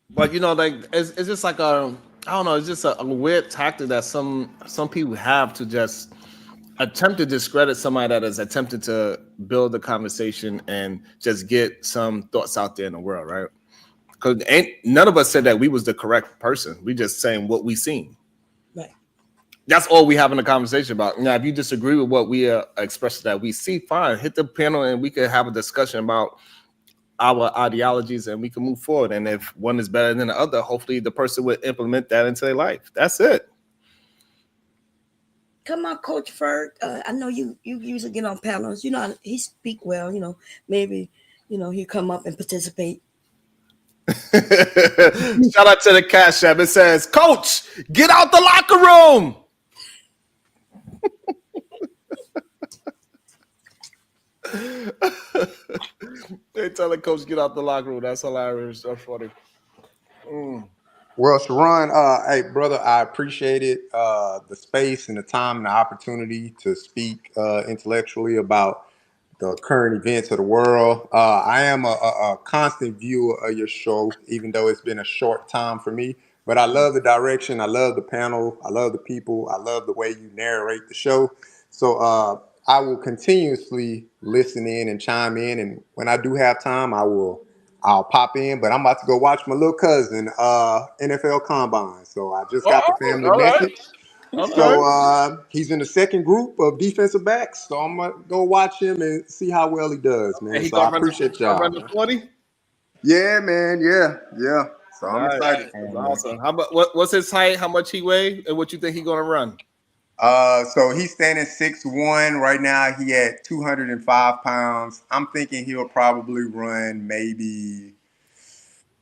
But like it's just like I don't know, it's just a weird tactic that some people have to just attempt to discredit somebody that is attempting to build a conversation and just get some thoughts out there in the world, right? Because none of us said that we was the correct person. We just saying what we seen. Right. That's all we having a conversation about. Now, if you disagree with what we expressed that we see, fine, hit the panel and we could have a discussion about our ideologies and we can move forward. And if one is better than the other, hopefully the person would implement that into their life. That's it. Come on, Coach Ferg. I know you usually get on panels. He speak well. Maybe he'll come up and participate. Shout out to the Cash App. It says, Coach, get out the locker room. They tell the coach get out the locker room. That's hilarious. That's funny. Well, Sharon, hey brother, I appreciate it. The space and the time and the opportunity to speak intellectually about the current events of the world. I am a constant viewer of your show, even though it's been a short time for me. But I love the direction. I love the panel. I love the people. I love the way you narrate the show. So I will continuously listen in and chime in. And when I do have time, I'll pop in. But I'm about to go watch my little cousin NFL Combine. So I just got the family message. Okay. So he's in the second group of defensive backs. So I'm gonna go watch him and see how well he does, man. He So I gonna appreciate y'all. run the 40? Yeah, man. Yeah. So I'm Nice. excited. That's awesome. How about what's his height? How much he weigh? And what you think he gonna run? So he's standing 6'1". Right now he at 205 pounds. I'm thinking he'll probably run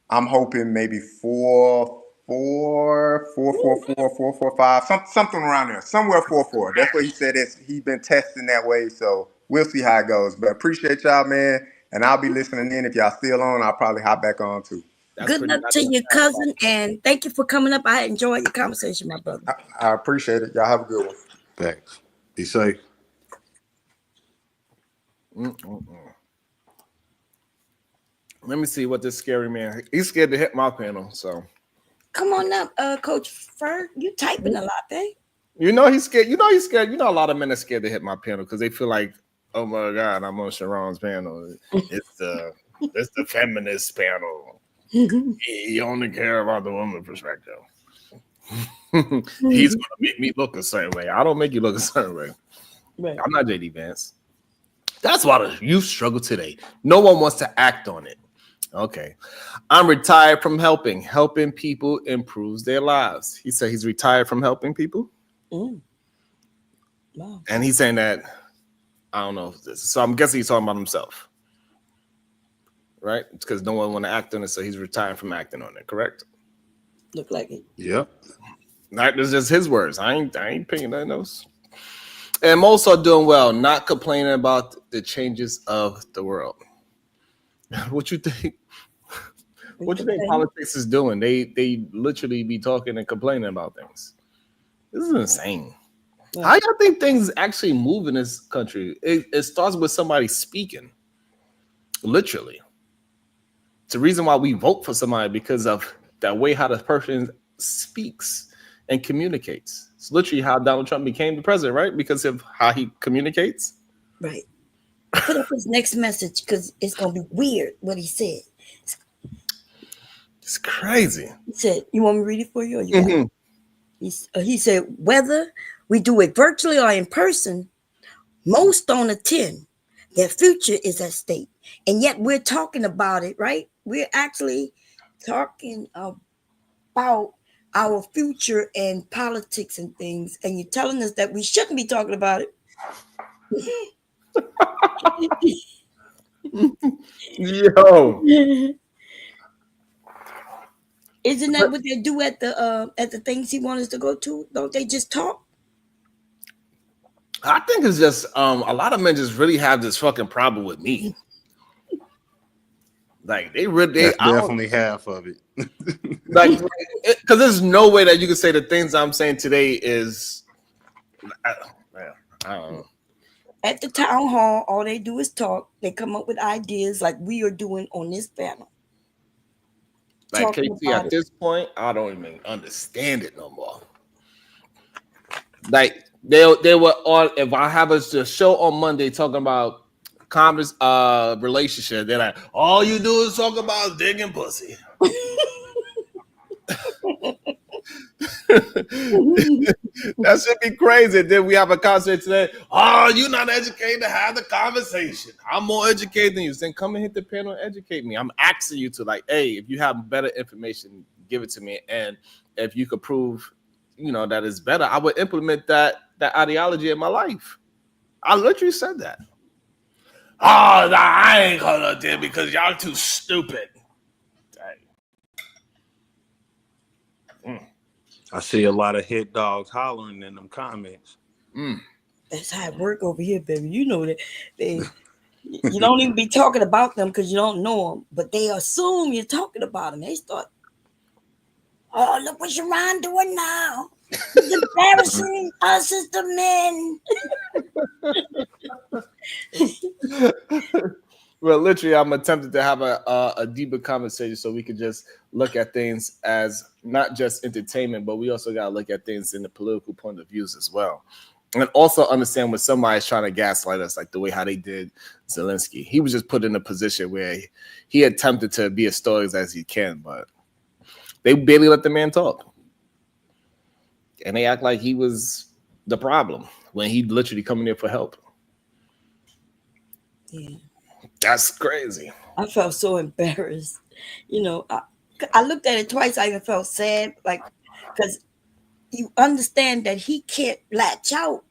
I'm hoping maybe 4.45, something around there, somewhere 4.4. That's what he said. He's been testing that way, so we'll see how it goes. But appreciate y'all, man, and I'll be listening in. If y'all still on, I'll probably hop back on too. Good luck to your cousin, and thank you for coming up. I enjoyed your conversation, my brother. I appreciate it. Y'all have a good one. Thanks. Be safe. Let me see what this scary man. He's scared to hit my panel. So come on up, Coach Ferg. You typing a lot, babe. He's scared. He's scared. A lot of men are scared to hit my panel because they feel like, oh my God, I'm on Sharon's panel. It's the feminist panel. He only care about the woman perspective. He's gonna make me look a certain way. I don't make you look a certain way. Right. I'm not JD Vance. That's why the youth struggle today. No one wants to act on it. Okay. I'm retired from helping. Helping people improves their lives. He said he's retired from helping people. Wow. And he's saying that, I don't know if this. So I'm guessing he's talking about himself. Right? Because no one want to act on it, so he's retired from acting on it, correct? Look like it. Yep. That's just his words. I ain't picking nothing else. And most are doing well, not complaining about the changes of the world. What you think? What you think politics is doing? They literally be talking and complaining about things. This is insane. Yeah. How y'all think things actually move in this country? It starts with somebody speaking. Literally. It's the reason why we vote for somebody, because of that way how the person speaks and communicates. It's literally how Donald Trump became the president, right? Because of how he communicates. Right. Put up his next message because it's going to be weird what he said. It's crazy. He said, you want me to read it for you? Or you got it? He said, whether we do it virtually or in person, most don't attend. Their future is at stake. And yet we're talking about it, right? We're actually talking about our future and politics and things. And you're telling us that we shouldn't be talking about it. Yo. Isn't that what they do at the things he wants us to go to? Don't they just talk? I think it's just a lot of men just really have this fucking problem with me. Like That's definitely half of it. Like, because there's no way that you can say the things I'm saying today is. I don't know. At the town hall, all they do is talk. They come up with ideas like we are doing on this panel. Like KT, at this point, I don't even understand it no more. Like they were on. If I have a show on Monday talking about relationship, they're like, all you do is talk about dick and pussy. That should be crazy. Then we have a conversation today. Oh, you're not educated to have the conversation. I'm more educated than you. Then come and hit the panel and educate me. I'm asking you to, like, hey, if you have better information, give it to me. And if you could prove, that it's better, I would implement that ideology in my life. I literally said that. Oh, nah, I ain't gonna do it because y'all too stupid. I see a lot of hit dogs hollering in them comments. That's how it work over here, baby. You know that you don't even be talking about them because you don't know them, but they assume you're talking about them. They start, oh, look what Sharon doing now. He's embarrassing us as the men. Well, literally, I'm attempting to have a deeper conversation so we can just look at things as not just entertainment, but we also got to look at things in the political point of views as well. And also understand when somebody's trying to gaslight us, like the way how they did Zelensky. He was just put in a position where he attempted to be as stoic as he can, but they barely let the man talk. And they act like he was the problem when he literally coming there for help. Yeah. That's crazy. I felt so embarrassed. I looked at it twice. I even felt sad, like, because you understand that he can't latch out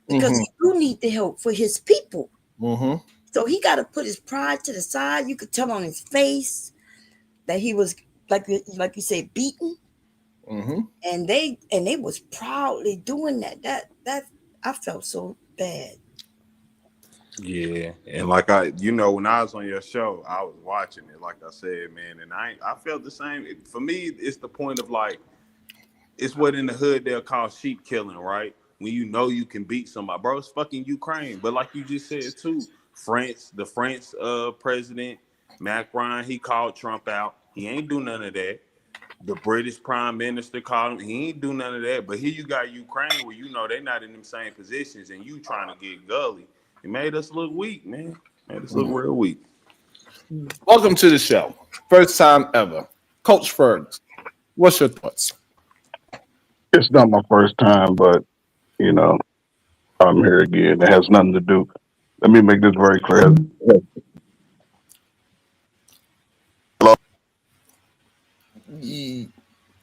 because he do need the help for his people. So he got to put his pride to the side. You could tell on his face that he was, like you say, beaten. And they was proudly doing that. That I felt so bad. Yeah, and like when I was on your show, I was watching it. Like I said, man, and I felt the same. For me, it's the point of like, it's what in the hood they'll call sheep killing, right? When you can beat somebody, bro. It's fucking Ukraine, but like you just said too, the French president Macron, he called Trump out. He ain't do none of that. The British Prime Minister called him. He ain't do none of that. But here you got Ukraine, where they're not in them same positions, and you trying to get gully. It made us look weak, man. Made us look real weak. Welcome to the show. First time ever. Coach Fergs, what's your thoughts? It's not my first time, but, I'm here again. It has nothing to do. Let me make this very clear. Hello? You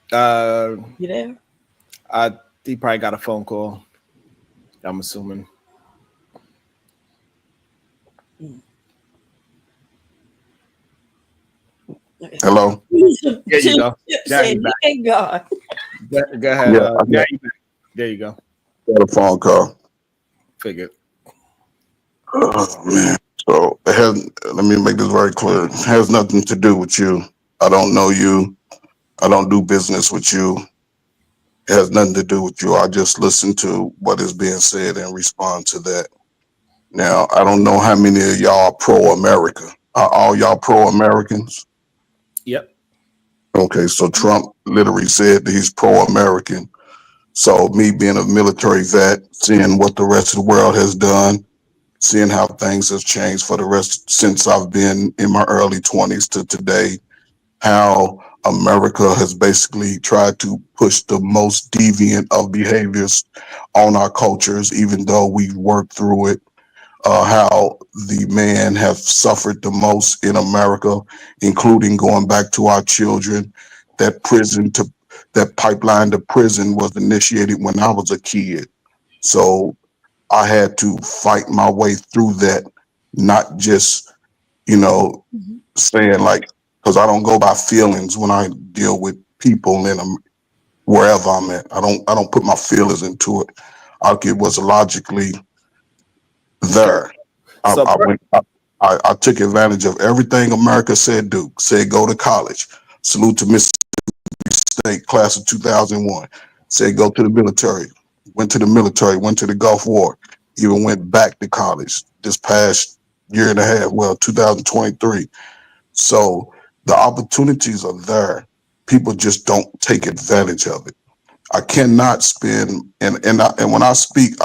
there? He probably got a phone call, I'm assuming. Hello? There you go. Thank God. Go ahead. There you go. Got a phone call. Figured. Oh, man. So let me make this very clear. It has nothing to do with you. I don't know you. I don't do business with you. It has nothing to do with you. I just listen to what is being said and respond to that. Now, I don't know how many of y'all are pro-America. Are all y'all pro-Americans? Yep. Okay, so Trump literally said that he's pro-American. So me being a military vet, seeing what the rest of the world has done, seeing how things have changed for the rest since I've been in my early 20s to today, how America has basically tried to push the most deviant of behaviors on our cultures, even though we've worked through it. How the man have suffered the most in America, including going back to our children. That pipeline to prison was initiated when I was a kid. So I had to fight my way through that, not just, saying like, because I don't go by feelings when I deal with people in wherever I'm at. I don't put my feelings into it. I get what's logically there. So I took advantage of everything America said do. Said go to college. Salute to Mississippi State class of 2001. Said go to the military. Went to the military. Went to the Gulf War. Even went back to college this past year and a half. Well, 2023. So the opportunities are there. People just don't take advantage of it. I cannot spend and when I speak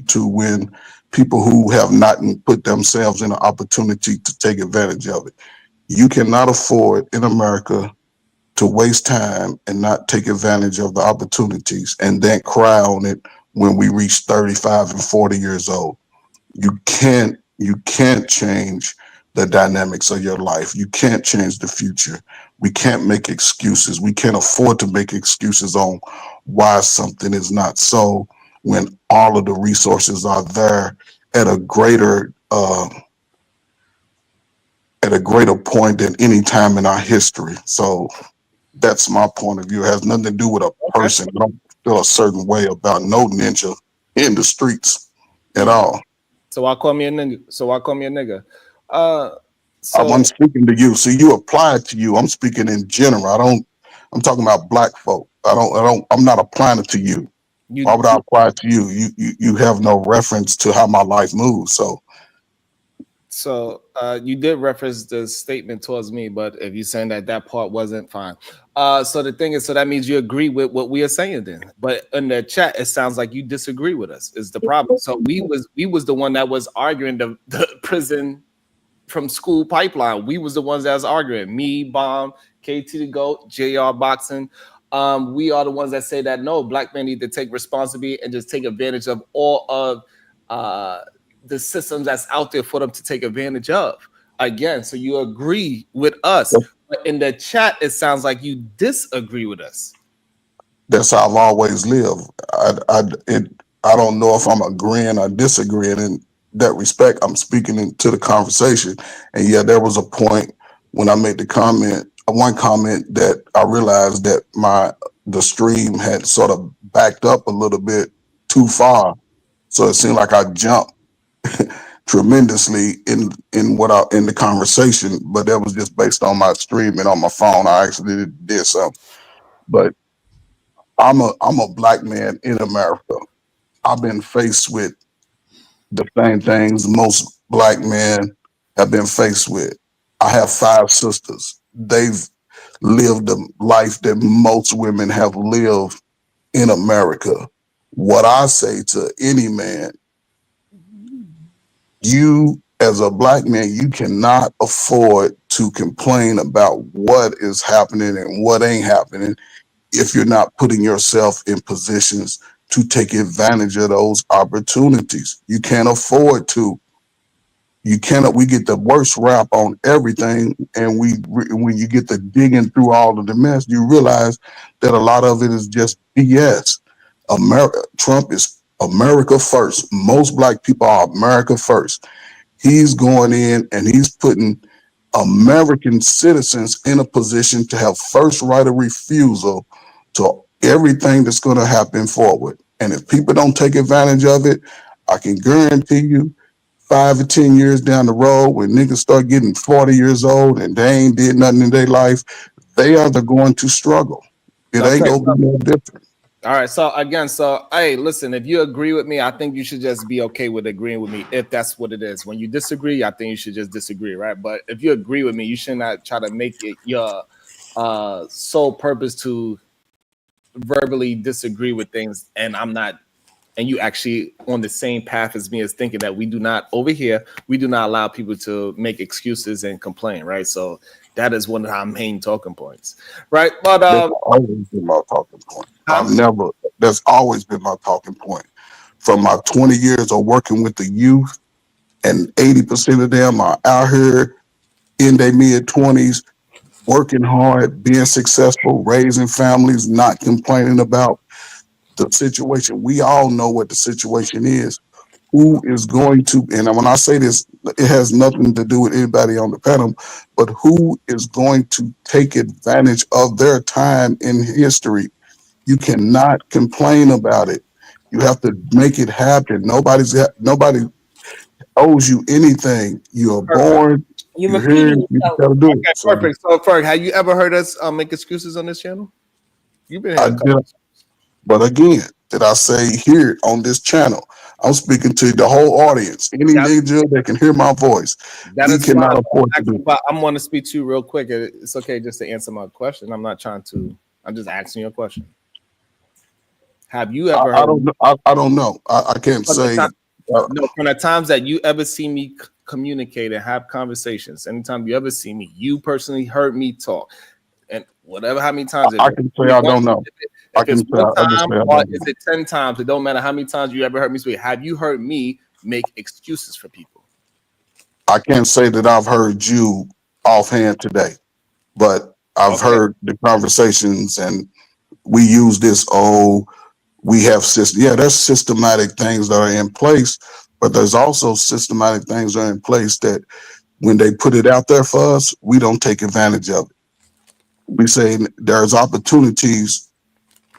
to when people who have not put themselves in an opportunity to take advantage of it. You cannot afford in America to waste time and not take advantage of the opportunities and then cry on it when we reach 35 and 40 years old. You can't change the dynamics of your life. You can't change the future. We can't make excuses. We can't afford to make excuses on why something is not so when all of the resources are there at a greater point than any time in our history. So that's my point of view. It has nothing to do with a person. I don't feel a certain way about no ninja in the streets at all. So why call me a nigga? I wasn't speaking to you. See, you apply it to you. I'm speaking in general. I'm talking about black folk. I'm not applying it to you. Why would I apply it to you? You have no reference to how my life moves. So you did reference the statement towards me, but if you're saying that part wasn't fine. So the thing is, so that means you agree with what we are saying then. But in the chat, it sounds like you disagree with us is the problem. So we was the one that was arguing the prison from school pipeline. We was the ones that was arguing. Me, Bomb, KT the GOAT, JR Boxing. We are the ones that say that no, black men need to take responsibility and just take advantage of all of the systems that's out there for them to take advantage of. Again, so you agree with us. But in the chat, it sounds like you disagree with us. That's how I've always lived. I don't know if I'm agreeing or disagreeing in that respect. I'm speaking into the conversation. And yeah, there was a point when I made one comment that I realized that the stream had sort of backed up a little bit too far. So it seemed like I jumped tremendously in the conversation, but that was just based on my streaming on my phone. I actually did something. But I'm a black man in America. I've been faced with the same things most black men have been faced with. I have 5 sisters. They've lived the life that most women have lived in America. What I say to any man, you as a black man, you cannot afford to complain about what is happening and what ain't happening if you're not putting yourself in positions to take advantage of those opportunities. You can't afford to. We get the worst rap on everything, and when you get to digging through all of the mess, you realize that a lot of it is just BS. Trump is America first. Most black people are America first. He's going in and he's putting American citizens in a position to have first right of refusal to everything that's going to happen forward. And if people don't take advantage of it, I can guarantee you 5 or 10 years down the road, when niggas start getting 40 years old and they ain't did nothing in their life, they are going to struggle. It ain't going to be no different. All right. So again, hey, listen, if you agree with me, I think you should just be okay with agreeing with me if that's what it is. When you disagree, I think you should just disagree, right? But if you agree with me, you should not try to make it your sole purpose to verbally disagree with things, and I'm not, and you actually on the same path as me as thinking that we do not allow people to make excuses and complain, right? So that is one of our main talking points, right? But that's always been my talking point. That's always been my talking point. From my 20 years of working with the youth, and 80% of them are out here in their mid-20s, working hard, being successful, raising families, not complaining about the situation. We all know what the situation is. Who is going to, and when I say this, It has nothing to do with anybody on the panel, but who is going to take advantage of their time in history. You cannot complain about it. You have to make it happen. Nobody owes you anything. You are Perfect. born. You're You're here. repeating You yourself. got to do Okay, it. So perfect. So, Ferg, have you ever heard us make excuses on this channel? You've been here I a couple. did, but again, did I say here on this channel? I'm speaking to the whole audience. Any That, nigga that can hear my voice. that We is fine. cannot afford to do it. But I'm going to speak to you real quick. It's okay just to answer my question. I'm not trying to. I'm just asking you a question. Have you ever I heard don't know. I don't know. I can't from the say. time, no, from the times that you ever see me communicate and have conversations? Anytime you ever see me, you personally heard me talk, and whatever how many times I can say I don't know. If it's one I just time say I or don't is know. it 10 times, it don't matter how many times you ever heard me speak. Have you heard me make excuses for people? I can't say that I've heard you offhand today, but I've Okay. heard the conversations, and we use this. Oh, we have system. Yeah, there's systematic things that are in place, but there's also systematic things that are in place that when they put it out there for us, we don't take advantage of it. We say there's opportunities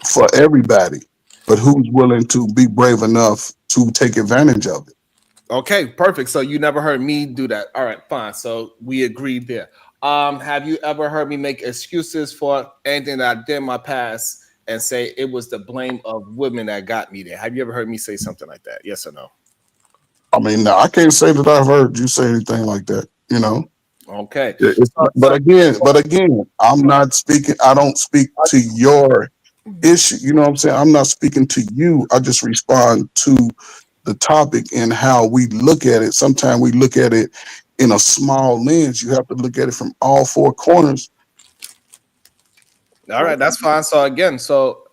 for everybody, but who's willing to be brave enough to take advantage of it? Okay, perfect. So you never heard me do that. All right, fine. So we agreed there. Have you ever heard me make excuses for anything that I did in my past and say it was the blame of women that got me there? Have you ever heard me say something like that? Yes or no? I mean, no, I can't say that I've heard you say anything like that. You know. Okay. But again, I'm not speaking. I don't speak to your issue. You know what I'm saying? I'm not speaking to you. I just respond to the topic and how we look at it. Sometimes we look at it in a small lens. You have to look at it from all four corners. All right, that's fine. So again, so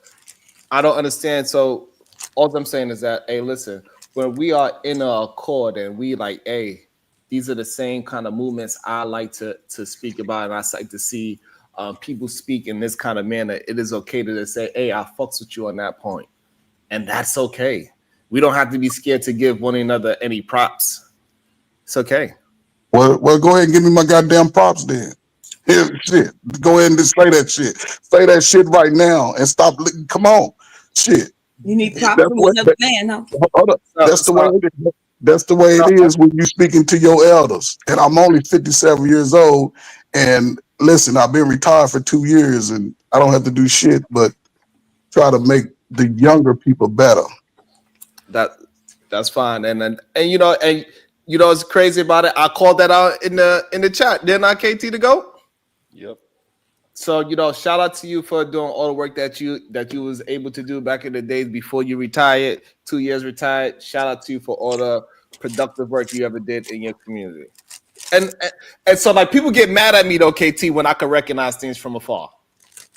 I don't understand. So all I'm saying is that, hey, listen, when we are in a accord and we like, hey, these are the same kind of movements I like to speak about, and I like to see people speak in this kind of manner. It is okay to just say, hey, I fucks with you on that point, and that's okay. We don't have to be scared to give one another any props. It's okay. Well, go ahead and give me my goddamn props then. Yeah, shit. Go ahead and just say that shit. Say that shit right now and stop. Come on, shit. You need props That's from what. another man, huh? Hold up. That's the way it is. That's the way it is when you're speaking to your elders. And I'm only 57 years old. And listen, I've been retired for 2 years, and I don't have to do shit but try to make the younger people better. That's fine. And you know what's crazy about it? I called that out in the chat. Didn't I, KT, to go? Yep. So, shout out to you for doing all the work that you was able to do back in the days before you retired. 2 years retired. Shout out to you for all the productive work you ever did in your community. And so like people get mad at me though, KT, when I can recognize things from afar.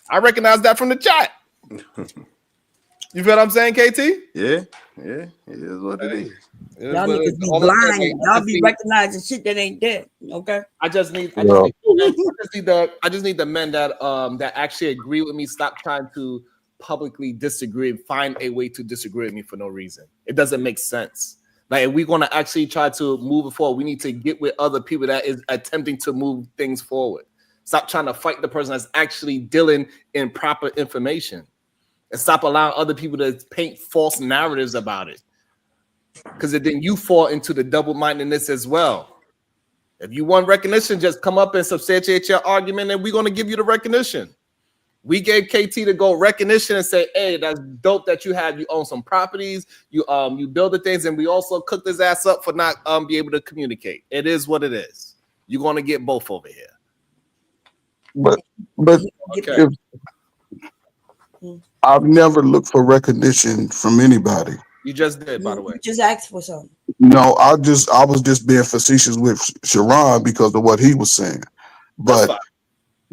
I recognize that from the chat. You feel what I'm saying, KT? Yeah, it is what it is. Y'all niggas be blind. Y'all be recognizing shit that ain't there. Okay. I just need the men that actually agree with me. Stop trying to publicly disagree and find a way to disagree with me for no reason. It doesn't make sense. Like if we're gonna actually try to move it forward, we need to get with other people that is attempting to move things forward. Stop trying to fight the person that's actually dealing in proper information, and stop allowing other people to paint false narratives about it. Because then you fall into the double-mindedness as well. If you want recognition, just come up and substantiate your argument, and we're going to give you the recognition. We gave KT to go recognition and say, hey, that's dope that you own some properties, you build the things, and we also cooked his ass up for not be able to communicate. It is what it is. You're going to get both over here. But okay. I've never looked for recognition from anybody. You just did, by the way. You just asked for something. No, I was just being facetious with Sharon because of what he was saying. But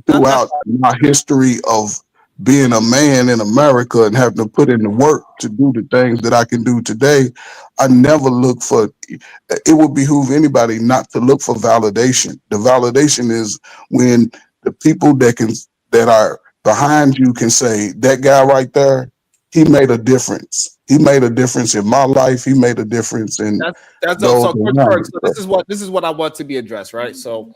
throughout my history of being a man in America and having to put in the work to do the things that I can do today, I never look for. It would behoove anybody not to look for validation. The validation is when the people that are behind you can say, that guy right there, he made a difference. He made a difference in my life. He made a difference in That's those so Coach around Ferg, me. so this is what I want to be addressed, right? So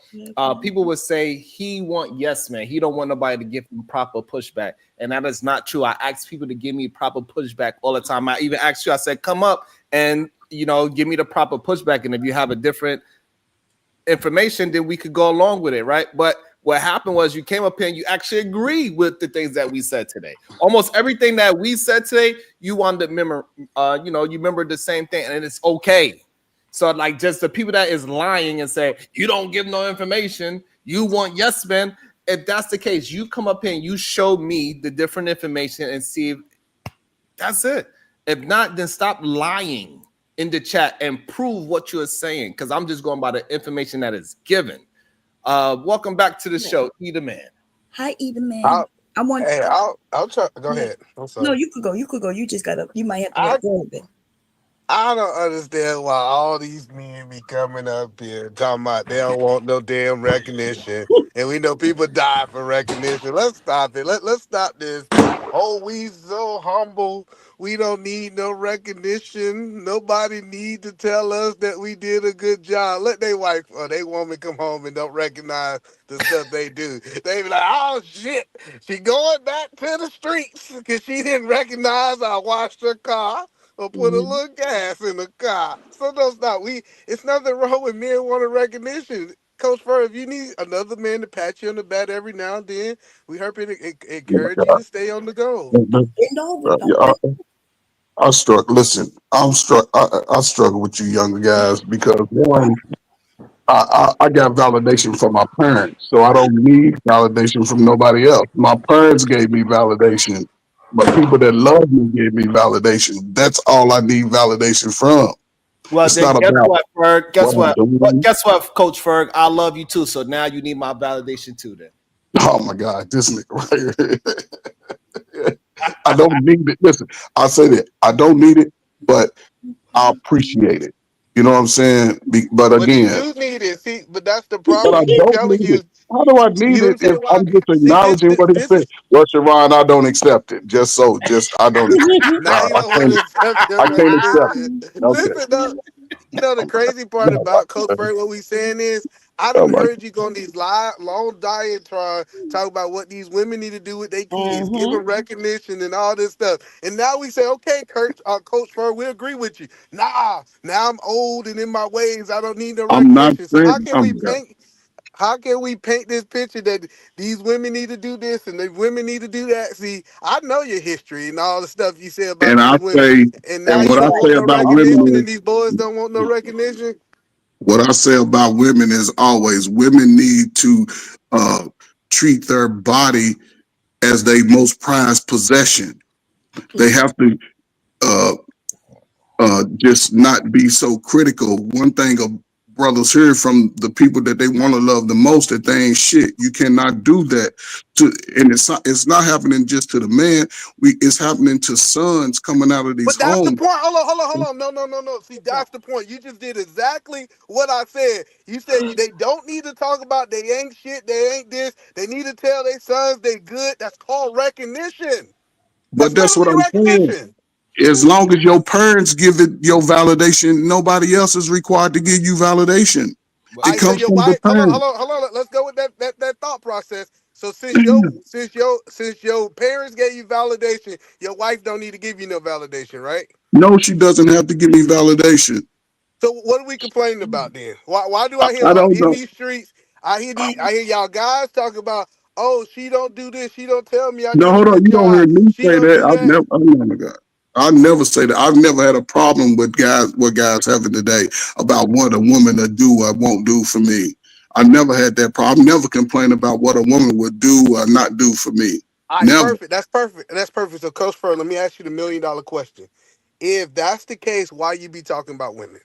people would say he want yes man, he don't want nobody to give him proper pushback, and that is not true. I ask people to give me proper pushback all the time. I even asked you, I said come up and give me the proper pushback, and if you have a different information, then we could go along with it, right? But what happened was you came up here and you actually agree with the things that we said today. Almost everything that we said today, you wanted to remember, you remember the same thing, and it's okay. So like just the people that is lying and say you don't give no information, you want yes men. If that's the case, you come up here and you show me the different information and see if that's it. If not, then stop lying in the chat and prove what you're saying, because I'm just going by the information that is given. Welcome back to the show, Eda Man. Hi, Eda Man. I'll try. Go ahead. I'm sorry. No, you could go. You could go. You just gotta. You might have to let go of it. I don't understand why all these men be coming up here talking about they don't want no damn recognition, and we know people die for recognition. Let's stop it. Let's stop this. Oh, we so humble. We don't need no recognition. Nobody need to tell us that we did a good job. Let their wife or their woman come home and don't recognize the stuff they do. They be like, oh shit, she going back to the streets because she didn't recognize I washed her car or put a little gas in the car. So don't stop. It's nothing wrong with men wanting recognition. Coach Fur, if you need another man to pat you on the back every now and then, we hope it encourage you to stay on the go. I struck. Listen, I'm struck. I struggle with you younger guys because one, I got validation from my parents, so I don't need validation from nobody else. My parents gave me validation, but people that love me gave me validation. That's all I need validation from. Well, it's then not guess about what, Ferg? Guess what what? I'm doing. Guess what, Coach Ferg? I love you too. So now you need my validation too. Then. Oh my God, this nigga right here. I don't need it. Listen, I say that I don't need it, but I appreciate it. You know what I'm saying? But again, you do need it. See, but that's the but problem. I I keep don't telling need you. it. How do I need it if I'm just acknowledging what he said? Well, Sharon, I don't accept it. I don't accept it. Now you don't want to accept your I can't accept it. recognition. Okay. Listen, though, the crazy part about Coach Bird, what we saying is, I Oh done my heard you go on these long diatribes, talk about what these women need to do with their kids, give them recognition and all this stuff. And now we say, okay, Coach Bird, we agree with you. Nah, now I'm old and in my ways. I don't need no I'm not recognition. So saying oh my God. how can we paint this picture that these women need to do this and the women need to do that? See, I know your history and all the stuff you say about And I these women, say, and now and you what I don't want say no about women recognition, and is these boys don't want no recognition. what I say about women is always women need to treat their body as their most prized possession. They have to uh, just not be so critical. One thing of brothers hear from the people that they want to love the most that they ain't shit. You cannot do that. And it's not happening just to the man. It's happening to sons coming out of these But that's the homes. point. Hold on. No. See, that's the point. You just did exactly what I said. You said they don't need to talk about they ain't shit, they ain't this. They need to tell their sons they good. That's called recognition. That's But that's what literally I'm saying. recognition. As long as your parents give it your validation, nobody else is required to give you validation. All It right, so comes your from the wife, parents. hold on. Let's go with that thought process. So since your parents gave you validation, your wife don't need to give you no validation, right? No, she doesn't have to give me validation. So what are we complaining about then? Why do I, I hear I don't in know. these streets? I hear y'all guys talk about, oh, she don't do this, she don't tell me I No, did a hold on. good You don't hear job, me she say don't that. do that. Oh my God. I never say that. I've never had a problem with what guys having today about what a woman will do or won't do for me. I never had that problem. Never complained about what a woman would do or not do for me. All right, Never. perfect. That's perfect. So, Coach Fur, let me ask you the $1 million question. If that's the case, why you be talking about women?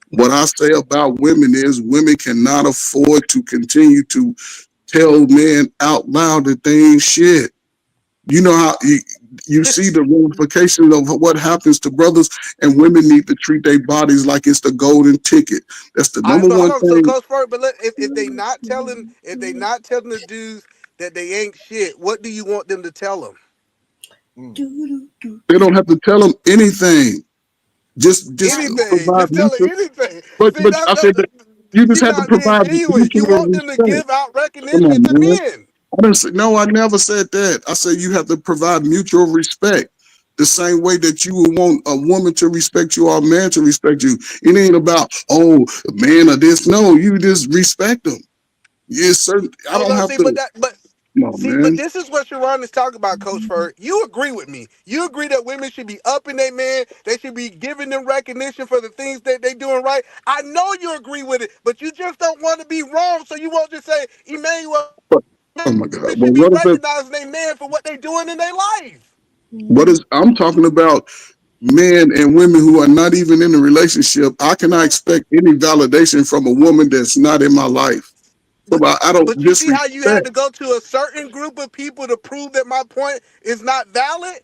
What I say about women is women cannot afford to continue to tell men out loud that they ain't shit. You know how you see the ramifications of what happens to brothers, and women need to treat their bodies like it's the golden ticket. That's the All right, number so hold one on. So, thing. Coach Fur, but if they not telling the dudes that they ain't shit, what do you want them to tell them? They don't have to tell them anything. Just Anything, provide just tell her mutual. anything. But See, I said that you just you're have to not being provide genuine. You mutual want them to respect. give out Come recognition on, to man. men. I didn't say, no, I never said that. I said you have to provide mutual respect. The same way that you would want a woman to respect you or a man to respect you. It ain't about, oh, man or this. No, you just respect them. It's certain. I Oh don't no, have see, to. No, but man. this is what Sharon is talking about, Coach Fur. You agree with me. You agree that women should be upping their man. They should be giving them recognition for the things that they doing right. I know you agree with it, but you just don't want to be wrong, so you won't just say, Emmanuel, Oh my God. they Well, should be what is it? recognizing their man for what they doing in their life. What is? I'm talking about men and women who are not even in a relationship. I cannot expect any validation from a woman that's not in my life. So I don't But you see how you had disrespect. to go to a certain group of people to prove that my point is not valid?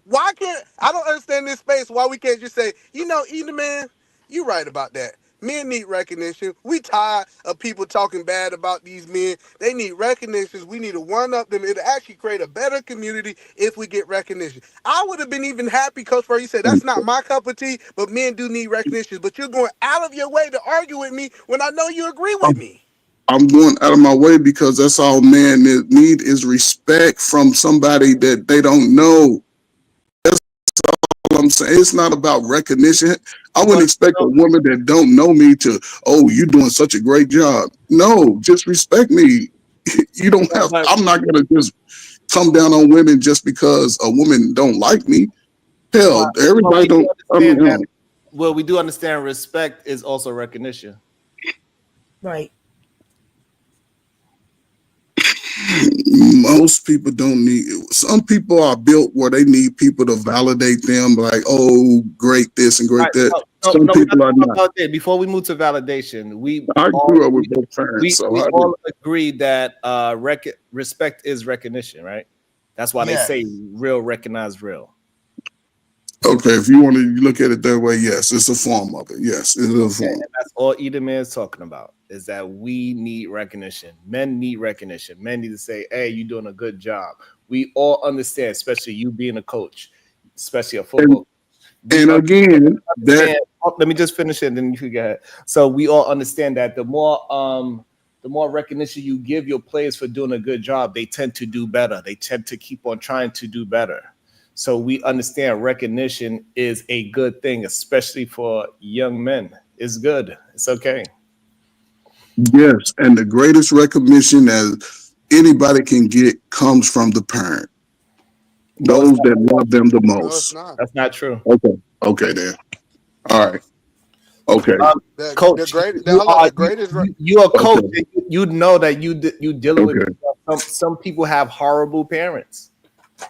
Why can't I don't understand this space why we can't just say, either man, you right about that. Men need recognition. We tired of people talking bad about these men. They need recognition. We need to one up them. It'll actually create a better community if we get recognition. I would have been even happy, Coach Fur. You said that's not my cup of tea, but men do need recognition. But you're going out of your way to argue with me when I know you agree with me. I'm going out of my way because that's all men need is respect from somebody that they don't know. That's all I'm saying. It's not about recognition. I wouldn't expect a woman that don't know me to, oh, you're doing such a great job. No, just respect me. You don't have, I'm not going to just come down on women just because a woman don't like me. Hell, everybody we do don't. I understand mean, that. Well, we do understand respect is also recognition. Right. most people don't need. Some people are built where they need people to validate them, like, oh, great this and great that. Some No, we're people not are talking not. about that. Before we move to validation, we I all grew up with both parents, so we I all agree that respect is recognition, right? That's why they say real recognize real. okay. If you want to look at it that way, yes, it's a form of it. Yes, it is a form. And that's all Edelman is talking about, is that we need recognition. Men need recognition. Men need to say, hey, you're doing a good job. We all understand, especially you being a coach, especially a football. And again, that let me just finish it, and then you can get it. So we all understand that the more recognition you give your players for doing a good job, they tend to do better. They tend to keep on trying to do better. So we understand recognition is a good thing, especially for young men. It's good. It's okay. yes, and the greatest recognition that anybody can get comes from the parent. Those that love them the most. That's not true. Okay, then. All right. Okay. Coach, you are coach. Okay. You know that you dealing with some people have horrible parents.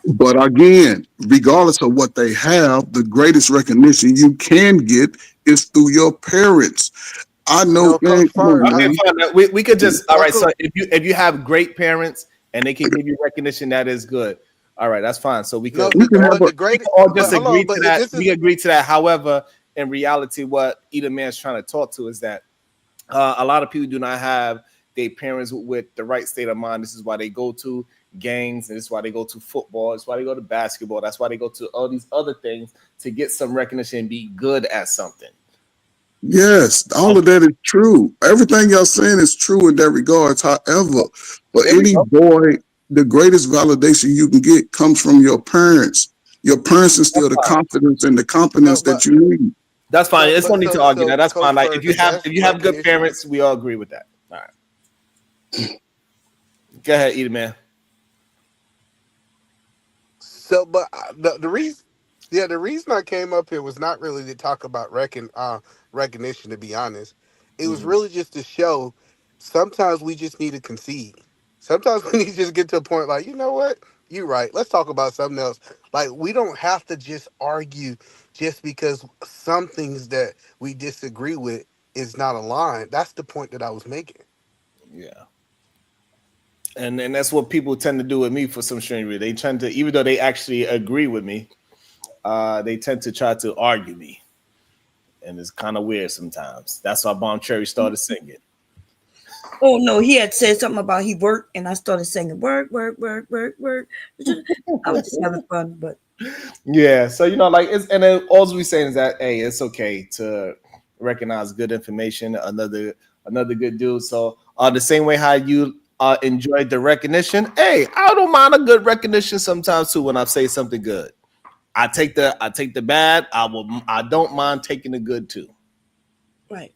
But again, regardless of what they have, the greatest recognition you can get is through your parents. I know, man. Come on, Okay, man. fine. We could just all right. So if you have great parents and they can give you recognition, that is good. All right, that's fine. So we can all just agree to that. We agree to that. However, in reality, what either man's trying to talk to is that a lot of people do not have their parents with the right state of mind. This is why they go to gangs, and this is why they go to football. It's why they go to basketball. That's why they go to all these other things to get some recognition and be good at something. Yes, all of that is true. Everything y'all saying is true in that regards. However, for any boy, the greatest validation you can get comes from your parents. Your parents instill the confidence and the competence that you need. That's fine. It's no need to argue that. That's fine. Like if you have good parents, we all agree with that. All right. Go ahead, Edie, man. So, but the reason I came up here was not really to talk about recognition. To be honest, it was really just to show. Sometimes we just need to concede. Sometimes we need to just get to a point like, you know what, you're right. Let's talk about something else. Like we don't have to just argue just because some things that we disagree with is not aligned. That's the point that I was making. Yeah. And that's what people tend to do with me for some strange reason. They tend to, even though they actually agree with me, they tend to try to argue me. And it's kind of weird sometimes. That's why Bomb Cherry started singing. Oh no, he had said something about he worked, and I started singing work, work, work, work, work. I was just having fun, but Yeah, so like it's, and then all we saying is that hey, it's okay to recognize good information. Another good dude. So the same way how you enjoyed the recognition, hey, I don't mind a good recognition sometimes too when I say something good. I take the bad. I don't mind taking the good too. Right.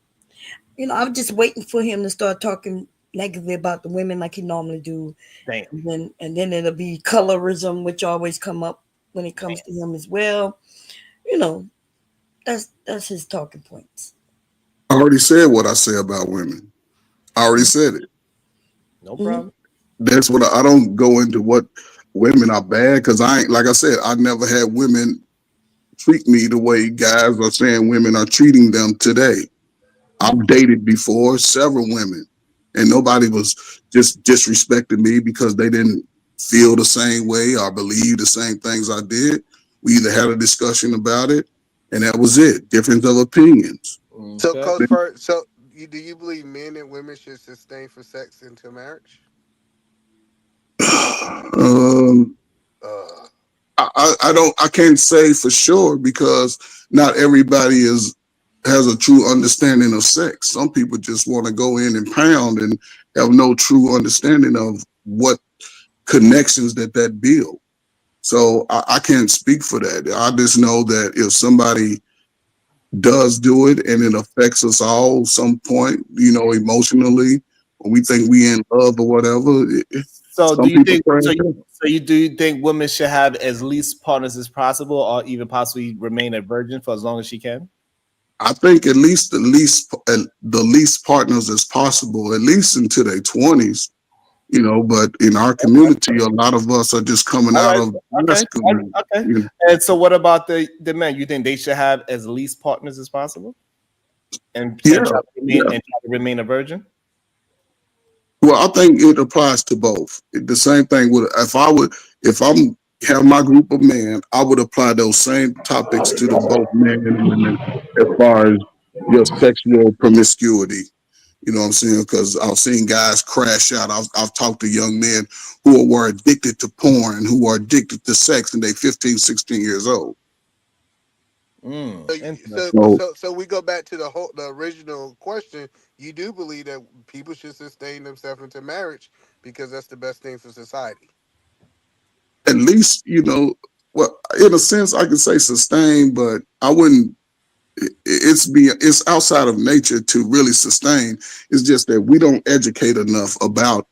I'm just waiting for him to start talking negatively about the women like he normally do. Damn. And then it'll be colorism, which always come up when it comes to him as well. That's his talking points. I already said what I say about women. I already said it. No problem. That's what I don't go into what women are bad because I ain't, like I said, I never had women treat me the way guys are saying women are treating them today. I've dated before several women, and nobody was just disrespecting me because they didn't feel the same way or believe the same things I did. We either had a discussion about it, and that was it. Difference of opinions. So, Coach Furt, do you believe men and women should sustain for sex into marriage? I can't say for sure because not everybody has a true understanding of sex. Some people just want to go in and pound and have no true understanding of what connections that build. So I can't speak for that. I just know that if somebody does do it and it affects us all some point, emotionally, when we think we in love or whatever. So do you think do you think women should have as least partners as possible or even possibly remain a virgin for as long as she can? I think at least the least partners as possible, at least into their 20s, but in our community, a lot of us are just coming out of school. Okay. And so what about the men? You think they should have as least partners as possible? And try to remain a virgin? Well, I think it applies to both. The same thing would if I'm have my group of men, I would apply those same topics to the both men and women as far as your sexual promiscuity. You know what I'm saying? Because I've seen guys crash out. I've talked to young men who were addicted to porn, who are addicted to sex, and they're 15, 16 years old. So we go back to the original question. You do believe that people should sustain themselves into marriage because that's the best thing for society. At least, well, in a sense, I can say sustain, but I wouldn't. It's outside of nature to really sustain. It's just that we don't educate enough about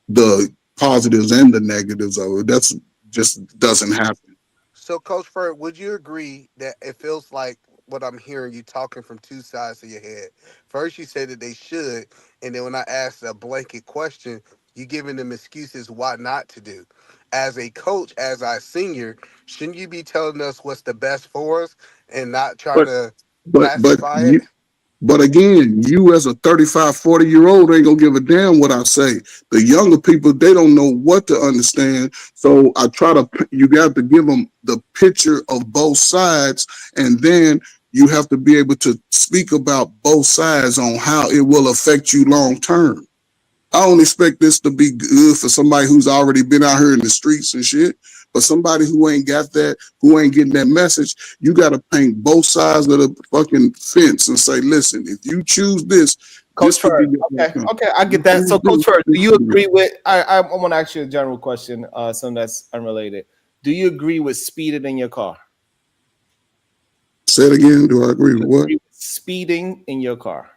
the positives and the negatives of it. That's just doesn't happen. So, Coach Furt, would you agree that it feels like what I'm hearing you talking from two sides of your head? First, you said that they should, and then when I asked a blanket question, you giving them excuses why not to do. As a coach, as our senior, shouldn't you be telling us what's the best for us and not trying to pacify it? But again, you as a 35, 40-year-old ain't gonna give a damn what I say. The younger people, they don't know what to understand. So you got to give them the picture of both sides. And then you have to be able to speak about both sides on how it will affect you long term. I don't expect this to be good for somebody who's already been out here in the streets and shit. But somebody who ain't got that, who ain't getting that message, you got to paint both sides of the fucking fence and say, listen, if you choose this, Coach Furt, okay, I get that. So, Coach Furt, do you agree with? I want to ask you a general question, something that's unrelated. Do you agree with speeding in your car? Say it again. Do I agree with what? Speeding in your car.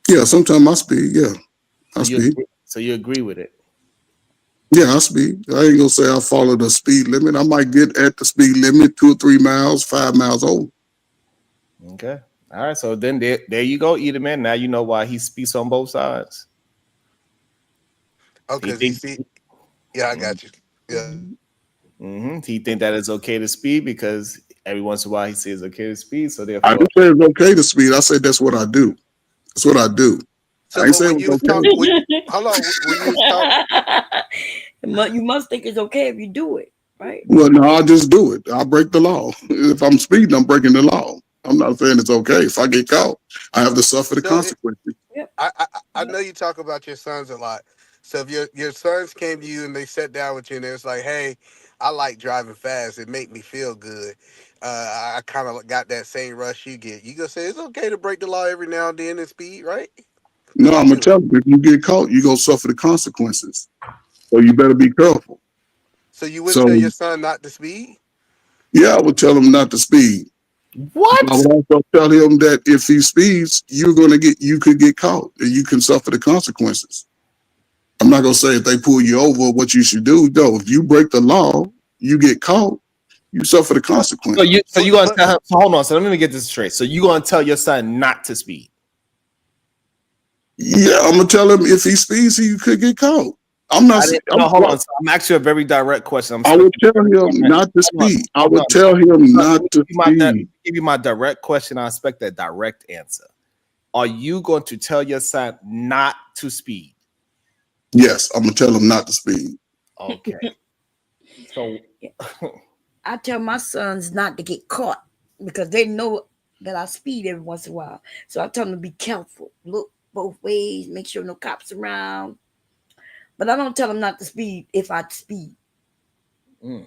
Yeah, sometimes I speed. Yeah, I speed. So you agree with it? Yeah, I speed. I ain't gonna say I follow the speed limit. I might get at the speed limit 2 or 3 miles, 5 miles over. Okay. All right. So then there you go, Edelman. Now you know why he speaks on both sides. Okay. Yeah, I got you. Yeah. Mm-hmm. He think that it's okay to speed because every once in a while he says it's okay to speed. So therefore, I didn't say it's okay to speed. I said that's what I do. That's what I do. So I ain't saying it's okay. Hold on. When you was You must think it's okay if you do it, right? Well, no, I'll just do it. I'll break the law. If I'm speeding, I'm breaking the law. I'm not saying it's okay. If I get caught, I have to suffer the consequences. I know you talk about your sons a lot. So if your sons came to you and they sat down with you and it was like, hey, I like driving fast. It make me feel good. I kind of got that same rush you get. You gonna say it's okay to break the law every now and then and speed, right? No, I I'm gonna do. tell you, if you get caught, you're gonna suffer the consequences. So you better be careful. So you wouldn't So tell your son not to speed? yeah, I would tell him not to speed. What? I would also tell him that if he speeds, you could get caught and you can suffer the consequences. I'm not gonna say if they pull you over what you should do. No, if you break the law, you get caught, you suffer the consequences. So you gonna tell him? So hold on. So let me get this straight. So you gonna tell your son not to speed? Yeah, I'm gonna tell him if he speeds, he could get caught. I'm not. No, hold on. So I'm asking you a very direct question. I would tell him not to speed. I would tell him not to speed. Give you my direct question. I expect a direct answer. Are you going to tell your son not to speed? Yes, I'm gonna tell him not to speed. Okay. So I tell my sons not to get caught because they know that I speed every once in a while. So I tell them to be careful, look both ways, make sure no cops around. But I don't tell them not to speed if I speed. Yeah,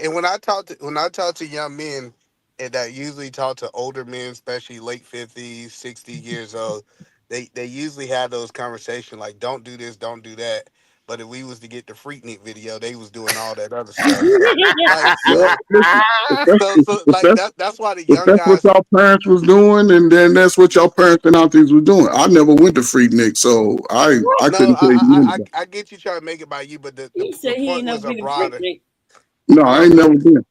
and when I talk to young men, and that usually talk to older men, especially late 50s, 60 years old, they usually have those conversations like, don't do this, don't do that. But if we was to get the Freaknik video, they was doing all that other stuff. Like, Well, listen, that's why the if young that's what guys. y'all parents was doing, and then that's what y'all parents and aunties was doing. I never went to Freaknik, so I couldn't tell you anything. I get you trying to make it by you, but the He point ain't was never a been to broader. Freaknik. No, I ain't never been.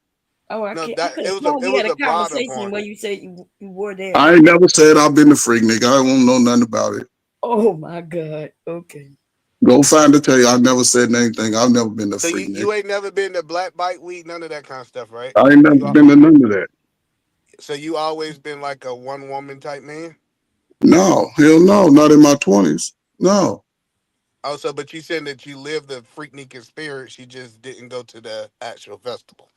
Oh, I No, can't. that I could it have was sworn we had a a broader conversation point. where you said you were there. I ain't never said I've been to Freaknik. I won't know nothing about it. Oh my God. Okay. Go find to tell you. I never said anything. I've never been to So Freaknik. you ain't never been to Black Bike Week, none of that kind of stuff, right? I ain't never been to none of that. So you always been like a one woman type man? No, hell no, not in my 20s. No. Also, but you said that you lived the Freaknik experience, you just didn't go to the actual festival.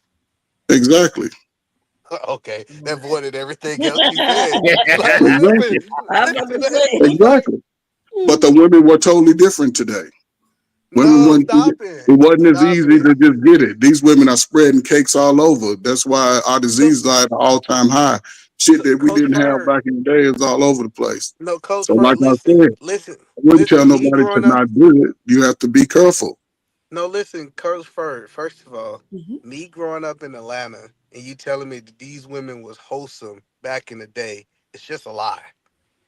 Exactly. Okay, that voided everything else you said. Like, listen, Exactly. But the women were totally different today. Women No, weren't, stop it wasn't as Stop easy it. to just get it. These women are spreading cakes all over. That's why our disease is at an all-time high. Shit that we Coach didn't have Bird. back in the day is all over the place. No, Coach So like Bird, I listen, said, listen, I wouldn't tell listen. Me nobody to growing up, not do it. You have to be careful. no, listen, Coach Bird. First of all, me growing up in Atlanta, and you telling me that these women was wholesome back in the day, it's just a lie.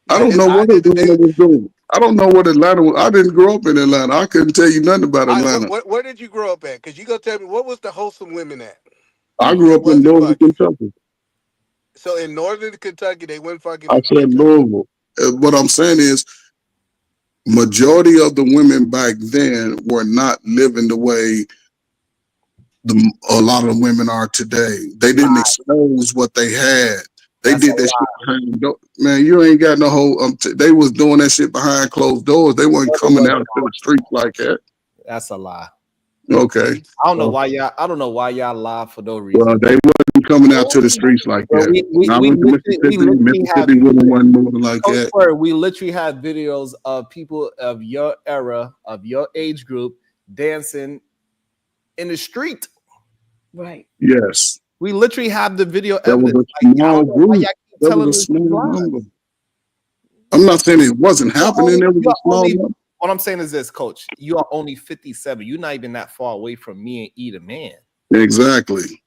I don't know what Atlanta was doing. I don't know what Atlanta was. I didn't grow up in Atlanta. I couldn't tell you nothing about Atlanta. Where did you grow up at? Because you gonna tell me what was the wholesome women at? I grew up in Louisville, Kentucky. So in northern Kentucky, they went fucking. I said Louisville. What I'm saying is, majority of the women back then were not living the way a lot of the women are today. They didn't expose what they had. They did that shit behind doors. Man, you ain't got no whole. They was doing that shit behind closed doors. They weren't coming out to the streets like that. That's a lie. Okay. I don't know why y'all lie for no reason. Well, they wasn't coming out to the streets like that. I went to Mississippi women wasn't moving like that. We literally have videos of people of your era, of your age group, dancing in the street. Right. Yes. We literally have the video That was evidence. a small group. That was a small number. I'm not saying it wasn't happening. There was a small number. What I'm saying is this, Coach. You are only 57. You're not even that far away from me and E the Man. Exactly.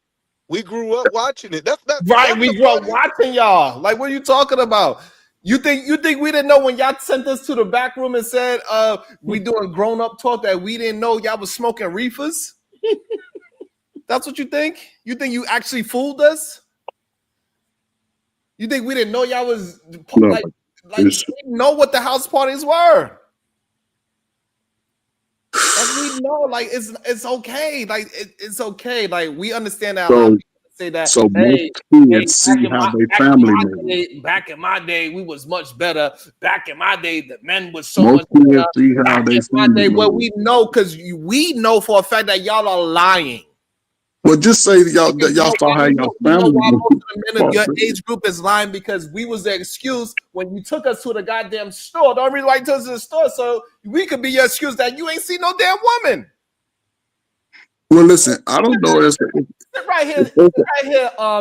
We grew up watching it. That's right. We grew up watching y'all. Like, what are you talking about? You think we didn't know when y'all sent us to the back room and said we doing grown up talk that we didn't know y'all was smoking reefers? That's what you think? You think you actually fooled us? You think we didn't know y'all was like we didn't know what the house parties were? Like, we know, like it's okay. Like it's okay. Like, we understand that a lot of people say that. So most kids see how they family live. Back in my day, we was much better. Back in my day, the men was so Most much kids better. see how Back they in my family day, well, live. we know because we know for a fact that y'all are lying. Well, just say y'all saw how y'all family Why most of the men of your live. age group is lying because we was the excuse when you took us to the goddamn store. The only reason why you took us to the store so we could be your excuse that you ain't see no damn woman. Well, listen, I don't know. Sit right here,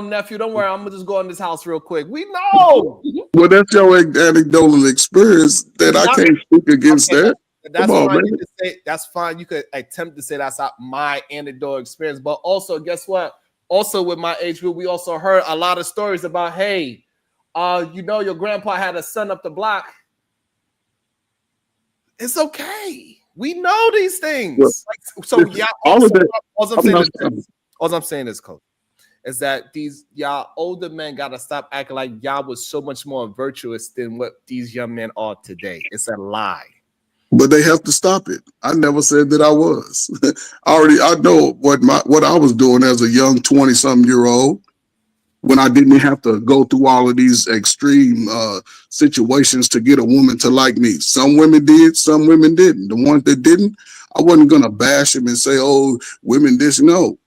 nephew. Don't worry, I'm gonna just go in this house real quick. We know. Well, that's your anecdotal experience that I can't speak against Okay, that. that's Come on, fine. man. You could say, that's fine. You could attempt to say that's not my anecdotal experience, but also, guess what? Also, with my age group, we also heard a lot of stories about, hey, you know, your grandpa had a son up the block. It's okay. We know these things. Well, So yeah, all of that. all I'm saying is, coach, is that these y'all older men gotta stop acting like y'all was so much more virtuous than what these young men are today. It's a lie. But they have to stop it. I never said that I was. I know what I was doing as a young 20-something-year-old when I didn't have to go through all of these extreme situations to get a woman to like me. Some women did, some women didn't. The ones that didn't, I wasn't gonna bash them and say, "Oh, women this." No,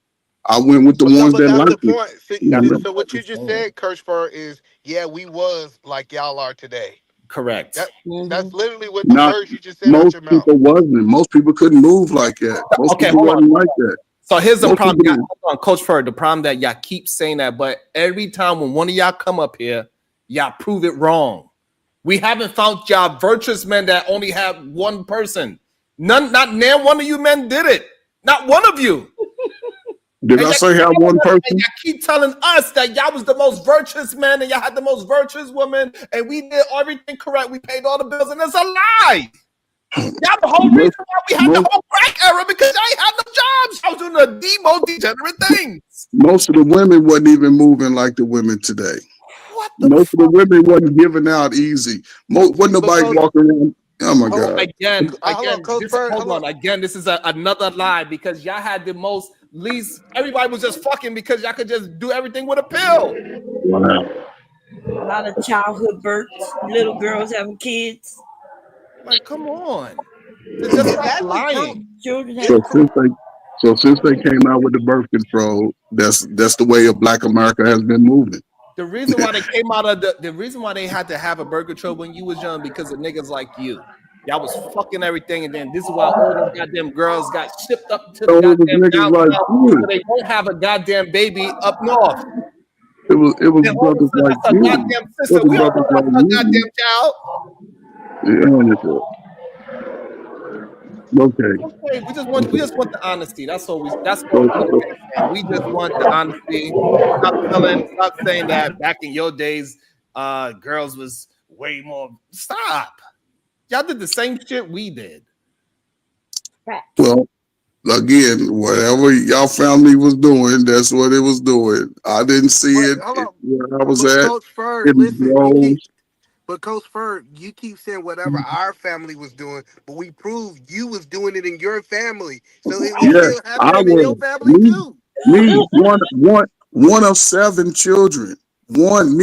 I went with the ones that liked me. So what you just said, Kirschberg, is we was like y'all are today. Correct. That's literally what the words you just said out Most your mouth. people wasn't. Most people couldn't move like that. Most people wasn't like that. So here's the Most problem, people- hold on, Coach Ferd. The problem that y'all keep saying that, but every time when one of y'all come up here, y'all prove it wrong. We haven't found y'all virtuous men that only have one person. Not one of you men did it. Not one of you. Did I say have one person? And y'all keep telling us that y'all was the most virtuous man and y'all had the most virtuous woman and we did everything correct. We paid all the bills, and it's a lie. Y'all the whole reason why we had the whole crack era, because y'all ain't had no jobs. I was doing the most degenerate things. Most of the women wasn't even moving like the women today. Most of the women wasn't giving out easy. Wasn't nobody walking around. Oh my God. Again, this is another lie, because y'all had the most least. Everybody was just fucking because y'all could just do everything with a pill. Wow. A lot of childhood births, little girls having kids. Like, come on. It's just like lying. So since they came out with the birth control, that's the way of Black America has been moving. The reason why they came out of the reason why they had to have a birth control when you was young, because of niggas like you. Y'all was fucking everything, and then this is why all those goddamn girls got shipped up to the goddamn down south, so they won't have a goddamn baby up north. It was brothers like that's a you. goddamn sister. We don't Brothers want like a goddamn child. Okay. We just want the honesty. That's all we saying. We just want the honesty. Stop saying that back in your days, girls was way more. Stop. Y'all did the same shit we did. Well, again, whatever y'all family was doing, that's what it was doing. I didn't see it where I was at. Coach Ferd, listen, but Coach Ferd, you keep saying whatever our family was doing, but we proved you was doing it in your family. So it was still happening in your family too. Me, one of 7 children. One.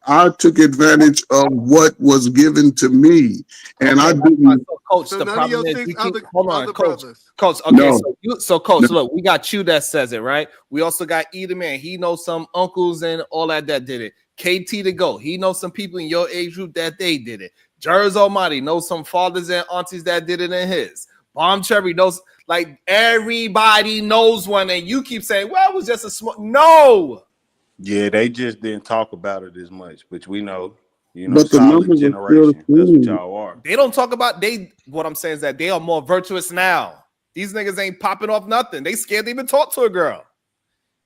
I took advantage of what was given to me, and I didn't. Coach, the problem is, hold on, Coach. Okay, so Coach, look, we got you that says it, right? We also got Edelman. He knows some uncles and all that did it. KT to go. He knows some people in your age group that they did it. Jers Almighty knows some fathers and aunties that did it in his. Bomb Cherry knows, like, everybody knows one, and you keep saying, well, it was just a small. No. Yeah, they just didn't talk about it as much, but we know, but the solid numbers generation. That's what y'all are. They don't talk about what I'm saying is that they are more virtuous now. These niggas ain't popping off nothing. They scared to even talk to a girl.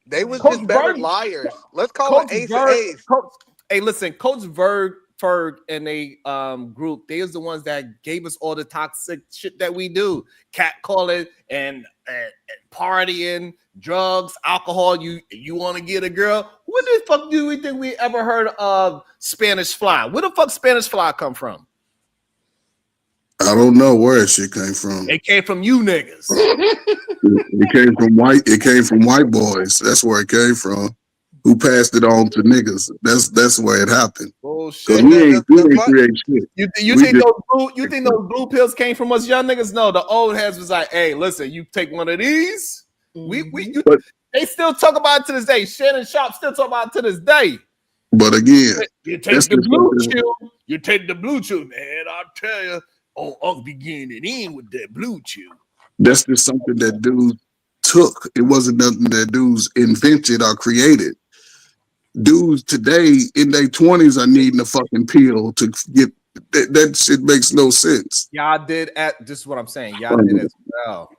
They was just better liars. Let's call it ace of ace. Hey, listen, Coach Ferg and they group, they was the ones that gave us all the toxic shit that we do. Catcalling and partying, drugs, alcohol. You want to get a girl? Where the fuck do we think we ever heard of Spanish Fly? Where the fuck Spanish Fly come from? I don't know where that shit came from. It came from you niggas. It came from white boys. That's where it came from. Who passed it on to niggas? That's where it happened. Bullshit. We ain't create shit. You think those blue pills came from us young niggas? No, the old heads was like, hey, listen, you take one of these. They still talk about it to this day. Shannon Sharp still talk about it to this day. But again, you take the blue chew. You take the blue chew, man. I'll tell you, Unc beginning in with that blue chew. That's just something that dudes took. It wasn't nothing that dudes invented or created. Dudes today in their 20s are needing a fucking pill to get that shit makes no sense. Y'all did this is what I'm saying. Y'all did as well.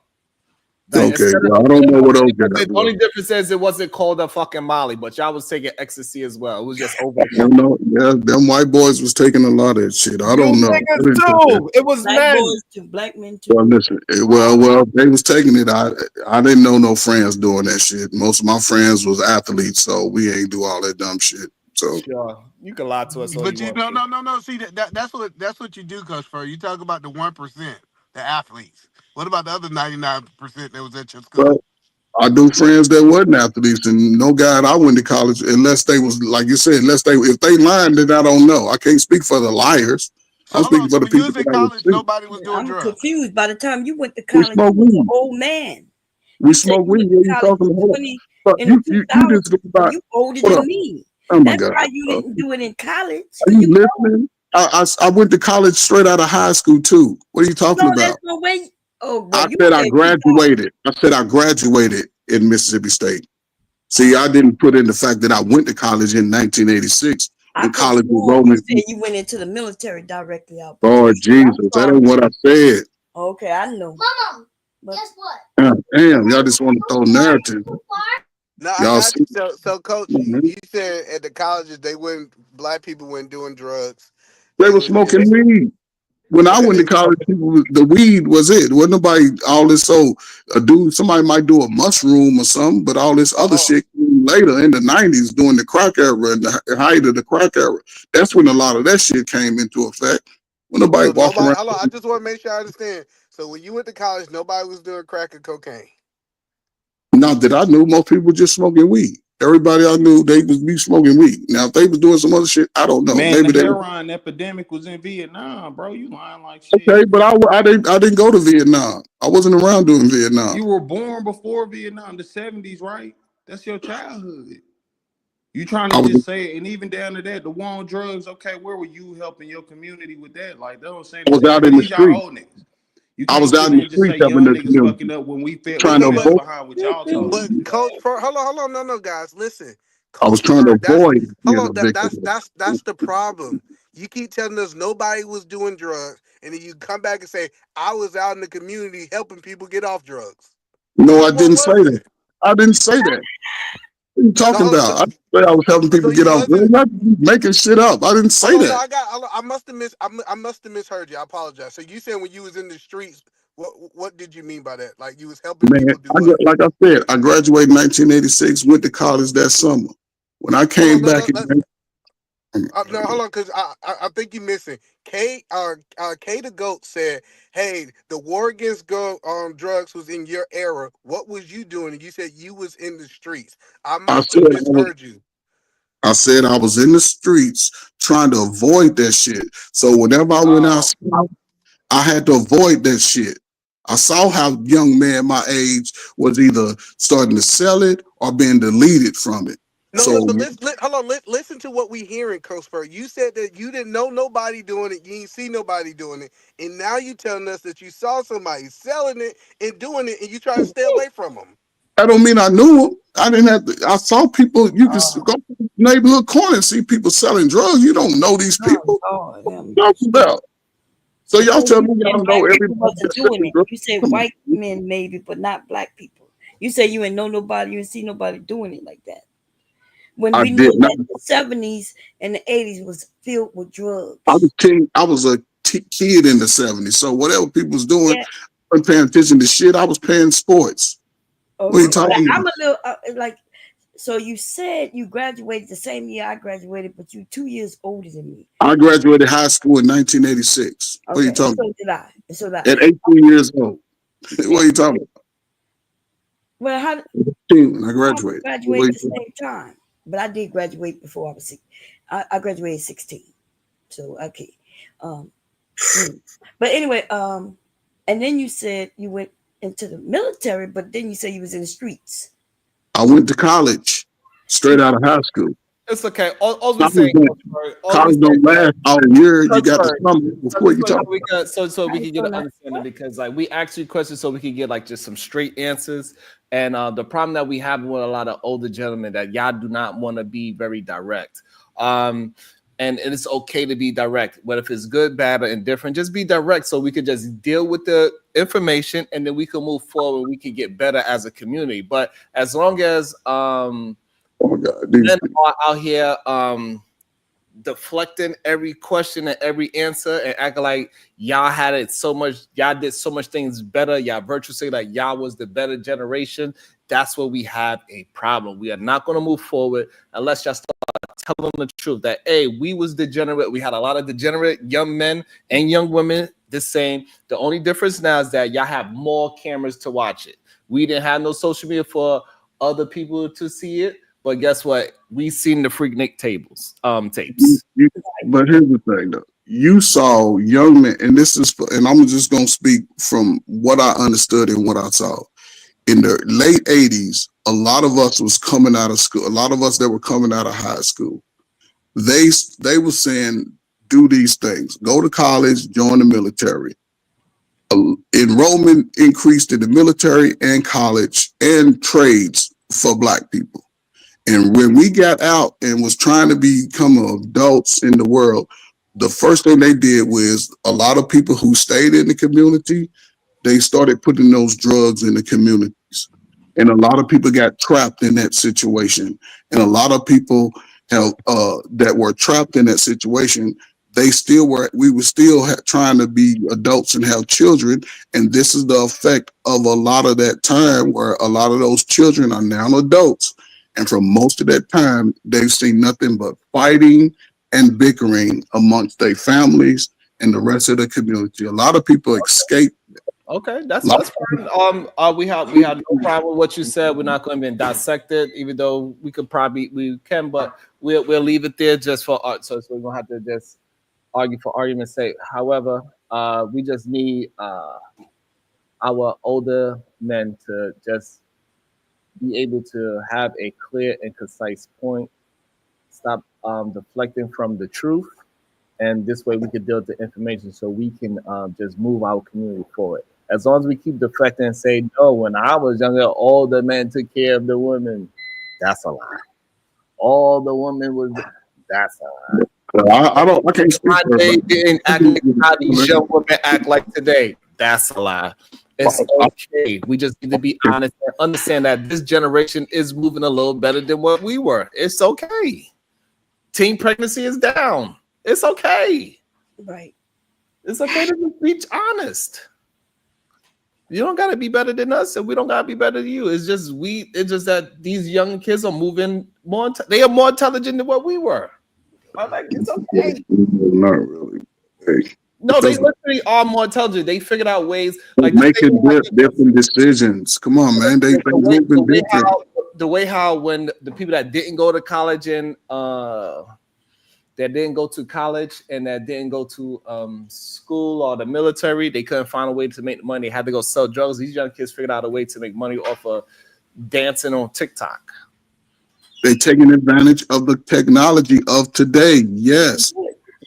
Like, Okay, well, I don't know what else did the only difference is it wasn't called a fucking Molly, but y'all was taking ecstasy as well. It was just over the counter. No, yeah, them white boys was taking a lot of that shit. I don't know. Too. It was black men. boys to black men too. Well, listen, well, they was taking it. I didn't know no friends doing that shit. Most of my friends was athletes, so we ain't do all that dumb shit. So sure, you can lie to us. But you no. See that's what you do, Coach Fur. You talk about the 1%, the athletes. What about the other 99% that was at your school? well, I do friends that wasn't athletes, and no God I went to college unless they was like you said. If they lying, then I don't know. I can't speak for the liars. I'm speaking for the people that college, nobody was doing drugs. I'm confused. By the time you went to college, you smoke was weed. an old man. We smoke weed. What are you talking about? But you just look about. You older Hold than up. me. Oh my That's God. why you didn't do it in college. Are you listening? I went to college straight out of high school too. What are you talking about? There's no way. Oh, boy, I said I graduated. I said I graduated in Mississippi State. See, I didn't put in the fact that I went to college in 1986 when college was rolling. You said you went into the military directly out. Lord Jesus, that ain't what I said. Okay, I know. Mama, guess what? Damn, y'all just want to throw narrative. No, Y'all so Coach, you said at the colleges black people weren't doing drugs. They were smoking weed. When I went to college, the weed was it. Wasn't nobody all this. So somebody might do a mushroom or something, but all this other shit came later in the 90s during the crack era and the height of the crack era. That's when a lot of that shit came into effect. When nobody walked around. Hold on, I just want to make sure I understand. So when you went to college, nobody was doing crack or cocaine. Not that I knew, most people were just smoking weed. Everybody I knew, they was be smoking weed. Now, if they was doing some other shit, I don't know. Man, maybe the they heroin epidemic was in Vietnam, bro. You lying like shit. okay, but I didn't go to Vietnam. I wasn't around during Vietnam. You were born before Vietnam, the 70s, right? That's your childhood. You trying to just say it, and even down to that, the war on drugs. Okay, where were you helping your community with that? Like, they don't say. I was out in the street. I was out in the street helping the community. Fucking up when we trying to avoid behind what y'all told But Coach, hold on, no, guys, listen. I was trying to avoid. That's the problem. You keep telling us nobody was doing drugs, and then you come back and say I was out in the community helping people get off drugs. No, I didn't say that. I didn't say that. What are you talking about? I said I was helping people get off. I'm not making shit up. I didn't say that. I must have misheard you. I apologize. So you saying when you was in the streets, what did you mean by that? Like you was helping people do what? Like I said, I graduated in 1986. Went to college that summer. When I came back, no, hold on, because I think you're missing. Kay the Goat said, "Hey, the war against drugs was in your era. What was you doing?" And you said you was in the streets. I must have misheard you. I said I was in the streets trying to avoid that shit. So whenever I went outside, I had to avoid that shit. I saw how young men my age was either starting to sell it or being deleted from it. No, but hold on. Listen to what we hearing, Coach Spur. You said that you didn't know nobody doing it. You didn't see nobody doing it. And now you telling us that you saw somebody selling it and doing it, and you try to stay away from them. I don't mean I knew them. I didn't have to. I saw people. You can go to the neighborhood corner and see people selling drugs. You don't know these people. What are you talking about? So y'all tell me y'all know everybody doing it. You say white men maybe, but not black people. You say you ain't know nobody. You didn't see nobody doing it like that. When we knew that the 70s and the 80s was filled with drugs. I was a kid in the 70s. So whatever people was doing, I wasn't paying attention to shit. I was playing sports. Okay. What are you talking about? I'm a little so you said you graduated the same year I graduated, but you 2 years older than me. I graduated high school in 1986. What are you talking about? So did I. At 18 years old. What are you talking about? Well, I graduated. I graduated at the same time. But I did graduate before I was 6. I graduated 16. So okay. But anyway, and then you said you went into the military, but then you said you was in the streets. I went to college straight out of high school. It's okay. All we saying, college don't last all year. You got the summer before you talk. So we can get an understanding because like we asked you questions so we can get like just some straight answers. And the problem that we have with a lot of older gentlemen that y'all do not want to be very direct. And it's okay to be direct. But if it's good, bad, or indifferent, just be direct so we could just deal with the information and then we can move forward. We can get better as a community. But as long as men are out here deflecting every question and every answer and acting like y'all had it so much, y'all did so much things better, y'all virtually say like y'all was the better generation, that's where we have a problem. We are not going to move forward unless y'all start telling the truth that, hey, we was degenerate. We had a lot of degenerate young men and young women the same. The only difference now is that y'all have more cameras to watch it. We didn't have no social media for other people to see it. But guess what? We seen the Freaknik tapes. But here's the thing, though. You saw young men, and and I'm just gonna speak from what I understood and what I saw. In the late 80s, a lot of us was coming out of school. A lot of us that were coming out of high school, they were saying, do these things, go to college, join the military. Enrollment increased in the military and college and trades for Black people. And when we got out and was trying to become adults in the world, the first thing they did was a lot of people who stayed in the community, they started putting those drugs in the communities. And a lot of people got trapped in that situation. And a lot of people that were trapped in that situation, we were still trying to be adults and have children. And this is the effect of a lot of that time where a lot of those children are now adults. And for most of that time, they've seen nothing but fighting and bickering amongst their families and the rest of the community. A lot of people escape. Okay, that's fine. We have no problem with what you said. We're not going to be dissected, even though we can, but we'll leave it there just for art. So we're gonna have to just argue for argument's sake. However, we just need our older men to just be able to have a clear and concise point, stop deflecting from the truth, and this way we can deal with the information so we can just move our community forward. As long as we keep deflecting and say, no, when I was younger, all the men took care of the women, that's a lie. All the women was, that's a lie. I can't speak for they didn't act like how these young women act like today. That's a lie. It's okay. We just need to be honest and understand that this generation is moving a little better than what we were. It's okay. Teen pregnancy is down. It's okay. Right. It's okay to be honest. You don't gotta be better than us, and we don't gotta be better than you. It's just that these young kids are moving more. They are more intelligent than what we were. I'm like, it's okay. Not really. Hey. No, they literally are more intelligent. They figured out ways like making different decisions. Come on, man. They moving different. The way how when the people that didn't go to college and that didn't go to college and that didn't go to school or the military, they couldn't find a way to make money. They had to go sell drugs. These young kids figured out a way to make money off of dancing on TikTok. They're taking advantage of the technology of today. Yes.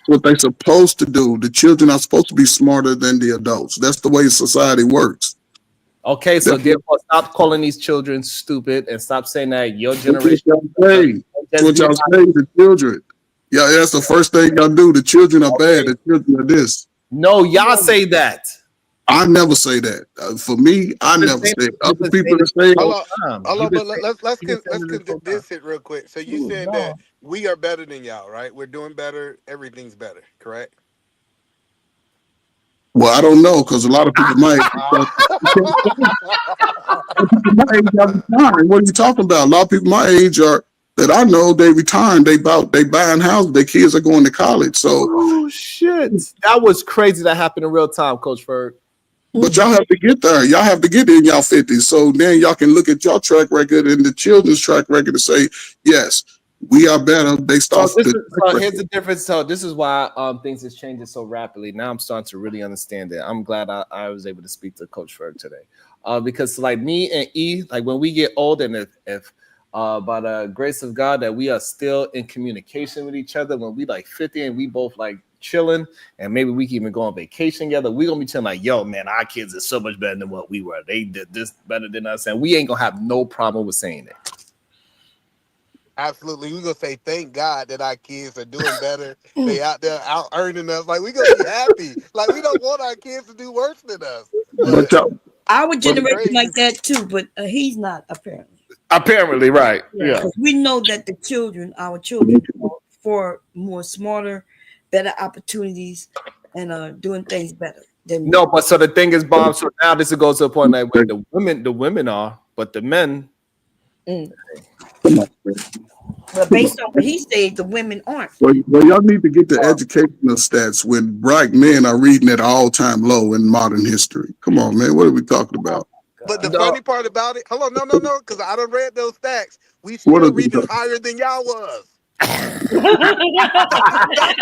What they're supposed to do. The children are supposed to be smarter than the adults. That's the way society works. Okay, so therefore stop calling these children stupid and stop saying that your generation. That's what y'all say to children. Yeah, that's the first thing y'all do. The children are bad. The children are this. No, y'all say that. I never say that. For me, I never say it. Other people that say Hold on, but let's condense it real quick. So you said that we are better than y'all, right? We're doing better. Everything's better, correct? Well, I don't know because a lot of people might. What are you talking about? A lot of people my age that I know they retiring. They buying houses. Their kids are going to college. So oh shit, that was crazy. That happened in real time, Coach Ferg. But y'all have to get there. Y'all have to get in y'all 50s. So then y'all can look at y'all track record and the children's track record and say, yes, we are better based off. So here's the difference. So this is why things is changing so rapidly. Now I'm starting to really understand it. I'm glad I was able to speak to Coach Ferg today. Because like me and E, like when we get old and if by the grace of God that we are still in communication with each other when we like 50 and we both like chilling, and maybe we can even go on vacation together. We're gonna be telling like, yo, man, our kids are so much better than what we were. They did this better than us, and we ain't gonna have no problem with saying it. Absolutely. We're gonna say thank God that our kids are doing better. They out there out earning us. Like, we're gonna be happy. Like, we don't want our kids to do worse than us. But y'all, Our But generation crazy. like that too, but he's not apparently. Apparently, right? Yeah. Because we know that the children, our children, are for more smarter, better opportunities, and are doing things better than No, but so the thing is, Bob. So now this goes to a point like where the women are, but the men. But based on what he said, the women aren't. well, y'all need to get the educational stats when black men are reading at all-time low in modern history. Come on, man. What are we talking about? But the No. funny part about it, hold on, no, because I done read those stacks. We What still are reading the- higher than y'all was. That's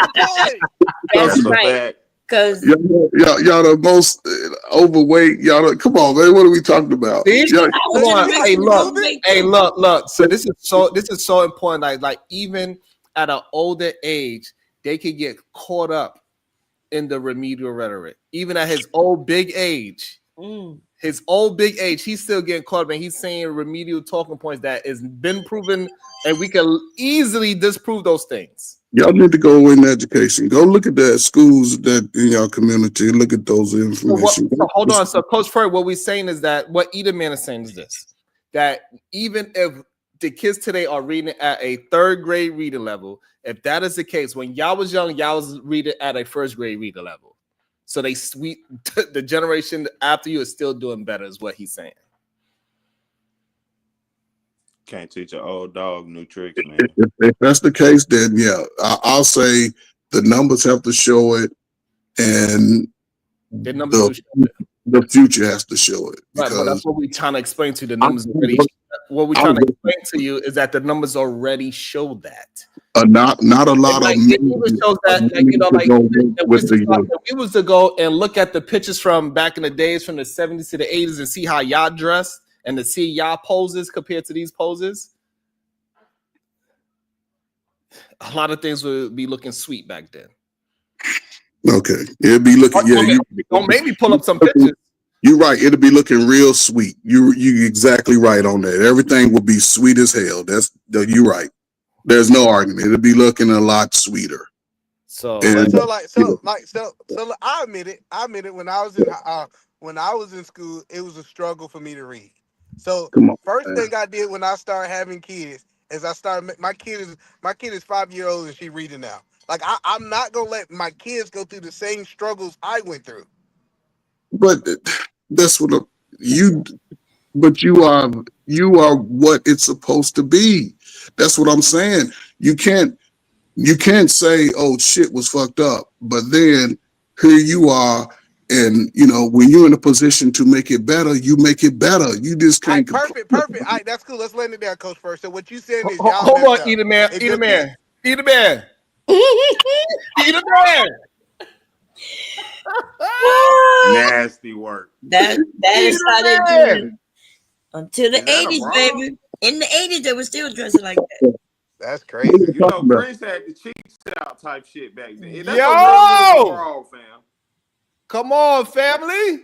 the point. That's a right. fact. Because Y'all the most overweight. Come on, man. What are we talking about? See? Y'all- Come on. Hey, look. overweight Hey, too. look. So this is so important. Like even at an older age, they could get caught up in the remedial rhetoric. Even at his old big age. His old big age, he's still getting caught up, and he's saying remedial talking points that has been proven, and we can easily disprove those things. Y'all need to go in education. Go look at the schools that in your community. Look at those information. So hold on. So Coach Fred, what we're saying is that what Edelman is saying is this: that even if the kids today are reading at a third grade reading level, if that is the case, when y'all was young, y'all was reading at a first grade reading level. So the generation after you is still doing better, is what he's saying. Can't teach an old dog new tricks, man. If that's the case, then yeah, I'll say the numbers have to show it, and The numbers do show it. the future has to show it. Right, but that's Because what we're trying to explain to you. The numbers already. What we're trying to explain to you is that the numbers already show that. not a lot Like, of it even shows that, like, you know, like if we was to go and look at the pictures from back in the days, from the 70s to the 80s, and see how y'all dressed and to see y'all poses compared to these poses, a lot of things would be looking sweet back then. Okay, it'll be looking. Yeah, Don't make me pull up some pictures. You're right. It'll be looking real sweet. You exactly right on that. Everything will be sweet as hell. You're right. There's no argument. It'll be looking a lot sweeter. So I admit it. When I was in school, it was a struggle for me to read. So first thing I did when I started having kids is my kid is 5-year-old and she reading now. Like, I'm not gonna let my kids go through the same struggles I went through. But that's what But you are what it's supposed to be. That's what I'm saying. You can't say, oh, shit was fucked up, but then here you are, and when you're in a position to make it better, you make it better. You just can't. Perfect. All right, that's cool. Let's land it there, Coach. First, so what you saying is y'all hold on, messed up. eat a man. Nasty work. That is how they do it. Until the 80s, baby. In the 80s, they were still dressing like that. That's crazy. You know, Prince had the cheeks out type shit back then. That's Yo! Come on, family.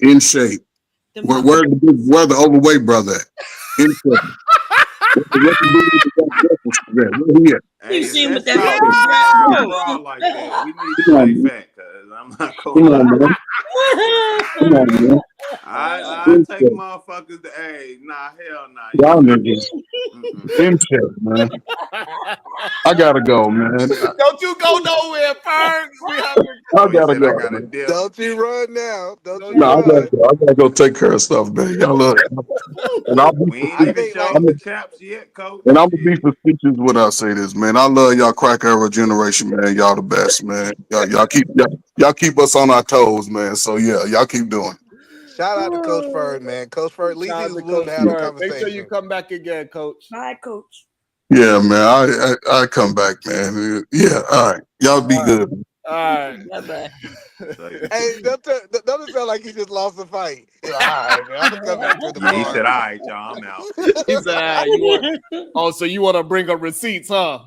In shape. Where the overweight brother at? In shape. You see what that like that. We need to stay fat, cuz I'm not Come on, man. Come on, man. I take motherfuckers to hell nah. Y'all niggas in shape, man. I gotta go, man. Don't you go nowhere, Ferg. I gotta go. Don't you run now. Don't you No, run. I gotta go take care of stuff, man. Y'all look. And I'll be the chaps yet, Coach. And I'm gonna be facetious when I say this, man. I love y'all crack era generation, man. Y'all the best, man. Y'all keep us on our toes, man. So yeah, y'all keep doing it. Shout out to Coach Ferd, man. Coach Ferd, at least he was willing to have a conversation. Make sure you come back again, Coach. Bye, Coach. Yeah, man. I come back, man. Yeah, all right. Y'all be good. All right. Bye-bye. Hey, don't it sound like he just lost the fight? All right, man. I'm gonna come back to the bar. He said, all right, y'all, I'm out. He said, so you want to bring up receipts, huh?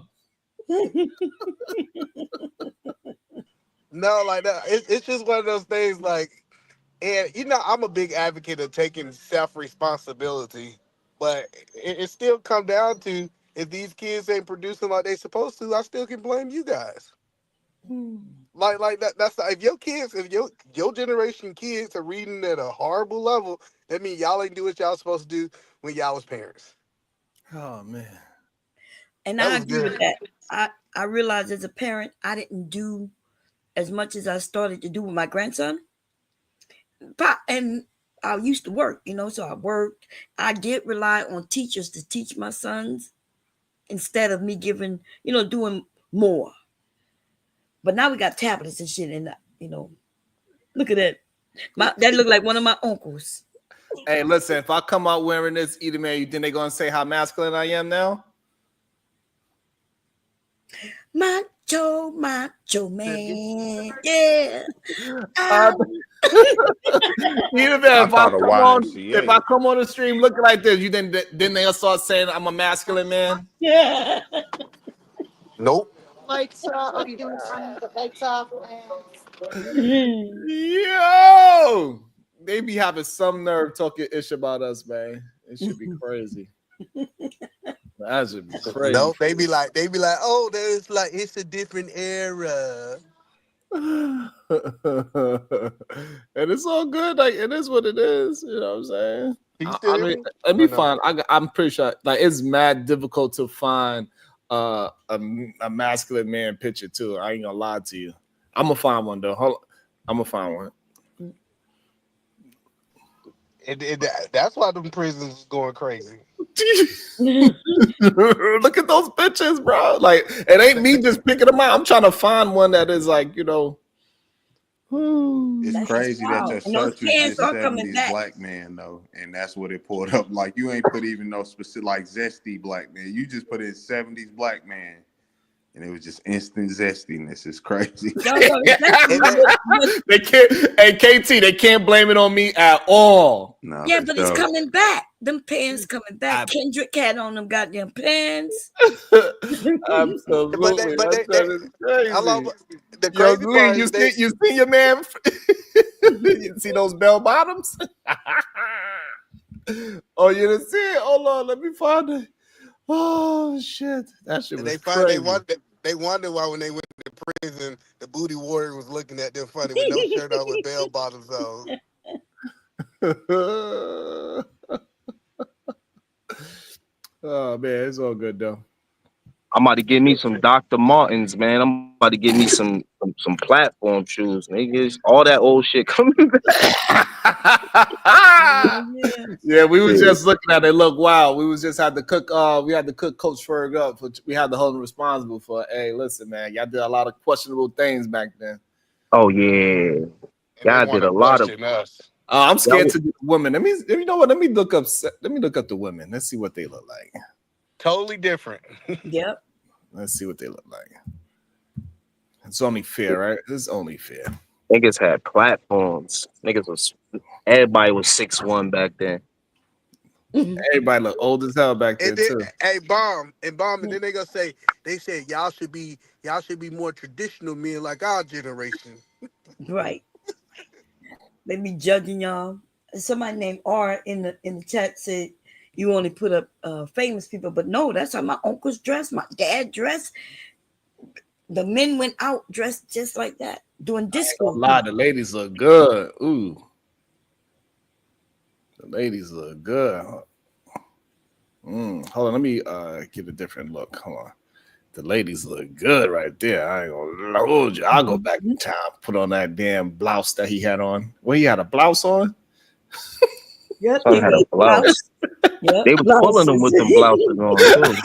No, like that. It's just one of those things. Like, and I'm a big advocate of taking self-responsibility, but it still come down to if these kids ain't producing like they supposed to, I still can blame you guys. Like that. That's if your generation kids are reading at a horrible level, that means y'all ain't do what y'all supposed to do when y'all was parents. Oh man. And I agree with that. I realized as a parent, I didn't do as much as I started to do with my grandson. And I used to work, so I worked. I did rely on teachers to teach my sons instead of me giving, doing more. But now we got tablets and shit, and look at that. That looked like one of my uncles. Hey, listen, if I come out wearing this, either man, you think they're gonna say how masculine I am now? Macho man, yeah. Either man, if I come on the stream looking like this, you then they'll start saying I'm a masculine man. Yeah. Nope. Lights off. Are you doing something? The lights off. Yo, they be having some nerve talking ish about us, man. It should be crazy. That should be crazy. No, they be like, oh, it's a different era. And it's all good. Like it is what it is. You know what I'm saying? I mean, let me find. I'm pretty sure. Like it's mad difficult to find a masculine man picture too. I ain't gonna lie to you. I'm gonna find one though. Hold on. I'm gonna find one. That's why them prisons is going crazy. Look at those pictures, bro. Like it ain't me just picking them out. I'm trying to find one that is like, It's crazy that your search is just 70s black man though, and that's what it pulled up. Like you ain't put even no specific like zesty black man. You just put in 70s black man, and it was just instant zestiness. It's crazy. They can't. Hey, KT, they can't blame it on me at all. No, yeah, but it's coming back. Them pants coming back. Kendrick had on them goddamn pants. Absolutely. But That is crazy. I love the Yo, crazy part. you see your man? You see those bell bottoms? Oh, you didn't see it? Hold on, let me find it. Oh shit, that shit was crazy. They wonder why when they went to prison, the booty warrior was looking at them funny with no shirt on with bell bottoms on. Oh man, it's all good though. I'm about to get me some Dr. Martens, man. I'm about to get me some platform shoes, niggas. All that old shit coming back. Yeah, we was just looking at it. Look, wow, we was just had to cook. We had to cook Coach Ferg up. We had to hold him responsible for. Hey, listen, man, y'all did a lot of questionable things back then. Oh yeah, y'all did a lot of. I'm scared to do the women. You know what? Let me look up the women. Let's see what they look like. Totally different. Yep. Let's see what they look like. It's only fair, right? It's only fair. Niggas had platforms. Everybody was 6'1" back then. Everybody look old as hell back then too. Hey, bomb, and then they gonna say y'all should be more traditional men like our generation. Right. They be judging y'all. Somebody named R in the chat said you only put up famous people, but no, that's how my uncles dressed, my dad dressed. The men went out dressed just like that, doing disco. A lot of ladies look good. Ooh. The ladies look good. Hold on, let me get a different look. Hold on. The ladies look good right there. I ain't gonna hold you. I'll go back in time, put on that damn blouse that he had on. Well, he had a blouse on? Yep, I had a blouse. Yep, they were pulling them with them blouses on too.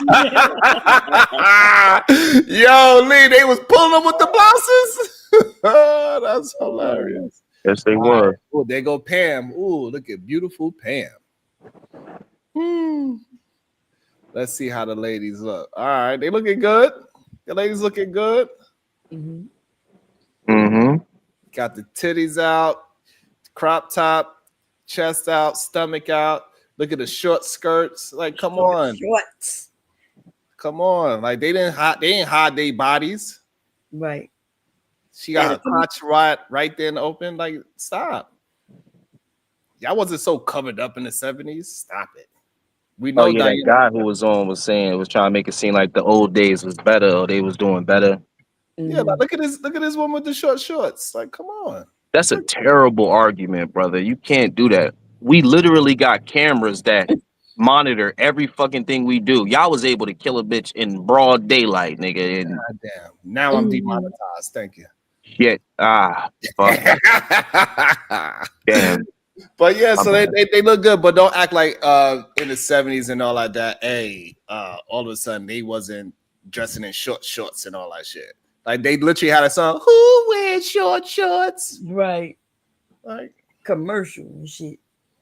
Yo, Lee, they was pulling them with the blouses? Oh, that's hilarious. Yes, they were. Right. Oh, there go Pam. Ooh, look at beautiful Pam. Let's see how the ladies look. All right, they looking good. The ladies looking good. Got the titties out, crop top, chest out, stomach out. Look at the short skirts. Like, come on. Shorts. Come on. Like they didn't hide their bodies. Right. She got her crotch right there in the open. Like, stop. Y'all wasn't so covered up in the 70s. Stop it. We know yeah, that guy who was trying to make it seem like the old days was better or they was doing better. Yeah, but look at this woman with the short shorts. Like, come on. That's a terrible argument, brother. You can't do that. We literally got cameras that monitor every fucking thing we do. Y'all was able to kill a bitch in broad daylight, nigga. And God damn. Now I'm demonetized. Thank you. shit. Fuck. Damn. But yeah, so they look good, but don't act like in the 70s and all like that. Hey, all of a sudden they wasn't dressing in short shorts and all that shit. Like they literally had a song, "Who wears short shorts?" Right. Like commercial and shit.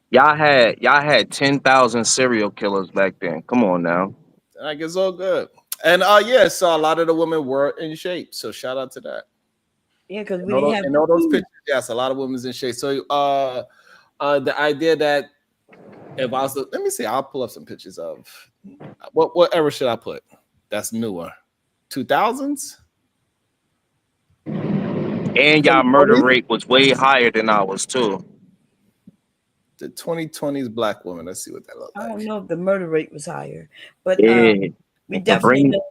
Y'all had 10,000 serial killers back then. Come on now. Like it's all good. And yeah, so a lot of the women were in shape. So shout out to that. Yeah, because we didn't didn't have all those pictures. Yes, a lot of women's in shape. So the idea that if I was to, let me see, I'll pull up some pictures of what era should I put? That's newer. 2000s? And y'all murder rate was way higher than ours too. The 2020s black woman. Let's see what that looks like. I don't know if the murder rate was higher, but Yeah. we definitely know.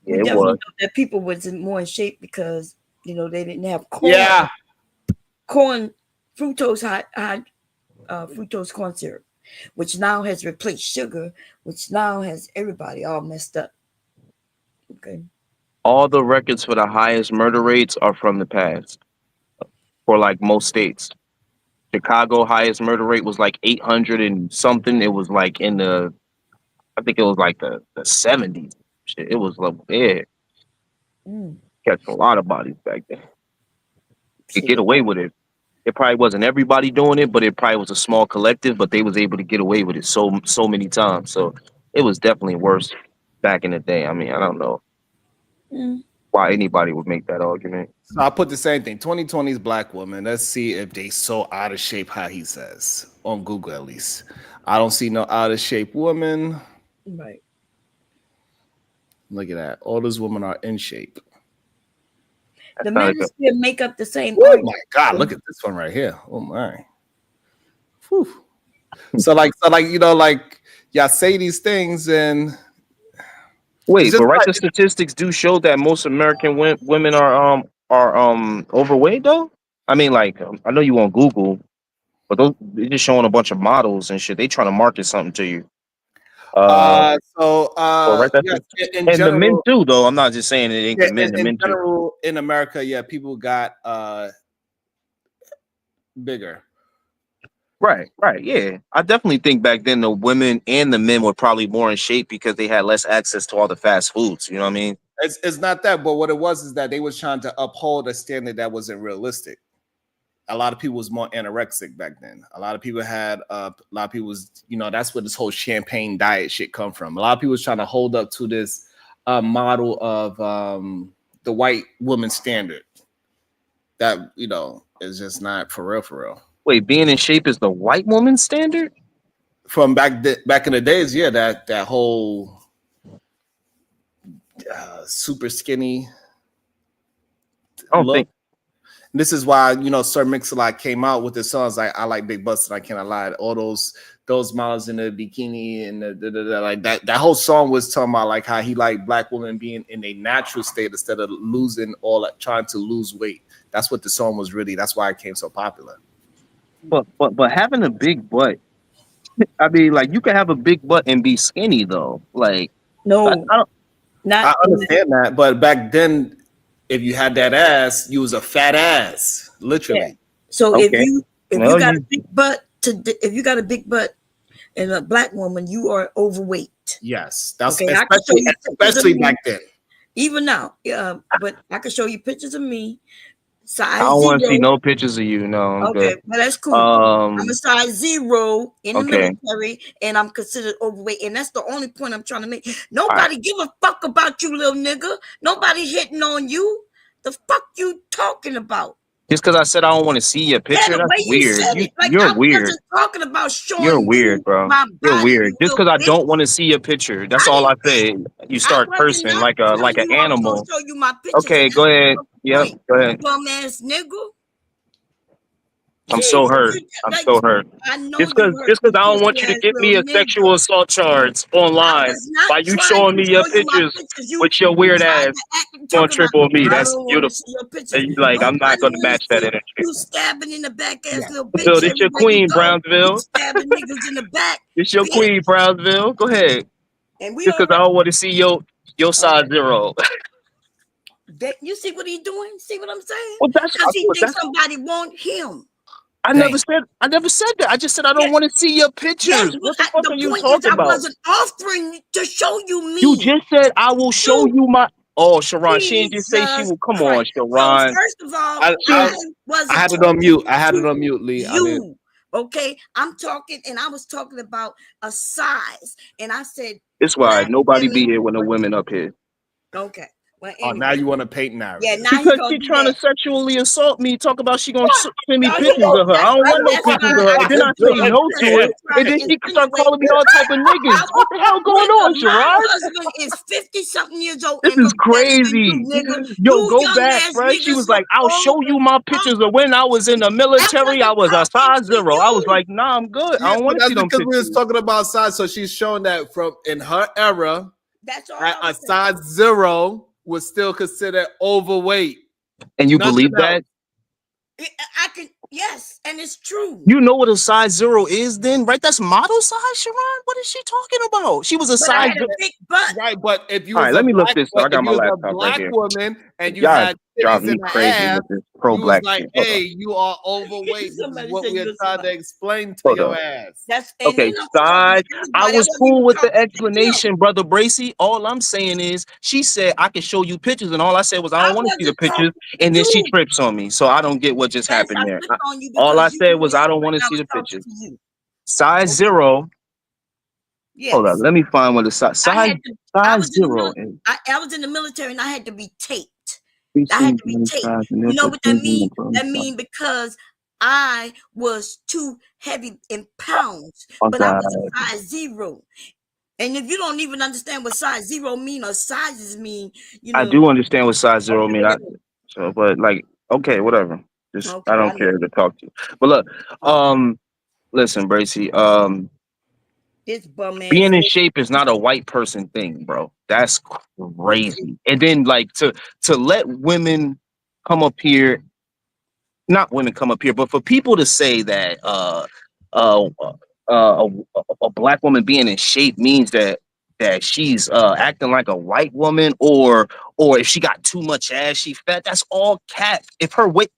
We Yeah, it definitely was. know that people was more in shape because they didn't have corn. Yeah. Corn, fructose fructose corn syrup, which now has replaced sugar, which now has everybody all messed up. Okay. All the records for the highest murder rates are from the past. For like most states. Chicago highest murder rate was like 800 and something. It was like in the, I think it was like the 70s. Shit, it was like, yeah. Catch a lot of bodies back then. Could get away with it. It probably wasn't everybody doing it, but it probably was a small collective, but they was able to get away with it so many times. So it was definitely worse back in the day. I mean, I don't know why anybody would make that argument. So I put the same thing. 2020's black woman. Let's see if they so out of shape how he says on Google at least. I don't see no out of shape woman. Right. Look at that. All those women are in shape. The men still make up the same. Oh my God! Look at this one right here. Oh my. Whew. So like y'all say these things and wait, but right, the statistics do show that most American women are overweight though. I mean, like I know you on Google, but they're just showing a bunch of models and shit. They trying to market something to you. Right, and general, the men too, though. I'm not just saying it ain't the men. The men general, too. In America, yeah, people got bigger. Right, yeah. I definitely think back then the women and the men were probably more in shape because they had less access to all the fast foods. You know what I mean? It's not that, but what it was is that they was trying to uphold a standard that wasn't realistic. A lot of people was more anorexic back then. A lot of people was, that's where this whole champagne diet shit come from. A lot of people was trying to hold up to this model of the white woman standard that, is just not for real. Wait, being in shape is the white woman standard? From back in the days, yeah, that whole super skinny look. This is why Sir Mix-a-Lot came out with the songs like "I Like Big Butts and I Cannot Lie." All those models in the bikini and like that whole song was talking about like how he liked black women being in a natural state instead of losing or like trying to lose weight. That's what the song was really. That's why it came so popular. But having a big butt, I mean, like you can have a big butt and be skinny though. Like no, I understand that, but back then, if you had that ass, you was a fat ass, literally. Yeah. So if you got a big butt and a black woman, you are overweight. Yes, that's especially back then. Even now, but I can show you pictures of me. Size I don't want to 0. see no pictures of you. No, I'm okay, good. Well that's cool. I'm a size 0 in the Okay. military, and I'm considered overweight, and that's the only point I'm trying to make. Nobody give a fuck about you, little nigga. Nobody hitting on you. The fuck you talking about? Just because I said I don't want to see your picture, that's weird. You're weird. Wasn't talking about showing You're weird, bro. my You're body, weird. you Just little because I bitch. don't want to see your picture. That's all I say. You start cursing like an animal. Show you my pictures, Okay, and go ahead. Yep. Right. Go ahead. Bum ass nigga. I'm so hurt. I'm so hurt. I know Just you because hurt, just because you I don't want pussy you to ass give me little a sexual nigga. assault charge I online was not by you trying showing to me your show you my pictures pictures. with You your weird tried ass to act and on talk about triple me. I That's don't want to beautiful. see your pictures. And you like, But I'm I not gonna want to match that see energy. you stabbing in the back ass little Bill, bitch this your everywhere you queen, go. You Brownsville. stabbing niggas in the back, This your bitch. queen, Brownsville. Go ahead. And we Just because I already don't want to see your size zero. you see what he's doing? See what I'm saying? Well, Because he thinks somebody want him. I never said that. I just said I don't want to see your pictures. What the fuck the are you point is talking I about? wasn't offering to show you me. You just said I will show you my. Oh, Sharon, she didn't just say she Jesus will. Come on, Christ. So Sharon. first of all, I, I I, wasn't I had it talking on mute. I had it to on mute, Lee. I did. you. Okay, I'm talking, and I was talking about a size, and I said It's why black nobody be women. here when the women up here. Okay, well, Oh, anyway. now you want to paint narrative. Yeah, now he Because gonna she do trying to that. sexually assault me. Talk about she gonna send me Oh, pictures of her. I don't want no that's pictures fine. of her. I And then I say no to it. try And to then she start insinuate. calling me all type of niggas. What the hell going on, My Sharon? husband is 50-something years old This and is look better than you, crazy. nigga. Yo, You go young back, ass bruh. She niggas was look like, I'll old. show you my pictures of when I was in the military. I was a size zero. I was like, nah, I'm good. I Yeah, don't but want to that's see them because we was pictures. talking about size. So she's showing that from in her era, that's all a size zero was still considered overweight. And you Nothing believe else. that? I can, yes, and it's true. You know what a size zero is then, right? That's model size, Sharon. What is she talking about? She was a But I size had a big butt. Right, but if you All was right, a let me look black, this up. I if got you my was a laptop right black here. woman and you Y'all had drive titties me in the crazy ass, with this you was pro-black like, shit. Hold on. "Hey, you are overweight." This is Somebody what said we are you're trying to somebody. explain to Hold your on. ass. That's and Okay, you're not talking size. to everybody. I was wasn't cool even with the talking to him. explanation, brother Bracy. All I'm saying is she said I can show you pictures, and all I said was I I don't want to see the wasn't pictures, talking to and then she you. trips on me. So I don't get what just Yes, happened I there. tripped on you All I because you said made was it I seem don't want like to I see was the talking pictures. to you. Size zero. Hold Yes. on, let me find what the size I had to, I size was in the zero is. I was in the military and I had to be taped. We I had see to be many taped. size You know nipples, what that fingers, mean? and clothes. That mean because I was too heavy in pounds, Oh but I God. was a size zero. And if you don't even understand what size zero mean or sizes mean, you I know. do understand what size zero Okay, mean. So, but like, okay, whatever. Just I okay, don't care to talk to you. But look, listen, Bracy, this bum ass being in nigga. shape is not a white person thing, bro. That's crazy. And then like to let women come up here, not women come up here, but for people to say that uh, a, a black woman being in shape means that she's acting like a white woman, or if she got too much ass, she fat. That's all cat. If her weight,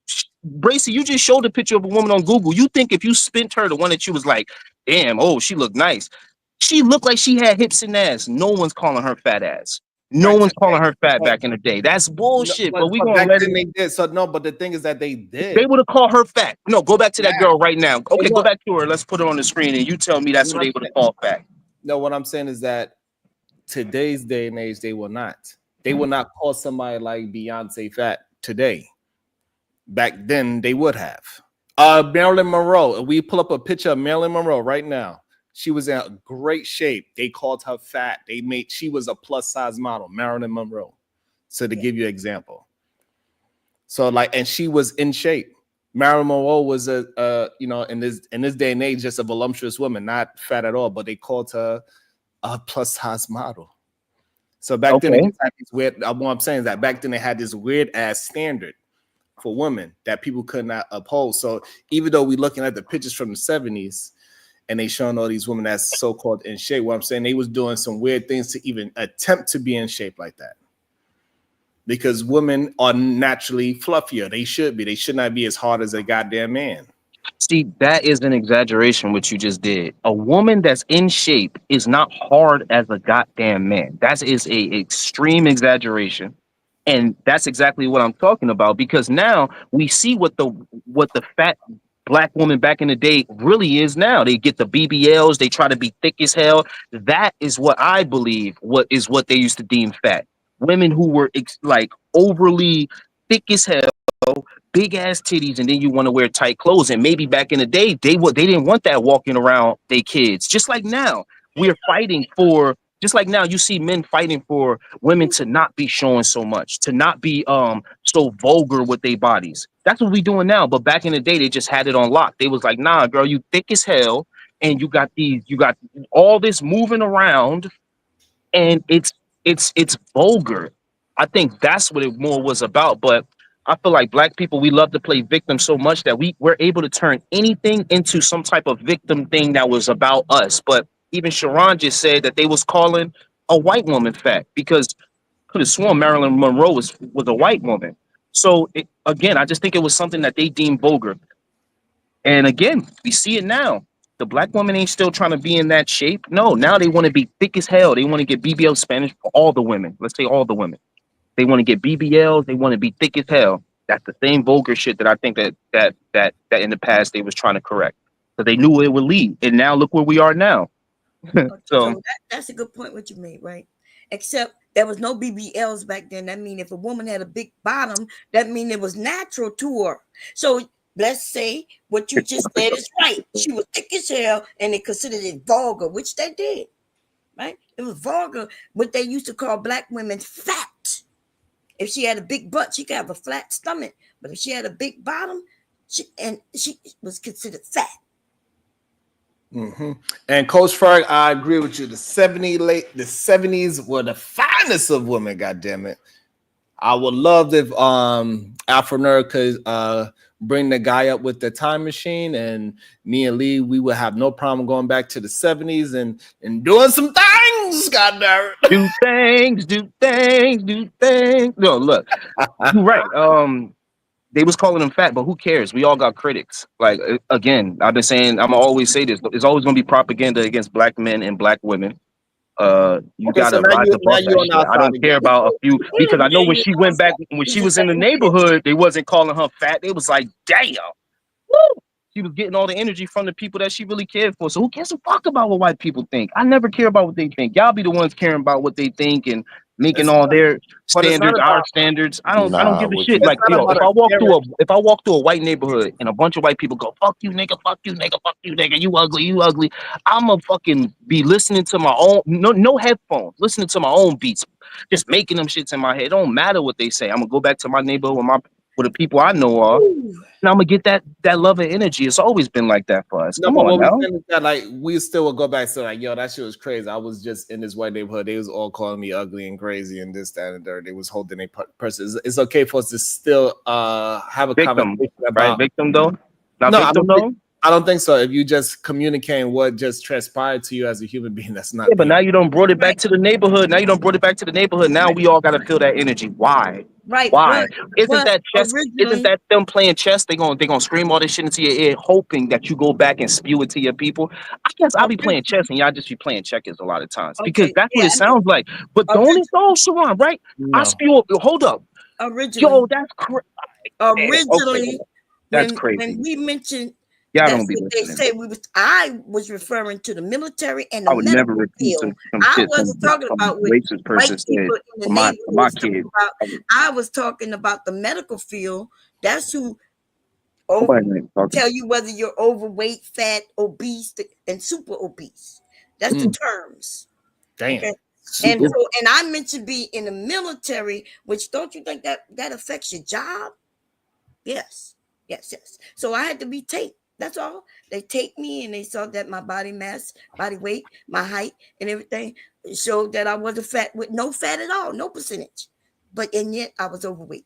Bracy, you just showed a picture of a woman on Google. You think if you spent her, the one that you was like, damn, oh, she looked nice. She looked like she had hips and ass. No one's calling her fat ass. No Right one's calling today. her fat But, back in the day. That's no, bullshit. But we but gonna back let then it. they did. So no, but the thing is that they They did. would have called her fat. No, go back to that Yeah. girl right now. Okay, go What? back to her. Let's put her on the screen, and you tell me that's what they would have called fat. No, what I'm saying is that today's day and age, they will not. They will not call somebody like Beyonce fat today. Back then, they would have. Marilyn Monroe. We pull up a picture of Marilyn Monroe right now. She was in great shape. They called her fat. She was a plus size model, Marilyn Monroe. So to give you an example. So and she was in shape. Marilyn Monroe was in this day and age, just a voluptuous woman, not fat at all, but they called her a plus size model. So back then, they just had this weird. What I'm saying is that back then they had this weird ass standard for women that people could not uphold. So even though we're looking at the pictures from the 70s and they showing all these women that's so-called in shape, what I'm saying, they was doing some weird things to even attempt to be in shape like that. Because women are naturally fluffier. They should be. They should not be as hard as a goddamn man. See, that is an exaggeration what you just did. A woman that's in shape is not hard as a goddamn man. That is a extreme exaggeration. And that's exactly what I'm talking about, because now we see what the fat black woman back in the day really is now. They get the BBLs, they try to be thick as hell. That is what I believe what they used to deem fat. Women who were like overly thick as hell, big ass titties, and then you want to wear tight clothes. And maybe back in the day, they didn't want that walking around their kids. Just like now, we're fighting for Just like now, you see men fighting for women to not be showing so much, to not be so vulgar with their bodies. That's what we doing now. But back in the day, they just had it on lock. They was like, nah, girl, you thick as hell, and you got all this moving around, and it's vulgar. I think that's what it more was about. But I feel like black people, we love to play victim so much that we're able to turn anything into some type of victim thing that was about us. But even Sharon just said that they was calling a white woman fat because could have sworn Marilyn Monroe was a white woman. So again, I just think it was something that they deemed vulgar. And again, we see it now. The black woman ain't still trying to be in that shape. No, now they want to be thick as hell. They want to get BBL Spanish for all the women. Let's say all the women. They want to get BBLs. They want to be thick as hell. That's the same vulgar shit that I think that in the past they was trying to correct. So they knew it would lead. And now look where we are now. So that's a good point what you made, right? Except there was no BBLs back then. That means if a woman had a big bottom, that means it was natural to her. So let's say what you just said is right. She was thick as hell and they considered it vulgar, which they did, right? It was vulgar, what they used to call black women fat. If she had a big butt, she could have a flat stomach. But if she had a big bottom, she was considered fat. Mm-hmm. And Coach Ferg, I agree with you. The 70s were the finest of women. God damn it! I would love if Afro Nerd could bring the guy up with the time machine, and me and Lee, we would have no problem going back to the 70s and doing some things. God damn it! Do things, do things, do things. No, look, you're right. They was calling them fat, but who cares? We all got critics. Like again, I've been saying, I'm always say this. There's always gonna be propaganda against black men and black women. You Okay, so gotta rise above that on shit. our I side don't again. care about a few because I know when she went back, when she was in the neighborhood, they wasn't calling her fat. They was like, damn, woo! She was getting all the energy from the people that she really cared for. So who cares a fuck about what white people think? I never care about what they think. Y'all be the ones caring about what they think and making all their But it's not standards our about. standards. I don't give a what shit. you It's Like, not yo, about if I walk through a white neighborhood and a bunch of white people go, fuck you nigga, fuck you nigga, fuck you nigga, you ugly, I'ma fucking be listening to my own no headphones, listening to my own beats, just making them shits in my head. It don't matter what they say. I'm gonna go back to my neighborhood with the people I know are. And I'm gonna get that love and energy. It's always been like that for us. No, Come but on what we're now. saying is that like we still would go back to like, yo, that shit was crazy. I was just in this white neighborhood. They was all calling me ugly and crazy and this, that, and third. They was holding a person. It's okay for us to still have a Victim, conversation right? about Victim though? Not no, victim though? I don't think so. If you just communicating what just transpired to you as a human being, that's not Yeah, but being now you don't brought it back to the neighborhood. Now we all gotta feel that energy. Why? Right, Why? Isn't but that chess? Isn't originally, that them playing chess? They gonna scream all this shit into your ear, hoping that you go back and spew it to your people. I guess I'll be playing chess and y'all just be playing checkers a lot of times because okay, that's what yeah, it I mean, sounds like. But don't it though, Sharon, right? I no. spew. Hold up, originally, yo, that's crazy. originally, That's when crazy. we mentioned, Y'all that's don't be what they listening. say. I was referring to the military and the I would never medical repeat field. some I shit wasn't talking some about what racist white person said people in the for my neighborhoods talk kid. about. I was talking about the medical field. That's who Nobody ain't talking. tell you whether you're overweight, fat, obese, and super obese. That's the terms. Damn. Okay. And so, and I mentioned be in the military, which don't you think that affects your job? Yes. So I had to be taped. That's all. They taped me and they saw that my body mass, body weight, my height, and everything showed that I wasn't fat with no fat at all, no percentage. And yet I was overweight.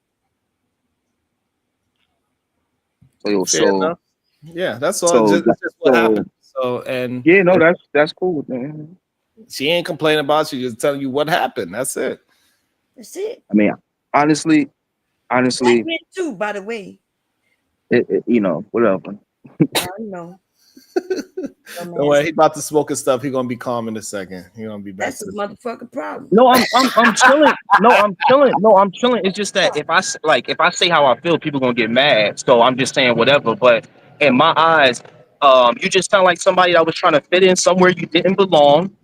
Fair enough. Yeah, that's all. It's just what happened. So and yeah, no, that's cool, man. She ain't complaining about you, just telling you what happened. That's it. That's it. I mean, honestly, Black men too, by the way. Whatever. I know. Don't worry, he about to smoke his stuff. He gonna be calm in a second. He gonna be back. That's his motherfucking problem. No, I'm chilling. No, I'm chilling. It's just that if I say how I feel, people gonna get mad. So I'm just saying whatever. But in my eyes, you just sound like somebody that was trying to fit in somewhere you didn't belong.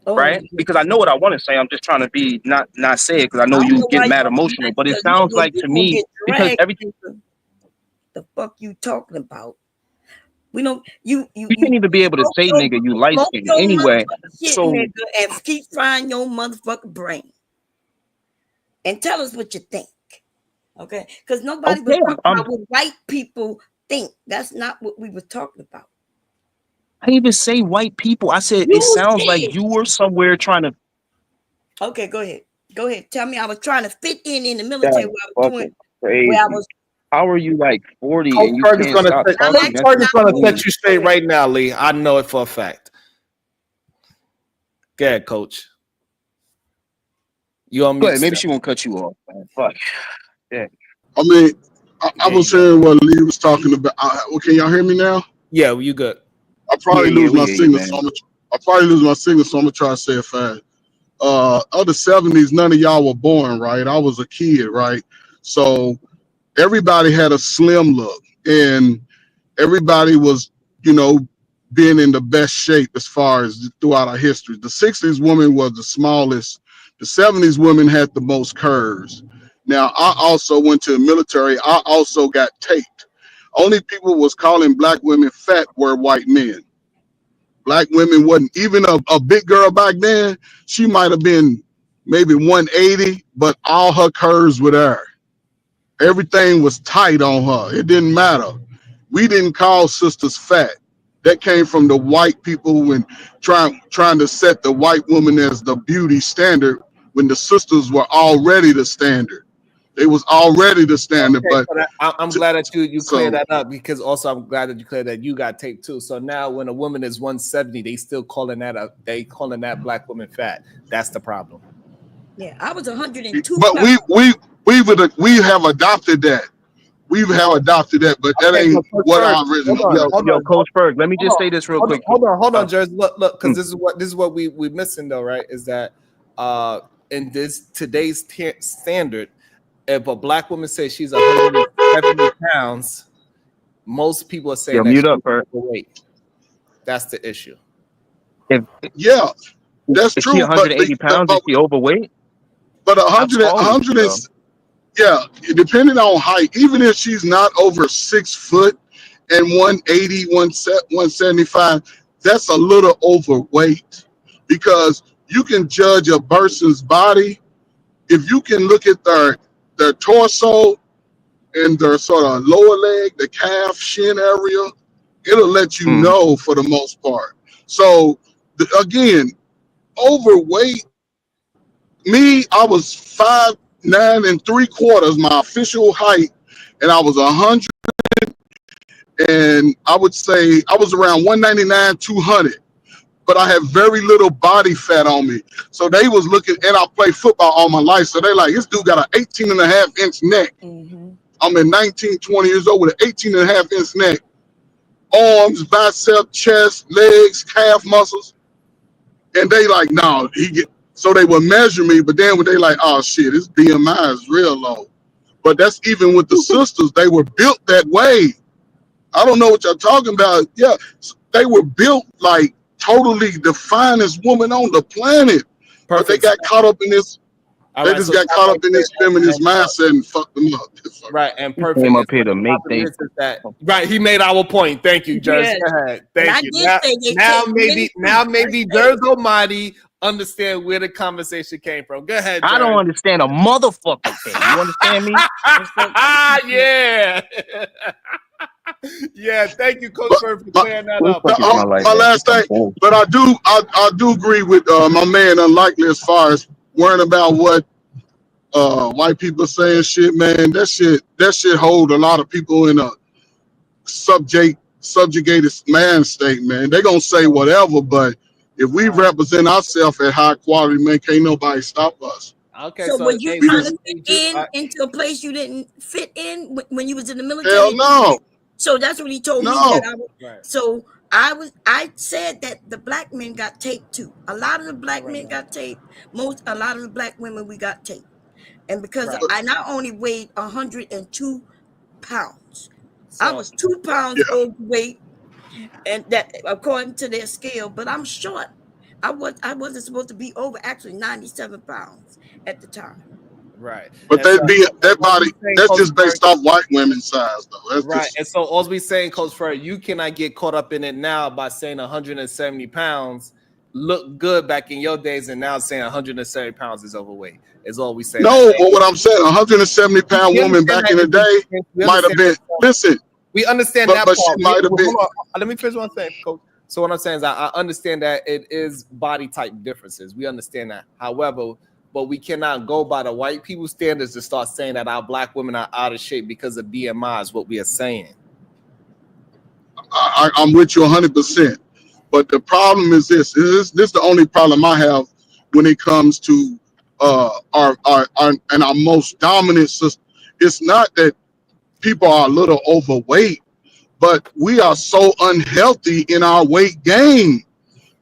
Right? Because I know what I want to say. I'm just trying to be not say it because I know you get mad emotional. But it sounds like to me because everything. The fuck you talking about? We don't. You can't even be able to say, nigga, you light smoke skinned your anyway. motherfucking shit, So nigga, and keep frying your motherfucking brain. And tell us what you think. Okay? Because nobody was talking about what white people think. That's not what we were talking about. I didn't even say white people. I said You it sounds did. like you were somewhere trying to. Okay, go ahead. Go ahead. Tell me I was trying to fit in the military where I was doing Crazy. where I was. How are you like 40 Coach and you Ferguson's can't gonna stop set, talking? Coach Ferguson's gonna set you straight right now, Lee. I know it for a fact. Go ahead, Coach. You on Go mute? ahead. Maybe she won't cut you off, man. Fuck. Yeah. I mean, I was hearing what Lee was talking about. Well, can y'all hear me now? Yeah, you good. I probably lose we my hear you, signal, man. so I'm gonna try to say it fast. Of the 70s, none of y'all were born, right? I was a kid, right? So everybody had a slim look, and everybody was, being in the best shape as far as throughout our history. The 60s woman was the smallest. The 70s women had the most curves. Now, I also went to the military. I also got taped. Only people was calling black women fat were white men. Black women wasn't, even a big girl back then, she might have been maybe 180, but all her curves were there. Everything was tight on her. It didn't matter. We didn't call sisters fat. That came from the white people when trying to set the white woman as the beauty standard when the sisters were already the standard. They was already the standard. Okay, but I'm glad that you cleared that up, because also I'm glad that you cleared that you got taped too. So now when a woman is 170, they still calling that black woman fat. That's the problem. Yeah, I was 102. But we have adopted that. We have adopted that, but that ain't what our original. Yo, Coach Berg, let me just say this real quick. Hold on, Jersey. Look, because this is what we're missing though, right? Is that in today's standard, if a black woman says she's 170 pounds, most people are saying that mute she's up, Berg. overweight. That's the issue. Yeah, that's Is true. she 180 pounds? Is she overweight? But 100, yeah, depending on height, even if she's not over 6 foot and 180, 175, that's a little overweight, because you can judge a person's body if you can look at their torso and their sort of lower leg, the calf, shin area. It'll let you know for the most part. So again, overweight. Me, I was 5'9" and 3/4, my official height, and I was 100, and I would say I was around 199, 200. But I have very little body fat on me. So they was looking, and I played football all my life. So they like, this dude got an 18.5-inch neck. I'm at 19, 20 years old with an 18.5-inch neck. Arms, bicep, chest, legs, calf muscles. And they like, no, so they would measure me, but then when they like, oh shit, his BMI is real low. But that's even with the sisters, they were built that way. I don't know what y'all talking about. Yeah, they were built like totally the finest woman on the planet. Perfect. But they got caught up in this. They just got caught up in this feminist mindset and fucked them up. Right, and perfect. Came up here to make things. Right, he made our point. Thank you, Jersey. Yes. Go ahead. Thank you. Now maybe Jersey Almighty understand where the conversation came from. Go ahead, Jersey. I don't understand a motherfucking thing. You understand me? Yeah. Yeah, thank you, Coach Bird, for clearing that up. My last thing, but I do agree with my man Unlikely as far as worrying about what white people saying. Shit, man, that shit hold a lot of people in a subjugated man state, man. They gonna say whatever, but if we represent ourselves at high quality, man, can't nobody stop us. Okay, so were you trying to fit into a place you didn't fit in when you was in the military? Hell no. So that's what he told me. That So I said that the black men got taped too. A lot of the black men got taped. A lot of the black women, we got taped. And because I not only weighed 102 pounds, I was 2 pounds overweight, and that according to their scale, but I'm short. I wasn't supposed to be over, actually 97 pounds at the time. Right. But And so that body, that's Coach just based off white women's size, though. That's right. just And so all we saying, Coach Fred, you cannot get caught up in it now by saying 170 pounds look good back in your days, and now saying 170 pounds is overweight. Is all we saying. no. But what I'm saying, 170-pound We woman understand back that in the it's a day difference. We might have understand been. that part. Listen, We understand that but she part. might have been. Hold on. Let me finish one thing, Coach. So what I'm saying is I understand that it is body type differences. We understand that. However, but we cannot go by the white people standards to start saying that our black women are out of shape because of BMI is what we are saying. I'm with you 100%. But the problem is this. This is the only problem I have when it comes to our most dominant system. It's not that people are a little overweight, but we are so unhealthy in our weight gain.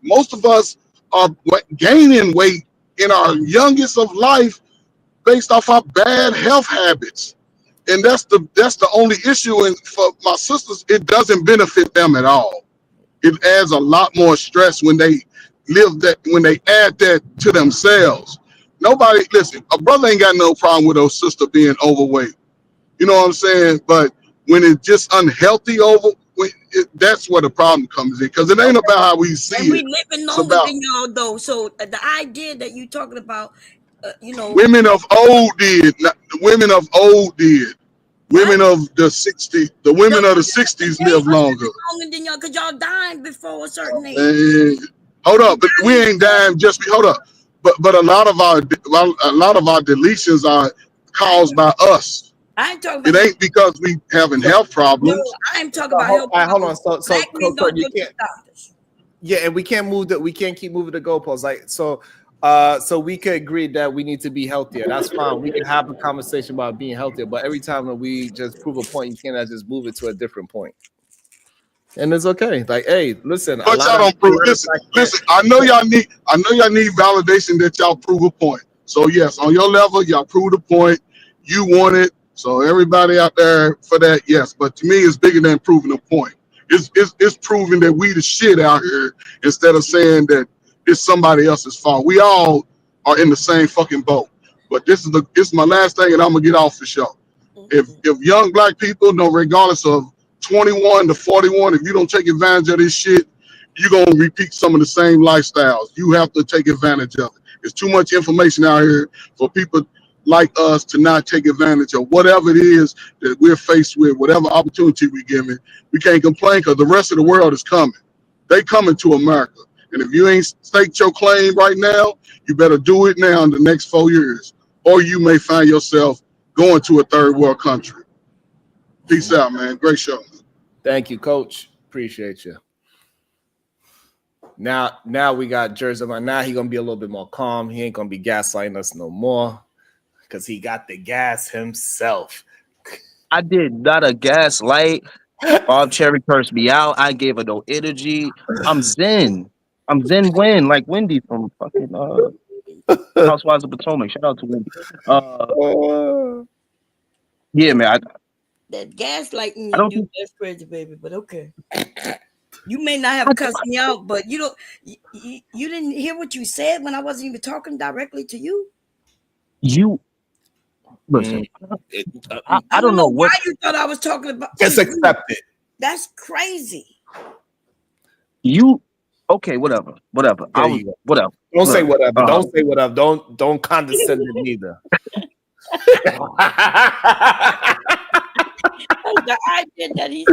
Most of us are gaining weight in our youngest of life based off our bad health habits. And that's the only issue. And for my sisters, it doesn't benefit them at all. It adds a lot more stress when they add that to themselves. Nobody, listen, a brother ain't got no problem with a sister being overweight. You know what I'm saying? But when it's just unhealthy that's where the problem comes in, because it ain't about how we see And we it. living It's longer about than y'all though. So the idea that you talking about, women of old did. Women of old did. Women of the 60s, the women of the 60s live longer. longer than y'all, because y'all dying before a certain age. And hold up, but we ain't dying hold up. But a lot of our deletions are caused by us. I ain't talking about It ain't because we having health problems. No, I'm talking about health Hold on. problems. So Black men don't you go to can't. the doctors. Yeah, and we can't keep moving the goalposts. Like so we could agree that we need to be healthier. That's fine. We can have a conversation about being healthier, but every time that we just prove a point, you cannot just move it to a different point. And it's okay. Like, hey, listen, a But lot y'all of don't prove. Listen. I know y'all need validation that y'all prove a point. So yes, on your level, y'all prove the point. You want it. So everybody out there for that, yes. But to me, it's bigger than proving a point. It's proving that we the shit out here instead of saying that it's somebody else's fault. We all are in the same fucking boat. But this is my last thing, and I'm gonna get off the show. If young black people, no, regardless of 21 to 41, if you don't take advantage of this shit, you're gonna repeat some of the same lifestyles. You have to take advantage of it. There's too much information out here for people like us to not take advantage of whatever it is that we're faced with, whatever opportunity we're given. We can't complain because the rest of the world is coming. They coming to America. And if you ain't staked your claim right now, you better do it now in the next 4 years. Or you may find yourself going to a third world country. Peace out, man. Great show. Thank you, Coach. Appreciate you. Now we got Jersey. Now he gonna be a little bit more calm. He ain't gonna be gaslighting us no more because he got the gas himself. I did not a gaslight. Bob Cherry cursed me out. I gave her no energy. I'm zen. I'm zen Win, like Wendy from fucking Housewives of Potomac. Shout out to Wendy. Yeah, man. That gaslighting I you don't do, think that's crazy, baby. But okay. You may not have cussed me out, but you don't. You didn't hear what you said when I wasn't even talking directly to you. you listen. I don't don't know why what. you thought I was talking about. Just accept it. That's crazy. You okay? Whatever. There you go. Whatever. Don't say whatever. Don't say whatever. Don't condescend it neither. The idea that he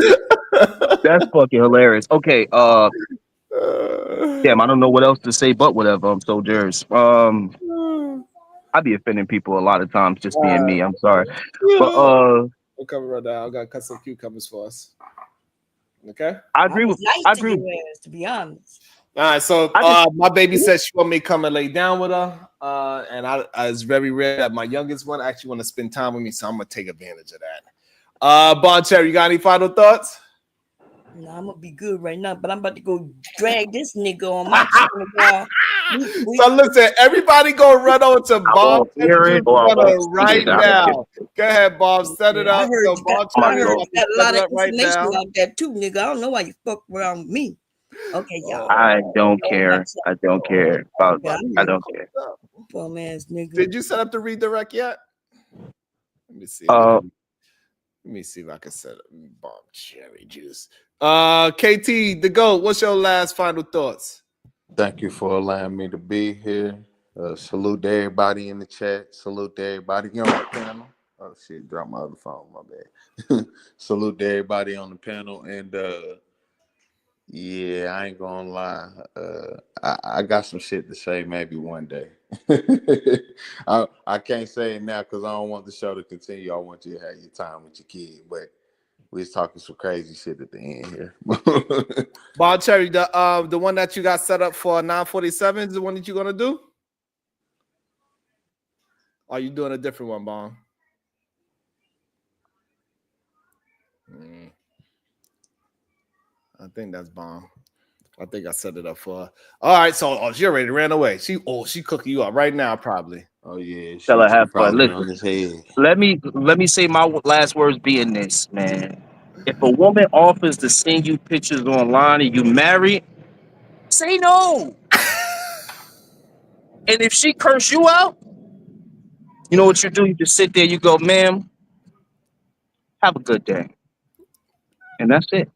That's fucking hilarious. Okay. Damn. I don't know what else to say, but whatever. I'm so Jers. I be offending people a lot of times just being me. I'm sorry, but we'll cover right now. I got to cut some cucumbers for us. Okay. I agree with. nice I to agree. your ass, to be honest. All right, so my baby said she want me to come and lay down with her, and I it's very rare that my youngest one actually want to spend time with me, so I'm gonna take advantage of that. Bon Cherry, you got any final thoughts? No, I'm gonna be good right now, but I'm about to go drag this nigga on my channel. So listen, everybody go run over to Bob right now. Go ahead, Bob, set it up. I So Bob Cherry heard you got a lot of right information now. out there too, nigga. I don't know why you fuck around with me. Okay, y'all. I don't care. I don't care about. I don't care. Bum ass nigga. Did you set up the redirect yet? Let me see. Uh, Let me see if I can set up bomb cherry juice. KT, the GOAT, what's your last final thoughts? Thank you for allowing me to be here. Salute to everybody in the chat. Salute to everybody on the panel. Oh shit, dropped my other phone, my bad. Salute to everybody on the panel. And yeah, I ain't gonna lie. I got some shit to say maybe one day. I can't say it now because I don't want the show to continue. I want you to have your time with your kid, but we was talking some crazy shit at the end here. Bomb cherry, the one that you got set up for 947 is the one that you're gonna do? Or are you doing a different one, Bomb? I think that's Bomb. I think I set it up for her. All right, so she already ran away. She cooking you up right now, probably. Oh yeah, Tell her have fun. probably on Listen, his head. let me say my last words being this, man. If a woman offers to send you pictures online and you married, say no. And if she curse you out, you know what you do? You just sit there, you go, ma'am, have a good day. And that's it.